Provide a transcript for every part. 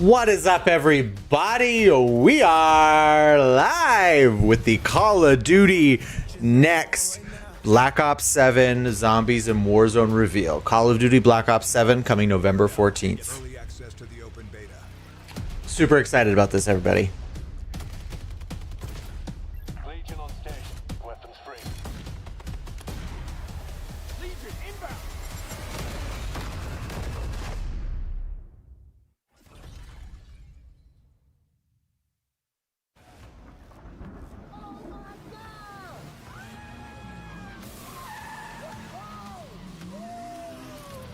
What is up, everybody? We are live with the Call of Duty Next Black Ops 7 Zombies and Warzone reveal. Call of Duty Black Ops 7 coming November 14th. Super excited about this, everybody.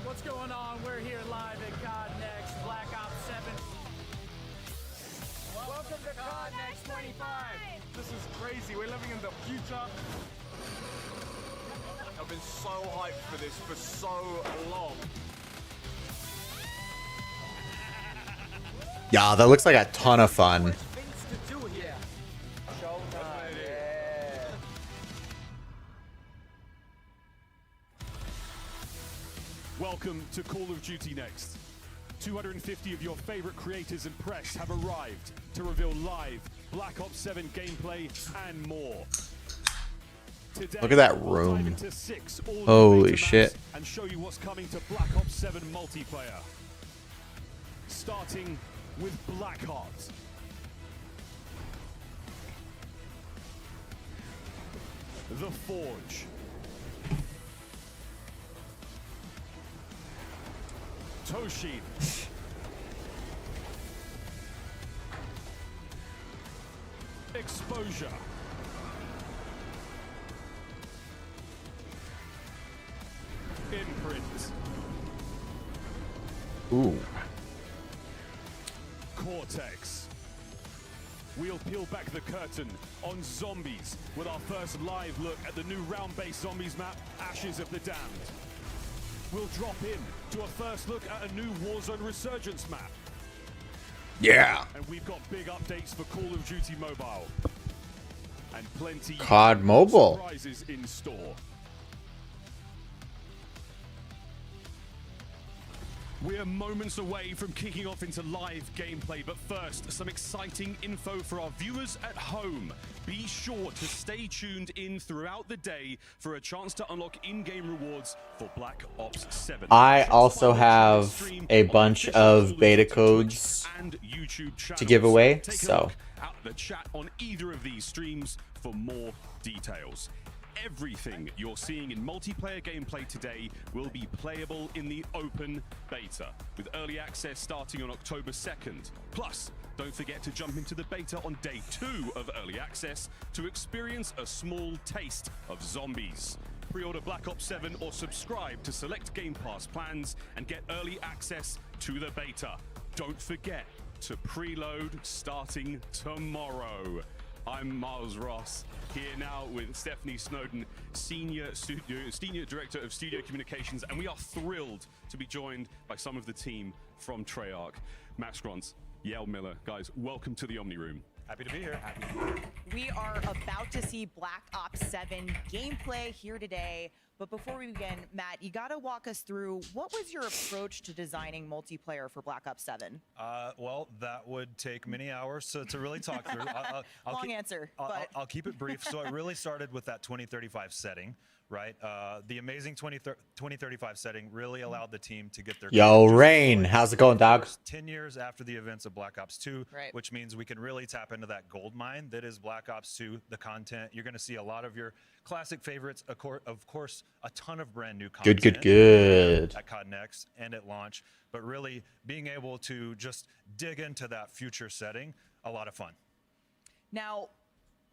What's going on? We're here live at COD Next Black Ops 7. Welcome to COD Next 25. This is crazy. We're living in the future. I've been so hyped for this for so long. Yeah, that looks like a ton of fun. Welcome to Call of Duty Next. 250 of your favorite creators and press have arrived to reveal live Black Ops 7 gameplay and more. Today, Look at that we'll dive room. into 6 all-new Holy beta shit. maps and show you what's coming to Black Ops 7 multiplayer. Starting with Blackheart. The Forge. Toshin. Exposure. Imprint. Ooh. Cortex. We'll peel back the curtain on Zombies with our first live look at the new round-based Zombies map, Ashes of the Damned. We'll drop in to a first look at a new Warzone Resurgence map. Yeah. And we've got big updates for Call of Duty Mobile. And plenty COD Mobile. surprises in store. We're moments away from kicking off into live gameplay, but first, some exciting info for our viewers at home. Be sure to stay tuned in throughout the day for a chance to unlock in-game rewards for Black Ops 7. I also have a bunch of beta codes to give away, so Out the chat on either of these streams for more details. Everything you're seeing in multiplayer gameplay today will be playable in the open beta, with early access starting on October 2nd. Plus, don't forget to jump into the beta on day 2 of early access to experience a small taste of Zombies. Pre-order Black Ops 7 or subscribe to select Game Pass plans and get early access to the beta. Don't forget to preload starting tomorrow. I'm Miles Ross, here now with Stephanie Snowden, Senior Director of Studio Communications, and we are thrilled to be joined by some of the team from Treyarch. Max Grant, Yael Miller, guys, welcome to the Omni Room. Happy to be here. We are about to see Black Ops 7 gameplay here today. But before we begin, Matt, you got to walk us through what was your approach to designing multiplayer for Black Ops 7? Well, that would take many hours to really talk through. Long answer, but I'll keep it brief. So it really started with that 2035 setting, right? The amazing 2035 setting really allowed the team to get their... Yo, Rain, how's it going, dog? 10 years after the events of Black Ops 2, Right. which means we can really tap into that gold mine that is Black Ops 2, the content. You're going to see a lot of your classic favorites, of course, a ton of brand new content. Good. At COD Next and at launch, but really being able to just dig into that future setting, a lot of fun. now,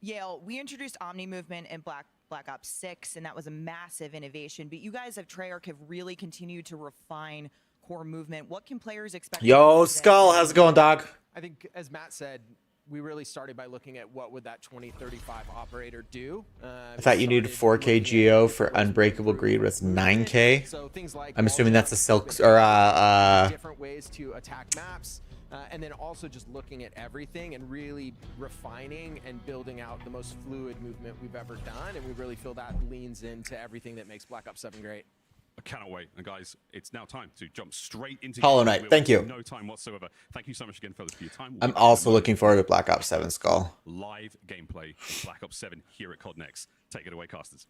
Yale, we introduced Omni Movement in Black Ops 6, and that was a massive innovation. But you guys of Treyarch have really continued to refine core movement. What can players expect? Yo, Skull, how's it going, dog? I think, as Matt said, we really started by looking at what would that 2035 operator do. I thought you needed 4K GO for Unbreakable Greed was 9K. So things like I'm assuming that's a silk or different ways to attack maps. And then also just looking at everything and really refining and building out the most fluid movement we've ever done. And we really feel that leans into everything that makes Black Ops 7 great. I cannot wait. And guys, it's now time to jump straight into Hollow gameplay. Knight, We're thank you. wasting No time whatsoever. Thank you so much again, fellas, for your time. I'm also looking forward to Black Ops 7 Skull. Live gameplay of Black Ops 7 here at COD Next. Take it away, casters.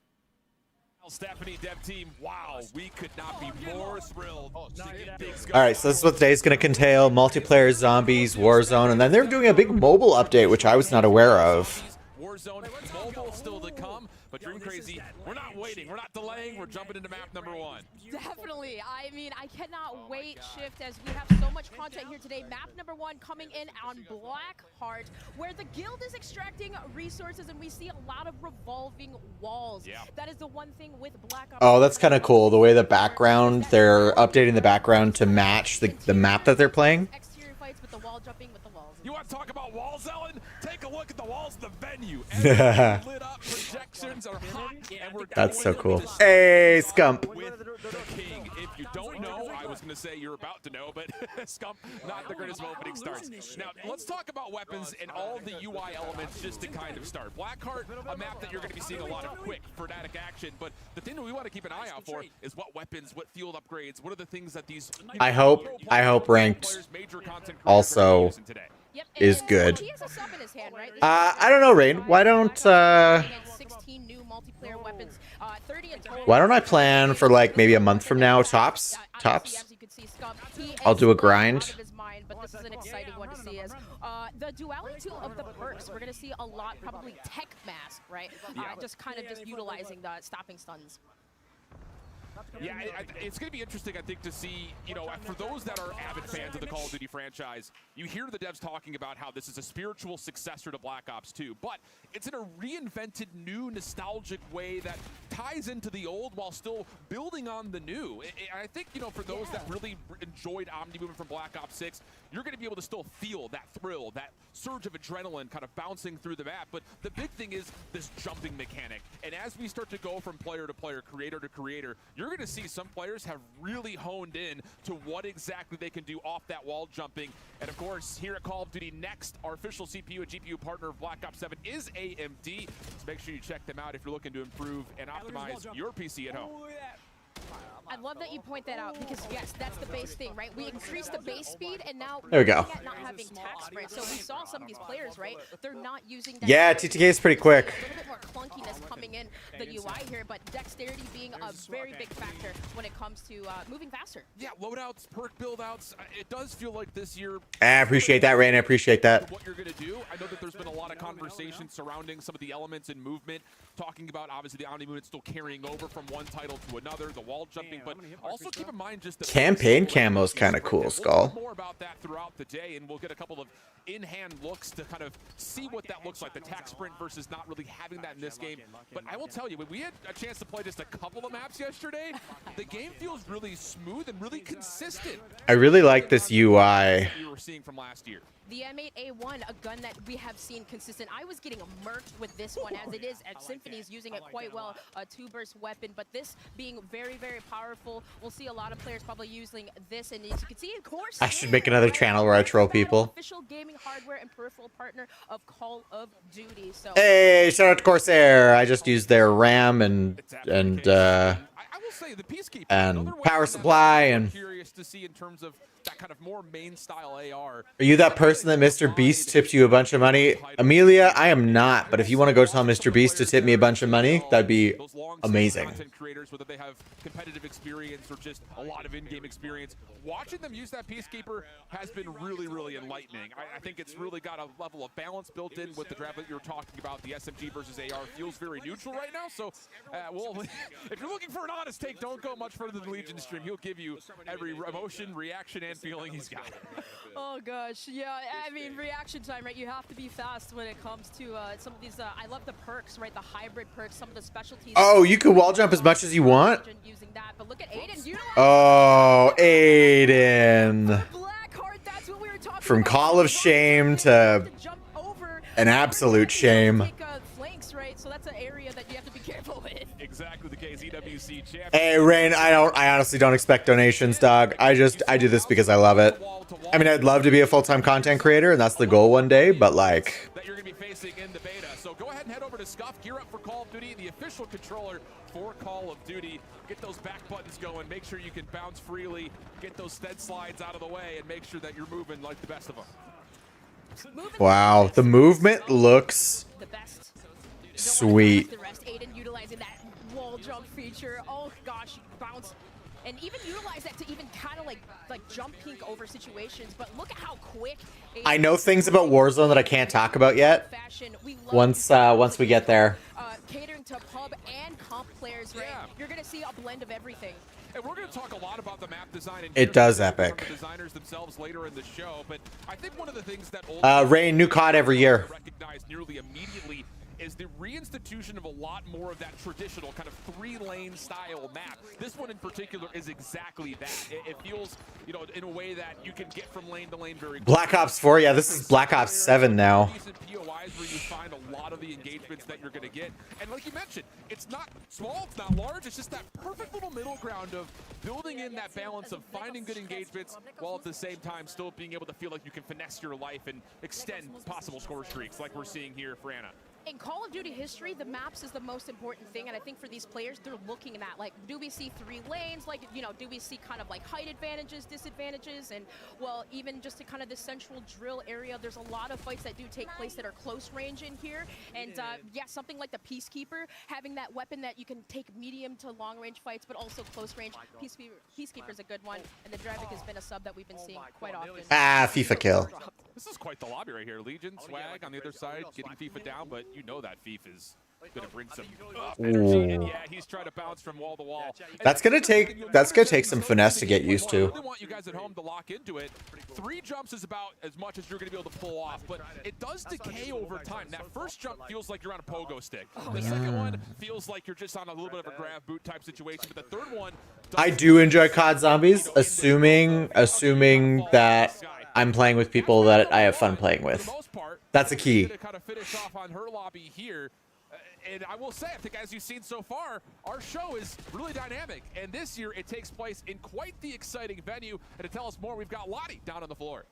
Stephanie, dev team, wow, we could not be more thrilled to get big All right, so this is what today's going to entail: multiplayer, zombies, Warzone, and then they're doing a big mobile update, which I was not aware of. Warzone mobile still to come, but Dream Crazy, we're not waiting, we're not delaying, we're jumping into map number 1. Definitely. I mean, I cannot wait, Shift, as we have so much content here today. Map number 1 coming in on Blackheart, where the guild is extracting resources, and we see a lot of revolving walls. Yeah. That is the one thing with Black Ops. Oh, that's kind of cool. The way the background, they're updating the background to match the map that they're playing. Exterior fights with the wall jumping with the walls. You want to talk about walls, Ellen? Take a look at the walls of the venue. Everything lit up, projections are hot, and we're That's so going cool. into Hey, Scump. with the king. If you don't know, I was going to say you're about to know, but Scump, not the greatest of opening starts. Now, let's talk about weapons and all the UI elements just to kind of start. Blackheart, a map that you're going to be seeing a lot of quick, frenetic action, but the thing that we want to keep an eye out for is what weapons, what field upgrades, what are the things that these... I hope ranked also Yep, is and good. he has a sub in his hand, right? I don't know, Rain. Why don't 16 new multiplayer weapons, 30 in total. why don't I plan for like maybe a month from now, tops? Tops. As you can see, Scump, he I'll is do a out grind. of his mind, but this is an exciting one to see as the duality of the perks. We're going to see a lot, probably tech mask, right? Just kind of just utilizing the stopping stuns. Yeah, it's going to be interesting, I think, to see, you know, for those that are avid fans of the Call of Duty franchise, you hear the devs talking about how this is a spiritual successor to Black Ops 2, but it's in a reinvented, new, nostalgic way that ties into the old while still building on the new. I think, you know, for those that really enjoyed Omni movement from Black Ops 6, you're going to be able to still feel that thrill, that surge of adrenaline kind of bouncing through the map, but the big thing is this jumping mechanic. And as we start to go from player to player, creator to creator, you're going to see some players have really honed in to what exactly they can do off that wall jumping. And of course, here at Call of Duty Next, our official CPU and GPU partner of Black Ops 7 is AMD. So make sure you check them out if you're looking to improve and optimize your PC at home. I love that you point that out because yes, that's the base thing, right? We increased the base speed and now There we go. not having tack sprint. So we saw some of these players, right? They're not using that. Yeah, TTK is pretty quick. A little bit more clunkiness coming in the UI here, but dexterity being a very big factor when it comes to moving faster. Yeah, loadouts, perk buildouts. It does feel like this year. I appreciate that, Rain. I appreciate that. What you're going to do. I know that there's been a lot of conversation surrounding some of the elements in movement, talking about obviously the Omni movement still carrying over from one title to another, the wall jumping, but also keep in mind just the Campaign camo's kind of cool, We'll Skull. talk more about that throughout the day, and we'll get a couple of in-hand looks to kind of see what that looks like, the tack sprint versus not really having that in this game. But I will tell you, when we had a chance to play just a couple of maps yesterday, the game feels really smooth and really consistent. I really like this UI. We were seeing from last year. The M8A1, a gun that we have seen consistent. I was getting murked with this one as it is at Symphony's using it quite well, a two-burst weapon, but this being very, very powerful. We'll see a lot of players probably using this, and as you can see, of course, I should make another channel where I troll people. Official gaming hardware and peripheral partner of Call of Duty. So Hey, shout out to Corsair. I just used their RAM and I will say the Peacekeeper, and another weapon power that supply I'm and- curious to see in terms of that kind of more main style AR. Are you that person that Mr. Beast tipped you a bunch of money? Amelia, I am not, but if you want to go tell Mr. Beast to tip me a bunch of money, that'd be Those long amazing. content creators, whether they have competitive experience or just a lot of in-game experience, watching them use that Peacekeeper has been really, really enlightening. I think it's really got a level of balance built in with the draft that you're talking about. The SMG versus AR feels very neutral right now. So, well, if you're looking for an honest take, don't go much further than Legion stream. He'll give you every emotion, reaction, and feeling he's got. oh gosh, yeah, I mean reaction time, right? You have to be fast when it comes to some of these. I love the perks, right? The hybrid perks, some of the specialties. Oh, you can wall jump as much as you want? Using that, but look at Aiden. utilizing Oh, Aiden. Blackheart, that's what we were talking From about. Call of Shame to jump over an absolute shame. Take, flanks, right? So that's an area that you have to be careful with. Exactly the case. EWC champion. Hey, Rain, I honestly don't expect donations, dog. I do this because I love it. wall-to-wall. I mean, I'd love to be a full-time content creator, and that's the goal one day, but like... That you're going to be facing in the beta. So go ahead and head over to Scuff, gear up for Call of Duty, the official controller for Call of Duty. Get those back buttons going, make sure you can bounce freely, get those stead slides out of the way, and make sure that you're moving like the best of them. Wow, the movement looks The best. sweet. The rest, Aiden utilizing that wall jump feature. Oh gosh, bounce. And even utilize that to even kind of like jump pink over situations. But look at how quick. I know things about Warzone that I can't talk about yet. Once we get there. Catering to pub and comp players, right? Yeah. You're gonna see a blend of everything. And we're going to talk a lot about the map design. And It does from epic. the designers themselves later in the show, but I think one of the things that Rain, new COD every year. recognized nearly immediately is the reinstitution of a lot more of that traditional kind of 3-lane style map. This one in particular is exactly that. It feels, you know, in a way that you can get from lane to lane very quickly. Black Ops 4, yeah, this is Black Ops 7 now. Decent POIs where you find a lot of the engagements that you're going to get. And like you mentioned, it's not small, it's not large, it's just that perfect little middle ground of building in that balance of finding good engagements while at the same time still being able to feel like you can finesse your life and extend possible score streaks like we're seeing here for Anna. In Call of Duty history, the maps is the most important thing, and I think for these players, they're looking at, like, do we see 3 lanes? Like, you know, do we see kind of like height advantages, disadvantages? And, well, even just to kind of the central drill area, there's a lot of fights that do take place that are close range in here. And, yeah, something like the Peacekeeper, having that weapon that you can take medium to long range fights, but also close range. Peacekeeper's a good one, and the Dravik has been a sub that we've been seeing quite often. Ah, FIFA kill. This is quite the lobby right here. Legion, Swag on the other side, getting FIFA down, but you know that FIFA is going to bring some energy. And yeah, he's trying to bounce from wall to wall. That's gonna take some finesse to get used to. I really want you guys at home to lock into it. 3 jumps is about as much as you're going to be able to pull off, but it does decay over time. That first jump feels like you're on a pogo stick. The second one feels like you're just on a little bit of a grab boot type situation, but the third one... I do enjoy COD Zombies, assuming that I'm playing with people that I have fun playing with. That's a key. To kind of finish off on her lobby here. And I will say, I think as you've seen so far, our show is really dynamic. And this year, it takes place in quite the exciting venue. And to tell us more, we've got Lottie down on the floor.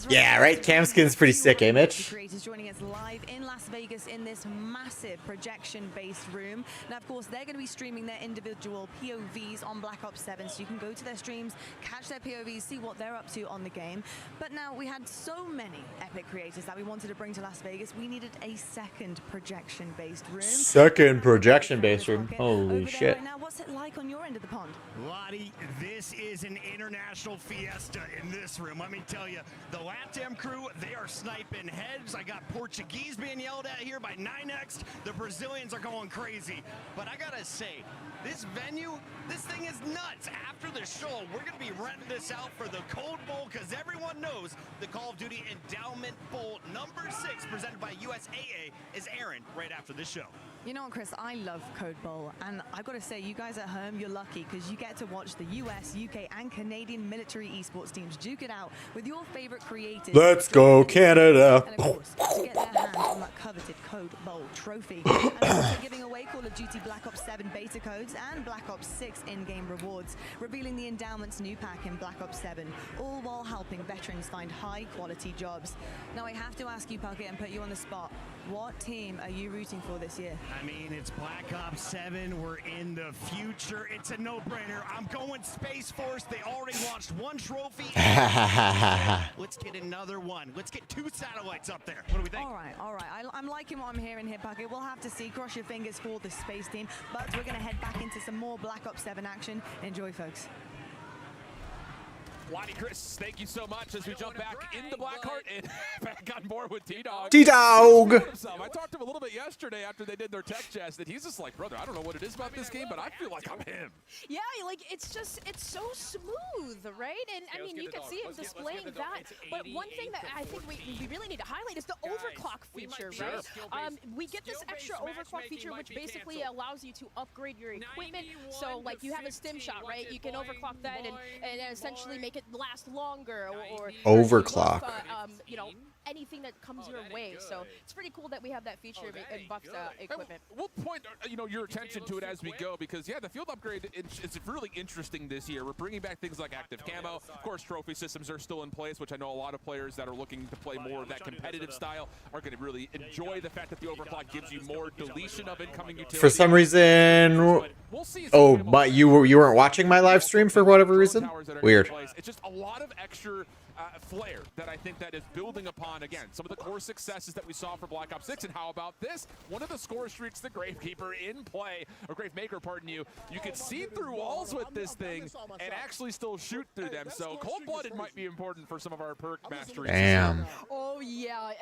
Yeah, right? Cam skin's pretty sick, eh, Mitch? Creators joining us live in Las Vegas in this massive projection-based room. Now, of course, they're going to be streaming their individual POVs on Black Ops 7, so you can go to their streams, catch their POVs, see what they're up to on the game. But now, we had so many epic creators that we wanted to bring to Las Vegas, we needed a second projection-based room. Second projection-based room. Holy shit. Right now, what's it like on your end of the pond? Lottie, this is an international fiesta in this room. Let me tell you, the LATAM crew, they are sniping heads. I got Portuguese being yelled at here by 9X. The Brazilians are going crazy. But I gotta say, this venue, this thing is nuts. After the show, we're gonna be renting this out for the Code Bowl because everyone knows the Call of Duty Endowment Bowl number 6 presented by USAA is airing right after this show. You know what, Chris, I love Code Bowl, and I've got to say, you guys at home, you're lucky because you get to watch the US, UK, and Canadian military esports teams duke it out with your favorite creators. Let's go, Canada. And of course, to get their hands on that coveted Code Bowl trophy. And also giving away Call of Duty Black Ops 7 beta codes and Black Ops 6 in-game rewards, revealing the Endowments new pack in Black Ops 7, all while helping veterans find high-quality jobs. Now, I have to ask you, Puckett, and put you on the spot. What team are you rooting for this year? I mean, it's Black Ops 7. We're in the future. It's a no-brainer. I'm going Space Force. They already launched 1 trophy. Let's get another one. Let's get 2 satellites up there. What do we think? All right. I'm liking what I'm hearing here, Puckett. We'll have to see. Cross your fingers for the space team. But we're going to head back into some more Black Ops 7 action. Enjoy, folks. Lottie, Chris, thank you so much as we jump back into Blackheart and back on board with T-Dog. T-Dog! I talked to him a little bit yesterday after they did their tech chest, and he's just like, brother, I don't know what it is about this game, but I feel like I'm him. Yeah, like it's so smooth, right? And I mean, you can see him displaying that. But one thing that I think we really need to highlight is the overclock feature, right? We get this extra overclock feature, which basically allows you to upgrade your equipment. So, like, you have a stim shot, right? You can overclock that and essentially make it last longer, or Overclock. you know, anything that comes your way. So it's pretty cool that we have that feature in buffed equipment. We'll point your attention to it as we go, because yeah, the field upgrade is really interesting this year. We're bringing back things like active camo. Of course, trophy systems are still in place, which I know a lot of players that are looking to play more of that competitive style are going to really enjoy the fact that the overclock gives you more deletion of incoming utility. For some reason, oh, but you weren't watching my live stream for whatever reason. Weird. It's just a lot of extra flair that I think that is building upon, again, some of the core successes that we saw for Black Ops 6. And how about this? One of the score streaks, the Gravekeeper in play, or Gravemaker, pardon you. You can see through walls with this thing and actually still shoot through them. So cold-blooded might be important for some of our perk masteries. Damn. Oh yeah,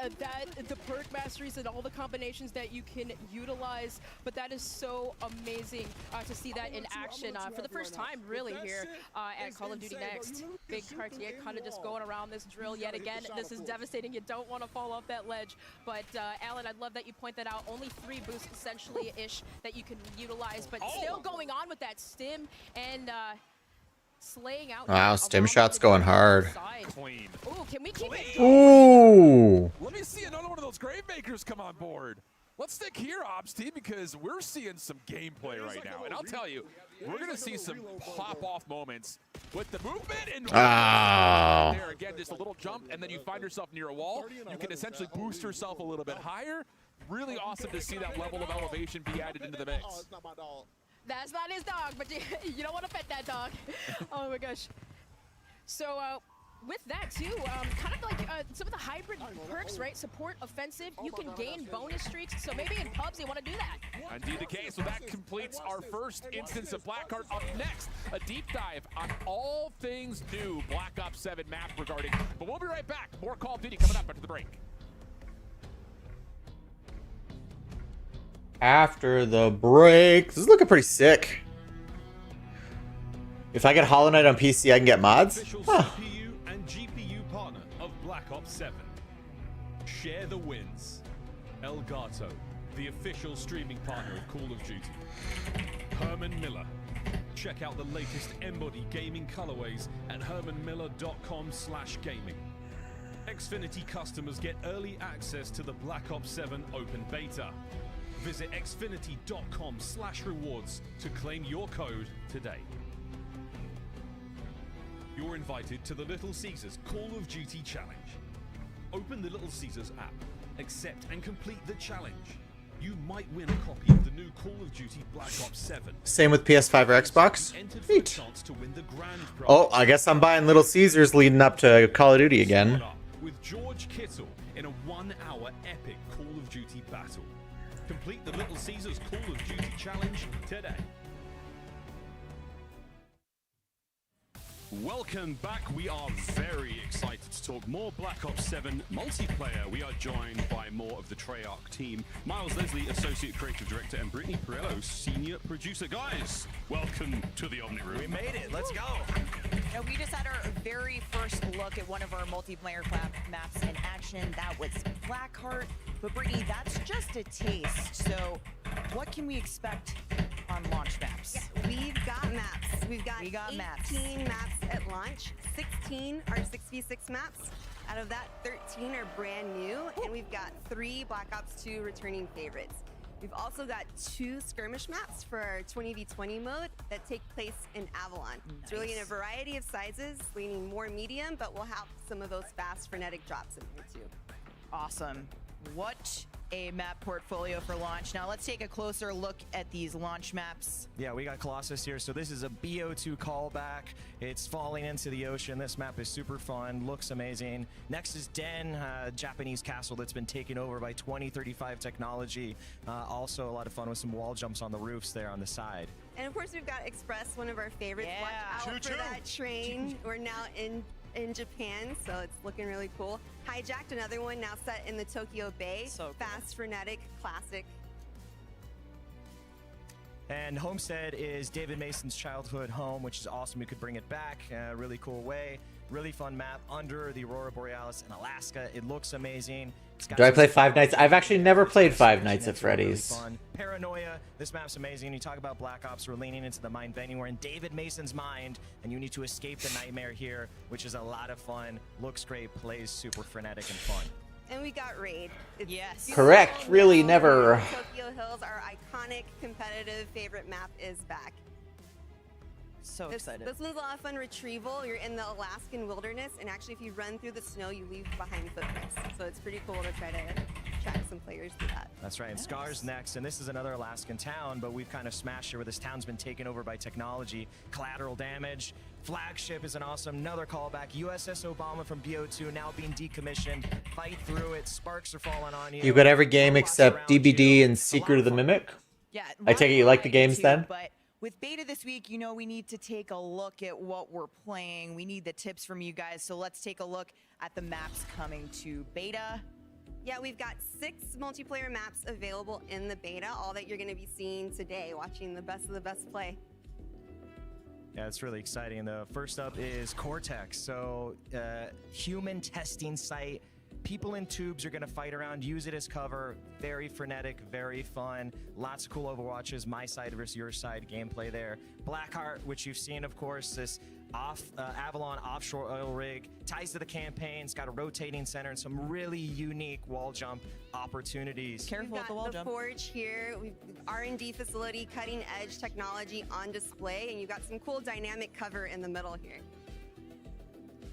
the perk masteries and all the combinations that you can utilize, but that is so amazing to see that in action for the first time really here at Call of Duty Next. Big Cartier kind of just going around this drill yet again. This is devastating. You don't want to fall off that ledge, but Alan, I'd love that you point that out. Only 3 boosts essentially-ish that you can utilize, but still going on with that stim and slaying out. Wow, stim shots going hard. Clean. Ooh, can we keep it? Ooh. Let me see another one of those Gravemakers come on board. Let's stick here, Ops team, because we're seeing some gameplay right now. And I'll tell you, we're going to see some pop-off moments with the movement. And there again, just a little jump, and then you find yourself near a wall. You can essentially boost yourself a little bit higher. Really awesome to see that level of elevation be added into the mix. That's not his dog, but you don't want to pet that dog. Oh my gosh. So with that too, kind of like some of the hybrid perks, right? Support, offensive, you can gain bonus streaks. So maybe in pubs you want to do that. Indeed the case. So that completes our first instance of Blackheart. Up next, a deep dive on all things new Black Ops 7 map regarding. But we'll be right back. More Call of Duty coming up after the break. After the break. This is looking pretty sick. If I get Hollow Knight on PC, I can get mods? Official Huh. CPU and GPU partner of Black Ops 7. Share the wins. Elgato, the official streaming partner of Call of Duty. Herman Miller. Check out the latest Embody gaming colorways at hermanmiller.com/gaming. Xfinity customers get early access to the Black Ops 7 open beta. Visit xfinity.com/rewards to claim your code today. You're invited to the Little Caesars Call of Duty Challenge. Open the Little Caesars app, accept and complete the challenge. You might win a copy of the new Call of Duty Black Ops 7. Same with PS5 or Xbox? Entered for a chance to win the grand prize. Oh, I guess I'm buying Little Caesars leading up to Call of Duty again. With George Kittle in a 1-hour epic Call of Duty battle. Complete the Little Caesars Call of Duty Challenge today. Welcome back. We are very excited to talk more Black Ops 7 multiplayer. We are joined by more of the Treyarch team. Miles Leslie, Associate Creative Director, and Brittany Perello, Senior Producer. Guys, welcome to the Omni Room. We made it. Let's go. Now, we just had our very first look at one of our multiplayer maps in action. That was Blackheart. But Brittany, that's just a taste. So what can we expect on launch maps? Yeah, we've got maps. We've got 18 maps at launch. 16 are 6v6 maps. Out of that, 13 are brand new. And we've got 3 Black Ops 2 returning favorites. We've also got 2 skirmish maps for our 20v20 mode that take place in Avalon. Nice. It's really in a variety of sizes, leaning more medium, but we'll have some of those fast, frenetic drops in there too. Awesome. What a map portfolio for launch. Now let's take a closer look at these launch maps. Yeah, we got Colossus here. So this is a BO2 callback. It's falling into the ocean. This map is super fun, looks amazing. Next is Den, Japanese castle that's been taken over by 2035 technology. Also a lot of fun with some wall jumps on the roofs there on the side. And of course, we've got Express, one of our favorites. Yeah. Watch out for that train. We're now in Japan, so it's looking really cool. Hijacked, another one now set in the Tokyo Bay. So cool. Fast, frenetic, classic. And Homestead is David Mason's childhood home, which is awesome. We could bring it back really cool way. Really fun map under the Aurora Borealis in Alaska. It looks amazing. Do I play Five Nights? I've actually never played Five Nights at Freddy's. Really fun. Paranoia. This map's amazing. You talk about Black Ops. We're leaning into the mind bending. We're in David Mason's mind, and you need to escape the nightmare here, which is a lot of fun. Looks great. Plays super frenetic and fun. And we got Raid. It's Yes. beautiful. Correct. Really never. Tokyo Hills, our iconic competitive favorite map, is back. So excited. This one's a lot of fun retrieval. You're in the Alaskan wilderness, and actually if you run through the snow, you leave behind footprints. So it's pretty cool to try to track some players through that. That's right, and Scar's next, and this is another Alaskan town, but we've kind of smashed it where this town's been taken over by technology. Collateral damage. Flagship is an awesome, another callback. USS Obama from BO2 now being decommissioned. Fight through it, sparks are falling on you. You've got every game except DBD and Secret of the Mimic. Yeah. I take it you like the games too, then? But with beta this week, you know, we need to take a look at what we're playing. We need the tips from you guys. So let's take a look at the maps coming to beta. Yeah, we've got 6 multiplayer maps available in the beta, all that you're going to be seeing today, watching the best of the best play. Yeah, it's really exciting. The first up is Cortex. So, human testing site. People in tubes are going to fight around, use it as cover. Very frenetic, very fun. Lots of cool Overwatches, my side versus your side gameplay there. Blackheart, which you've seen, of course, this Avalon offshore oil rig. Ties to the campaign. It's got a rotating center and some really unique wall jump opportunities. Careful with the wall We've got jump. the Forge here. We've R&D facility, cutting edge technology on display, and you've got some cool dynamic cover in the middle here.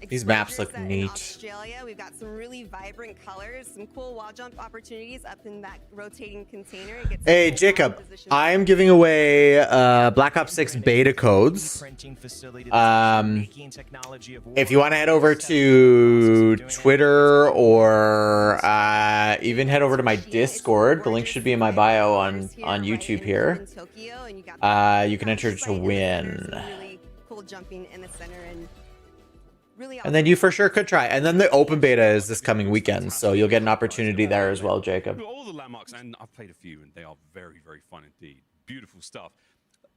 These maps Exposure look set in neat. Australia, we've got some really vibrant colors, some cool wall jump opportunities up in that rotating container. It gets Hey, some cool Jacob, ground positions. I'm giving away Black Ops 6 beta codes. If you want to head over to Twitter or even head over to my Discord, the link should be in my bio on YouTube here. You can enter to win. Really cool jumping in the center and really And then you for sure could try. And then the open beta is this coming weekend, so you'll get an opportunity there as well, Jacob. All the landmarks, and I've played a few, and they are very, very fun indeed. Beautiful stuff.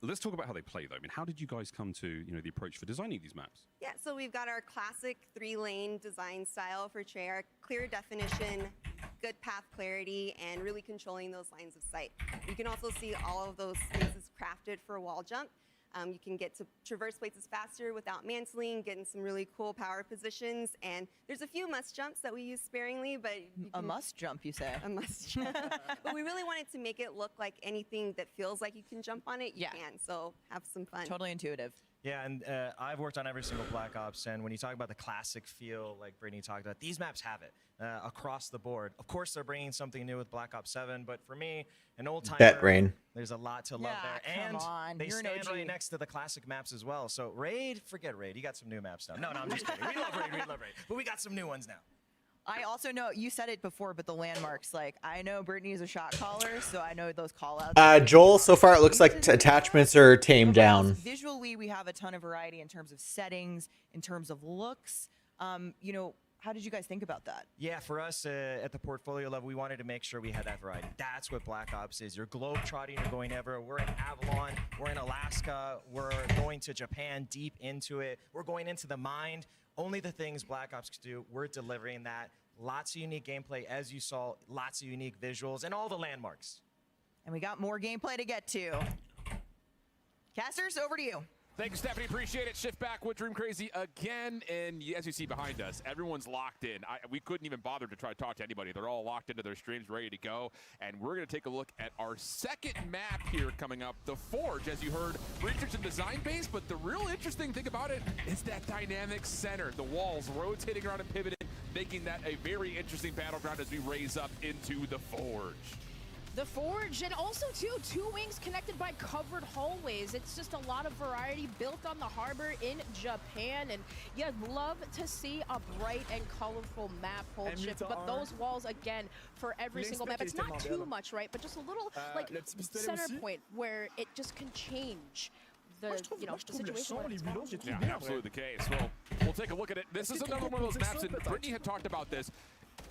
Let's talk about how they play, though. I mean, how did you guys come to, the approach for designing these maps? Yeah, so we've got our classic 3-lane design style for Treyarch, clear definition, good path clarity, and really controlling those lines of sight. You can also see all of those spaces crafted for wall jump. You can get to traverse places faster without mantling, get in some really cool power positions, and there's a few must jumps that we use sparingly, but A must jump, you say? a must jump. But we really wanted to make it look like anything that feels like you can jump on it, you can. So have some fun. Totally intuitive. Yeah, and I've worked on every single Black Ops, and when you talk about the classic feel, like Brittany talked about, these maps have it across the board. Of course, they're bringing something new with Black Ops 7, but for me, an old timer, Bet, Rain. there's a lot to love Yeah, there. come And on, they you're an stand OG. right next to the classic maps as well. So Raid, forget Raid. You got some new maps now. No, I'm just kidding. We love Raid, we love Raid. But we got some new ones now. I also know, you said it before, but the landmarks, like, I know Brittany is a shot caller, so I know those call outs. Joel, so far it looks like attachments are tamed down. Visually, we have a ton of variety in terms of settings, in terms of looks. How did you guys think about that? Yeah, for us at the portfolio level, we wanted to make sure we had that variety. That's what Black Ops is. You're globe-trotting, you're going everywhere. We're in Avalon, we're in Alaska, we're going to Japan, deep into it. We're going into the mind. Only the things Black Ops could do, we're delivering that. Lots of unique gameplay, as you saw, lots of unique visuals, and all the landmarks. And we got more gameplay to get to. Casters, over to you. Thank you, Stephanie. Appreciate it. Shift back with Dream Crazy again. And as you see behind us, everyone's locked in. We couldn't even bother to try to talk to anybody. They're all locked into their streams, ready to go. And we're going to take a look at our second map here coming up, the Forge. As you heard, research and design base. But the real interesting thing about it is that dynamic center. The walls rotating around and pivoting, making that a very interesting battleground as we raise up into the Forge. The Forge, and also, too, 2 wings connected by covered hallways. It's just a lot of variety built on the harbor in Japan, and you'd love to see a bright and colorful map hold shift. But those walls, again, for every single map, it's not too much, right? But just a little, center point where it just can change the situation. Yeah, absolutely the case. Well, we'll take a look at it. This is another one of those maps, and Brittany had talked about this.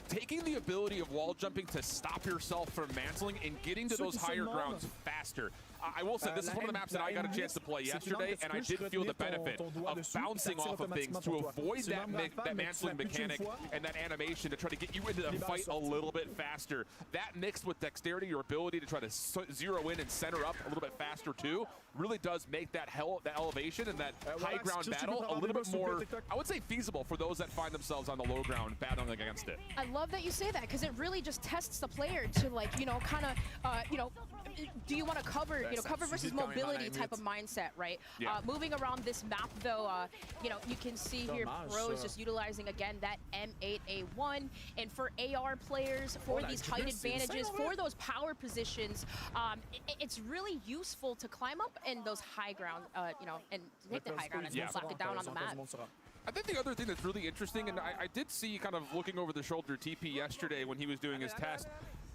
Taking the ability of wall jumping to stop yourself from mantling and getting to those higher grounds faster. I will say, this is one of the maps that I got a chance to play yesterday, and I did feel the benefit of bouncing off of things to avoid that mantling mechanic and that animation to try to get you into the fight a little bit faster. That mixed with dexterity, your ability to try to zero in and center up a little bit faster too, really does make that elevation and that high ground battle a little bit more, I would say, feasible for those that find themselves on the low ground battling against it. I love that you say that, because it really just tests the player to, like, you know, kind of, you know, do you want to cover, you know, cover versus mobility type of mindset, right? Yeah. Moving around this map, though, you know, you can see here pros just utilizing, again, that M8A1. And for AR players, for these height advantages, for those power positions, it's really useful to climb up in those high ground, you know, and hit the high ground and lock it down on the map. I think the other thing that's really interesting, and I did see kind of looking over the shoulder TP yesterday when he was doing his test,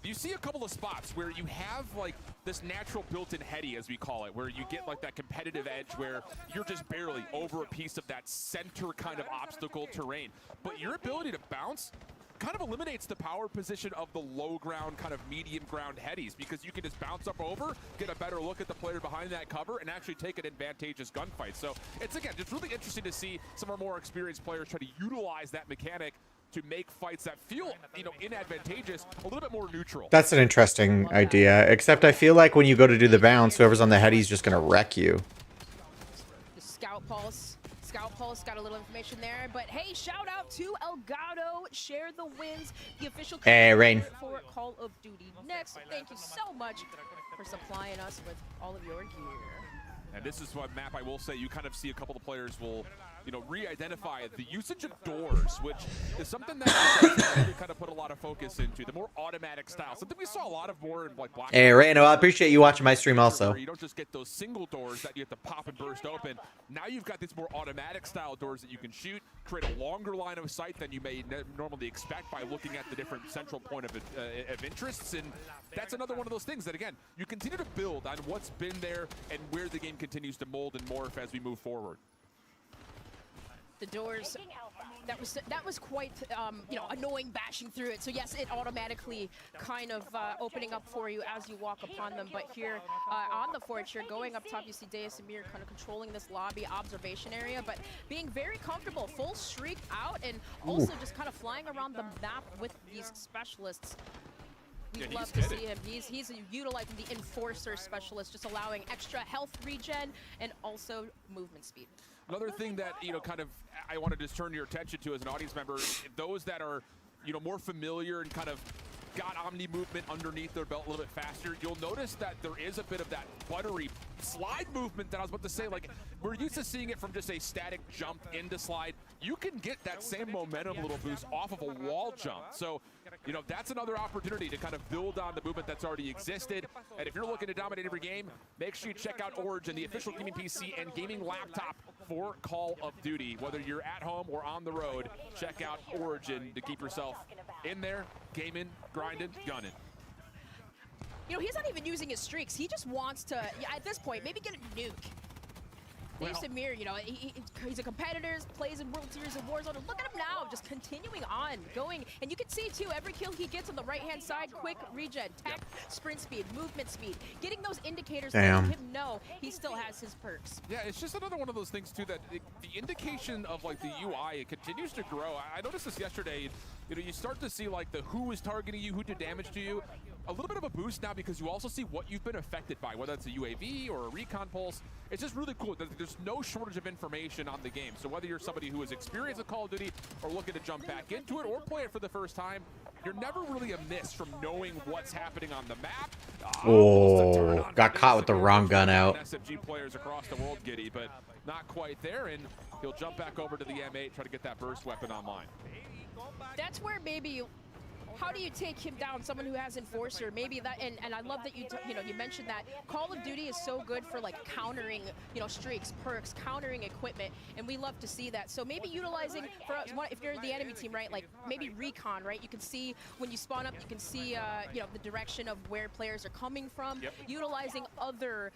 you see a couple of spots where you have like this natural built-in heady, as we call it, where you get like that competitive edge where you're just barely over a piece of that center kind of obstacle terrain. But your ability to bounce kind of eliminates the power position of the low ground, kind of medium ground headies, because you can just bounce up over, get a better look at the player behind that cover, and actually take an advantageous gunfight. So it's, again, just really interesting to see some of our more experienced players try to utilize that mechanic to make fights that feel, you know, inadvantageous a little bit more neutral. That's an interesting idea, except I feel like when you go to do the bounce, whoever's on the heady is just going to wreck you. The Scout Pulse got a little information there, but hey, shout out to Elgato, share the wins, the official Rain for Call of Duty Next. Thank you so much for supplying us with all of your gear. And this is what map I will say, you kind of see a couple of players will, you know, re-identify the usage of doors, which is something that really kind of put a lot of focus into, the more automatic style. Something we saw a lot of more in like Black. Hey, Rain, I appreciate you watching my stream also. You don't just get those single doors that you have to pop and burst open. Now you've got these more automatic style doors that you can shoot, create a longer line of sight than you may normally expect by looking at the different central point of interests. And that's another one of those things that, again, you continue to build on what's been there and where the game continues to mold and morph as we move forward. The doors, that was quite you know, annoying bashing through it. So yes, it automatically kind of opening up for you as you walk upon them. But here on the forge, here going up top, you see Deus Amir kind of controlling this lobby observation area, but being very comfortable, full streak out, and also just kind of flying around the map with these specialists. We'd love to see him. He's utilizing the Enforcer specialist, just allowing extra health regen and also movement speed. Another thing that, you know, kind of I want to just turn your attention to as an audience member, those that are, you know, more familiar and kind of got Omni movement underneath their belt a little bit faster, you'll notice that there is a bit of that buttery slide movement that I was about to say. Like, we're used to seeing it from just a static jump into slide. You can get that same momentum little boost off of a wall jump. So, you know, that's another opportunity to kind of build on the movement that's already existed. And if you're looking to dominate every game, make sure you check out Origin, the official gaming PC and gaming laptop for Call of Duty. Whether you're at home or on the road, check out Origin to keep yourself in there, gaming, grinding, gunning. You know, he's not even using his streaks. He just wants to, at this point, maybe get a nuke. Deus Amir, you know, he's a competitor, plays in World Series of Warzone, and look at him now, just continuing on, going, and you can see too, every kill he gets on the right-hand side, quick regen, tech, sprint speed, movement speed, getting those indicators letting him know he still has his perks. Yeah, it's just another one of those things too that the indication of like the UI, it continues to grow. I noticed this yesterday, you know, you start to see like the who is targeting you, who did damage to you, a little bit of a boost now because you also see what you've been affected by, whether it's a UAV or a recon pulse. It's just really cool. There's no shortage of information on the game. So whether you're somebody who is experienced at Call of Duty or looking to jump back into it or play it for the first time, you're never really amiss from knowing what's happening on the map. Oh, got caught with the wrong gun out. SFG players across the world, Giddy, but not quite there. And he'll jump back over to the M8, try to get that burst weapon online. That's where maybe how do you take him down, someone who has Enforcer? Maybe that, and I love that you know, you mentioned that Call of Duty is so good for like countering, you know, streaks, perks, countering equipment, and we love to see that. So maybe utilizing, for if you're the enemy team, right, like maybe recon, right? You can see when you spawn up, you can see, you know, the direction of where players are coming from. Yep. Utilizing other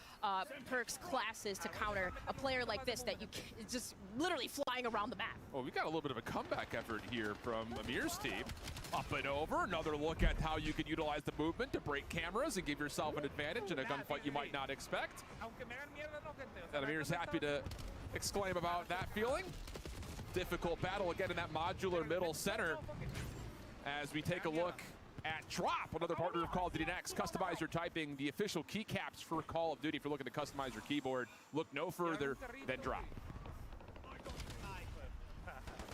perks, classes to counter a player like this that you just literally flying around the map. Well, we got a little bit of a comeback effort here from Amir's team. Up and over. over. Another look at how you can utilize the movement to break cameras and give yourself an advantage in a gunfight you might not expect. And Amir's happy to exclaim about that feeling. Difficult battle again in that modular middle center. As we take a look at Drop, another partner of Call of Duty Next. Customize your typing, the official keycaps for Call of Duty. If you're looking to customize your keyboard, look no further than Drop.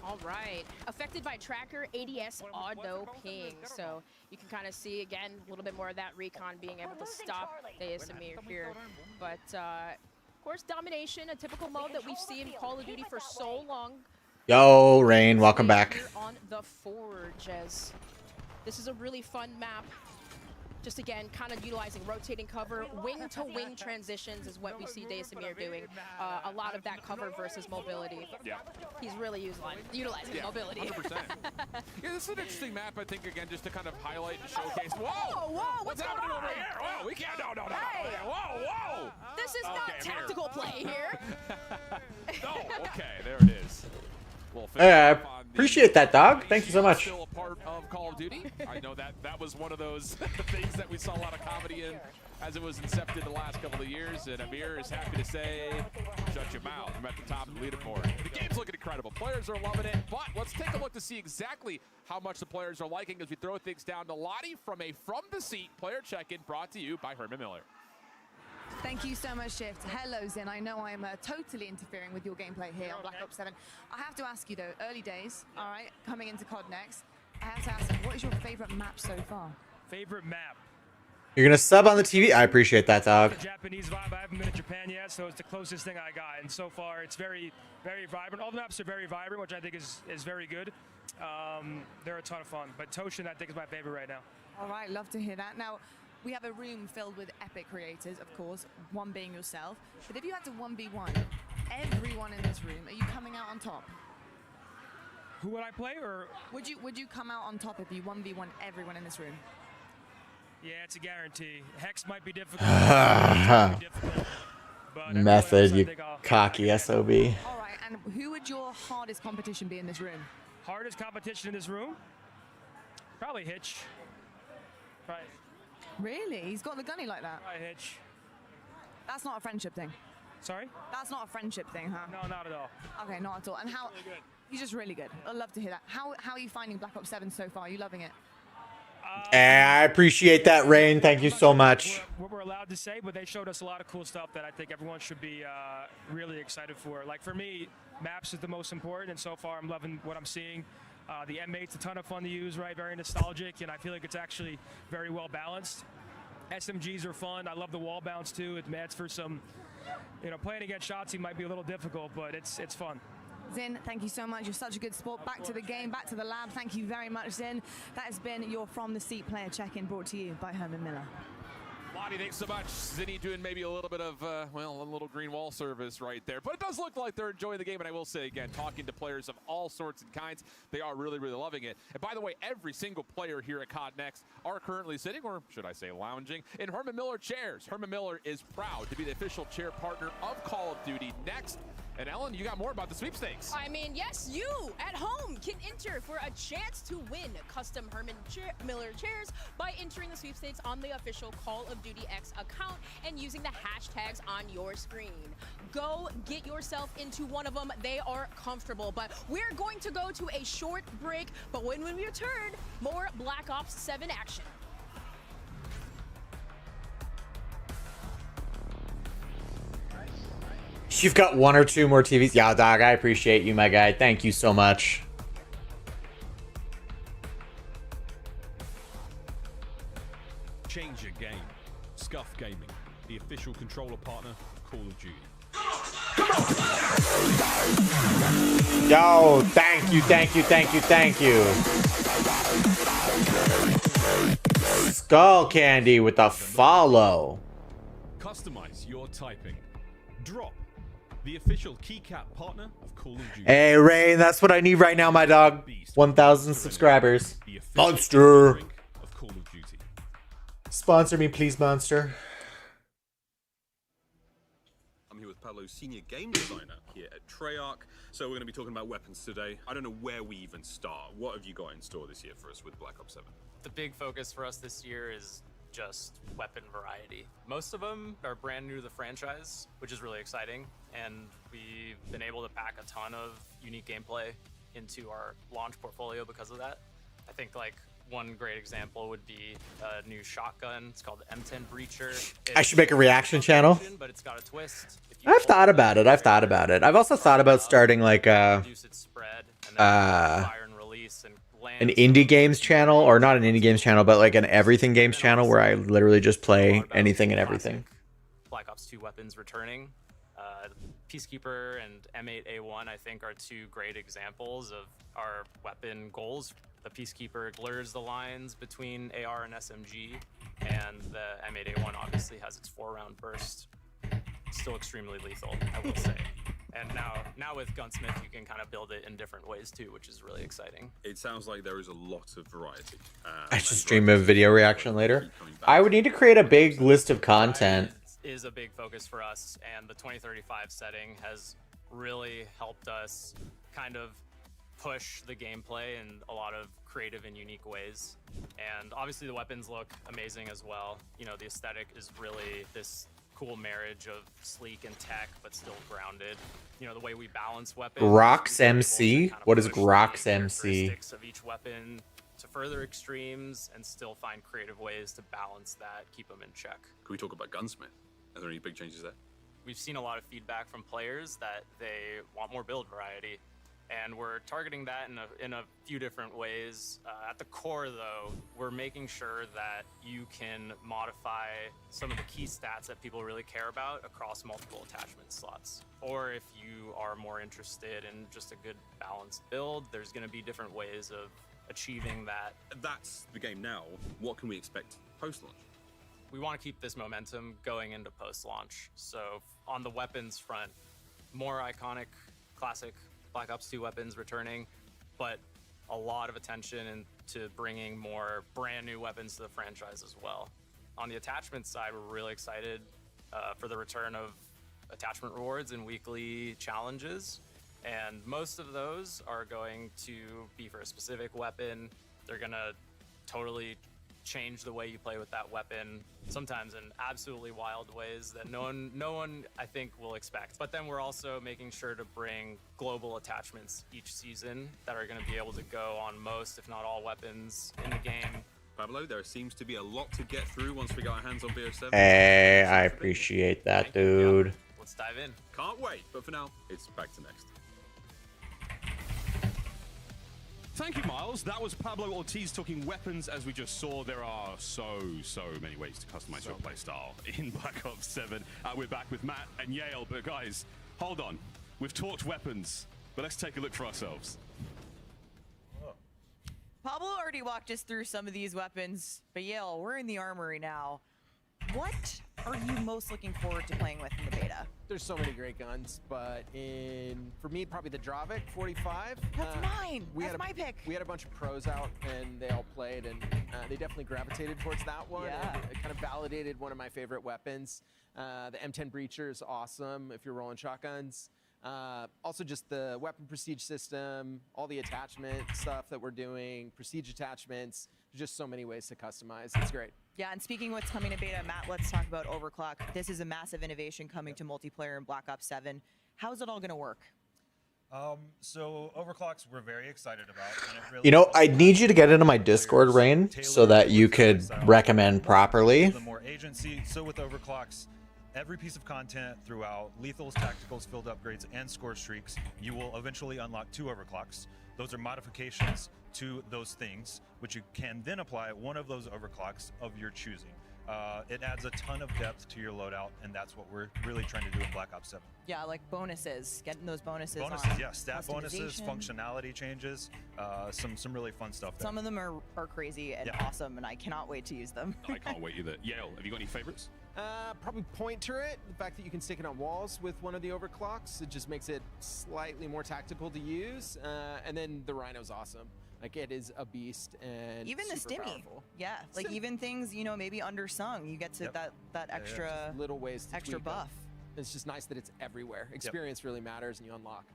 All right. Affected by tracker, ADS auto ping. So you can kind of see, again, a little bit more of that recon being able to stop Amir here. But, of course, domination, a typical mode that we've seen in Call of Duty for so long. Yo, Rain, welcome back. Here on the Forge, as this is a really fun map. Just again, kind of utilizing rotating cover, wing-to-wing transitions is what we see Amir doing. A lot of that cover versus mobility. Yeah. He's really utilizing mobility. 100%. Yeah, this is an interesting map, I think, again, just to kind of highlight and showcase. Whoa! Whoa, What's happening over here? Whoa, we can't, no. Hey. Whoa, whoa! This is not tactical play here. No, okay, there it is. Hey, I appreciate that, dog. Thank you so much. Still a part of Call of Duty. I know that was one of those things that we saw a lot of comedy in as it was incepted the last couple of years. And Amir is happy to say, shut your mouth. I'm at the top of the leaderboard. The game's looking incredible. Players are loving it. But let's take a look to see exactly how much the players are liking as we throw things down to Lottie from a From the Seat player check-in brought to you by Herman Miller. Thank you so much, Shift. Hello, Zin. I know I'm totally interfering with your gameplay here on Black Ops 7. I have to ask you, though, early days, all right, coming into COD Next, I have to ask you, what is your favorite map so far? Favorite map? You're going to sub on the TV? I appreciate that, dog. The Japanese vibe. I haven't been to Japan yet, so it's the closest thing I got. And so far, it's very, very vibrant. All the maps are very vibrant, which I think is very good. They're a ton of fun. But Toshin, I think, is my favorite right now. All right, love to hear that. Now, we have a room filled with epic creators, of course, one being yourself. But if you had to 1v1 everyone in this room, are you coming out on top? Who would I play, or would you come out on top if you 1v1 everyone in this room? Yeah, it's a guarantee. Hex might be difficult. Method, you cocky SOB. All right, and who would your hardest competition be in this room? Hardest competition in this room? Probably Hitch. Right. Really? He's got the gunny like that? Probably Hitch. That's not a friendship thing. Sorry? That's not a friendship thing, huh? No, not at all. Okay, not at all. And how? Really good. He's just really good. I'd love to hear that. How are you finding Black Ops 7 so far? Are you loving it? I appreciate that, Rain. Thank you so much. What we're allowed to say, but they showed us a lot of cool stuff that I think everyone should be really excited for. Like for me, maps is the most important, and so far I'm loving what I'm seeing. The M8's a ton of fun to use, right? Very nostalgic, and I feel like it's actually very well balanced. SMGs are fun. I love the wall bounce too. It adds for some, playing against Shotzi might be a little difficult, but it's fun. Zin, thank you so much. You're such a good sport. Back to the game, back to the lab. Thank you very much, Zin. That has been your From the Seat player check-in brought to you by Herman Miller. Lottie, thanks so much. Zinni doing maybe a little bit of, a little green wall service right there. But it does look like they're enjoying the game. And I will say, again, talking to players of all sorts and kinds, they are really, really loving it. And by the way, every single player here at COD Next are currently sitting, or should I say lounging, in Herman Miller chairs. Herman Miller is proud to be the official chair partner of Call of Duty Next. And Ellen, you got more about the sweepstakes. I mean, yes, you at home can enter for a chance to win custom Herman Miller chairs by entering the sweepstakes on the official Call of Duty X account and using the hashtags on your screen. Go get yourself into one of them. They are comfortable, but we're going to go to a short break. But when we return, more Black Ops 7 action. You've got one or two more TVs. Yeah, dog, I appreciate you, my guy. Thank you so much. Change your game. Scuff Gaming, the official controller partner of Call of Duty. Yo, thank you, thank you, thank you, thank you. Skull Candy with a follow. Customize your typing. Drop, the official keycap partner of Call of Duty. Hey, Rain, that's what I need right now, my dog. 1,000 subscribers. Monster. Of Call of Duty. Sponsor me, please, Monster. I'm here with Pablo, Senior Game Designer here at Treyarch. So we're going to be talking about weapons today. I don't know where we even start. What have you got in store this year for us with Black Ops 7? The big focus for us this year is just weapon variety. Most of them are brand new to the franchise, which is really exciting. And we've been able to pack a ton of unique gameplay into our launch portfolio because of that. I think like one great example would be a new shotgun. It's called the M10 Breacher. I should make a reaction channel. But it's got a twist. I've thought about it. I've also thought about starting like an indie games channel, or not an indie games channel, but like an everything games channel where I literally just play anything and everything. Black Ops 2 weapons returning. Peacekeeper and M8A1, I think, are two great examples of our weapon goals. The Peacekeeper blurs the lines between AR and SMG, and the M8A1 obviously has its 4-round burst. Still extremely lethal, I will say. And now with Gunsmith, you can kind of build it in different ways too, which is really exciting. It sounds like there is a lot of variety. I should stream a video reaction later. I would need to create a big list of content. Is a big focus for us, and the 2035 setting has really helped us kind of push the gameplay in a lot of creative and unique ways. And obviously the weapons look amazing as well. You know, the aesthetic is really this cool marriage of sleek and tech, but still grounded. You know, the way we balance weapons. Grox MC? What is Grox MC? Of each weapon to further extremes and still find creative ways to balance that, keep them in check. Can we talk about Gunsmith? Are there any big changes there? We've seen a lot of feedback from players that they want more build variety, and we're targeting that in a few different ways. At the core, though, we're making sure that you can modify some of the key stats that people really care about across multiple attachment slots. Or if you are more interested in just a good balanced build, there's going to be different ways of achieving that. That's the game now. What can we expect post-launch? We want to keep this momentum going into post-launch. So on the weapons front, more iconic, classic Black Ops 2 weapons returning, but a lot of attention into bringing more brand new weapons to the franchise as well. On the attachment side, we're really excited for the return of attachment rewards and weekly challenges. And most of those are going to be for a specific weapon. They're gonna totally change the way you play with that weapon, sometimes in absolutely wild ways that no one I think will expect. But then we're also making sure to bring global attachments each season that are going to be able to go on most, if not all, weapons in the game. Pablo, there seems to be a lot to get through once we got our hands on BO7. Hey, I appreciate that, dude. Let's dive in. Can't wait, but for now, it's back to Next. Thank you, Miles. That was Pablo Ortiz talking weapons. As we just saw, there are so many ways to customize your playstyle in Black Ops 7. We're back with Matt and Yale, but guys, hold on. We've talked weapons, but let's take a look for ourselves. Pablo already walked us through some of these weapons, but Yale, we're in the armory now. What are you most looking forward to playing with in the beta? There's so many great guns, but for me, probably the Dravic 45. That's mine. That's my pick. We had a bunch of pros out, and they all played, and they definitely gravitated towards that one. Yeah. And it kind of validated one of my favorite weapons. The M10 Breacher is awesome if you're rolling shotguns. Also just the weapon prestige system, all the attachment stuff that we're doing, prestige attachments, just so many ways to customize. It's great. Yeah, and speaking of what's coming to beta, Matt, let's talk about Overclock. This is a massive innovation coming to multiplayer in Black Ops 7. How's it all going to work? So overclocks we're very excited about. And it really You know, I need you to get into my Discord, Rain, so that you could recommend properly. The more agency. So with overclocks, every piece of content throughout lethals, tacticals, field upgrades, and score streaks, you will eventually unlock 2 overclocks. Those are modifications to those things, which you can then apply one of those overclocks of your choosing. It adds a ton of depth to your loadout, and that's what we're really trying to do in Black Ops 7. Yeah, like bonuses, getting those bonuses. Bonuses, on yeah, stat bonuses, customization. functionality changes, some really fun stuff there. Some of them are crazy and awesome, and I cannot wait to use them. I can't wait either. Yale, have you got any favorites? Probably point turret. The fact that you can stick it on walls with one of the overclocks, it just makes it slightly more tactical to use. And then the Rhino's awesome. Like, it is a beast and Even the super stimmy. powerful. Yeah, like even things, you know, maybe undersung, you get to that extra little ways to extra tweak them. buff. It's just nice that it's everywhere. Experience really matters, and you unlock.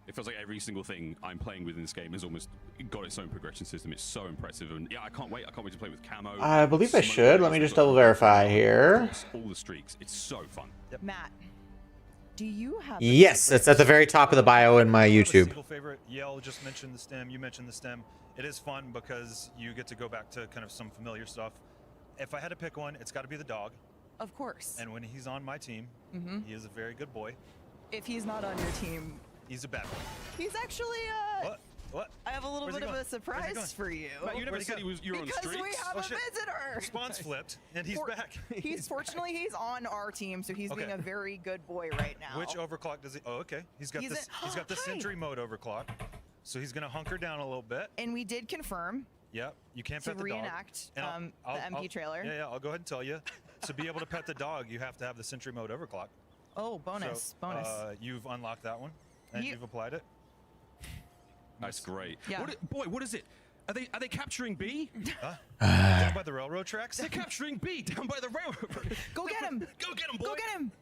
It feels like every single thing I'm playing with in this game has almost got its own progression system. It's so impressive, and yeah, I can't wait. I can't wait to play with camo. I believe I smoke should. Let me rays, just double verify here. across all the streaks. It's so fun. Matt, do you have? Yes, it's at the very top of the bio in my YouTube. Single favorite. Yale just mentioned the stem. You mentioned the stem. It is fun because you get to go back to kind of some familiar stuff. If I had to pick one, it's got to be the dog. Of course. And when he's on my team, he is a very good boy. If he's not on your team, he's a bad boy. he's actually What? I have a little bit of a surprise for you. Matt, you never said you were on because streaks. we have a visitor. Spawn's flipped, and he's back. Fortunately, he's on our team, so he's being a very good boy right now. Which overclock does he? Oh, okay. He's got he's got the sentry mode overclock, so he's gonna hunker down a little bit. And we did confirm. Yep, you can't to pet the dog. reenact And the MP trailer. Yeah, I'll go ahead and tell you. To be able to pet the dog, you have to have the sentry mode overclock. Oh, bonus, So, bonus. You've unlocked that one, and you've applied it. That's great. Yeah. What is it? Are they capturing B? Down by the railroad tracks? They're capturing B down by the railroad. Go get him! Go get him, boy! Go get him!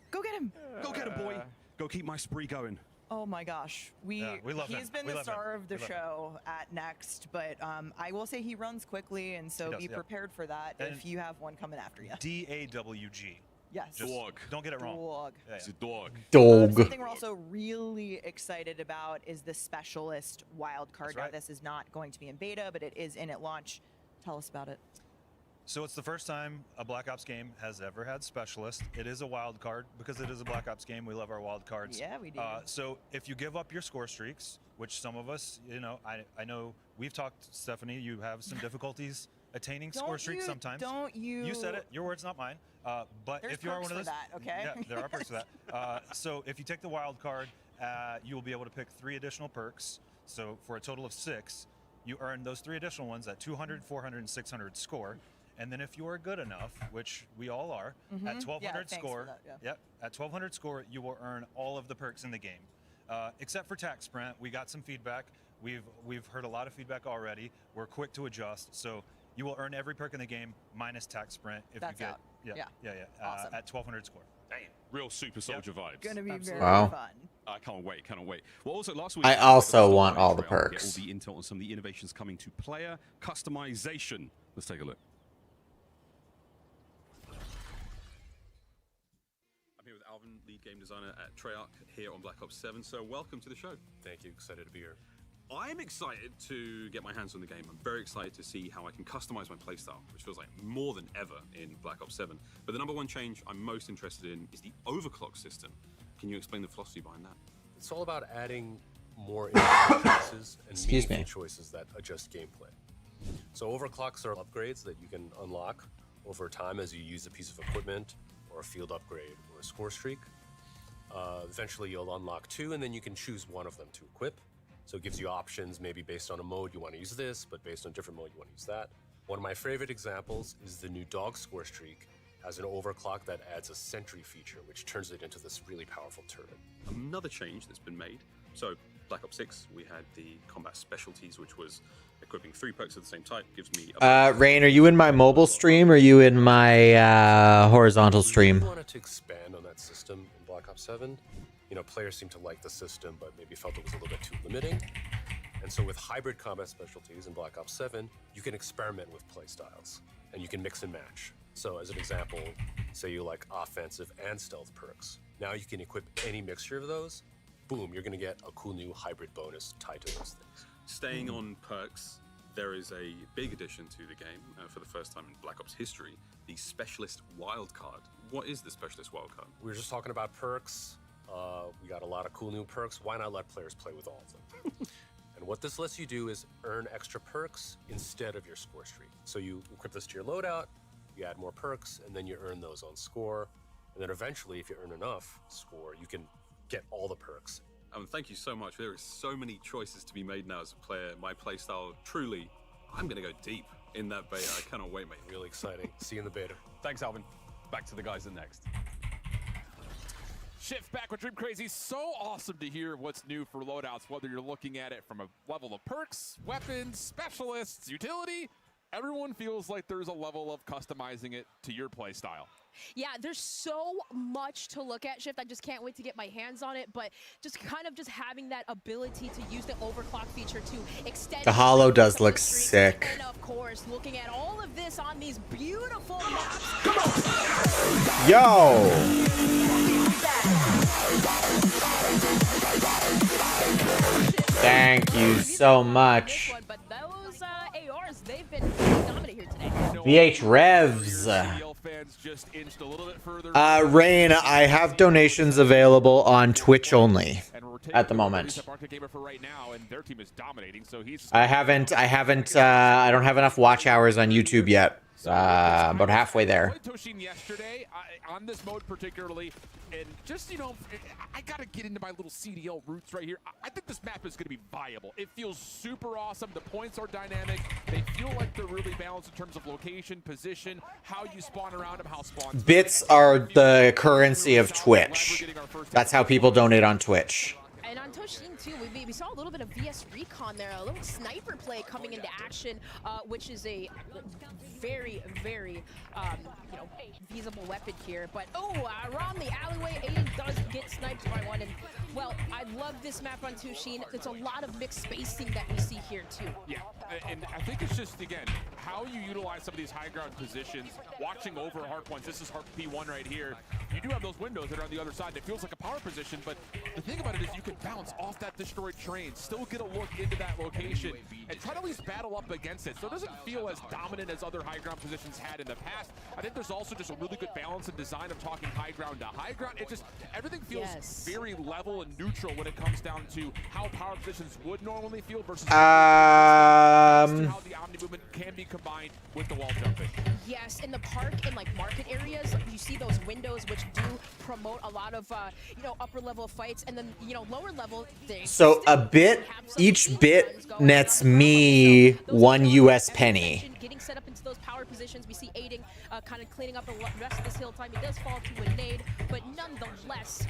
Go get him! Go get him, boy! Go keep my spree going. Oh my gosh, we love he's him. been We the love star him. of the We love show at Next, but I will say he runs quickly, and so He does, be yeah. prepared for that And if you have one coming after you. DAWG. Yes. Just don't get it wrong. Dog. Yeah, It's a dog. Something we're also really excited about is the Specialist wildcard. That's Now, right. this is not going to be in beta, but it is in at launch. Tell us about it. So it's the first time a Black Ops game has ever had Specialist. It is a wild card because it is a Black Ops game. We love our wild cards. Yeah, we do. So if you give up your score streaks, which some of us, I know we've talked, Stephanie, you have some difficulties attaining score streaks sometimes. Don't you? You said it. Your words, not mine. But There's if you are perks one of for those, that, okay? Yeah, there are perks for that. So if you take the wild card, you will be able to pick 3 additional perks. So for a total of 6, you earn those 3 additional ones at 200, 400, and 600 score. And then if you are good enough, which we all are, at 1200 score, at 1200 score, you will earn all of the perks in the game, except for Tac Sprint. We got some feedback. We've heard a lot of feedback already. We're quick to adjust, so you will earn every perk in the game minus Tac Sprint if That's you get out. Awesome. at 1200 score. Damn. Real super soldier vibes. Gonna be very Wow. fun. I can't wait, cannot wait. Well, also last week, I also want all the Get perks. all the intel on some of the innovations coming to player customization. Let's take a look. I'm here with Alvin, lead game designer at Treyarch here on Black Ops 7. So welcome to the show. Thank you. Excited to be here. I'm excited to get my hands on the game. I'm very excited to see how I can customize my playstyle, which feels like more than ever in Black Ops 7. But the number one change I'm most interested in is the overclock system. Can you explain the philosophy behind that? It's all about adding more interesting choices and Excuse meaningful me. choices that adjust gameplay. So overclocks are upgrades that you can unlock over time as you use a piece of equipment or a field upgrade or a score streak. Eventually you'll unlock 2 and then you can choose one of them to equip. So it gives you options, maybe based on a mode you want to use this, but based on a different mode you want to use that. One of my favorite examples is the new dog score streak has an overclock that adds a sentry feature, which turns it into this really powerful turret. Another change that's been made. So Black Ops 6, we had the combat specialties, which was equipping 3 perks of the same type. Gives me Rain, are you in my mobile stream or are you in my horizontal stream? We wanted to expand on that system in Black Ops 7. You know, players seem to like the system, but maybe felt it was a little bit too limiting. And so with hybrid combat specialties in Black Ops 7, you can experiment with playstyles, and you can mix and match. So as an example, say you like offensive and stealth perks. Now you can equip any mixture of those. Boom, you're going to get a cool new hybrid bonus tied to those things. Staying on perks, there is a big addition to the game for the first time in Black Ops history, the Specialist Wildcard. What is the Specialist Wildcard? We were just talking about perks. We got a lot of cool new perks. Why not let players play with all of them? And what this lets you do is earn extra perks instead of your score streak. So you equip this to your loadout, you add more perks, and then you earn those on score. And then eventually, if you earn enough score, you can get all the perks. Thank you so much. There is so many choices to be made now as a player. My playstyle, truly, I'm going to go deep in that beta. I cannot wait, mate. Really exciting. See you in the beta. Thanks, Alvin. Back to the guys at Next. Shift back with Dream Crazy. So awesome to hear what's new for loadouts, whether you're looking at it from a level of perks, weapons, specialists, utility. Everyone feels like there's a level of customizing it to your playstyle. Yeah, there's so much to look at, Shift. I just can't wait to get my hands on it, but just kind of just having that ability to use the overclock feature to extend The holo does some of look the streaks. sick. And of course, looking at all of this on these beautiful maps. Yo! Thank you so much. But those ARs, they've been dominant here today. VH Revs. Rain, I have donations available on Twitch only at the moment. I don't have enough watch hours on YouTube yet. About halfway there. Yesterday on this mode particularly, and just, you know, I gotta get into my little CDL roots right here. I think this map is gonna be viable. It feels super awesome. The points are dynamic. They feel like they're really balanced in terms of location, position, how you spawn around them, how spawns. Bits are the currency of Twitch. That's how people donate on Twitch. And on Toshin too, we saw a little bit of VS Recon there, a little sniper play coming into action, which is a very, very, you know, feasible weapon here. But around the alleyway, Aiden does get sniped by one. And well, I love this map on Toshin. It's a lot of mixed spacing that we see here too. Yeah, and I think it's just, again, how you utilize some of these high ground positions, watching over hard points. This is hard P1 right here. You do have those windows that are on the other side. It feels like a power position, but the thing about it is you can bounce off that destroyed train, still get a look into that location, and try to at least battle up against it. So it doesn't feel as dominant as other high ground positions had in the past. I think there's also just a really good balance and design of talking high ground to high ground. It just, everything feels very level and neutral when it comes down to how power positions would normally feel versus how the Omni movement can be combined with the wall jumping. Yes, in the park and like market areas, you see those windows which do promote a lot of you know, upper level fights, and then, you know, lower level things. So a bit, each bit nets me 1 US penny. Getting set up into those power positions, we see Aiding kind of cleaning up the rest of this hill time. He does fall to a nade, but nonetheless,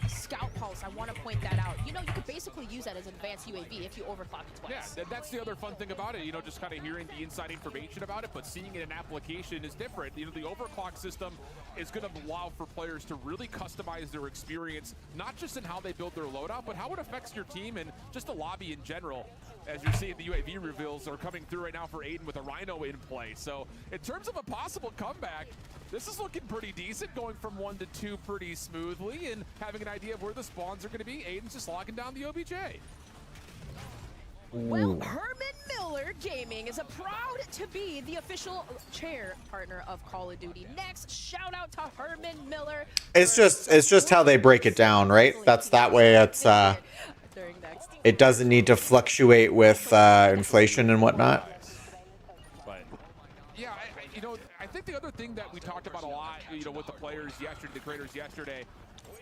Scout Pulse, I want to point that out. You know, you could basically use that as an advanced UAV if you overclock it twice. Yeah, that's the other fun thing about it, you know, just kind of hearing the inside information about it, but seeing it in application is different. You know, the overclock system is going to allow for players to really customize their experience, not just in how they build their loadout, but how it affects your team and just the lobby in general. As you're seeing, the UAV reveals are coming through right now for Aiden with a Rhino in play. So in terms of a possible comeback, this is looking pretty decent, going from 1 to 2 pretty smoothly and having an idea of where the spawns are going to be. Aiden's just locking down the OBJ. Well, Herman Miller Gaming is proud to be the official chair partner of Call of Duty Next. Shout out to Herman Miller. It's just how they break it down, right? That's that way. It's it doesn't need to fluctuate with inflation and whatnot. But yeah, you know, I think the other thing that we talked about a lot, you know, with the players yesterday, the creators yesterday,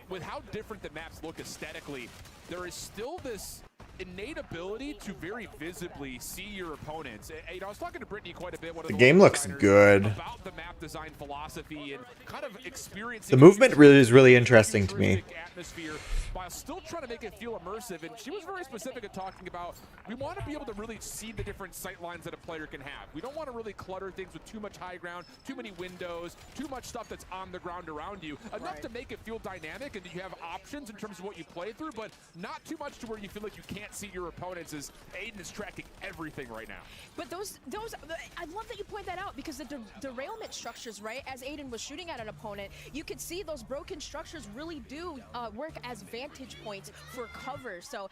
with how different the maps look aesthetically, there is still this innate ability to very visibly see your opponents. You know, I was talking to Brittany quite a bit. The game looks good. About the map design philosophy and kind of experiencing The movement really is really interesting to me. Atmosphere while still trying to make it feel immersive, and she was very specific in talking about we want to be able to really see the different sight lines that a player can have. We don't want to really clutter things with too much high ground, too many windows, too much stuff that's on the ground around you. Enough to make it feel dynamic and you have options in terms of what you play through, but not too much to where you feel like you can't see your opponents, as Aiden is tracking everything right now. But those, I love that you point that out, because the derailment structures, right, as Aiden was shooting at an opponent, you could see those broken structures really do work as vantage points for cover. So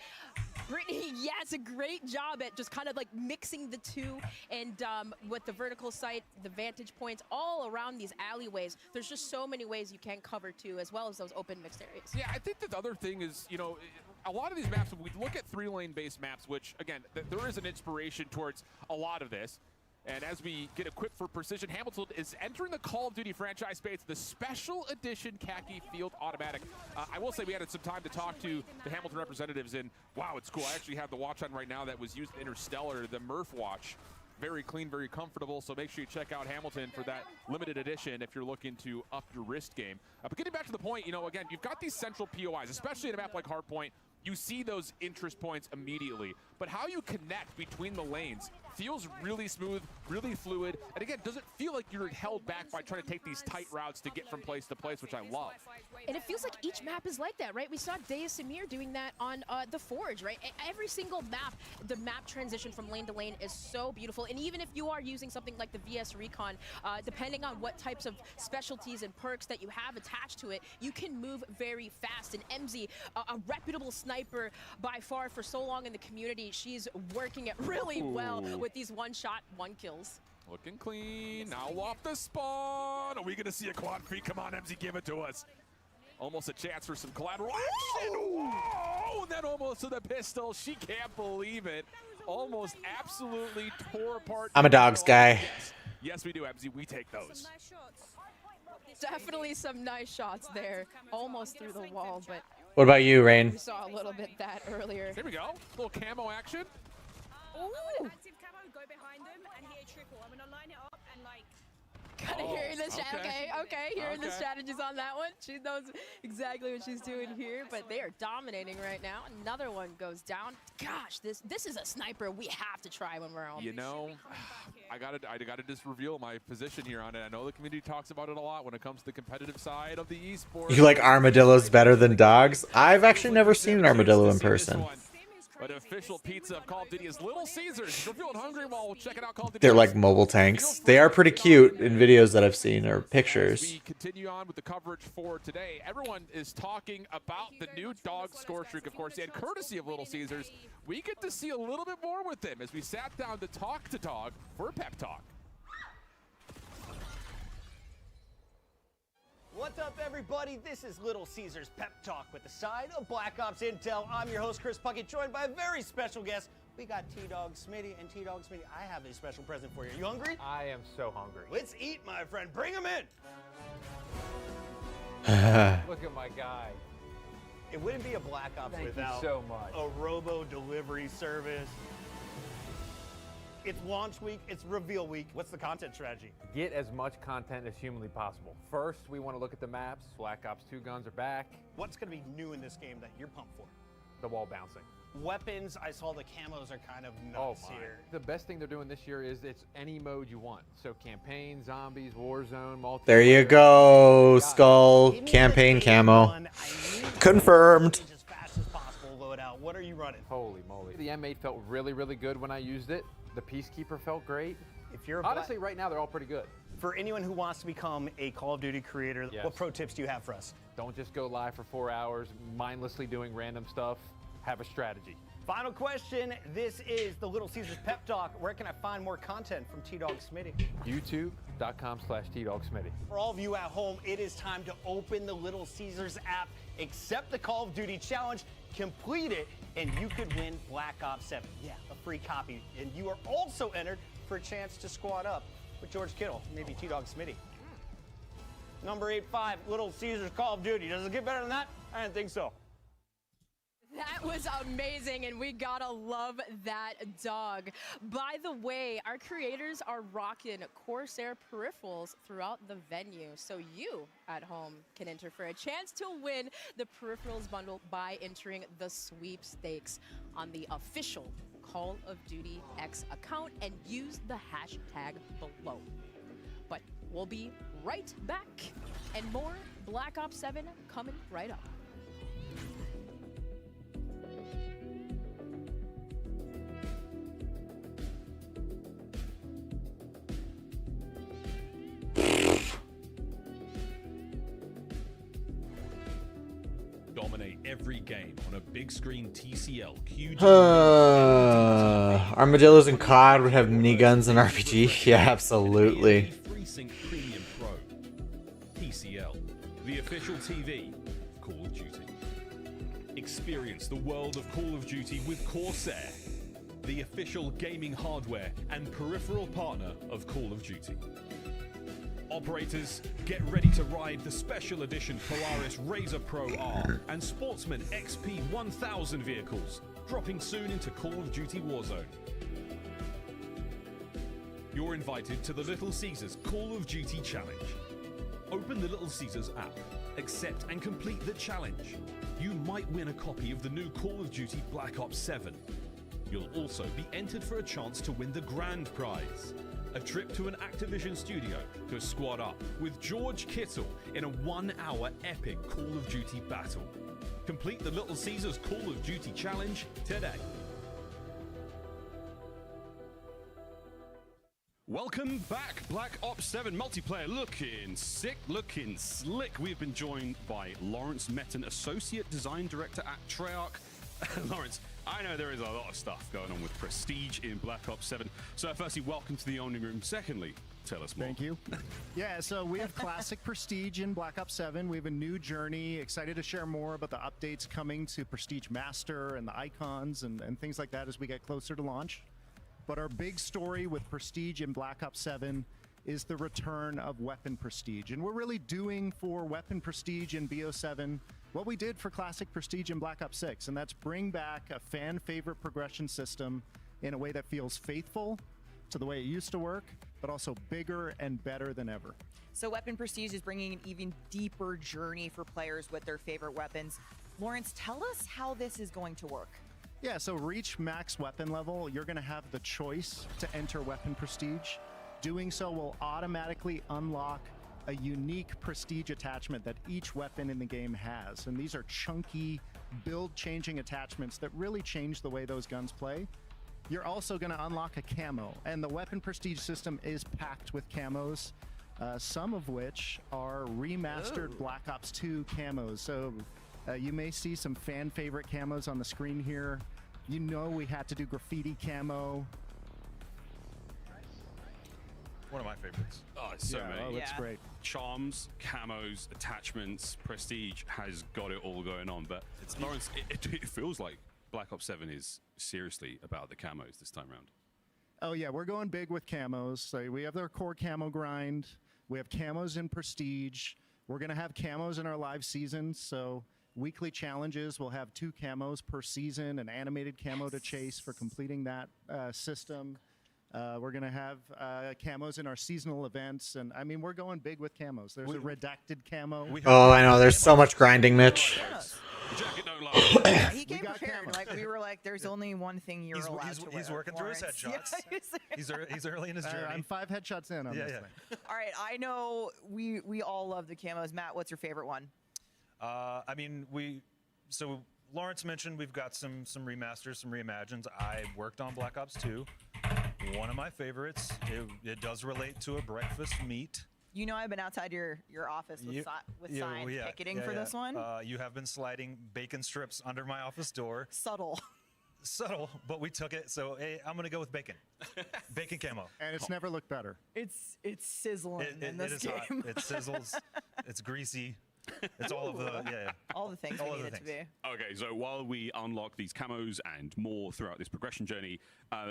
Brittany, yeah, it's a great job at just kind of like mixing the two, and with the vertical sight, the vantage points all around these alleyways, there's just so many ways you can cover too, as well as those open mixed areas. Yeah, I think that the other thing is, you know, a lot of these maps, when we look at 3-lane based maps, which again, there is an inspiration towards a lot of this. And as we get equipped for precision, Hamilton is entering the Call of Duty franchise space, the special edition khaki field automatic. I will say we had some time to talk to the Hamilton representatives, and wow, it's cool. I actually have the watch on right now that was used in Interstellar, the Murph watch. Very clean, very comfortable, so make sure you check out Hamilton for that limited edition if you're looking to up your wrist game. But getting back to the point, you know, again, you've got these central POIs, especially in a map like Hardpoint. You see those interest points immediately, but how you connect between the lanes Feels really smooth, really fluid, and again, doesn't feel like you're held back by trying to take these tight routes to get from place to place, which I love. And it feels like each map is like that, right? We saw Deus Samir doing that on the Forge, right? Every single map, the map transition from lane to lane is so beautiful. And even if you are using something like the VS Recon, depending on what types of specialties and perks that you have attached to it, you can move very fast. And MZ, a reputable sniper by far for so long in the community, she's working it really well with these one-shot, one-kills. Looking clean, now off the spawn. Are we gonna see a quad feed? Come on, MZ, give it to us. Almost a chance for some collateral action. Whoa! And then almost to the pistol. She can't believe it. Almost absolutely tore apart. I'm a dogs guy. Yes, we do, MZ. We take those. Definitely some nice shots there. Almost through the wall, but What about you, Rain? we saw a little bit that earlier. Here we go. Little camo action. Ooh. Kind of hearing the hearing the strategies on that one. She knows exactly what she's doing here, but they are dominating right now. Another one goes down. Gosh, this is a sniper we have to try when we're on. You know, I gotta just reveal my position here on it. I know the community talks about it a lot when it comes to the competitive side of the esports. You like armadillos better than dogs? I've actually never seen an armadillo in person. But official pizza of Call of Duty is Little Caesars. If you're feeling hungry, well, check it out. Call of Duty. They're like mobile tanks. They are pretty cute in videos that I've seen or pictures. We continue on with the coverage for today. Everyone is talking about the new dog score streak, of course, and courtesy of Little Caesars, we get to see a little bit more with them as we sat down to talk to Dog for a pep talk. What's up, everybody? This is Little Caesars Pep Talk with the side of Black Ops Intel. I'm your host, Chris Puckett, joined by a very special guest. We got T-Dog Smitty, and T-Dog Smitty, I have a special present for you. You hungry? I am so hungry. Let's eat, my friend. Bring him in. Look at my guy. It wouldn't be a Black Ops Thank without you so much. a robo delivery service. It's launch week, it's reveal week. What's the content strategy? Get as much content as humanly possible. First, we want to look at the maps. Black Ops 2 guns are back. What's going to be new in this game that you're pumped for? The wall bouncing. Weapons, I saw the camos are kind of nuts here. The best thing they're doing this year is it's any mode you want. So campaign, zombies, Warzone, multiplayer. There you go, Skull. Campaign camo. Confirmed. As fast as possible, loadout. What are you running? Holy moly. The M8 felt really, really good when I used it. The Peacekeeper felt great. If you're honestly, right now, they're all pretty good. For anyone who wants to become a Call of Duty creator, what pro tips do you have for us? Don't just go live for 4 hours, mindlessly doing random stuff. Have a strategy. Final question. This is the Little Caesars Pep Talk. Where can I find more content from T-Dog Smitty? YouTube.com/TDogSmitty. For all of you at home, it is time to open the Little Caesars app, accept the Call of Duty challenge, complete it, and you could win Black Ops 7. Yeah, a free copy. And you are also entered for a chance to squad up with George Kittle, maybe T-Dog Smitty. Number 85, Little Caesars Call of Duty. Does it get better than that? I didn't think so. That was amazing, and we gotta love that dog. By the way, our creators are rocking Corsair peripherals throughout the venue, so you at home can enter for a chance to win the peripherals bundle by entering the sweepstakes on the official Call of Duty X account and use the hashtag below. But we'll be right back, and more Black Ops 7 coming right up. Dominate every game on a big screen TCL QG. Armadillos and COD would have miniguns and RPG. Yeah, absolutely. FreeSync Premium Pro. TCL, the official TV of Call of Duty. Experience the world of Call of Duty with Corsair, the official gaming hardware and peripheral partner of Call of Duty. Operators, get ready to ride the special edition Polaris Razor Pro R and Sportsman XP 1000 vehicles, dropping soon into Call of Duty Warzone. You're invited to the Little Caesars Call of Duty Challenge. Open the Little Caesars app, accept and complete the challenge. You might win a copy of the new Call of Duty Black Ops 7. You'll also be entered for a chance to win the grand prize. A trip to an Activision studio to squad up with George Kittle in a 1-hour epic Call of Duty battle. Complete the Little Caesars Call of Duty challenge today. Welcome back, Black Ops 7 multiplayer. Looking sick, looking slick. We've been joined by Lawrence Metten, Associate Design Director at Treyarch. Lawrence, I know there is a lot of stuff going on with Prestige in Black Ops 7. So firstly, welcome to the Omni Room. Secondly, tell us more. Thank you. Yeah, so we have classic Prestige in Black Ops 7. We have a new journey. Excited to share more about the updates coming to Prestige Master and the icons and things like that as we get closer to launch. But our big story with Prestige in Black Ops 7 is the return of Weapon Prestige. And we're really doing for Weapon Prestige in BO7 what we did for classic Prestige in Black Ops 6, and that's bring back a fan favorite progression system in a way that feels faithful to the way it used to work, but also bigger and better than ever. So Weapon Prestige is bringing an even deeper journey for players with their favorite weapons. Lawrence, tell us how this is going to work. Yeah, so reach max weapon level, you're going to have the choice to enter Weapon Prestige. Doing so will automatically unlock a unique Prestige attachment that each weapon in the game has. And these are chunky, build-changing attachments that really change the way those guns play. You're also going to unlock a camo, and the Weapon Prestige system is packed with camos, some of which are remastered Black Ops 2 camos. So you may see some fan favorite camos on the screen here. You know we had to do graffiti camo. One of my favorites. Oh, it's so many. Oh, it's great. Charms, camos, attachments, Prestige has got it all going on. But Lawrence, it feels like Black Ops 7 is seriously about the camos this time around. Oh yeah, we're going big with camos. So we have our core camo grind. We have camos in Prestige. We're going to have camos in our live seasons. So weekly challenges, we'll have 2 camos per season, an animated camo to chase for completing that system. We're going to have camos in our seasonal events. And I mean, we're going big with camos. There's a redacted camo. Oh, I know. There's so much grinding, Mitch. He came prepared. Like we were like, there's only one thing you're allowed to wear. He's working through his headshots. He's early in his journey. I'm 5 headshots in on this thing. All right, I know we all love the camos. Matt, what's your favorite one? I mean, so Lawrence mentioned we've got some remasters, some reimagines. I worked on Black Ops 2. One of my favorites. It does relate to a breakfast meat. You know I've been outside your office with signs picketing for this one. You have been sliding bacon strips under my office door. Subtle, but we took it. So hey, I'm gonna go with bacon. Bacon camo. And it's never looked better. It's sizzling in this it is game. Hot. It sizzles. It's greasy. It's all of the all the things we need it to be. Okay, so while we unlock these camos and more throughout this progression journey,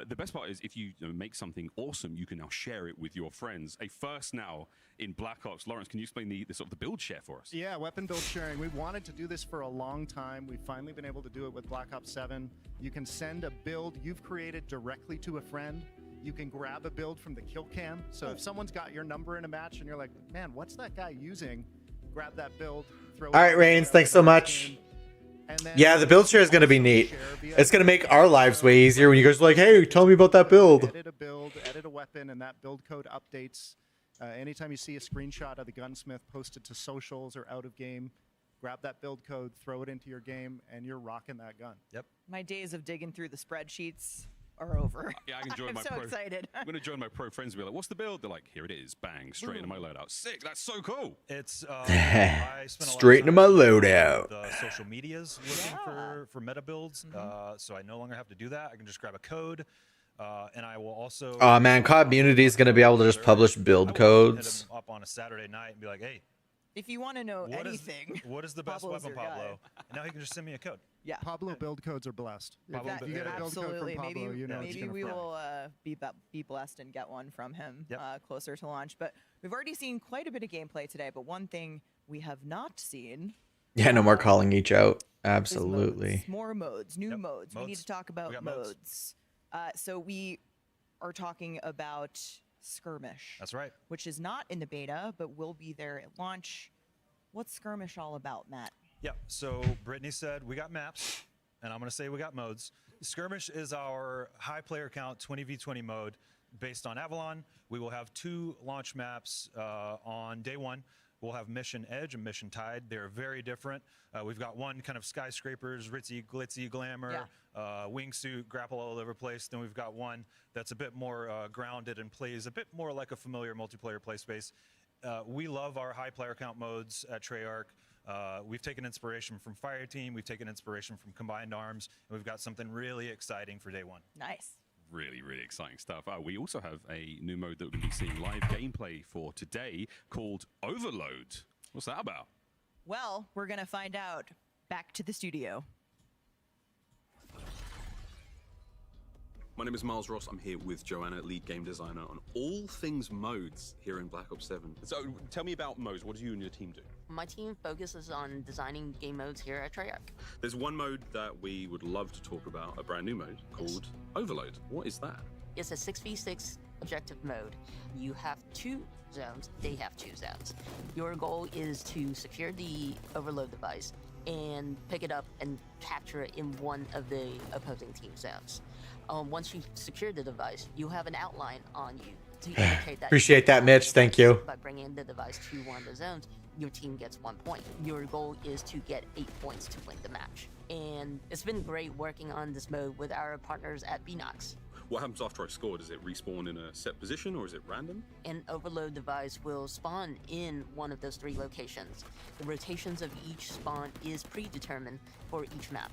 the best part is if you make something awesome, you can now share it with your friends. A first now in Black Ops. Lawrence, can you explain the sort of the build share for us? Yeah, weapon build sharing. We've wanted to do this for a long time. We've finally been able to do it with Black Ops 7. You can send a build you've created directly to a friend. You can grab a build from the kill cam. So if someone's got your number in a match and you're like, man, what's that guy using? Grab that build, throw it. All right, Reigns, thanks so much. Yeah, the build share is going to be neat. It's going to make our lives way easier when you guys are like, hey, tell me about that build. Edit a build, edit a weapon, and that build code updates. Anytime you see a screenshot of the gunsmith posted to socials or out of game, grab that build code, throw it into your game, and you're rocking that gun. Yep. My days of digging through the spreadsheets are over. Yeah, I can join I'm my so excited. I'm going to join my pro friends and be like, what's the build? They're like, here it is. Bang, straight into my loadout. Sick, that's so cool. It's I spent a lot Straight of into my time loadout. The social medias looking for meta builds, so I no longer have to do that. I can just grab a code, and I will also. Oh man, COD Community is going to be able to just publish build codes. Hit 'em up on a Saturday night and be like, hey. If you want to know anything, what is the best Pablo's weapon, your guy. Pablo? And now he can just send me a code. Yeah. Pablo build codes are blessed. Pablo If you get a build code Absolutely. from Pablo, Maybe you know it's maybe gonna we fly. will be blessed and get one from him closer to launch. But we've already seen quite a bit of gameplay today. But one thing we have not seen. Yeah, no more calling each out. is Absolutely. modes. More modes, new modes. We need to talk We about got modes. modes. So we are talking about Skirmish. That's right. Which is not in the beta, but will be there at launch. What's Skirmish all about, Matt? Yeah, so Brittany said we got maps, and I'm going to say we got modes. Skirmish is our high player count 20v20 mode based on Avalon. We will have 2 launch maps on day 1. We'll have Mission Edge and Mission Tide. They're very different. We've got one kind of skyscrapers, ritzy, glitzy, glamour, wingsuit, grapple all over the place. Then we've got one that's a bit more grounded and plays a bit more like a familiar multiplayer play space. We love our high player count modes at Treyarch. We've taken inspiration from Fireteam. We've taken inspiration from Combined Arms. And we've got something really exciting for day 1. Nice. Really, really exciting stuff. We also have a new mode that we're going to be seeing live gameplay for today called Overload. What's that about? Well, we're going to find out. Back to the studio. My name is Miles Ross. I'm here with Joanna, lead game designer on all things modes here in Black Ops 7. So tell me about modes. What do you and your team do? My team focuses on designing game modes here at Treyarch. There's one mode that we would love to talk about, a brand new mode called Overload. What is that? It's a 6v6 objective mode. You have 2 zones, they have 2 zones. Your goal is to secure the overload device and pick it up and capture it in one of the opposing team zones. Once you've secured the device, you have an outline on you to indicate that. Appreciate that, Mitch. Thank you. By bringing the device to one of the zones, your team gets 1 point. Your goal is to get 8 points to win the match. And it's been great working on this mode with our partners at Binox. What happens after I score? Does it respawn in a set position or is it random? An overload device will spawn in one of those 3 locations. The rotations of each spawn is predetermined for each map.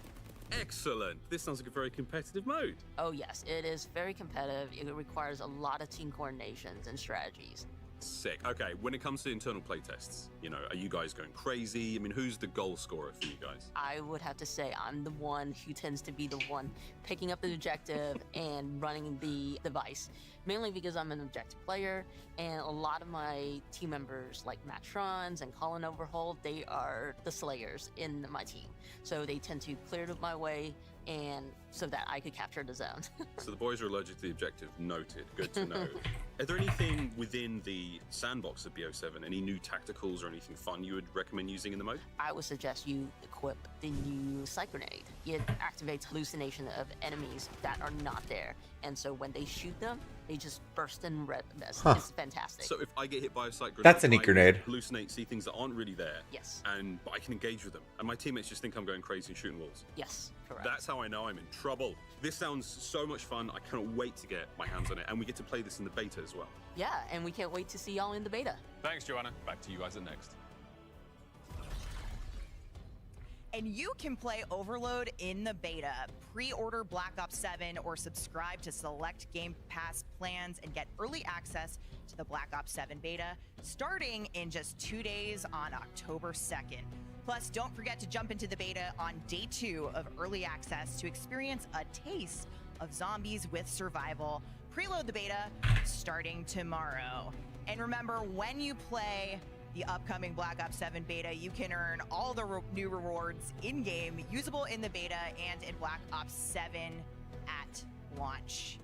Excellent. This sounds like a very competitive mode. Oh yes, it is very competitive. It requires a lot of team coordinations and strategies. Sick. Okay, when it comes to internal playtests, you know, are you guys going crazy? I mean, who's the goal scorer for you guys? I would have to say I'm the one who tends to be the one picking up the objective and running the device, mainly because I'm an objective player, and a lot of my team members like Matt Trons and Colin Overhaul, they are the slayers in my team. So they tend to clear my way and so that I could capture the zone. So the boys are allergic to the objective. Noted. Good to know. Are there anything within the sandbox of BO7, any new tacticals or anything fun you would recommend using in the mode? I would suggest you equip the new Sight Grenade. It activates hallucination of enemies that are not there. And so when they shoot them, they just burst in red mist. It's fantastic. So if I get hit by a Sight Grenade, That's a neat grenade. Hallucinate, see things that aren't really there. Yes. But I can engage with them. And my teammates just think I'm going crazy and shooting walls. Yes, correct. That's how I know I'm in trouble. This sounds so much fun. I cannot wait to get my hands on it. And we get to play this in the beta as well. Yeah, and we can't wait to see y'all in the beta. Thanks, Joanna. Back to you guys at Next. And you can play Overload in the beta. Pre-order Black Ops 7 or subscribe to select Game Pass plans and get early access to the Black Ops 7 beta starting in just 2 days on October 2nd. Plus, don't forget to jump into the beta on day 2 of early access to experience a taste of zombies with survival. Preload the beta starting tomorrow. And remember, when you play the upcoming Black Ops 7 beta, you can earn all the new rewards in-game, usable in the beta and in Black Ops 7 at launch.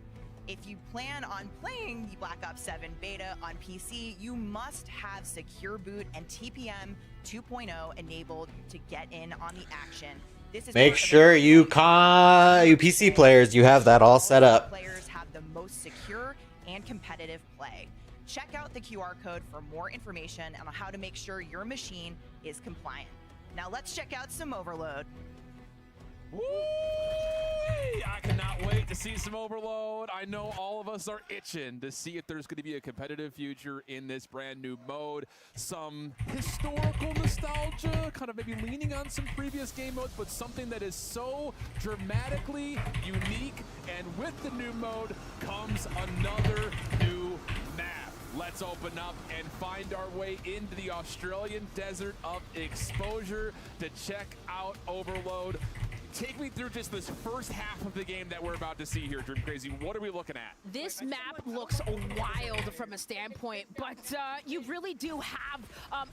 If you plan on playing the Black Ops 7 beta on PC, you must have Secure Boot and TPM 2.0 enabled to get in on the action. This is Make sure you PC players, you have that all set up. Players have the most secure and competitive play. Check out the QR code for more information on how to make sure your machine is compliant. Now let's check out some Overload. Woo! I cannot wait to see some Overload. I know all of us are itching to see if there's going to be a competitive future in this brand new mode. Some historical nostalgia, kind of maybe leaning on some previous game modes, but something that is so dramatically unique. And with the new mode comes another new map. Let's open up and find our way into the Australian desert of exposure to check out Overload. Take me through just this first half of the game that we're about to see here, Dream Crazy. What are we looking at? This map looks wild from a standpoint, but you really do have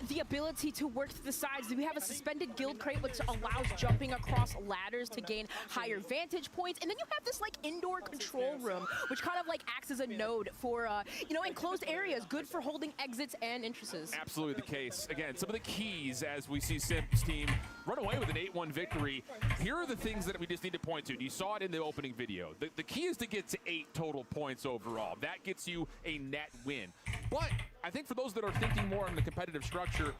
the ability to work to the sides. We have a suspended guild crate, which allows jumping across ladders to gain higher vantage points. And then you have this like indoor control room, which kind of like acts as a node for, you know, enclosed areas, good for holding exits and entrances. Absolutely the case. Again, some of the keys as we see Simp's team run away with an 8-1 victory. Here are the things that we just need to point to. You saw it in the opening video. The key is to get to 8 total points overall. That gets you a net win. But I think for those that are thinking more on the competitive structure,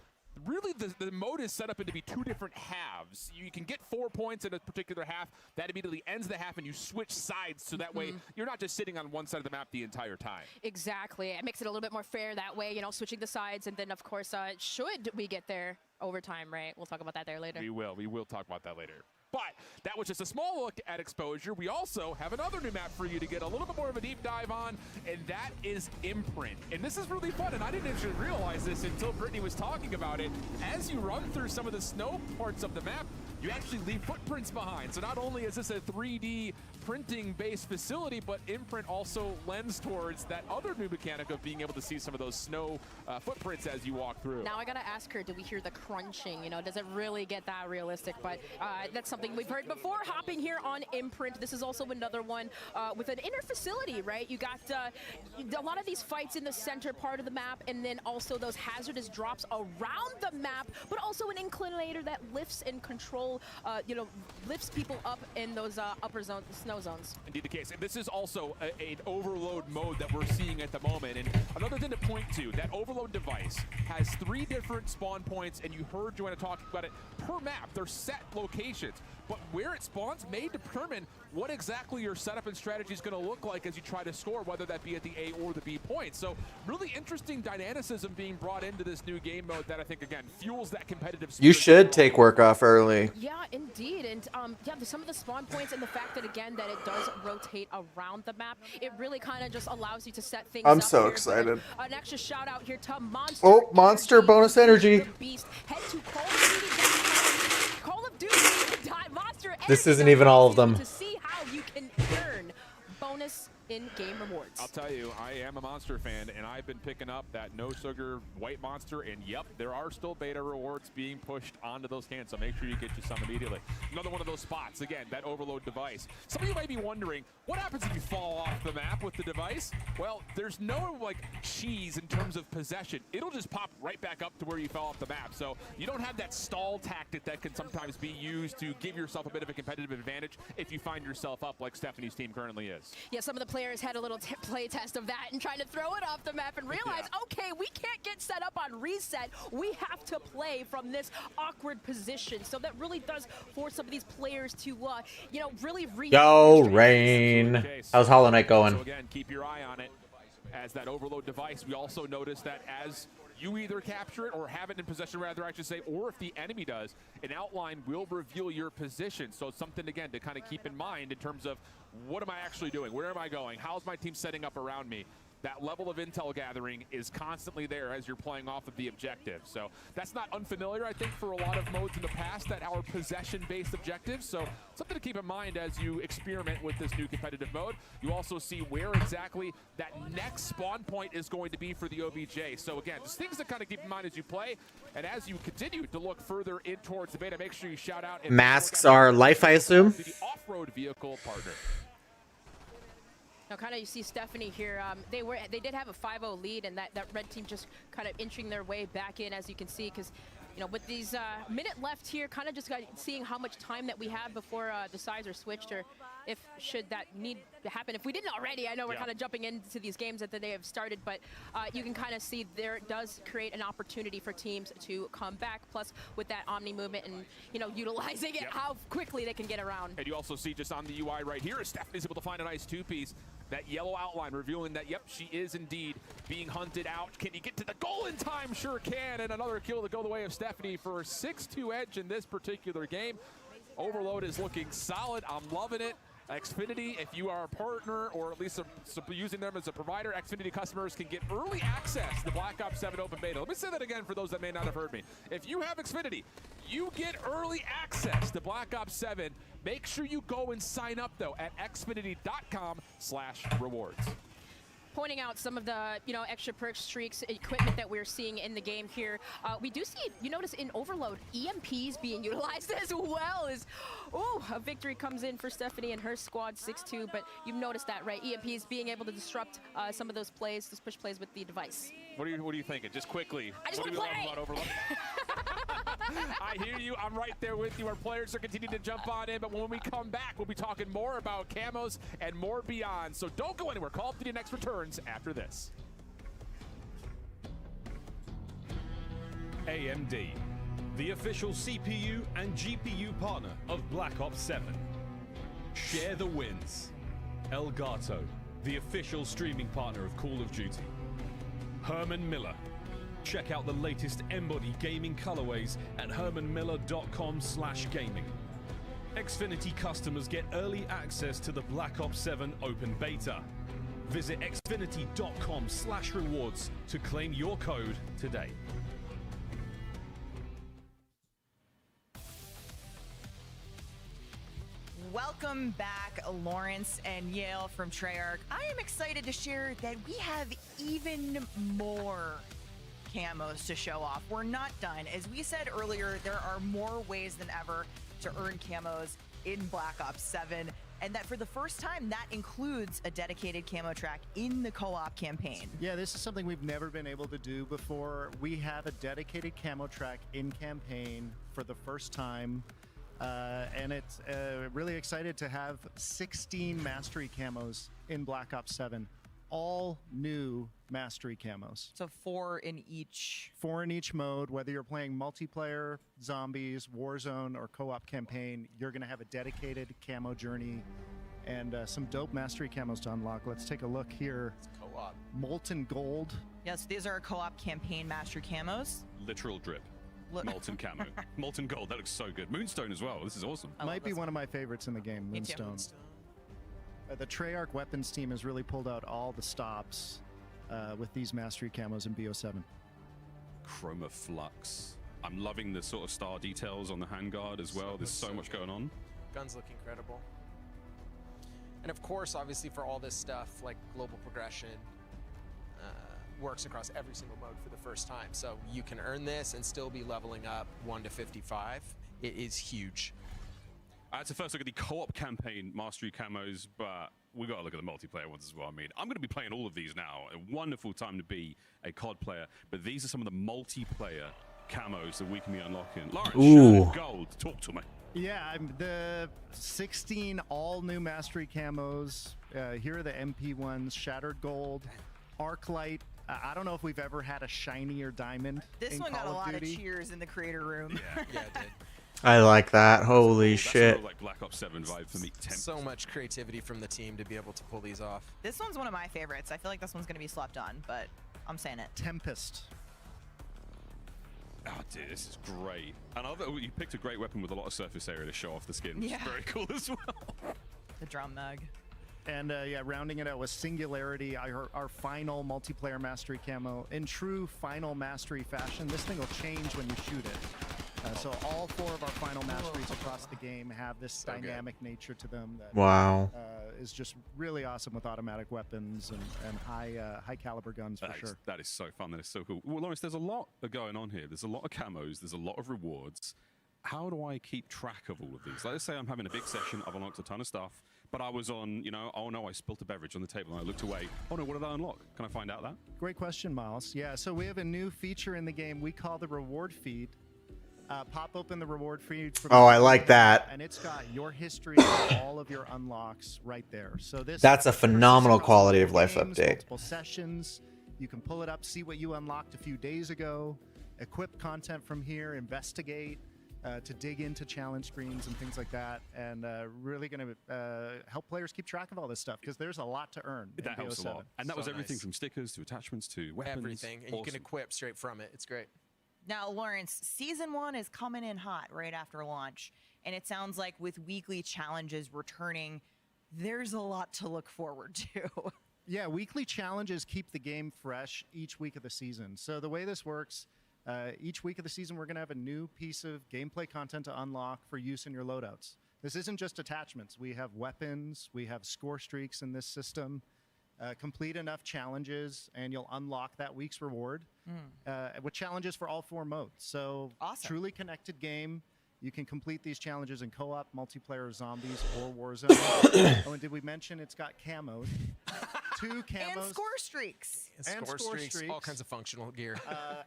really the mode is set up into be 2 different halves. You can get 4 points in a particular half. That immediately ends the half and you switch sides, so that way you're not just sitting on one side of the map the entire time. Exactly. It makes it a little bit more fair that way, you know, switching the sides. And then, of course, should we get there overtime, right? We'll talk about that there later. We will. We will talk about that later. But that was just a small look at exposure. We also have another new map for you to get a little bit more of a deep dive on, and that is Imprint. And this is really fun, and I didn't actually realize this until Brittany was talking about it. As you run through some of the snow parts of the map, you actually leave footprints behind. So not only is this a 3D printing-based facility, but Imprint also lends towards that other new mechanic of being able to see some of those snow footprints as you walk through. Now I gotta ask her, do we hear the crunching? You know, does it really get that realistic? But that's something we've heard before. Hopping here on Imprint, this is also another one with an inner facility, right? You got a lot of these fights in the center part of the map, and then also those hazardous drops around the map, but also an inclinator that lifts and control, you know, lifts people up in those upper zone, snow zones. Indeed the case. And this is also an overload mode that we're seeing at the moment. And another thing to point to, that overload device has 3 different spawn points, and you heard Joanna talking about it, per map. They're set locations. But where it spawns may determine what exactly your setup and strategy is going to look like as you try to score, whether that be at the A or the B point. So really interesting dynamicism being brought into this new game mode that I think, again, fuels that competitive spirit. You should take work off early. Yeah, indeed. And yeah, some of the spawn points and the fact that, again, that it does rotate around the map, it really kind of just allows you to set things I'm up so here. excited. An extra shout out here to Monster. Oh, Monster bonus energy. Beast. Head to Call of Duty. Monster This isn't even all of them. to see how you can earn bonus in-game rewards. I'll tell you, I am a Monster fan, and I've been picking up that no sugar white Monster, and yep, there are still beta rewards being pushed onto those cans, so make sure you get you some immediately. Another one of those spots, again, that overload device. Some of you might be wondering, what happens if you fall off the map with the device? Well, there's no like cheese in terms of possession. It'll just pop right back up to where you fell off the map, so you don't have that stall tactic that can sometimes be used to give yourself a bit of a competitive advantage if you find yourself up like Stephanie's team currently is. Yeah, some of the players had a little play test of that and trying to throw it off the map and realize, okay, we can't get set up on reset. We have to play from this awkward position. So that really does force some of these players to, you know, really Yo, Rain. How's Hollow Knight going? So again, keep your eye on it. As that overload device, we also notice that as you either capture it or have it in possession, rather, I should say, or if the enemy does, an outline will reveal your position. So it's something, again, to kind of keep in mind in terms of what am I actually doing? Where am I going? How's my team setting up around me? That level of intel gathering is constantly there as you're playing off of the objective. So that's not unfamiliar, I think, for a lot of modes in the past that are possession-based objectives. So something to keep in mind as you experiment with this new competitive mode. You also see where exactly that next spawn point is going to be for the OBJ. So again, just things to kind of keep in mind as you play. And as you continue to look further in towards the beta, make sure you shout out. Masks are life, I assume. The off-road vehicle partner. Now, kind of you see Stephanie here. They did have a 5-0 lead, and that red team just kind of inching their way back in, as you can see, because you know, with these minute left here, kind of just seeing how much time that we have before the sides are switched, or if should that need to happen. If we didn't already, I know we're kind of jumping into these games that they have started, but you can kind of see there does create an opportunity for teams to come back. Plus, with that Omni movement and you know utilizing it, how quickly they can get around. And you also see just on the UI right here, Stephanie's able to find a nice 2-piece. That yellow outline revealing that, yep, she is indeed being hunted out. Can you get to the goal in time? Sure can. And another kill to go the way of Stephanie for a 6-2 edge in this particular game. Overload is looking solid. I'm loving it. Xfinity, if you are a partner or at least using them as a provider, Xfinity customers can get early access to the Black Ops 7 open beta. Let me say that again for those that may not have heard me. If you have Xfinity, you get early access to Black Ops 7. Make sure you go and sign up, though, at xfinity.com/rewards. Pointing out some of the, you know, extra perks, streaks, equipment that we're seeing in the game here. We do see, you notice in Overload, EMPs being utilized as well. A victory comes in for Stephanie and her squad, 6-2, but you've noticed that, right? EMPs being able to disrupt some of those plays, those push plays with the device. What are you thinking? Just quickly. I just what want do to you love about Overload? I hear you. I'm right there with you. Our players are continuing to jump on in, but when we come back, we'll be talking more about camos and more beyond. So don't go anywhere. Call of Duty Next returns after this. AMD, the official CPU and GPU partner of Black Ops 7. Share the wins. Elgato, the official streaming partner of Call of Duty. Herman Miller. Check out the latest Embody gaming colorways at hermanmiller.com/gaming. Xfinity customers get early access to the Black Ops 7 open beta. Visit xfinity.com/rewards to claim your code today. Welcome back, Lawrence and Yale from Treyarch. I am excited to share that we have even more camos to show off. We're not done. As we said earlier, there are more ways than ever to earn camos in Black Ops 7, and that for the first time, that includes a dedicated camo track in the co-op campaign. Yeah, this is something we've never been able to do before. We have a dedicated camo track in campaign for the first time. And it's really excited to have 16 mastery camos in Black Ops 7. All new mastery camos. So 4 in each. 4 in each mode. Whether you're playing multiplayer, zombies, Warzone, or co-op campaign, you're going to have a dedicated camo journey and some dope mastery camos to unlock. Let's take a look here. It's co-op. Molten Gold. Yes, these are co-op campaign mastery camos. Literal drip. Molten camo. Molten gold. That looks so good. Moonstone as well. This is awesome. Might be one of my favorites in the game, Moonstone. The Treyarch weapons team has really pulled out all the stops with these mastery camos in BO7. Chroma Flux. I'm loving the sort of star details on the handguard as well. There's so much going on. Guns look incredible. And of course, obviously for all this stuff, like global progression, works across every single mode for the first time. So you can earn this and still be leveling up 1 to 55. It is huge. I had to first look at the co-op campaign mastery camos, but we got to look at the multiplayer ones as well. I mean, I'm going to be playing all of these now. A wonderful time to be a COD player, but these are some of the multiplayer camos that we can be unlocking. Lawrence, Shattered Gold, talk to me. Yeah, the 16 all new mastery camos. Here are the MP ones: Shattered Gold, Arclight. I don't know if we've ever had a shinier diamond. This one got a lot of cheers in the creator room. Yeah, it did. I like that. Holy shit. That's like Black Ops 7 vibe for me. So much creativity from the team to be able to pull these off. This one's one of my favorites. I feel like this one's going to be slept on, but I'm saying it. Tempest. Oh, dude, this is great. And I love that you picked a great weapon with a lot of surface area to show off the skin. Yeah. It's very cool as well. The drum mug. And yeah, rounding it out with Singularity, our final multiplayer mastery camo. In true final mastery fashion, this thing will change when you shoot it. So all 4 of our final masteries across the game have this dynamic nature to them that is just really awesome with automatic weapons and high caliber guns for sure. That is so fun. That is so cool. Well, Lawrence, there's a lot going on here. There's a lot of camos. There's a lot of rewards. How do I keep track of all of these? Let's say I'm having a big session. I've unlocked a ton of stuff. But I was on, oh no, I spilt a beverage on the table and I looked away. Oh no, what did I unlock? Can I find out that? Great question, Miles. Yeah, so we have a new feature in the game we call the reward feed. Pop open the reward feed. I like that. And it's got your history of all of your unlocks right there. So that's a phenomenal quality of life update. Multiple sessions. You can pull it up, see what you unlocked a few days ago, equip content from here, investigate. To dig into challenge screens and things like that, and really going to help players keep track of all this stuff because there's a lot to earn. That helps a lot. And that was everything from stickers to attachments to weapons. Everything, and you can equip straight from it. It's great. Now, Lawrence, Season 1 is coming in hot right after launch, and it sounds like with weekly challenges returning, there's a lot to look forward to. Yeah, weekly challenges keep the game fresh each week of the season. So the way this works, each week of the season, we're going to have a new piece of gameplay content to unlock for use in your loadouts. This isn't just attachments. We have weapons. We have score streaks in this system. Complete enough challenges, and you'll unlock that week's reward with challenges for all 4 modes. So truly connected game. You can complete these challenges in co-op, multiplayer, zombies, or Warzone. Oh, and did we mention it's got camoed? 2 camos. And score streaks. And score streaks. All kinds of functional gear.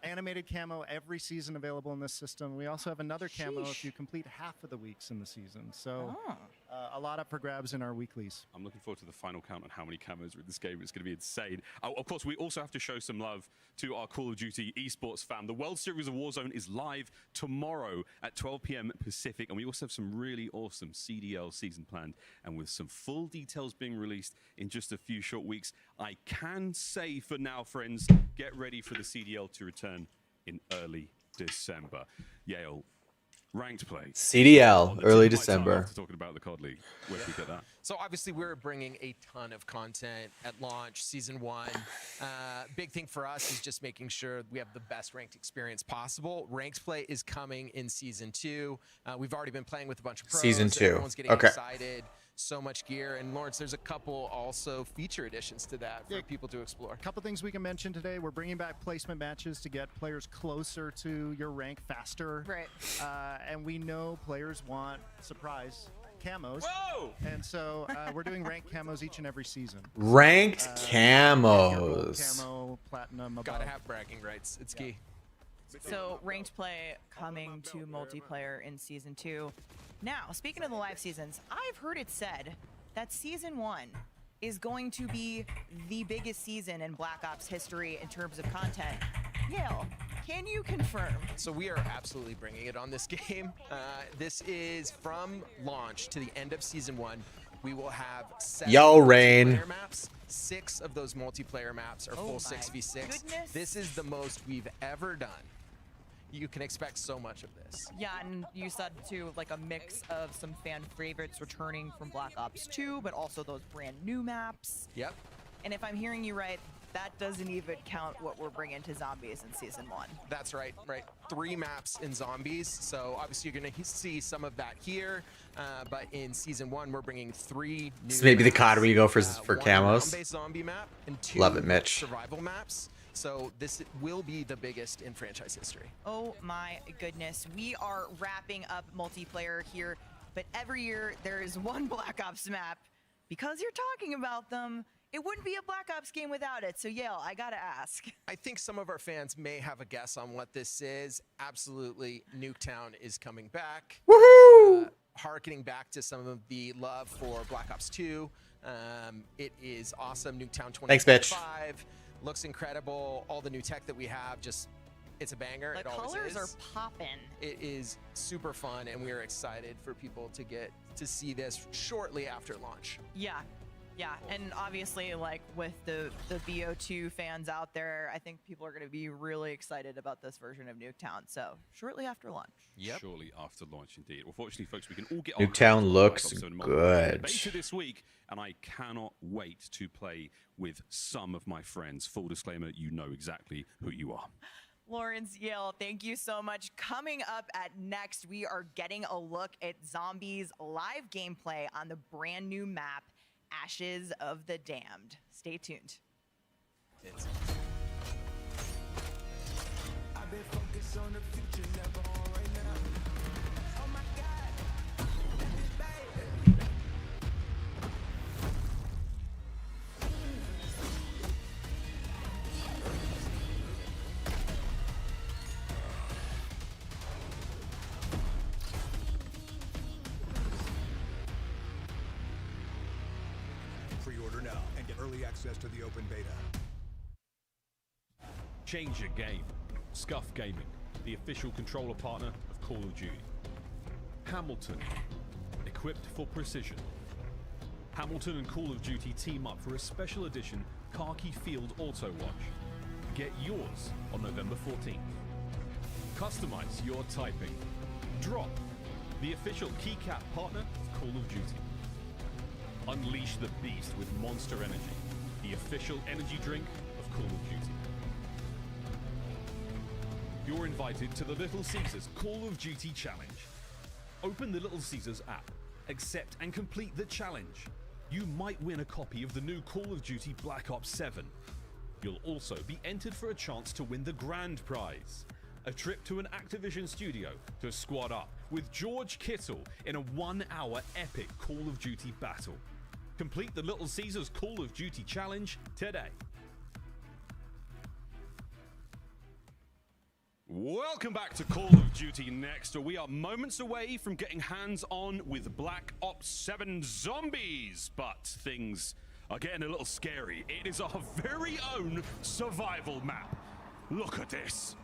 Animated camo every season available in this system. We also have another camo if you complete half of the weeks in the season. So a lot up for grabs in our weeklies. I'm looking forward to the final count on how many camos are in this game. It's going to be insane. Of course, we also have to show some love to our Call of Duty esports fam. The World Series of Warzone is live tomorrow at 12 p.m. Pacific, and we also have some really awesome CDL season planned, and with some full details being released in just a few short weeks. I can say for now, friends, get ready for the CDL to return in early December. Yale, ranked play. CDL, early December. Talking about the COD League. Where do we get that? So obviously we're bringing a ton of content at launch, season 1. Big thing for us is just making sure we have the best ranked experience possible. Ranked play is coming in season 2. We've already been playing with a bunch of pros. Season 2. Everyone's getting excited. So much gear. And Lawrence, there's a couple also feature additions to that for people to explore. A couple things we can mention today. We're bringing back placement matches to get players closer to your rank faster. Right. And we know players want surprise camos. Whoa! And so we're doing ranked camos each and every season. Ranked camos. Camo, platinum, above. Gotta have bragging rights. It's key. So ranked play coming to multiplayer in season 2. Now, speaking of the live seasons, I've heard it said that season 1 is going to be the biggest season in Black Ops history in terms of content. Yale, can you confirm? So we are absolutely bringing it on this game. This is from launch to the end of season 1. We will have 7 Rain. multiplayer maps. 6 of those multiplayer maps are full 6v6. Goodness. This is the most we've ever done. You can expect so much of this. Yeah, and you said too, like a mix of some fan favorites returning from Black Ops 2, but also those brand new maps. Yep. And if I'm hearing you right, that doesn't even count what we're bringing to zombies in season 1. That's right, 3 maps in zombies. So obviously you're gonna see some of that here, but in season 1 we're bringing 3 new. This may be the maps. COD where you go for 1 camos. round-based zombie map and 2 Love it, Mitch. survival maps. So this will be the biggest in franchise history. Oh my goodness. We are wrapping up multiplayer here, but every year there is one Black Ops map. Because you're talking about them, it wouldn't be a Black Ops game without it. So Yale, I gotta ask. I think some of our fans may have a guess on what this is. Absolutely, Nuketown is coming back. Woohoo! Harkening back to some of the love for Black Ops 2. It is awesome. Nuketown 2025. Thanks, Mitch. Looks incredible. All the new tech that we have, it's a banger. The it always colors is. are popping. It is super fun, and we are excited for people to get to see this shortly after launch. Yeah, and obviously, like with the BO2 fans out there, I think people are going to be really excited about this version of Nuketown. So shortly after launch. Yep. Shortly after launch, indeed. Well, fortunately, folks, we can all get Nuketown on looks Black Ops 7 good. beta this week, and I cannot wait to play with some of my friends. Full disclaimer, you know exactly who you are. Lawrence, Yale, thank you so much. Coming up at next, we are getting a look at Zombies live gameplay on the brand new map, Ashes of the Damned. Stay tuned. I've been focused on the future, never on right now. Oh my God, this is bad. Pre-order now and get early access to the open beta. Change your game. Scuff Gaming, the official controller partner of Call of Duty. Hamilton, equipped for precision. Hamilton and Call of Duty team up for a special edition Khaki Field Auto Watch. Get yours on November 14th. Customize your typing. Drop, the official keycap partner of Call of Duty. Unleash the beast with Monster Energy, the official energy drink of Call of Duty. You're invited to the Little Caesars Call of Duty Challenge. Open the Little Caesars app, accept and complete the challenge. You might win a copy of the new Call of Duty Black Ops 7. You'll also be entered for a chance to win the grand prize, a trip to an Activision studio to squad up with George Kittle in a 1-hour epic Call of Duty battle. Complete the Little Caesars Call of Duty challenge today. Welcome back to Call of Duty Next. We are moments away from getting hands-on with Black Ops 7 Zombies, but things are getting a little scary. It is our very own survival map. Look at this.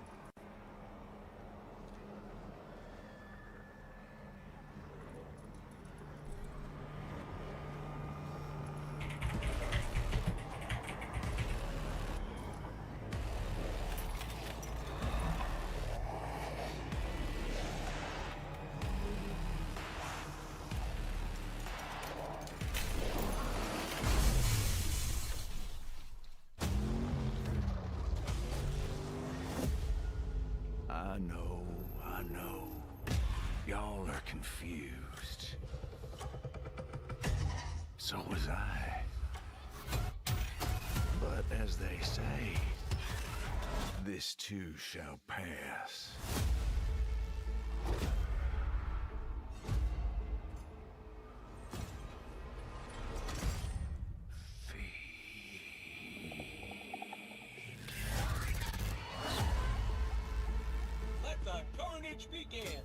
I know. Y'all are confused. So was I. But as they say, this too shall pass. Let the carnage begin.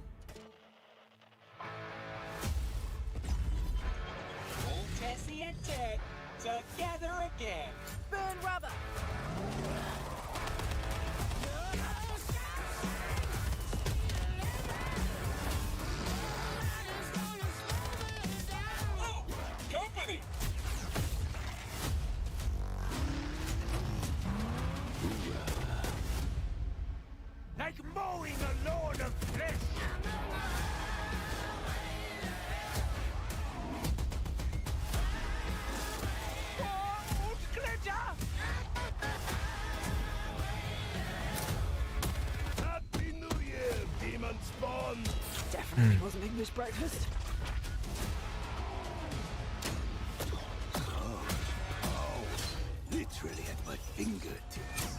Old Tessie and Ted together again. Burn rubber. Oh, company. Like mowing a lord of flesh. Old glitter. Happy New Year, demon spawn. Definitely wasn't English breakfast. Oh, literally at my fingertips.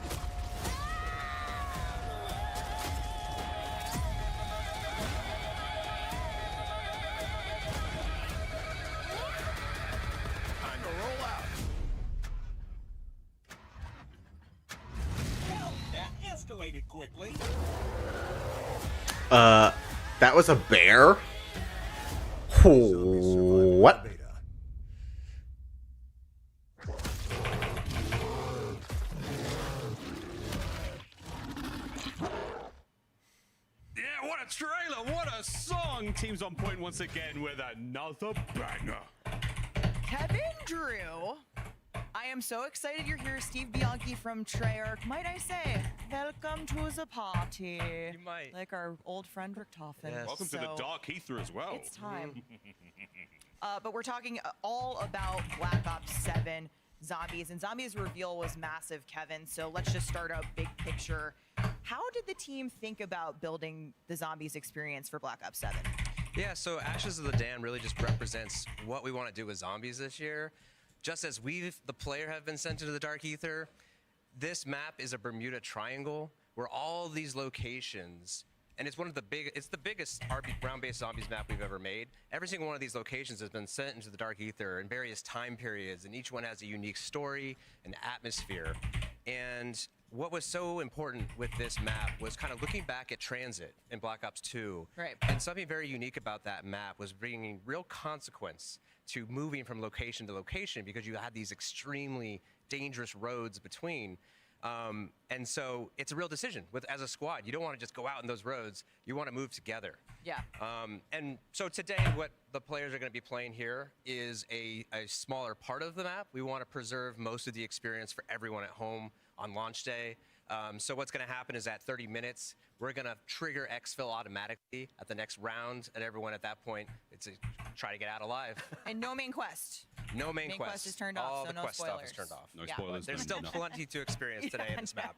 Time to roll out. Well, that escalated quickly. That was a bear? What? Yeah, what a trailer, what a song. Teams on point once again with another banger. Kevin Drew. I am so excited you're here, Steve Bianchi from Treyarch. Might I say, welcome to the party. You might. Like our old friend Richtofen. Yes. Welcome to the Dark Ether as well. It's time. But we're talking all about Black Ops 7 Zombies. And Zombies reveal was massive, Kevin. So let's just start out big picture. How did the team think about building the Zombies experience for Black Ops 7? Yeah, so Ashes of the Dam really just represents what we want to do with zombies this year. Just as we, the player, have been sent into the Dark Ether, this map is a Bermuda Triangle where all these locations, and it's the biggest RP round-based zombies map we've ever made. Every single one of these locations has been sent into the Dark Ether in various time periods, and each one has a unique story and atmosphere. And what was so important with this map was kind of looking back at Transit in Black Ops 2. Right. And something very unique about that map was bringing real consequence to moving from location to location because you had these extremely dangerous roads between. And so it's a real decision as a squad. You don't want to just go out in those roads. You want to move together. Yeah. And so today what the players are going to be playing here is a smaller part of the map. We want to preserve most of the experience for everyone at home on launch day. So what's going to happen is at 30 minutes, we're going to trigger exfil automatically at the next round, and everyone at that point, it's try to get out alive. And no main quest. No main Main quest. quest is turned off, All so the no quest stuff is spoilers. turned off. No Yeah. spoilers. There's still plenty to experience today in this map.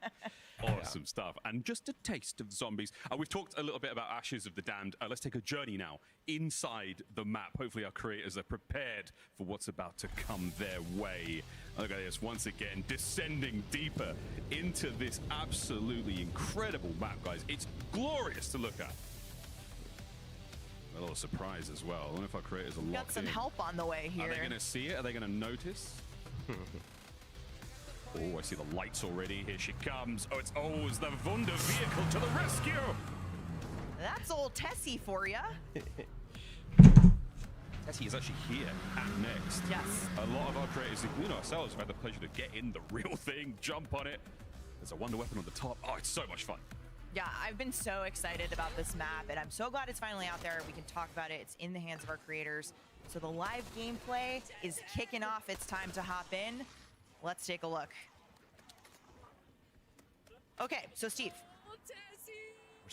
Awesome stuff. And just a taste of zombies. We've talked a little bit about Ashes of the Damned. Let's take a journey now inside the map. Hopefully our creators are prepared for what's about to come their way. Look at this, once again, descending deeper into this absolutely incredible map, guys. It's glorious to look at. A little surprise as well. I wonder if our creators are locked Got some in. help on the way here. Are they going to see it? Are they going to notice? Oh, I see the lights already. Here she comes. Oh, it's always the Wunder vehicle to the rescue. That's old Tessie for ya. Tessie is actually here at Next. Yes. A lot of our creators, including ourselves, have had the pleasure to get in the real thing, jump on it. There's a Wonder Weapon on the top. Oh, it's so much fun. Yeah, I've been so excited about this map, and I'm so glad it's finally out there. We can talk about it. It's in the hands of our creators. So the live gameplay is kicking off. It's time to hop in. Let's take a look. Okay, so Steve,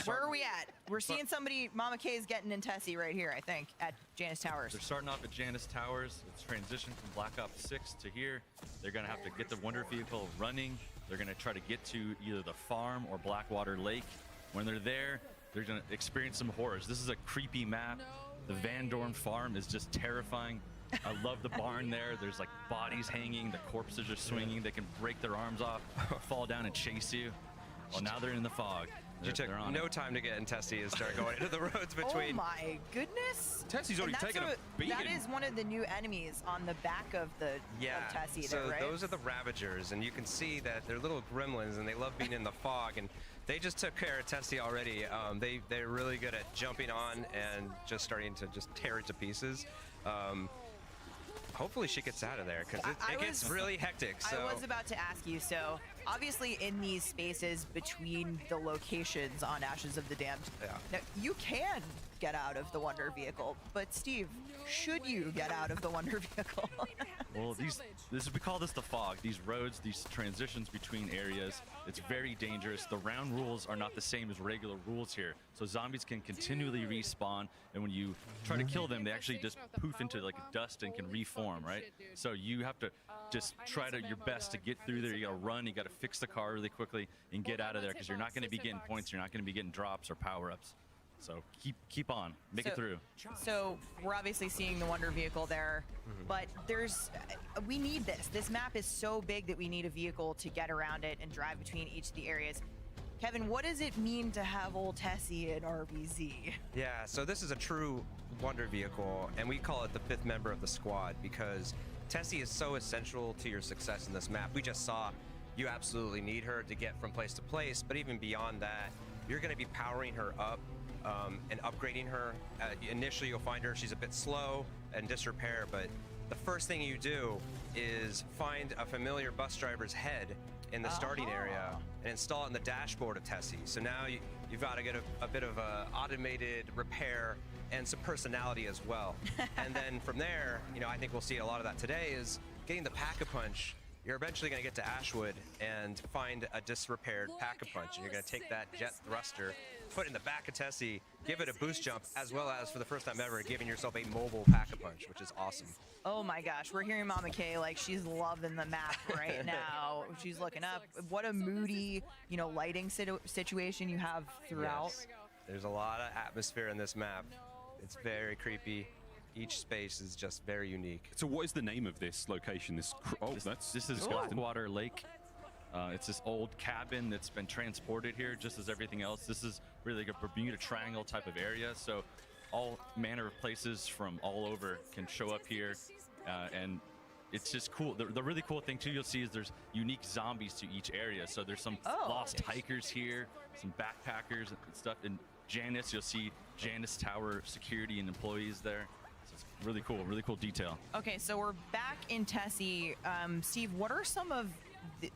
where are we at? We're seeing somebody, Mama K is getting in Tessie right here, I think, at Janus Towers. They're starting off at Janus Towers. It's transitioned from Black Ops 6 to here. They're going to have to get the Wonder Vehicle running. They're going to try to get to either the farm or Blackwater Lake. When they're there, they're going to experience some horrors. This is a creepy map. The Van Dorn farm is just terrifying. I love the barn there. There's like bodies hanging. The corpses are swinging. They can break their arms off, fall down and chase you. Well, now they're in the fog. You took no time to get in Tessie and start going into the roads between. Oh my goodness. Tessie's already taken a beating. That is one of the new enemies on the back of the of Tessie so there, right? those are the Ravagers, and you can see that they're little gremlins, and they love being in the fog, and they just took care of Tessie already. They're really good at jumping on and just starting to just tear it to pieces. Hopefully she gets out of there, because it gets really hectic. So. I was about to ask you, so obviously in these spaces between the locations on Ashes of the Damned, now, you can get out of the Wonder Vehicle, but Steve, should you get out of the Wonder Vehicle? Well, we call this the fog. These roads, these transitions between areas, it's very dangerous. The round rules are not the same as regular rules here. So zombies can continually respawn, and when you try to kill them, they actually just poof into like dust and can reform, right? So you have to just try your best to get through there. You gotta run, you gotta fix the car really quickly and get out of there, because you're not gonna be getting points, you're not gonna be getting drops or power-ups. So keep on, make it through. So we're obviously seeing the Wonder Vehicle there, but we need this. This map is so big that we need a vehicle to get around it and drive between each of the areas. Kevin, what does it mean to have old Tessie in RBZ? Yeah, so this is a true Wonder Vehicle, and we call it the 5th member of the squad, because Tessie is so essential to your success in this map. We just saw you absolutely need her to get from place to place, but even beyond that, you're going to be powering her up and upgrading her. Initially, you'll find her, she's a bit slow and disrepair, but the first thing you do is find a familiar bus driver's head in the starting area and install it in the dashboard of Tessie. So now you've got to get a bit of a automated repair and some personality as well. And then from there, I think we'll see a lot of that today is getting the Pack-a-Punch. You're eventually going to get to Ashwood and find a disrepaired Pack-a-Punch, and you're going to take that jet thruster, put it in the back of Tessie, give it a boost jump, as well as, for the first time ever, giving yourself a mobile Pack-a-Punch, which is awesome. Oh my gosh, we're hearing Mama K like she's loving the map right now. She's looking up. What a moody, lighting situation you have throughout. Yes. There's a lot of atmosphere in this map. It's very creepy. Each space is just very unique. So what is the name of this location? This is Blackwater Lake. It's this old cabin that's been transported here, just as everything else. This is really like a Bermuda Triangle type of area, so all manner of places from all over can show up here, and it's just cool. The really cool thing too you'll see is there's unique zombies to each area. So there's some lost hikers here, some backpackers and stuff. In Janus, you'll see Janus Tower security and employees there. Really cool detail. Okay, so we're back in Tessie. Steve, what are some of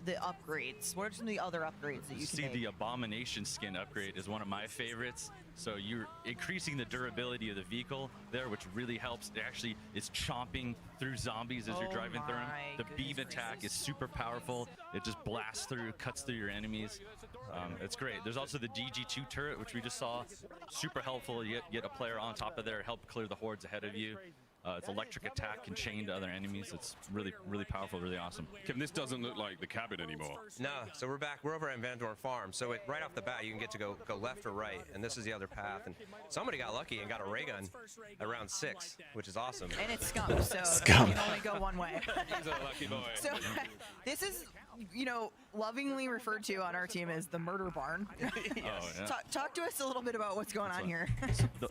the upgrades? What are some of the other upgrades that you can make? The Abomination skin upgrade is one of my favorites. So you're increasing the durability of the vehicle there, which really helps. It actually is chomping through zombies as you're driving through them. The beam attack is super powerful. It just blasts through, cuts through your enemies. It's great. There's also the DG2 turret, which we just saw. Super helpful. You get a player on top of there, help clear the hordes ahead of you. It's electric attack and chain to other enemies. It's really powerful, really awesome. Kevin, this doesn't look like the cabin anymore. No, so we're back. We're over at Van Dorn Farm. So right off the bat, you can get to go left or right, and this is the other path. And somebody got lucky and got a ray gun around 6, which is awesome. And it's scum, so you can only go one way. He's a lucky boy. So this is you know, lovingly referred to on our team as the murder barn. Oh, yeah. Talk to us a little bit about what's going on here.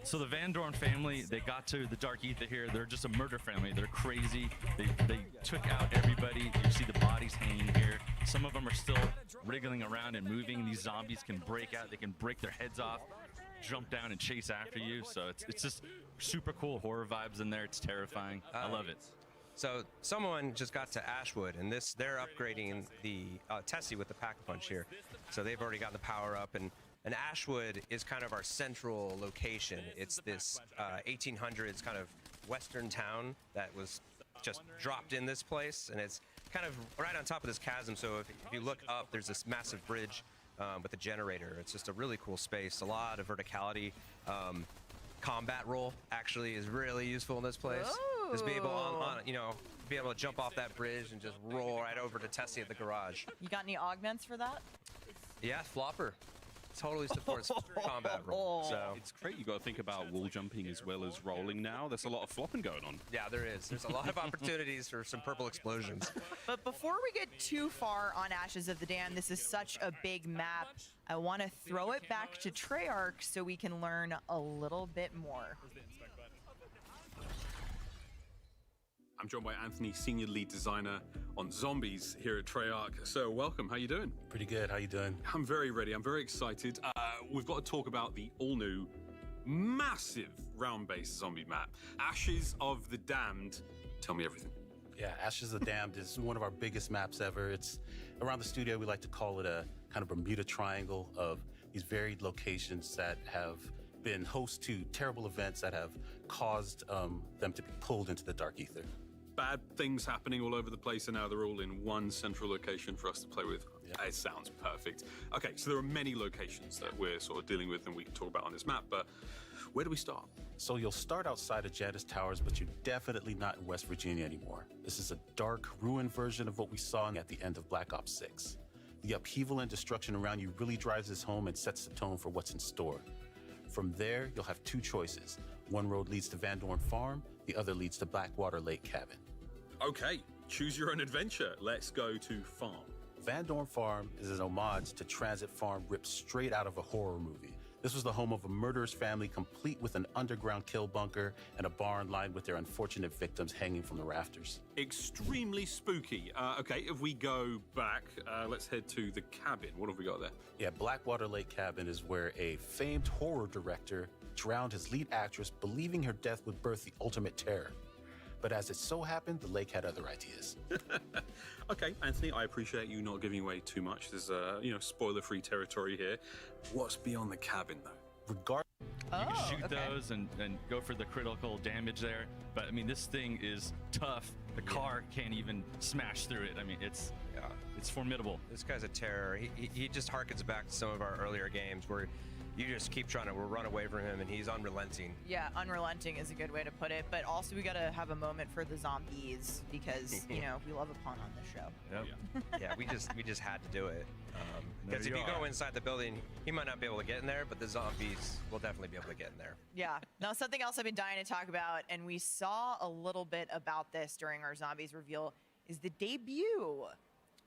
So the Van Dorn family, they got to the Dark Ether here. They're just a murder family. They're crazy. They took out everybody. You see the bodies hanging here. Some of them are still wriggling around and moving. These zombies can break out. They can break their heads off, jump down and chase after you. So it's just super cool horror vibes in there. It's terrifying. I love it. So someone just got to Ashwood, and they're upgrading the Tessie with the Pack-a-Punch here. So they've already got the power up, and Ashwood is kind of our central location. It's this 1800s kind of western town that was just dropped in this place, and it's kind of right on top of this chasm. So if you look up, there's this massive bridge with a generator. It's just a really cool space, a lot of verticality. Combat roll actually is really useful in this place. Just be able be able to jump off that bridge and just roll right over to Tessie at the garage. You got any augments for that? Yeah, Flopper totally supports combat roll. So it's great. You got to think about wall jumping as well as rolling now. There's a lot of flopping going on. Yeah, there is. There's a lot of opportunities for some purple explosions. But before we get too far on Ashes of the Dam, this is such a big map. I want to throw it back to Treyarch so we can learn a little bit more. I'm joined by Anthony, Senior Lead Designer on Zombies here at Treyarch. So welcome, how you doing? Pretty good, how you doing? I'm very ready, I'm very excited. We've got to talk about the all-new, massive round-based zombie map, Ashes of the Damned. Tell me everything. Yeah, Ashes of the Damned is one of our biggest maps ever. It's around the studio, we like to call it a kind of Bermuda Triangle of these varied locations that have been host to terrible events that have caused them to be pulled into the dark ether. Bad things happening all over the place, and now they're all in one central location for us to play with. Yeah. It sounds perfect. Okay, so there are many locations that we're sort of dealing with and we can talk about on this map, but where do we start? So you'll start outside of Janice Towers, but you're definitely not in West Virginia anymore. This is a dark, ruined version of what we saw at the end of Black Ops 6. The upheaval and destruction around you really drives this home and sets the tone for what's in store. From there, you'll have two choices. One road leads to Van Dorn Farm, the other leads to Blackwater Lake Cabin. Okay, choose your own adventure. Let's go to Farm. Van Dorn Farm is an homage to Transit Farm ripped straight out of a horror movie. This was the home of a murderous family, complete with an underground kill bunker and a barn lined with their unfortunate victims hanging from the rafters. Extremely spooky. Okay, if we go back, let's head to the cabin. What have we got there? Yeah, Blackwater Lake Cabin is where a famed horror director drowned his lead actress, believing her death would birth the ultimate terror. But as it so happened, the lake had other ideas. Okay, Anthony, I appreciate you not giving away too much. There's spoiler-free territory here. What's beyond the cabin, though? You can shoot those and go for the critical damage there. But I mean, this thing is tough. The car can't even smash through it. I mean, it's formidable. This guy's a terror. He just harkens back to some of our earlier games where you just keep trying to run away from him, and he's unrelenting. Yeah, unrelenting is a good way to put it. But also, we got to have a moment for the zombies because we love a pun on this show. Yep. Yeah, we just had to do it. Because if you go inside the building, he might not be able to get in there, but the zombies will definitely be able to get in there. Yeah. Now, something else I've been dying to talk about, and we saw a little bit about this during our zombies reveal, is the debut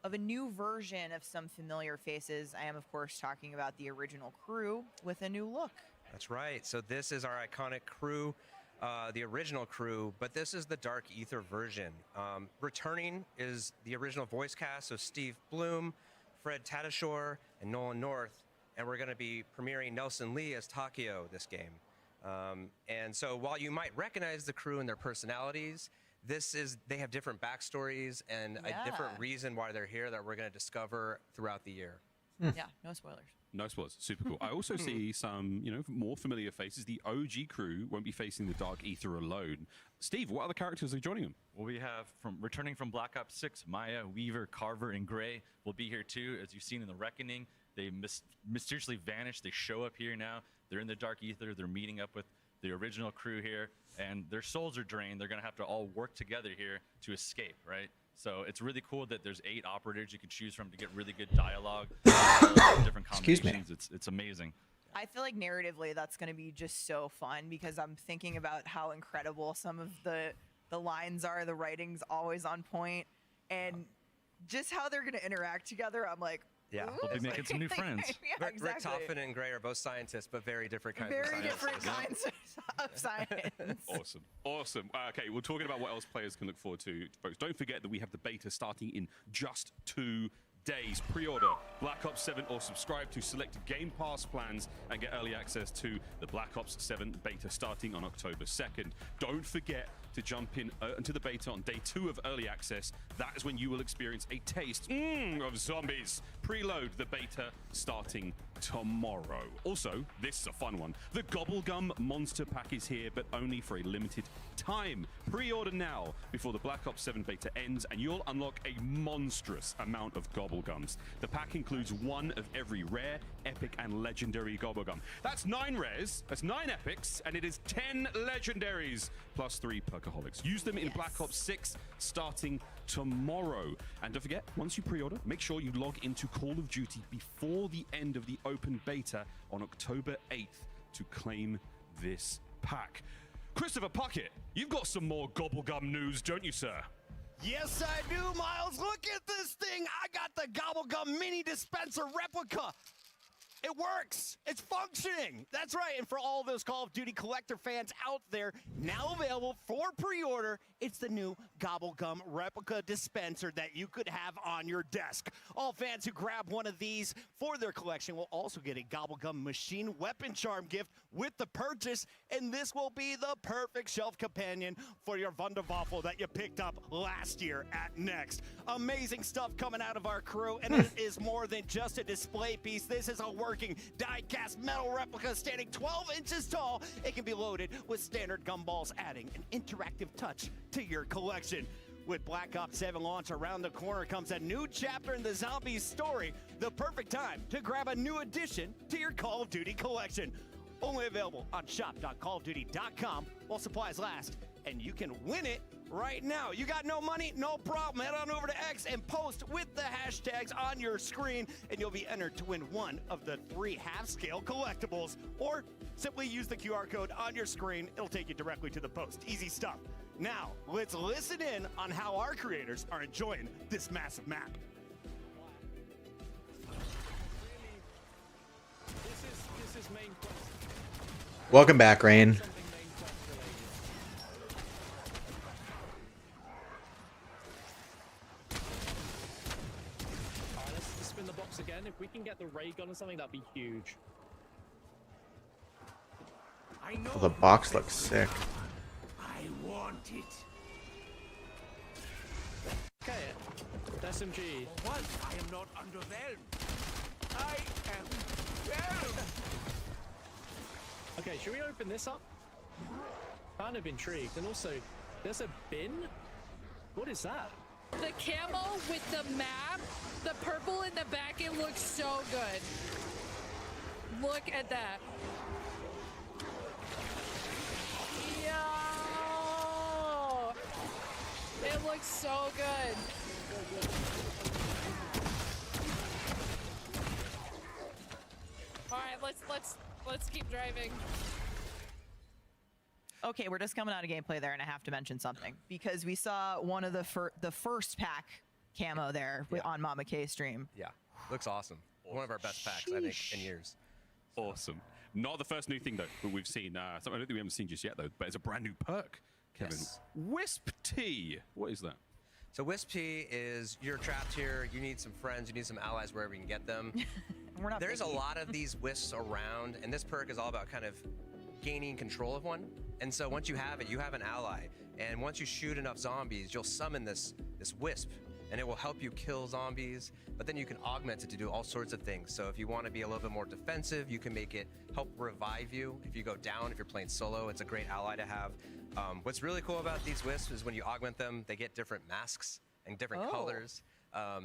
of a new version of some familiar faces. I am, of course, talking about the original crew with a new look. That's right. So this is our iconic crew, the original crew, but this is the Dark Ether version. Returning is the original voice cast, so Steve Bloom, Fred Tatasciore, and Nolan North, and we're going to be premiering Nelson Lee as Takio this game. And so while you might recognize the crew and their personalities, they have different backstories and a different reason why they're here that we're going to discover throughout the year. Yeah, no spoilers. No spoilers. Super cool. I also see some, more familiar faces. The OG crew won't be facing the Dark Ether alone. Steve, what other characters are joining them? Well, we have returning from Black Ops 6, Maya, Weaver, Carver, and Gray will be here too. As you've seen in the Reckoning, they mysteriously vanished. They show up here now. They're in the Dark Ether. They're meeting up with the original crew here, and their souls are drained. They're going to have to all work together here to escape, right? So it's really cool that there's 8 operators you can choose from to get really good dialogue. Different combinations. It's amazing. I feel like narratively that's going to be just so fun because I'm thinking about how incredible some of the lines are. The writing's always on point, and just how they're going to interact together, I'm like, Yeah, ooh. we'll be making some new friends. Yeah, Rick exactly. Toffin and Gray are both scientists, but very different kinds of Very scientists. different kinds of science. Awesome. Okay, we're talking about what else players can look forward to, folks. Don't forget that we have the beta starting in just 2 days. Pre-order Black Ops 7 or subscribe to selected Game Pass plans and get early access to the Black Ops 7 beta starting on October 2nd. Don't forget to jump into the beta on day 2 of early access. That is when you will experience a taste of zombies. Preload the beta starting tomorrow. Also, this is a fun one. The Gobblegum Monster Pack is here, but only for a limited time. Pre-order now before the Black Ops 7 beta ends, and you'll unlock a monstrous amount of Gobblegums. The pack includes 1 of every rare, epic, and legendary Gobblegum. That's 9 rares, that's 9 epics, and it is 10 legendaries, plus 3 perkaholics. Use them in Black Ops 6 starting tomorrow. And don't forget, once you pre-order, make sure you log into Call of Duty before the end of the open beta on October 8th to claim this pack. Christopher Puckett, you've got some more Gobblegum news, don't you, sir? Yes, I do, Miles. Look at this thing. I got the Gobblegum mini dispenser replica. It works. It's functioning. That's right. And for all those Call of Duty collector fans out there, now available for pre-order, it's the new Gobblegum replica dispenser that you could have on your desk. All fans who grab one of these for their collection will also get a Gobblegum machine weapon charm gift with the purchase, and this will be the perfect shelf companion for your Wunderwaffel that you picked up last year at Next. Amazing stuff coming out of our crew, and it is more than just a display piece. This is a working die-cast metal replica standing 12 inches tall. It can be loaded with standard gumballs, adding an interactive touch to your collection. With Black Ops 7 launch around the corner comes a new chapter in the Zombies story. The perfect time to grab a new addition to your Call of Duty collection. Only available on shop.callofduty.com while supplies last, and you can win it right now. You got no money? No problem. Head on over to X and post with the hashtags on your screen, and you'll be entered to win one of the 3 half-scale collectibles. Or simply use the QR code on your screen. It'll take you directly to the post. Easy stuff. Now, let's listen in on how our creators are enjoying this massive map. This is main quest. Welcome back, Rain. Alright, let's spin the box again. If we can get the ray gun or something, that'd be huge. Oh, the box looks sick. I want it. Okay, SMG. What? I am not underwhelmed. I am whelmed. Okay, should we open this up? Kind of intrigued. And also, there's a bin? What is that? The camo with the map, the purple in the back, it looks so good. Look at that. Yo! It looks so good. All right, let's keep driving. Okay, we're just coming out of gameplay there, and I have to mention something because we saw one of the first pack camo there on Mama K stream. Yeah, looks awesome. One of our best packs, I think, in years. Awesome. Not the first new thing, though, that we've seen. Something I don't think we haven't seen just yet, though, but it's a brand new perk, Kevin. Yes. Wisp Tea. What is that? So Wisp Tea is, you're trapped here, you need some friends, you need some allies wherever you can get them. We're not There's picky. a lot of these wisps around, and this perk is all about kind of gaining control of one. And so once you have it, you have an ally. And once you shoot enough zombies, you'll summon this wisp, and it will help you kill zombies, but then you can augment it to do all sorts of things. So if you want to be a little bit more defensive, you can make it help revive you. If you go down, if you're playing solo, it's a great ally to have. What's really cool about these wisps is when you augment them, they get different masks and different colors.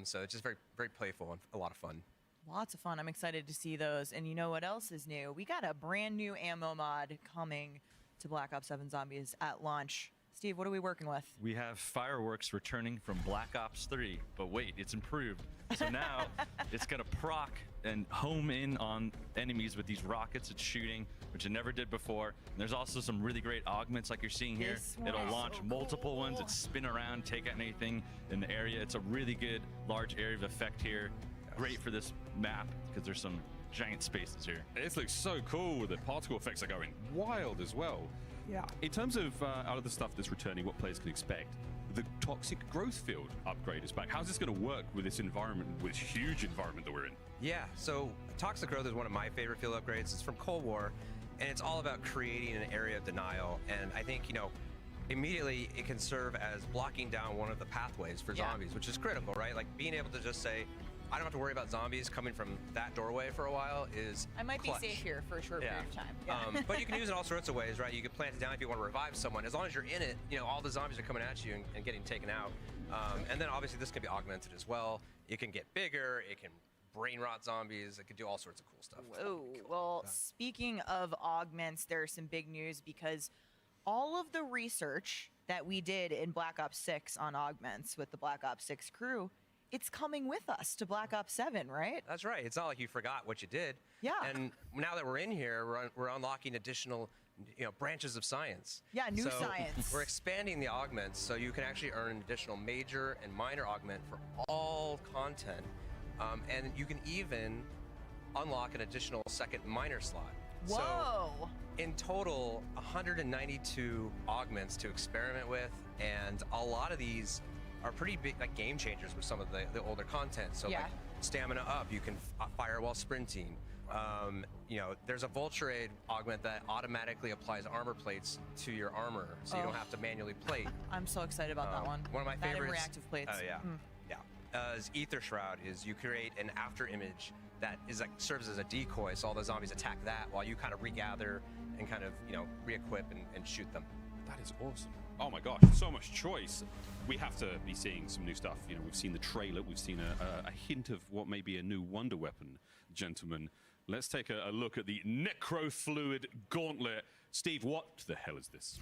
So it's just very, very playful and a lot of fun. Lots of fun. I'm excited to see those. And you know what else is new? We got a brand new ammo mod coming to Black Ops 7 Zombies at launch. Steve, what are we working with? We have fireworks returning from Black Ops 3, but wait, it's improved. So now it's going to proc and home in on enemies with these rockets it's shooting, which it never did before. And there's also some really great augments like you're seeing here. It'll launch multiple ones, it spin around, take out anything in the area. It's a really good large area of effect here. Great for this map because there's some giant spaces here. This looks so cool. The particle effects are going wild as well. Yeah. In terms of out of the stuff that's returning, what players can expect, the toxic growth field upgrade is back. How's this going to work with this environment, with this huge environment that we're in? Yeah, so toxic growth is one of my favorite field upgrades. It's from Cold War, and it's all about creating an area of denial. And I think, you know, immediately it can serve as blocking down one of the pathways for zombies, which is critical, right? Like being able to just say, I don't have to worry about zombies coming from that doorway for a while is I might clutch. be safe here for a short period of time. But you can use it all sorts of ways, right? You can plant it down if you want to revive someone. As long as you're in it, you know, all the zombies are coming at you and getting taken out. And then obviously this can be augmented as well. It can get bigger. It can brain rot zombies. It can do all sorts of cool stuff. Whoa. Well, speaking of augments, there's some big news because all of the research that we did in Black Ops 6 on augments with the Black Ops 6 crew, it's coming with us to Black Ops 7, right? That's right. It's not like you forgot what you did. Yeah. And now that we're in here, we're unlocking additional, you know, branches of science. Yeah, new science. We're expanding the augments, so you can actually earn an additional major and minor augment for all content, and you can even unlock an additional second minor slot. Whoa! So, in total, 192 augments to experiment with, and a lot of these are pretty big, like game changers with some of the older content. So like stamina up, you can fire while sprinting. You know, there's a Vulture Aid augment that automatically applies armor plates to your armor, so you don't have to manually plate. I'm so excited about that one. One of my that favorites. And reactive plates. Oh yeah, yeah. Is Ether Shroud. Is you create an after image that is like serves as a decoy, so all the zombies attack that while you kind of regather and kind of, you know, re-equip and shoot them. That is awesome. Oh my gosh, so much choice. We have to be seeing some new stuff. You know, we've seen the trailer, we've seen a hint of what may be a new wonder weapon. Gentlemen, let's take a look at the Necrofluid Gauntlet. Steve, what the hell is this?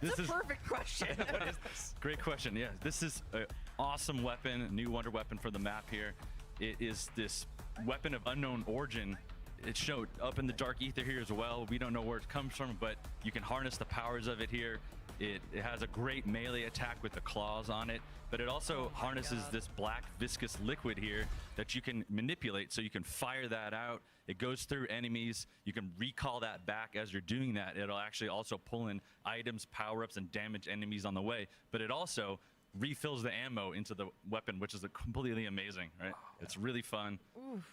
That's a perfect question. What is this? Great question. Yeah, this is an awesome weapon, new wonder weapon for the map here. It is this weapon of unknown origin. It showed up in the dark ether here as well. We don't know where it comes from, but you can harness the powers of it here. It has a great melee attack with the claws on it, but it also harnesses this black viscous liquid here that you can manipulate, so you can fire that out. It goes through enemies. You can recall that back as you're doing that. It'll actually also pull in items, power-ups, and damage enemies on the way, but it also refills the ammo into the weapon, which is completely amazing, right? It's really fun.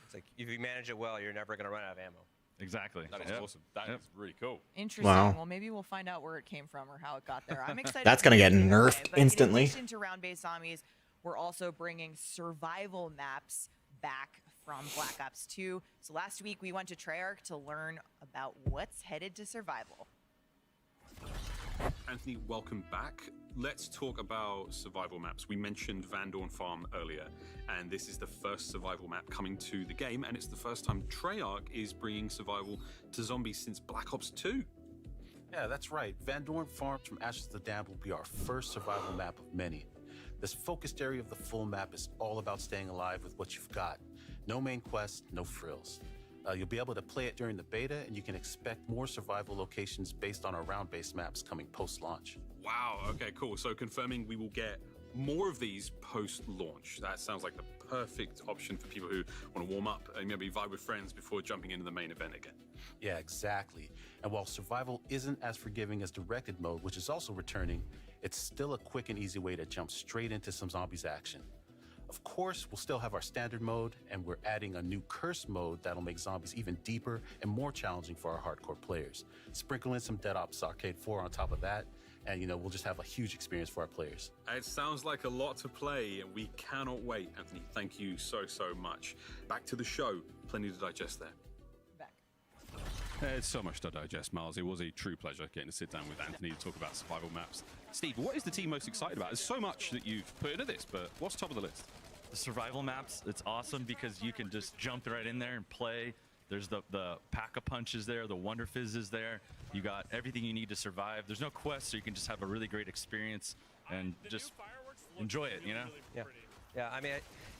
It's like if you manage it well, you're never going to run out of ammo. Exactly. That is awesome. That is really cool. Interesting. Wow. Well, maybe we'll find out where it came from or how it got there. I'm excited. That's gonna get nerfed But instantly. In addition to round-based zombies, we're also bringing survival maps back from Black Ops 2. So last week we went to Treyarch to learn about what's headed to survival. Anthony, welcome back. Let's talk about survival maps. We mentioned Van Dorn Farm earlier, and this is the first survival map coming to the game, and it's the first time Treyarch is bringing survival to zombies since Black Ops 2. Yeah, that's right. Van Dorn Farm from Ashes to the Dam will be our first survival map of many. This focused area of the full map is all about staying alive with what you've got. No main quest, no frills. You'll be able to play it during the beta, and you can expect more survival locations based on our round-based maps coming post-launch. Wow, okay, cool. So confirming we will get more of these post-launch. That sounds like the perfect option for people who want to warm up and maybe vibe with friends before jumping into the main event again. Yeah, exactly. And while survival isn't as forgiving as directed mode, which is also returning, it's still a quick and easy way to jump straight into some zombies action. Of course, we'll still have our standard mode, and we're adding a new curse mode that'll make zombies even deeper and more challenging for our hardcore players. Sprinkle in some Dead Ops Arcade 4 on top of that, and we'll just have a huge experience for our players. It sounds like a lot to play, and we cannot wait. Anthony, thank you so much. Back to the show. Plenty to digest there. There's so much to digest, Miles. It was a true pleasure getting to sit down with Anthony to talk about survival maps. Steve, what is the team most excited about? There's so much that you've put into this, but what's top of the list? The survival maps, it's awesome because you can just jump right in there and play. There's the Pack-a-Punch is there, the Wonder Fizz is there. You got everything you need to survive. There's no quest, so you can just have a really great experience and just enjoy it, you know? Yeah. Yeah, I mean,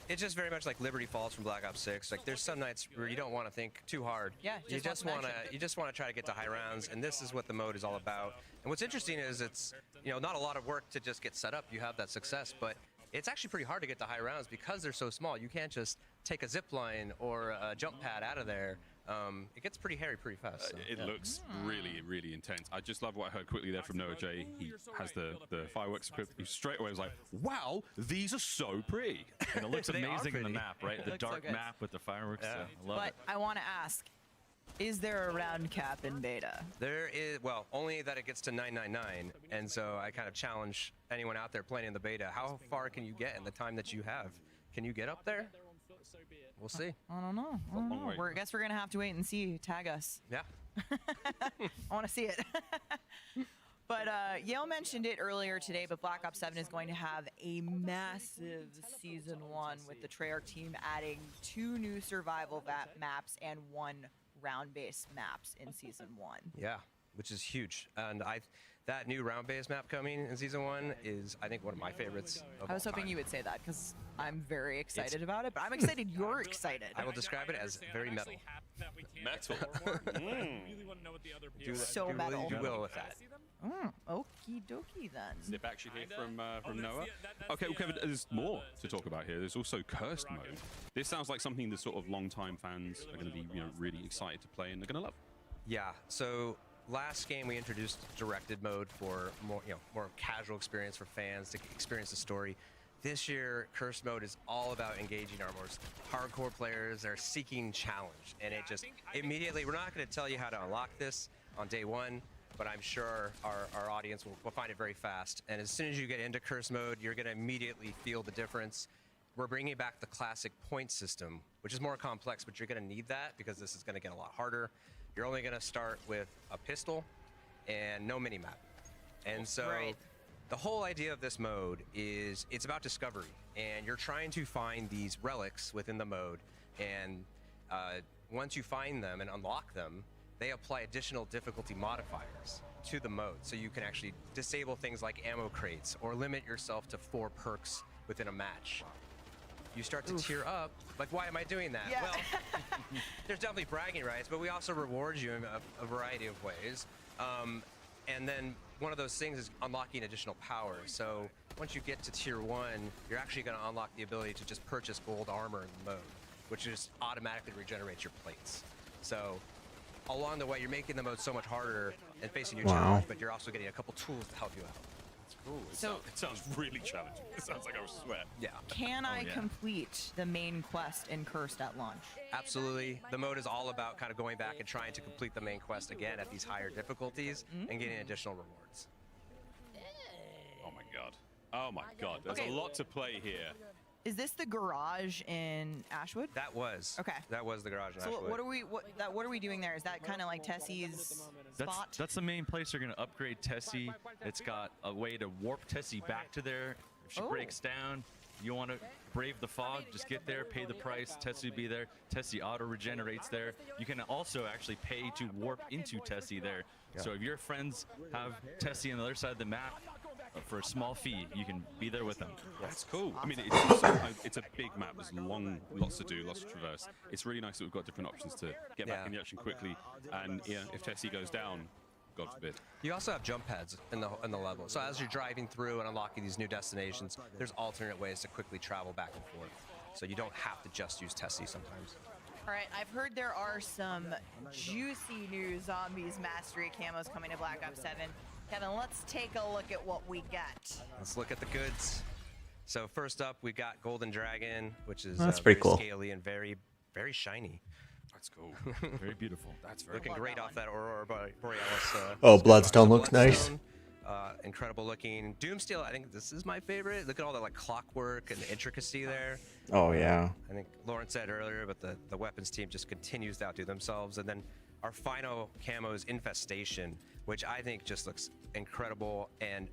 it's just very much like Liberty Falls from Black Ops 6. Like, there's some nights where you don't want to think too hard. Yeah, you just want to try to get to high rounds, and this is what the mode is all about. And what's interesting is it's, you know, not a lot of work to just get set up. You have that success, but it's actually pretty hard to get to high rounds because they're so small. You can't just take a zip line or a jump pad out of there. It gets pretty hairy pretty fast. So, it looks really, really intense. I just love what I heard quickly there from Noah J. He has the fireworks equipped. He straight away was like, wow, these are so pretty. And it looks They are amazing in the pretty. map, right? The looks so dark good. map with the fireworks. Yeah. I love But it. I want to ask, is there a round cap in beta? There is, well, only that it gets to 999, and so I kind of challenge anyone out there playing in the beta. How far can you get in the time that you have? Can you get up there? We'll see. I don't know. I guess we're going to have to wait and see. Tag us. Yeah. I want to see it. But Yale mentioned it earlier today, but Black Ops 7 is going to have a massive Season 1 with the Treyarch team adding 2 new survival maps and 1 round-based maps in Season 1. Yeah, which is huge. And that new round-based map coming in Season 1 is, I think, one of my favorites of I was all hoping time. you would say that because I'm very excited about it, but I'm excited you're excited. I will describe it as very metal. Metal. So metal. You will with that. Okie dokie then. Snip action here from Noah. Okay, well, Kevin, there's more to talk about here. There's also Cursed mode. This sounds like something that sort of long-time fans are going to be, really excited to play and they're going to love. Yeah, so last game we introduced directed mode for more casual experience for fans to experience the story. This year, Cursed mode is all about engaging our most hardcore players. They're seeking challenge, and it just immediately, we're not going to tell you how to unlock this on day one, but I'm sure our audience will find it very fast. And as soon as you get into Cursed mode, you're going to immediately feel the difference. We're bringing back the classic point system, which is more complex, but you're going to need that because this is going to get a lot harder. You're only going to start with a pistol and no mini-map. And so the whole idea of this mode is it's about discovery, and you're trying to find these relics within the mode, and once you find them and unlock them, they apply additional difficulty modifiers to the mode, so you can actually disable things like ammo crates or limit yourself to 4 perks within a match. You start to tier up. Like, why am I doing that? Yeah. Well, there's definitely bragging rights, but we also reward you in a variety of ways. And then one of those things is unlocking additional power. So once you get to tier 1, you're actually going to unlock the ability to just purchase gold armor in the mode, which just automatically regenerates your plates. So along the way, you're making the mode so much harder and facing your challenge, but you're also getting a couple tools to help you out. Cool. It sounds really challenging. It sounds like I was sweat. Yeah. Can I complete the main quest in Cursed at launch? Absolutely. The mode is all about kind of going back and trying to complete the main quest again at these higher difficulties and getting additional rewards. Oh my god. Oh my god. There's a lot to play here. Is this the garage in Ashwood? That was. Okay. That was the garage in So Ashwood. what are we doing there? Is that kind of like Tessie's spot? That's the main place you're going to upgrade Tessie. It's got a way to warp Tessie back to there. If she breaks down, you want to brave the fog, just get there, pay the price, Tessie will be there. Tessie auto regenerates there. You can also actually pay to warp into Tessie there. So if your friends have Tessie on the other side of the map, for a small fee, you can be there with them. That's cool. I mean, it's also, it's a big map. There's lots to do, lots to traverse. It's really nice that we've got different options to get back in the action quickly. And if Tessie goes down, God forbid. You also have jump pads in the level. So as you're driving through and unlocking these new destinations, there's alternate ways to quickly travel back and forth. So you don't have to just use Tessie sometimes. All right, I've heard there are some juicy new Zombies Mastery camos coming to Black Ops 7. Kevin, let's take a look at what we got. Let's look at the goods. So first up, we got Golden Dragon, which is That's very pretty cool. scaly and very, very shiny. That's cool. Very beautiful. That's very looking cool. great off that Aurora Borealis. Oh, Bloodstone looks nice. Bloodstone, incredible looking. Doomsteel, I think this is my favorite. Look at all the clockwork and the intricacy there. Oh yeah. I think Lauren said earlier, but the weapons team just continues to outdo themselves. And then our final camo is Infestation. which I think just looks incredible, and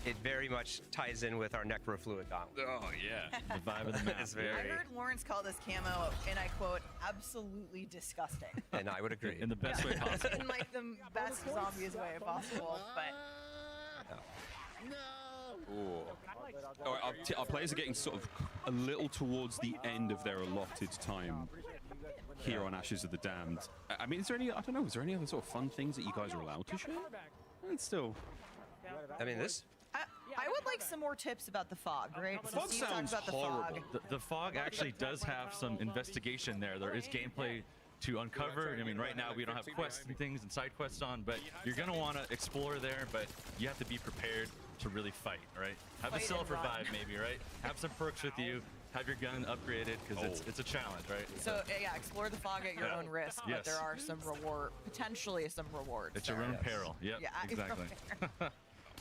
it very much ties in with our necrofluid gauntlet. Oh yeah, the vibe of the map. It's I very, heard Lawrence call this camo, and I quote, absolutely disgusting. and I would agree. In the best way possible. In like the best zombies way possible, but Ooh. All right, our players are getting sort of a little towards the end of their allotted time here on Ashes of the Damned. I mean, is there any, I don't know, is there any other sort of fun things that you guys are allowed to share? And still, I mean, this. I would like some more tips about the fog, right? The So fog Steve talked sounds about the horrible. fog. The fog actually does have some investigation there. There is gameplay to uncover. I mean, right now we don't have quests and things and side quests on, but you're gonna want to explore there, but you have to be prepared to really fight, right? Have Fight a and self-revive run. maybe, right? Have some perks with you. Have your gun upgraded because it's a challenge, right? So yeah, explore the fog at your own risk, but Yes. there are some potentially some rewards. It's your there. own peril. Yep, Yeah, at your own exactly. peril.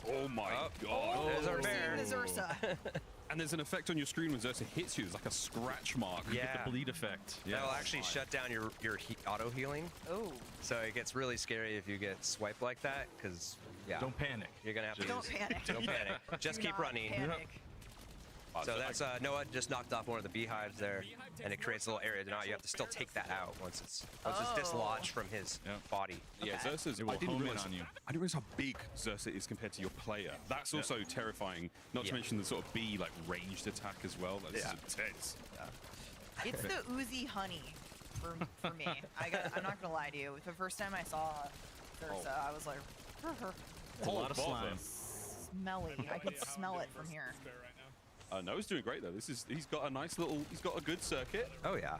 oh my god. Oh, There's our we're bear. seeing the Zersa. And there's an effect on your screen when Zersa hits you. It's like a scratch mark. Yeah. The bleed effect. Yeah. That'll actually shut down your auto healing. Oh. So it gets really scary if you get swiped like that, because yeah. Don't panic. You're gonna have to. Don't panic. Don't panic. Just Do keep not running. Panic. So that's Noah just knocked off one of the beehives there, and it creates a little area. Now you have to still take that out once it's dislodged from his body. Yeah, Zersa's. It will I didn't home in realize on you. I didn't realize how big Zersa is compared to your player. That's also terrifying. Not to Yeah. mention the sort of bee like ranged attack as well. That's Yeah. intense. It's the oozy honey for me. I'm not gonna lie to you. The first time I saw Zersa, I was like, It's a lot of slime. smelly. I could smell it from here. Noah's doing great though. He's got a nice little. He's got a good circuit. Oh yeah,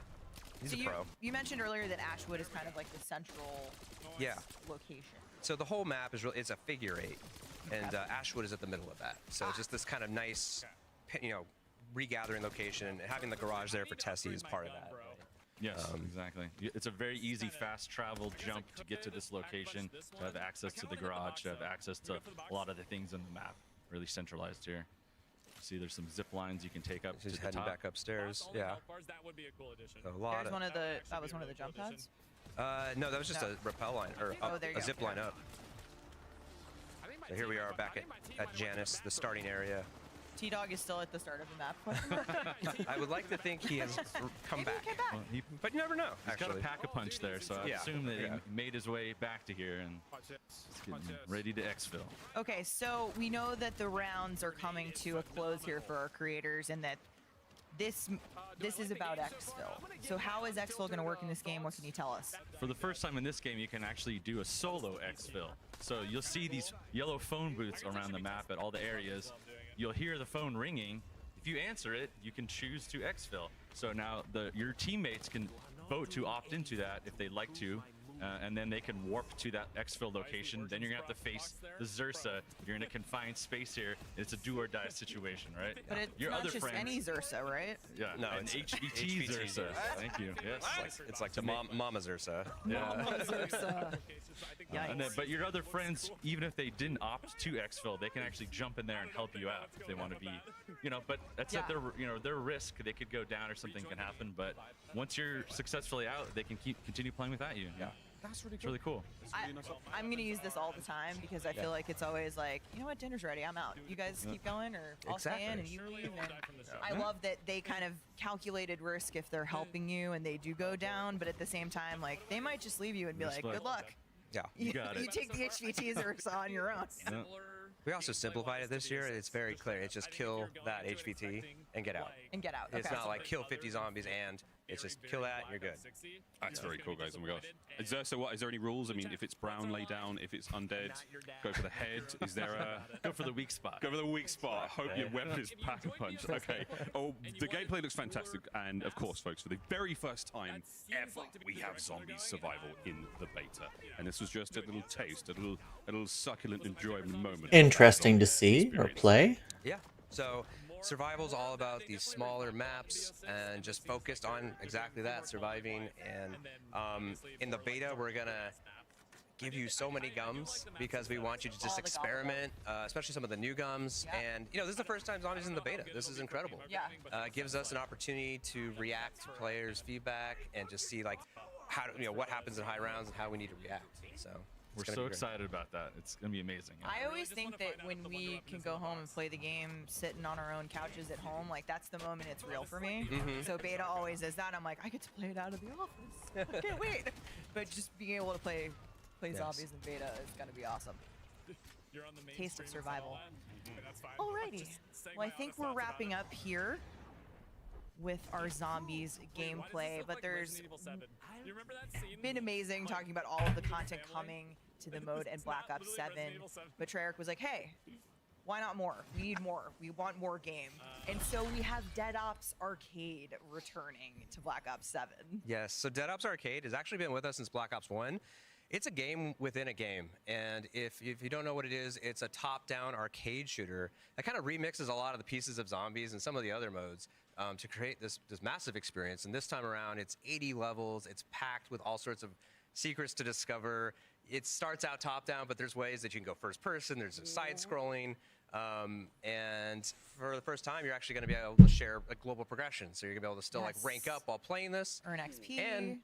he's So a pro. you mentioned earlier that Ashwood is kind of like the central Yeah. location. So the whole map is really, it's a figure 8, and Ashwood is at the middle of that. So it's just this kind of nice, regathering location, and having the garage there for Tessie is part of that. Yes, exactly. It's a very easy, fast travel jump to get to this location, to have access to the garage, to have access to a lot of the things in the map. Really centralized here. See, there's some zip lines you can take up Just to the heading top. back upstairs. Yeah. That would be a cool addition. So a lot There's of. that was one of the jump pads. No, that was just a rappel line or there you a go. zip line up. So here we are back at Janus, the starting area. T-Dog is still at the start of the map. I would like to think he has come Maybe back. he came back. Well, But you never know, He's got actually. a pack-a-punch there, so I Yeah. assume that Yeah. he made his way back to here and is getting ready to exfil. Okay, so we know that the rounds are coming to a close here for our creators, and that this is about exfil. So how is exfil going to work in this game? What can you tell us? For the first time in this game, you can actually do a solo exfil. So you'll see these yellow phone booths around the map at all the areas. You'll hear the phone ringing. If you answer it, you can choose to exfil. So now your teammates can vote to opt into that if they'd like to, and then they can warp to that exfil location. Then you're gonna have to face the Zersa. You're in a confined space here. It's a do or die situation, right? But it's your not other just friends, any Zersa, right? Yeah, No, an it's HVT Zersa. Thank you. Yes. It's like the Mama Zersa. Yeah. Yikes. And then, but your other friends, even if they didn't opt to exfil, they can actually jump in there and help you out if they want to be, but that's at their risk. They could go down or something can happen. But once you're successfully out, they can continue playing without you. Yeah, that's really It's really cool. I'm going to use this all the time because I feel like it's always like, you know what, dinner's ready, I'm out. You guys keep going, or I'll stay in and you leave. And I love that they kind of calculated risk if they're helping you and they do go down, but at the same time, like, they might just leave you and be like, good luck. Yeah. You got You it. take the HVTs or it's on your own. We also simplified it this year. It's very clear. It's just kill that HVT and get out. And get out. It's Okay. not like kill 50 zombies and it's just kill that and you're good. That's very cool, guys. Oh my gosh. Zersa, what? Is there any rules? I mean, if it's brown, lay down. If it's undead, go for the head. Is there a... Go for the weak spot. Go for the weak spot. Hope your weapon is pack-a-punch. Okay. Oh, the gameplay looks fantastic. And, of course, folks, for the very first time ever, we have zombie survival in the beta. And this was just a little taste, a little succulent enjoyment moment. Interesting to see or play. Yeah. So survival's all about these smaller maps and just focused on exactly that, surviving. And in the beta, we're gonna give you so many gums because we want you to just experiment, especially some of the new gums. And this is the first time zombies in the beta. This is incredible. Yeah. It gives us an opportunity to react to players' feedback and just see like how what happens in high rounds and how we need to react. So We're gonna so be great. excited about that. It's gonna be amazing. I always think that when we can go home and play the game sitting on our own couches at home, like that's the moment it's real for me. Mhm. So beta always is that. I'm like, I get to play it out of the office. I can't wait. But just being able to play Yes. zombies in beta is gonna be awesome. You're on the main Taste of stream survival. That's fine. Alrighty. Saying Well, I my think honest we're thoughts about wrapping it. up here with our zombies gameplay, but there's You remember that scene? been amazing talking about all of the content coming to the mode and Black Ops 7. But Treyarch was like, hey, why not more? We need more. We want more game. And so we have Dead Ops Arcade returning to Black Ops 7. Yes, so Dead Ops Arcade has actually been with us since Black Ops 1. It's a game within a game, and if you don't know what it is, it's a top-down arcade shooter that kind of remixes a lot of the pieces of Zombies and some of the other modes to create this massive experience. And this time around, it's 80 levels. It's packed with all sorts of secrets to discover. It starts out top-down, but there's ways that you can go first-person. There's side-scrolling. And for the first time, you're actually going to be able to share a global progression. So you're going to be able to still like rank up while playing this. Earn XP. And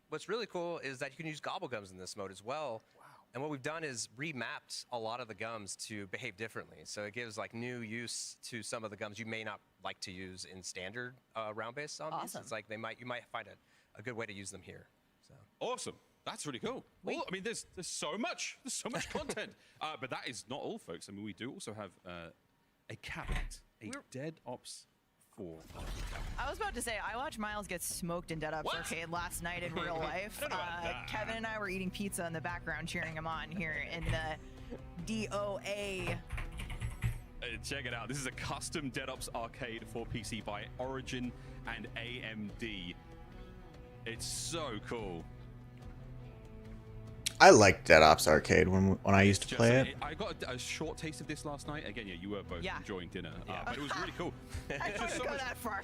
what's really cool is that you can use gobble gums in this mode as well. Wow. And what we've done is remapped a lot of the gums to behave differently. So it gives like new use to some of the gums you may not like to use in standard round-based zombies. Awesome. It's like you might find a good way to use them here. So Awesome. That's really cool. Well, I mean, there's so much content. But that is not all, folks. I mean, we do also have a cabinet, a Dead Ops 4. I was about to say, I watched Miles get smoked in Dead Ops Arcade last night in real life. Kevin and I were eating pizza in the background, cheering him on here in the DOA. Check it out. This is a custom Dead Ops Arcade for PC by Origin and AMD. It's so cool. I liked Dead Ops Arcade when I used to play it. I got a short taste of this last night. Again, yeah, you were both enjoying dinner, but it was really cool. I couldn't go that far.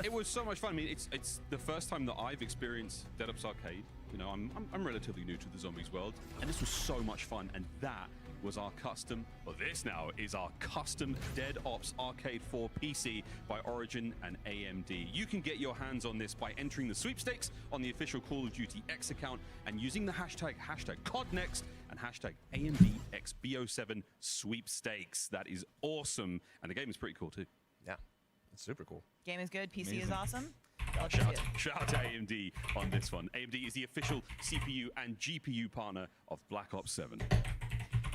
It was so much fun. I mean, it's the first time that I've experienced Dead Ops Arcade. You know, I'm relatively new to the zombies world, and this was so much fun. And that was our custom. Well, this now is our custom Dead Ops Arcade 4 PC by Origin and AMD. You can get your hands on this by entering the sweepstakes on the official Call of Duty X account and using the hashtag COD NEXT and hashtag AMDXBO7 sweepstakes. That is awesome, and the game is pretty cool too. Yeah, it's super cool. Game is good. PC is Amazing. awesome. Shout out to AMD on this one. AMD is the official CPU and GPU partner of Black Ops 7.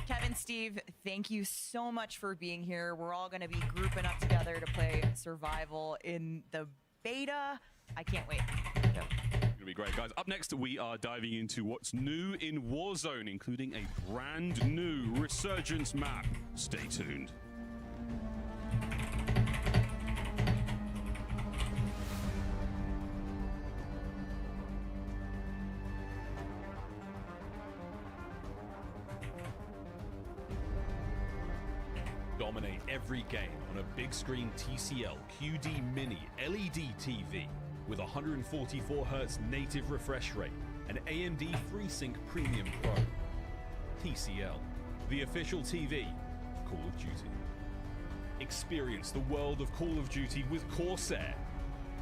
Kevin, Steve, thank you so much for being here. We're all going to be grouping up together to play Survival in the beta. I can't wait. It's going to be great, guys. Up next, we are diving into what's new in Warzone, including a brand new Resurgence map. Stay tuned. Dominate every game on a big screen TCL QD Mini LED TV with 144Hz native refresh rate and AMD FreeSync Premium Pro. TCL, the official TV of Call of Duty. Experience the world of Call of Duty with Corsair,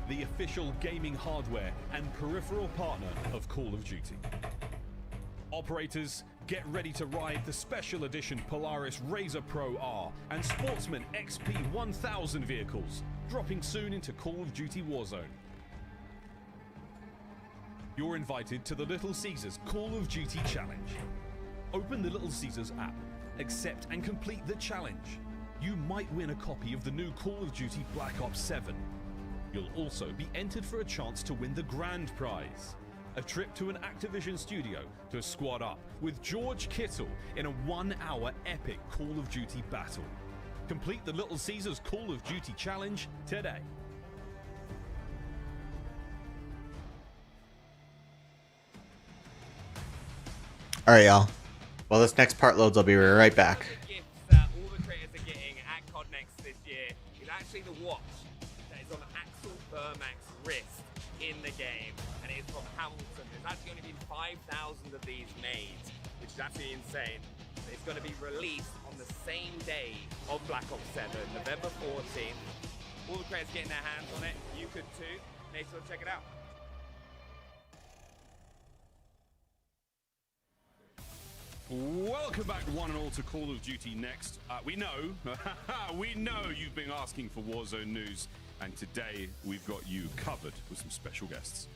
the official gaming hardware and peripheral partner of Call of Duty. Operators, get ready to ride the special edition Polaris Razor Pro R and Sportsman XP 1000 vehicles, dropping soon into Call of Duty Warzone. You're invited to the Little Caesars Call of Duty Challenge. Open the Little Caesars app, accept and complete the challenge. You might win a copy of the new Call of Duty Black Ops 7. You'll also be entered for a chance to win the grand prize. A trip to an Activision studio to squad up with George Kittle in a 1-hour epic Call of Duty battle. Complete the Little Caesars Call of Duty Challenge today. All right, y'all. Well, this next part loads. I'll be right back. Gifts that all the creators are getting at COD Next this year is actually the watch that is on Axel Burmack's wrist in the game, and it is from Hamilton. There's actually only been 5,000 of these made, which is absolutely insane. It's going to be released on the same day of Black Ops 7, November 14th. All the creators getting their hands on it. You could too. Make sure to check it out. Welcome back, one and all, to Call of Duty Next. We know you've been asking for Warzone news, and today we've got you covered with some special guests.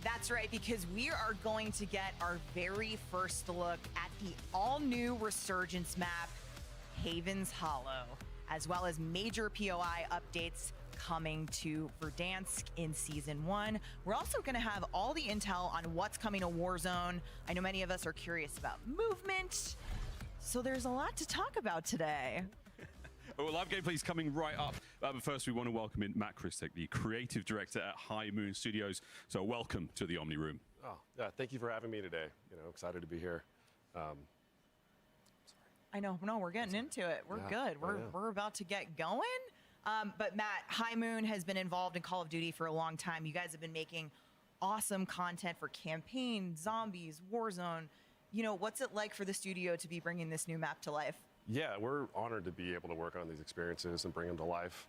That's right, because we are going to get our very first look at the all-new Resurgence map, Haven's Hollow, as well as major POI updates coming to Verdansk in Season 1. We're also going to have all the intel on what's coming to Warzone. I know many of us are curious about movement, so there's a lot to talk about today. Well, live gameplay is coming right up. But first, we want to welcome in Matt Christek, the creative director at High Moon Studios. So welcome to the Omni Room. Oh, yeah, thank you for having me today. Excited to be here. I know, no, we're getting into it. We're good. We're about to get going. But Matt, High Moon has been involved in Call of Duty for a long time. You guys have been making awesome content for campaign, zombies, Warzone. What's it like for the studio to be bringing this new map to life? Yeah, we're honored to be able to work on these experiences and bring them to life.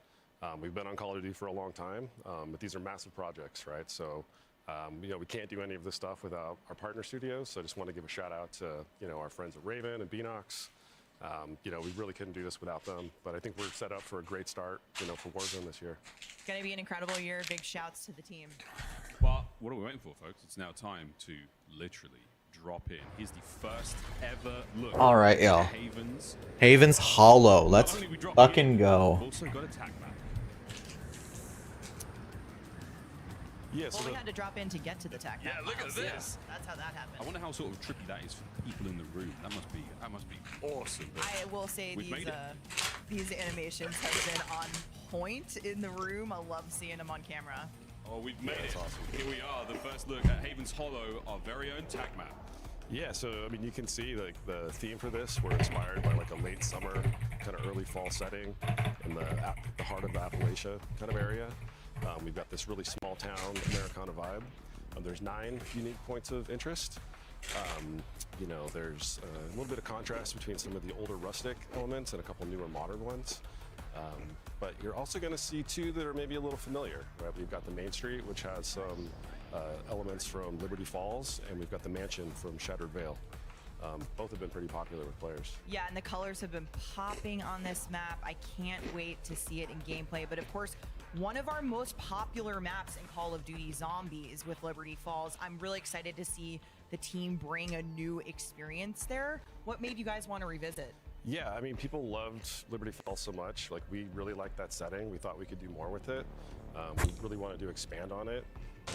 We've been on Call of Duty for a long time, but these are massive projects, right? So, we can't do any of this stuff without our partner studios. So I just want to give a shout out to, our friends at Raven and Beanox. We really couldn't do this without them, but I think we're set up for a great start, for Warzone this year. It's going to be an incredible year. Big shouts to the team. Well, what are we waiting for, folks? It's now time to literally drop in. Here's the first ever look. All right, yo. at Haven's Hollow. Let's fucking go. Also got a tag map. Yeah, Well, we had to drop in to get to the tech. Yeah, look at this. That's how that happened. I wonder how sort of trippy that is for people in the room. That must be awesome. I will say these animations have been on point in the room. I love seeing them on camera. Oh, we've made it. Awesome. Here we are, the first look at Haven's Hollow, our very own tag map. Yeah, so you can see the theme for this. We're inspired by a late summer, kind of early fall setting in the heart of the Appalachia kind of area. We've got this really small town Americana vibe. There's 9 unique points of interest. There's a little bit of contrast between some of the older rustic elements and a couple newer modern ones. But you're also going to see 2 that are maybe a little familiar. Right? We've got the Main Street, which has some elements from Liberty Falls, and we've got the mansion from Shattered Vale. Both have been pretty popular with players. Yeah, and the colors have been popping on this map. I can't wait to see it in gameplay. But of course, one of our most popular maps in Call of Duty, Zombies with Liberty Falls. I'm really excited to see the team bring a new experience there. What made you guys want to revisit? Yeah, people loved Liberty Falls so much. We really liked that setting. We thought we could do more with it. We really wanted to expand on it.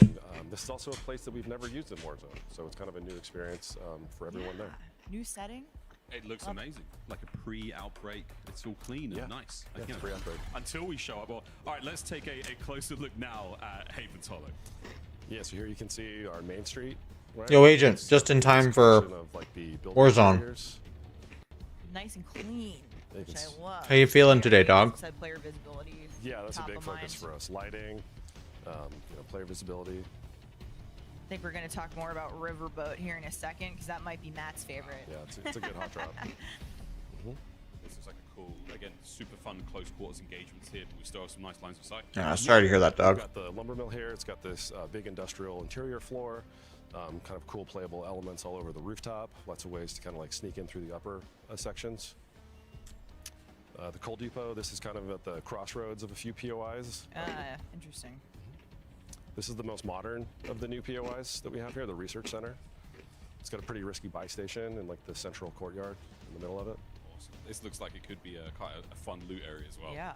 And, this is also a place that we've never used in Warzone, so it's kind of a new experience for everyone there. New setting. It looks amazing, like a pre-outbreak. It's all clean and nice. Yeah, it's pre-outbreak. Until we show up. Well, all right, let's take a closer look now at Haven's Hollow. Yeah, so here you can see our Main Street. Right? Yo, Agent, just in time for Warzone. Nice and clean, which I love. How you feeling today, dog? Player visibility. Yeah, that's a big top of focus mind. for us. Lighting, player visibility. I think we're going to talk more about Riverboat here in a second, because that might be Matt's favorite. Yeah, it's a good hot drop. This is like a cool, again, super fun close quarters engagements here, but we still have some nice lines of sight. Yeah, sorry to hear that, dog. We've got the lumber mill here. It's got this big industrial interior floor. Kind of cool playable elements all over the rooftop. Lots of ways to kind of sneak in through the upper sections. The coal depot, this is kind of at the crossroads of a few POIs. Interesting. This is the most modern of the new POIs that we have here, the research center. It's got a pretty risky buy station in the central courtyard in the middle of it. Awesome. This looks like it could be quite a fun loot area as well. Yeah.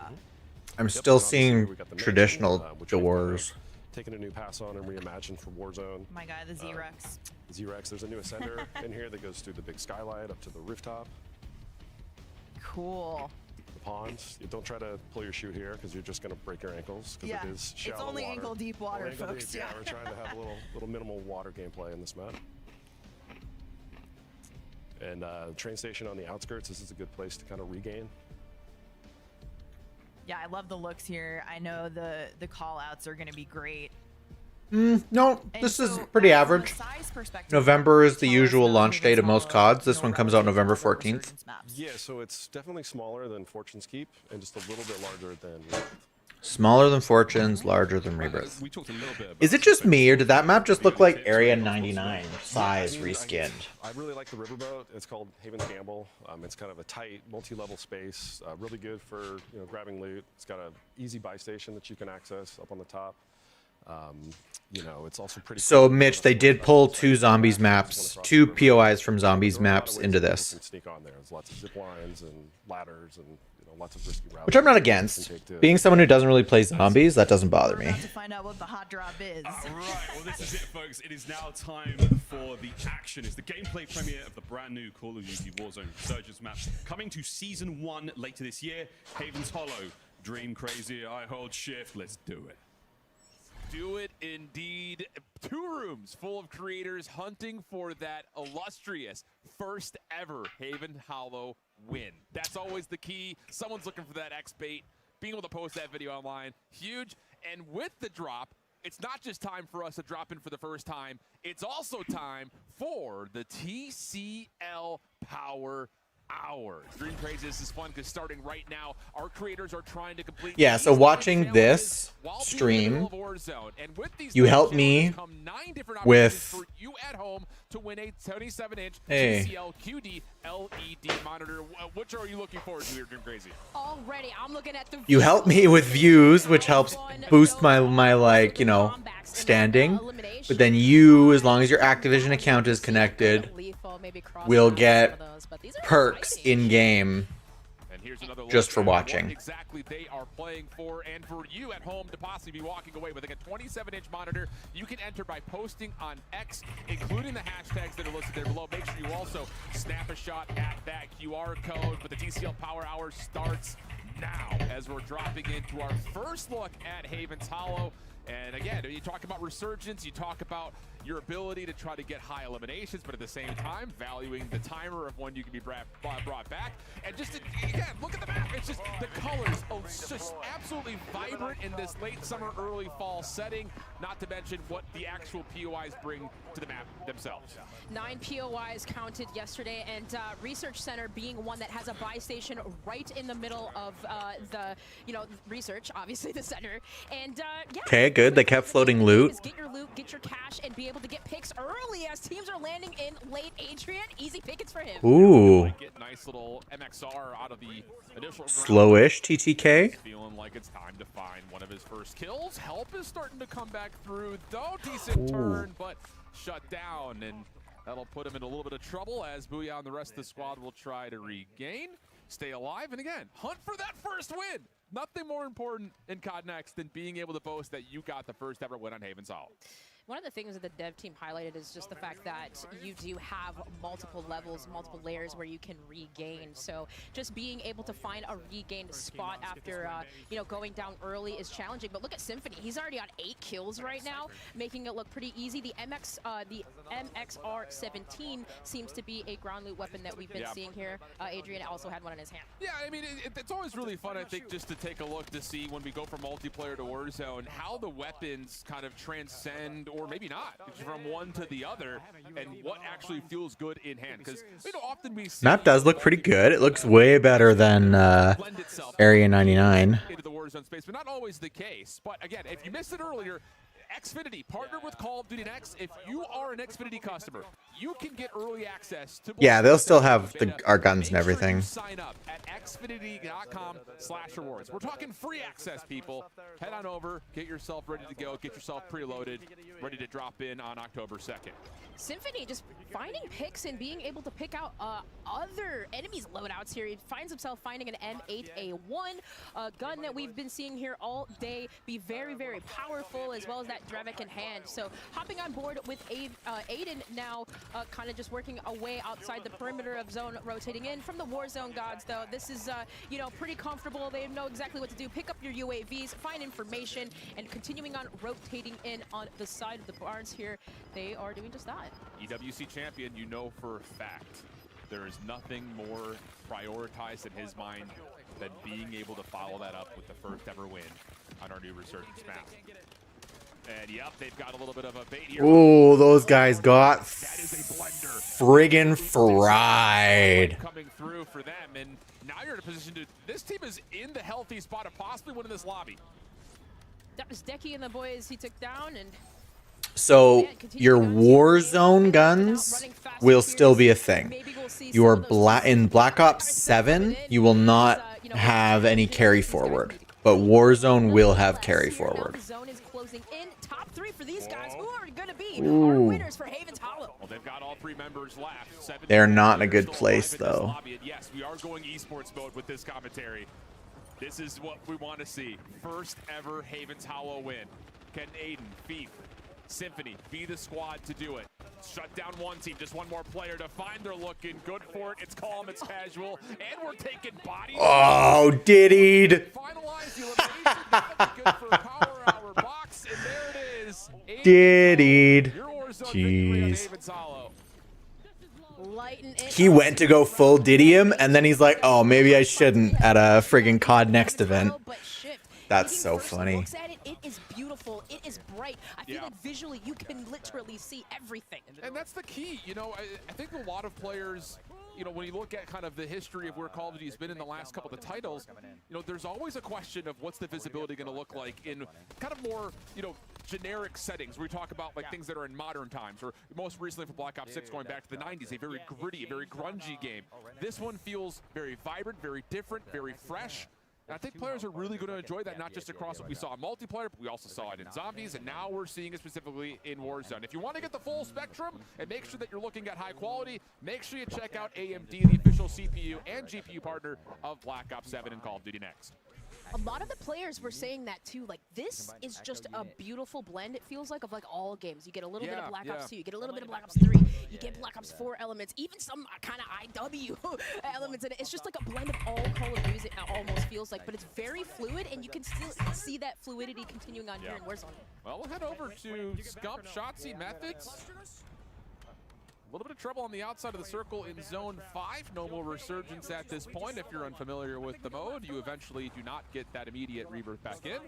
I'm still seeing traditional doors. Taking a new pass on and reimagined for Warzone. My guy, the Z-Rex. Z-Rex, there's a new ascender in here that goes through the big skylight up to the rooftop. Cool. The ponds. You don't try to pull your chute here because you're just going to break your ankles because it is shallow it's only water. ankle deep water, Ankle folks. Deep, yeah, we're trying to have a little minimal water gameplay in this map. And the train station on the outskirts, this is a good place to kind of regain. Yeah, I love the looks here. I know the call outs are going to be great. No, this is pretty average. November is the usual launch date of most CODs. This one comes out November 14th. Yeah, so it's definitely smaller than Fortune's Keep and just a little bit larger than Smaller than Fortunes, larger than Rebirth. We talked a little bit about Is it just me, or did that map just look like Area 99 size reskinned? I really like the riverboat. It's called Haven's Gamble. It's kind of a tight, multi-level space. Really good for grabbing loot. It's got an easy buy station that you can access up on the top. It's also pretty. So, Mitch, they did pull two Zombies maps, two POIs from Zombies maps into You this. can sneak on there. There's lots of zip lines and ladders and lots of risky routes. Which I'm not against. Being someone who doesn't really play Zombies, that doesn't bother me. To find out what the hot drop is. Right, well this is it folks. It is now time for the action. It's the gameplay premiere of the brand new Call of Duty Warzone Resurgence map coming to Season 1 later this year. Haven's Hollow, Dream Crazy, I hold shift, let's do it. Do it indeed. 2 rooms full of creators hunting for that illustrious first ever Haven Hollow win. That's always the key. Someone's looking for that X bait. Being able to post that video online, huge. And with the drop, it's not just time for us to drop in for the first time. It's also time for the TCL Power Hour. Dream Crazy, this is fun because starting right now, our creators are trying to complete. Yeah, so watching this stream, you helped me with you at home to win a 77-inch Hey. TCL QD LED monitor. Which are you looking forward to here, Dream Crazy? Already, I'm looking at the you help me with views, which helps boost my like, standing. But then you, as long as your Activision account is connected, will get perks in game just for watching. Exactly, they are playing for, and for you at home to possibly be walking away with like a 27-inch monitor. You can enter by posting on X, including the hashtags that are listed there below. Make sure you also snap a shot at that QR code. But the TCL Power Hour starts now as we're dropping into our first look at Haven's Hollow. And again, you talk about resurgence, you talk about your ability to try to get high eliminations, but at the same time, valuing the timer of when you can be brought back. And just, again, look at the map. It's just the colors, just absolutely vibrant in this late summer, early fall setting, not to mention what the actual POIs bring to the map themselves. 9 POIs counted yesterday, and Research Center being one that has a buy station right in the middle of the, research, obviously the center. And yeah. Okay, good. They kept floating loot. Get your loot, get your cash, and be able to get picks early as teams are landing in late. Adrian, easy pickets for him. Ooh. Get nice little MXR out of the initial Slowish TTK. Feeling like it's time to find one of his first kills. Help is starting to come back through, though. Decent turn, but shut down, and that'll put him in a little bit of trouble as Booyah and the rest of the squad will try to regain, stay alive, and again, hunt for that first win. Nothing more important in COD Next than being able to boast that you got the first ever win on Haven's Hollow. One of the things that the dev team highlighted is just the fact that you do have multiple levels, multiple layers where you can regain. So just being able to find a regained spot after, going down early is challenging. But look at Symphony. He's already on 8 kills right now, making it look pretty easy. The MXR-17 seems to be a ground loot weapon that we've been seeing here. Adrian also had one in his hand. Yeah, I mean, it's always really fun, I think, just to take a look to see when we go from multiplayer to Warzone, how the weapons kind of transcend, or maybe not, from one to the other, and what actually feels good in hand. Because often we see Map does look pretty good. It looks way better than Area 99. into the Warzone space, but not always the case. But again, if you missed it earlier, Xfinity partnered with Call of Duty Next. If you are an Xfinity customer, you can get early access to. Yeah, they'll still have our guns and everything. Sign up at xfinity.com/rewards. We're talking free access, people. Head on over, get yourself ready to go, get yourself preloaded, ready to drop in on October 2nd. Symphony just finding picks and being able to pick out other enemies' loadouts here. He finds himself finding an M8A1, a gun that we've been seeing here all day, be very, very powerful, as well as that Drevik in hand. So hopping on board with Aiden now, kind of just working away outside the perimeter of zone, rotating in from the Warzone gods, though. This is, pretty comfortable. They know exactly what to do. Pick up your UAVs, find information, and continuing on rotating in on the side of the barns here. They are doing just that. EWC champion, you know for a fact there is nothing more prioritized in his mind than being able to follow that up with the first ever win on our new Resurgence map. And yep, they've got a little bit of a bait here. Ooh, those guys got friggin' fried. Coming through for them, and now you're in a position to. This team is in the healthy spot of possibly winning this lobby. That was Decky and the boys he took down, and So your Warzone guns will still be a thing. Your in Black Ops 7, you will not have any carry forward, but Warzone will have carry forward. zone is closing in. Top 3 for these guys, who are going to be our Ooh. winners for Haven's Hollow. Well, they've got all 3 members left. 7 They're not in a good place though. lobby, and yes, we are going esports mode with this commentary. This is what we want to see. First ever Haven's Hollow win. Can Aiden, Thief, Symphony be the squad to do it? Shut down one team, just one more player to find. They're looking good for it. It's calm, it's casual, and we're taking bodies. Oh, diddied. Finalize the elimination. That'll be good for a power hour box, and there it is. Diddied. Jeez. He went to go full Didium, and then he's like, oh, maybe I shouldn't at a friggin' COD Next event. That's so funny. It is beautiful. It is bright. I feel like visually you can literally see everything. And that's the key. You know, I think a lot of players, you know, when you look at kind of the history of where Call of Duty has been in the last couple of the titles, you know, there's always a question of what's the visibility going to look like in kind of more, you know, generic settings. We talk about like things that are in modern times, or most recently for Black Ops 6 going back to the 90s, a very gritty, very grungy game. This one feels very vibrant, very different, very fresh. And I think players are really going to enjoy that, not just across what we saw in multiplayer, but we also saw it in Zombies, and now we're seeing it specifically in Warzone. If you want to get the full spectrum and make sure that you're looking at high quality, make sure you check out AMD, the official CPU and GPU partner of Black Ops 7 and Call of Duty Next. A lot of the players were saying that too. Like, this is just a beautiful blend, it feels like, of like all games. You get a little bit of Black Ops 2, you get a little bit of Black Ops 3, you get Black Ops 4 elements, even some kind of IW elements in it. It's just like a blend of all Call of Duty, it almost feels like, but it's very fluid, and you can still see that fluidity continuing on here in Warzone. Well, we'll head over to Scump, Shotzi, Methods. A little bit of trouble on the outside of the circle in Zone 5. No more resurgence at this point. If you're unfamiliar with the mode, you eventually do not get that immediate rebirth back in.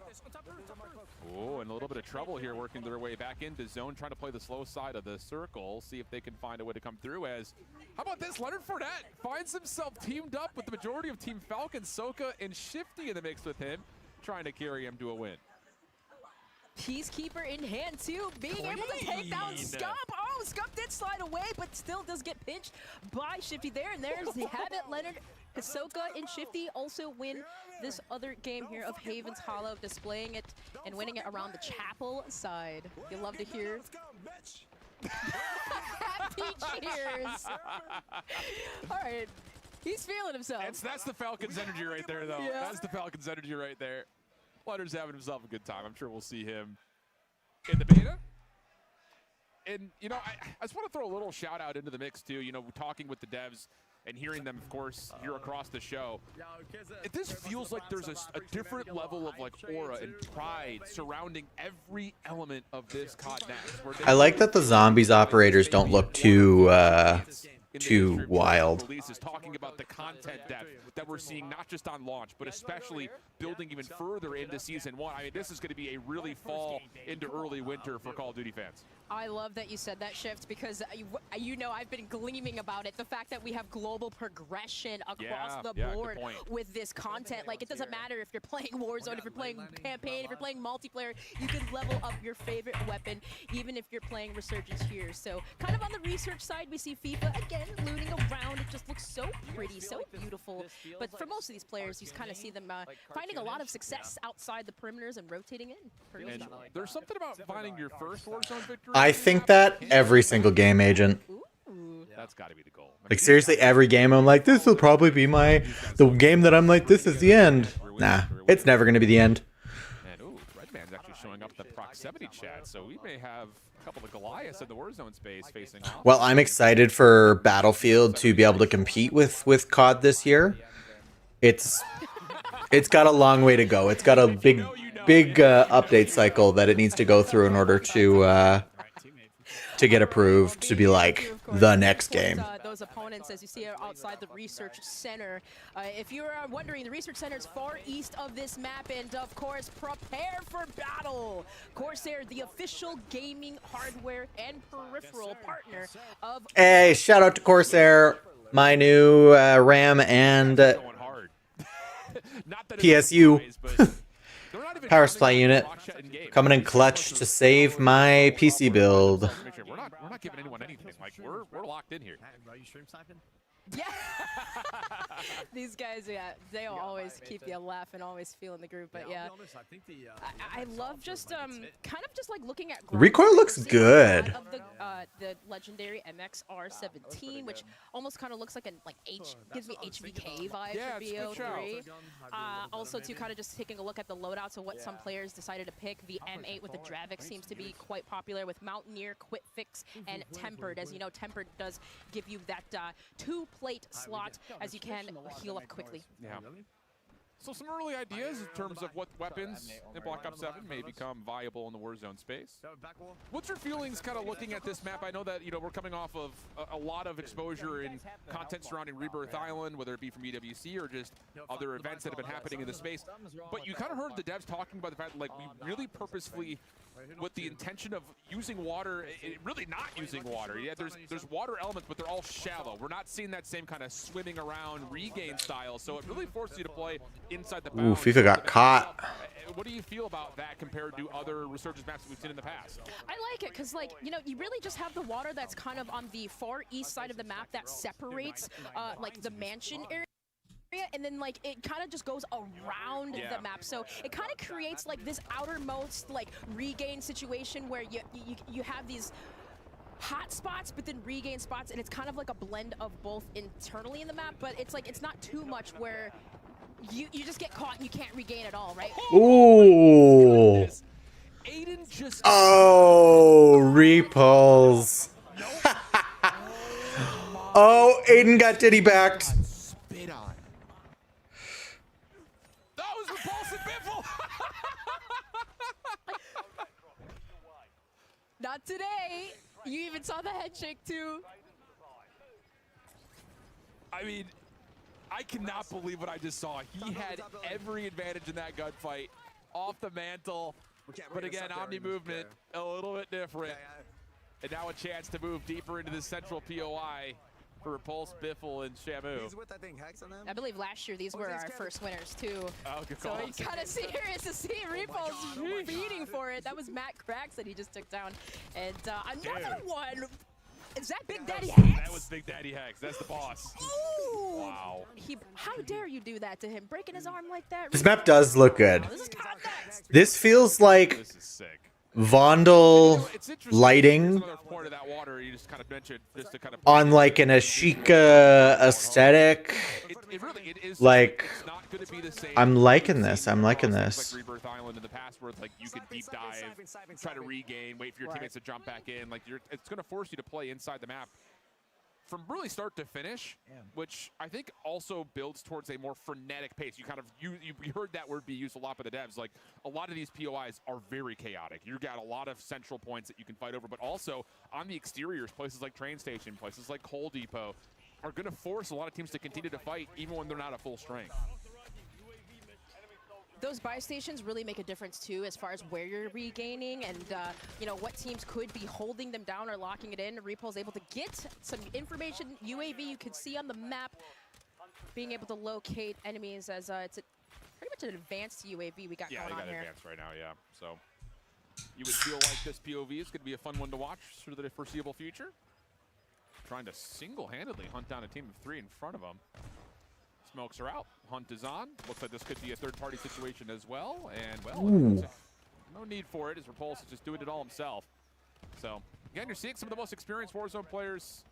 Oh, and a little bit of trouble here working their way back into Zone, trying to play the slow side of the circle, see if they can find a way to come through as, how about this? Leonard Fournette finds himself teamed up with the majority of Team Falcon, Soka, and Shifty in the mix with him, trying to carry him to a win. Peacekeeper in hand too, being able to take down Scump. Oh, Scump did slide away, but still does get pinched by Shifty there. And there's the habit. Leonard, Hisoka, and Shifty also win this other game here of Haven's Hollow, displaying it and winning it around the chapel side. You love to hear. Happy cheers. All right, he's feeling himself. That's the Falcons energy right there, though. Yeah. That's the Falcons energy right there. Leonard's having himself a good time. I'm sure we'll see him in the beta. And, you know, I just want to throw a little shout out into the mix, too. You know, talking with the devs and hearing them, of course, here across the show. This feels like there's a different level of, like, aura and pride surrounding every element of this COD Next. I like that the Zombies operators don't look too wild. Releases, talking about the content depth that we're seeing not just on launch, but especially building even further into Season 1. I mean, this is going to be a really fall into early winter for Call of Duty fans. I love that you said that, Shift, because you know I've been gleaming about it. The fact that we have global progression across the board with this content. Like, it doesn't matter if you're playing Warzone, if you're playing campaign, if you're playing multiplayer, you can level up your favorite weapon, even if you're playing Resurgence here. So, kind of on the research side, we see FIFA, again, looting around. It just looks so pretty, so beautiful. But for most of these players, you kind of see them finding a lot of success outside the perimeters and rotating in. And there's something about finding your first Warzone victory. I think that every single game, Agent. That's got to be the goal. Like, seriously, every game I'm like, this will probably be the game that I'm like, this is the end. Nah, it's never going to be the end. And, ooh, Redman's actually showing up in the proximity chat, so we may have a couple of Goliaths in the Warzone space facing off. Well, I'm excited for Battlefield to be able to compete with COD this year. It's got a long way to go. It's got a big update cycle that it needs to go through in order to get approved to be like the next game. Those opponents, as you see outside the research center. If you're wondering, the research center is far east of this map, and of course, prepare for battle. Corsair, the official gaming hardware and peripheral partner of. Hey, shout out to Corsair, my new RAM and PSU. Power supply unit coming in clutch to save my PC build. We're not giving anyone anything. Like we're locked in here. Are you stream sniping? Yeah. These guys, yeah, they'll always keep you laughing, always feeling the group. But yeah, I'll be honest, I think I love just kind of just like looking at Recoil looks good. of the legendary MXR17, which almost kind of looks like gives me HVK vibes Yeah, for it's a good BO3. shout. Also, too, kind of just taking a look at the loadouts of what some players decided to pick. The M8 with the Dravik seems to be quite popular with Mountaineer, Quick Fix, and Tempered. As you know, Tempered does give you that 2-plate slot as you can heal up quickly. Yeah. So some early ideas in terms of what weapons in Black Ops 7 may become viable in the Warzone space. What's your feelings kind of looking at this map? I know that, we're coming off of a lot of exposure in content surrounding Rebirth Island, whether it be from EWC or just other events that have been happening in the space. But you kind of heard the devs talking about the fact that, we really purposefully, with the intention of using water, really not using water. Yeah, there's water elements, but they're all shallow. We're not seeing that same kind of swimming around regain style, so it really forces you to play inside the Ooh, bounds. FIFA got caught. What do you feel about that compared to other Resurgence maps that we've seen in the past? I like it because, you really just have the water that's kind of on the far east side of the map that separates, the mansion area. And then it kind of just goes around the map, so it kind of creates this outermost regain situation where you have these hot spots but then regain spots, and it's kind of like a blend of both internally in the map, but it's not too much where you just get caught and you can't regain at all, right? Ooh. Oh, repulse. Oh, Aiden got diddy backed. Not today. You even saw the head shake too. I mean, I cannot believe what I just saw. He had every advantage in that gunfight off the mantle. But again, Omni movement a little bit different. And now a chance to move deeper into the central POI for Repulse, Biffle, and Shamu. He's with, I think, Hex on them. I believe last year these were our first winners too. Oh, good so call. it's kind of serious to see Repulse beating for it. That was Matt Cracks that he just took down. And another one. Is that Big Daddy Hex? That was Big Daddy Hex. That's the boss. Ooh. Wow. How dare you do that to him? Breaking his arm like that. This map does look good. This is COD Next. This feels like Vondel lighting on like an Ashika aesthetic. I'm liking this. I'm liking this. Rebirth Island in the past, where you could deep dive, try to regain, wait for your teammates to jump back in. It's going to force you to play inside the map from really start to finish, which I think also builds towards a more frenetic pace. You heard that word be used a lot by the devs. A lot of these POIs are very chaotic. You've got a lot of central points that you can fight over, but also on the exteriors, places like train station, places like coal depot, are going to force a lot of teams to continue to fight even when they're not at full strength. Those buy stations really make a difference too, as far as where you're regaining and what teams could be holding them down or locking it in. Repulse able to get some information. UAV you can see on the map, being able to locate enemies as it's pretty much an advanced UAV we got going on here. Yeah, they got advanced right now. Yeah, so you would feel like this POV is going to be a fun one to watch through the foreseeable future. Trying to single-handedly hunt down a team of 3 in front of them. Smokes are out. Hunt is on. Looks like this could be a third-party situation as well. And, well, no need for it as Repulse is just doing it all himself. So, again, you're seeing some of the most experienced Warzone players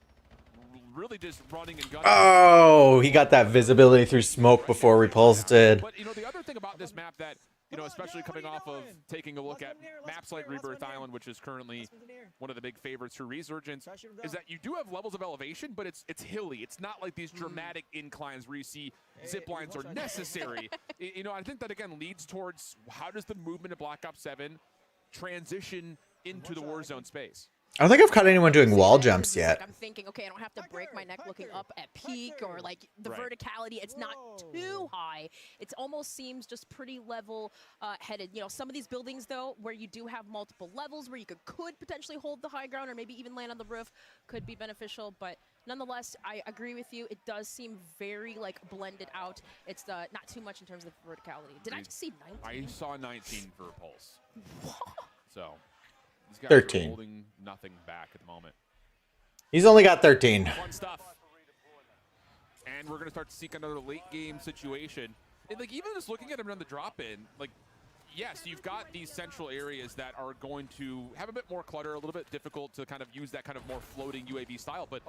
really just running and gunning. Oh, he got that visibility through smoke before Repulse did. But, the other thing about this map that, especially coming off of taking a look at maps like Rebirth Island, which is currently one of the big favorites for Resurgence, is that you do have levels of elevation, but it's hilly. It's not like these dramatic inclines where you see zip lines are necessary. I think that, again, leads towards how does the movement of Black Ops 7 transition into the Warzone space? I don't think I've caught anyone doing wall jumps yet. I'm thinking, okay, I don't have to break my neck looking up at peak or like the verticality. It's not too high. It almost seems just pretty level headed. You know, some of these buildings though, where you do have multiple levels, where you could potentially hold the high ground or maybe even land on the roof, could be beneficial. But nonetheless, I agree with you. It does seem very like blended out. It's not too much in terms of verticality. Did I just see 19? I saw 19 for Pulse. So. These guys 13. Are holding nothing back at the moment. He's only got 13. Fun stuff. And we're going to start to seek another late game situation. And like even just looking at him on the drop in, like yes, you've got these central areas that are going to have a bit more clutter, a little bit difficult to kind of use that kind of more floating UAV style, but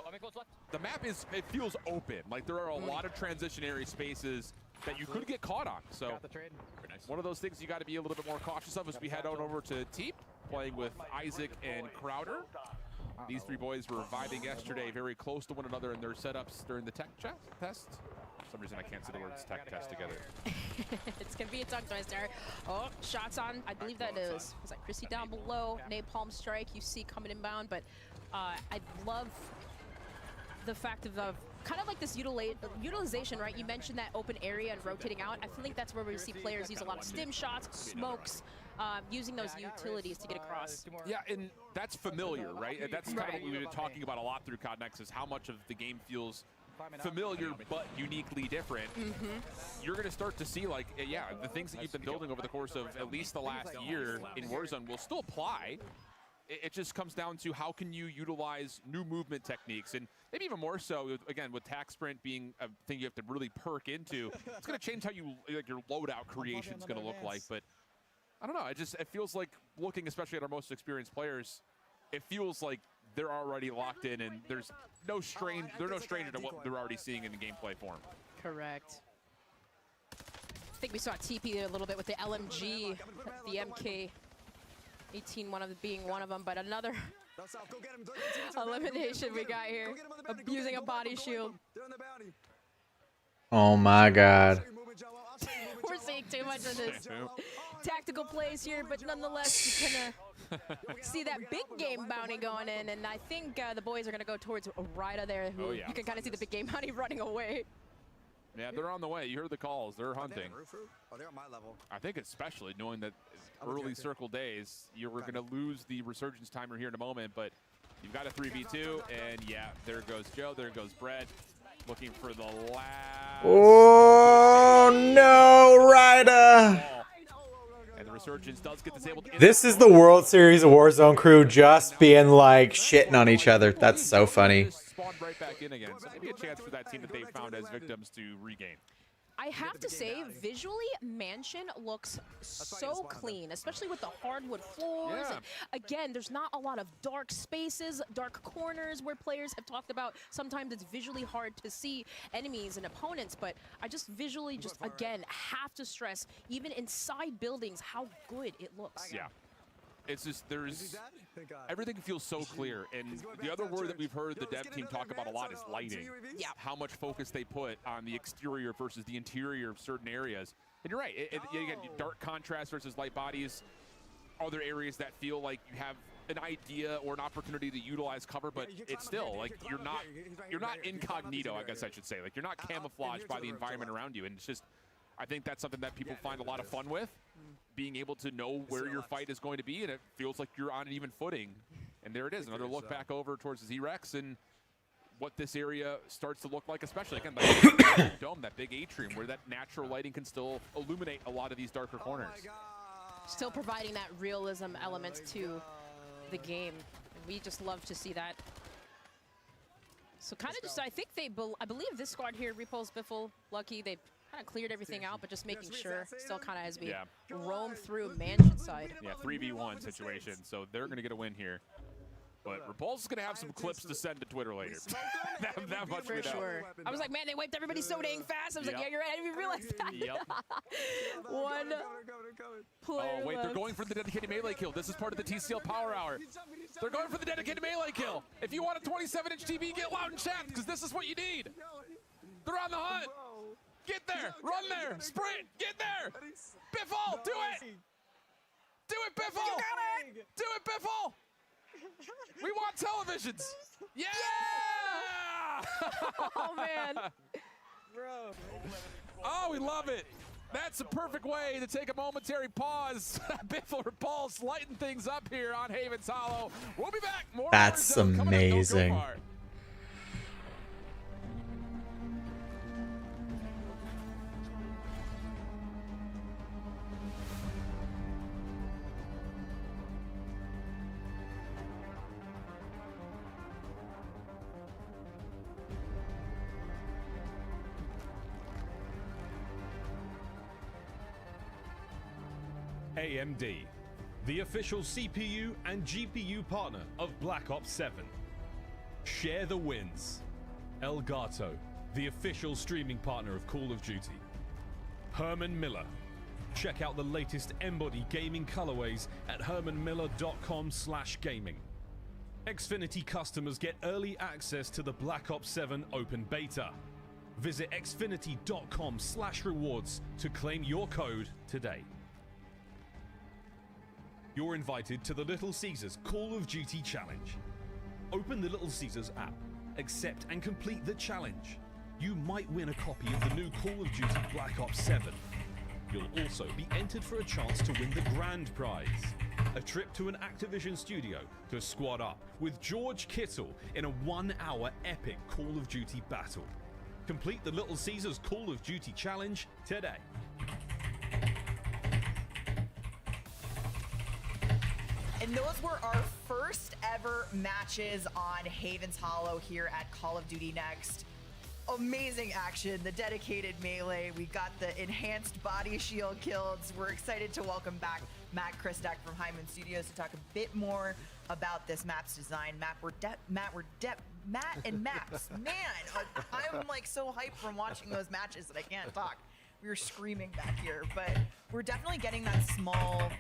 the map it feels open. Like there are a lot of transitionary spaces that you could get caught on. So one of those things you got to be a little bit more cautious of as we head on over to Teep, playing with Isaac and Crowder. These three boys were vibing yesterday, very close to one another in their setups during the tech test. For some reason, I can't say the words tech test together. It's going to be a tongue twister. Oh, shots on, I believe that was that Chrissy down below. Napalm strike, you see coming inbound, but I love the fact of kind of like this utilization, right? You mentioned that open area and rotating out. I feel like that's where we see players use a lot of stim shots, smokes, using those utilities to get across. Yeah, and that's familiar, right? And that's kind of what we've been talking about a lot through COD Next, is how much of the game feels familiar but uniquely different. You're going to start to see, like, yeah, the things that you've been building over the course of at least the last year in Warzone will still apply. It just comes down to how can you utilize new movement techniques, and maybe even more so, again, with tac sprint being a thing you have to really perk into. It's going to change how you like your loadout creation is going to look like. But I don't know. It feels like looking, especially at our most experienced players, it feels like they're already locked in, and there's no stranger to what they're already seeing in the gameplay form. Correct. I think we saw TP there a little bit with the LMG, the MK. 18 being one of them, but another elimination we got here, using a body shield. Oh my god. We're seeing too much of this tactical plays here, but nonetheless, you kind of see that big game bounty going in, and I think the boys are going to go towards Rida there, who you can kind of see the big game bounty running away. Yeah, they're on the way. You heard the calls. They're hunting. Oh, they're on my level. I think especially knowing that early circle days, you were going to lose the resurgence timer here in a moment, but you've got a 3v2, and yeah, there goes Joe, there goes Brett, looking for the last. Oh no, Ryder! And the resurgence does get disabled. This is the World Series of Warzone crew just being like shitting on each other. That's so funny. Spawned right back in again, so maybe a chance for that team that they found as victims to regain. I have to say, visually, Mansion looks so clean, especially with the hardwood floors. Yeah. Again, there's not a lot of dark spaces, dark corners where players have talked about. Sometimes it's visually hard to see enemies and opponents, but I just visually again, have to stress, even inside buildings, how good it looks. Yeah. It's just, everything feels so clear. And the other word that we've heard the dev team talk about a lot is lighting. Yeah. How much focus they put on the exterior versus the interior of certain areas. And you're right, you get dark contrast versus light bodies. Other areas that feel like you have an idea or an opportunity to utilize cover, but it's still like you're not incognito, I guess I should say. Like you're not camouflaged by the environment around you. And it's just, I think that's something that people find a lot of fun with, being able to know where your fight is going to be, and it feels like you're on an even footing. And there it is, another look back over towards the Z-Rex and what this area starts to look like, especially, again, that dome, that big atrium, where that natural lighting can still illuminate a lot of these darker corners. Still providing that realism element to the game. And we just love to see that. So kind of just, I think I believe this squad here, Repulse, Biffle, Lucky, they kind of cleared everything out, but just making sure, still kind of as we roam through Mansion side. Yeah, 3v1 situation, so they're going to get a win here. But Repulse is going to have some clips to send to Twitter later. that much For we know. sure. I was like, man, they wiped everybody so dang fast. I was like, yeah, you're right. I didn't even realize that. Yep. One player Oh, wait, left. they're going for the dedicated melee kill. This is part of the TCL Power Hour. They're going for the dedicated melee kill. If you want a 27-inch TV, get loud in chat, because this is what you need. They're on the hunt. Get there. Run there. Sprint. Get there. Biffle, do it. Do it, Biffle. Do it, Biffle. We want televisions. Yeah! Oh, man. Bro. Oh, we love it. That's a perfect way to take a momentary pause. Biffle Repulse lighten things up here on Haven's Hollow. We'll be back. More That's Warzone coming up. Don't go amazing. far. AMD, the official CPU and GPU partner of Black Ops 7. Share the wins. Elgato, the official streaming partner of Call of Duty. Herman Miller. Check out the latest Embody gaming colorways at hermanmiller.com/gaming. Xfinity customers get early access to the Black Ops 7 open beta. Visit xfinity.com/rewards to claim your code today. You're invited to the Little Caesars Call of Duty Challenge. Open the Little Caesars app, accept and complete the challenge. You might win a copy of the new Call of Duty Black Ops 7. You'll also be entered for a chance to win the grand prize, a trip to an Activision studio to squad up with George Kittle in a 1-hour epic Call of Duty battle. Complete the Little Caesars Call of Duty Challenge today. And those were our first ever matches on Haven's Hollow here at Call of Duty Next. Amazing action, the dedicated melee. We got the enhanced body shield kills. We're excited to welcome back Matt Christak from Hyman Studios to talk a bit more about this map's design. Matt and maps. Man, I'm like so hyped from watching those matches that I can't talk. We were screaming back here, but we're definitely getting that small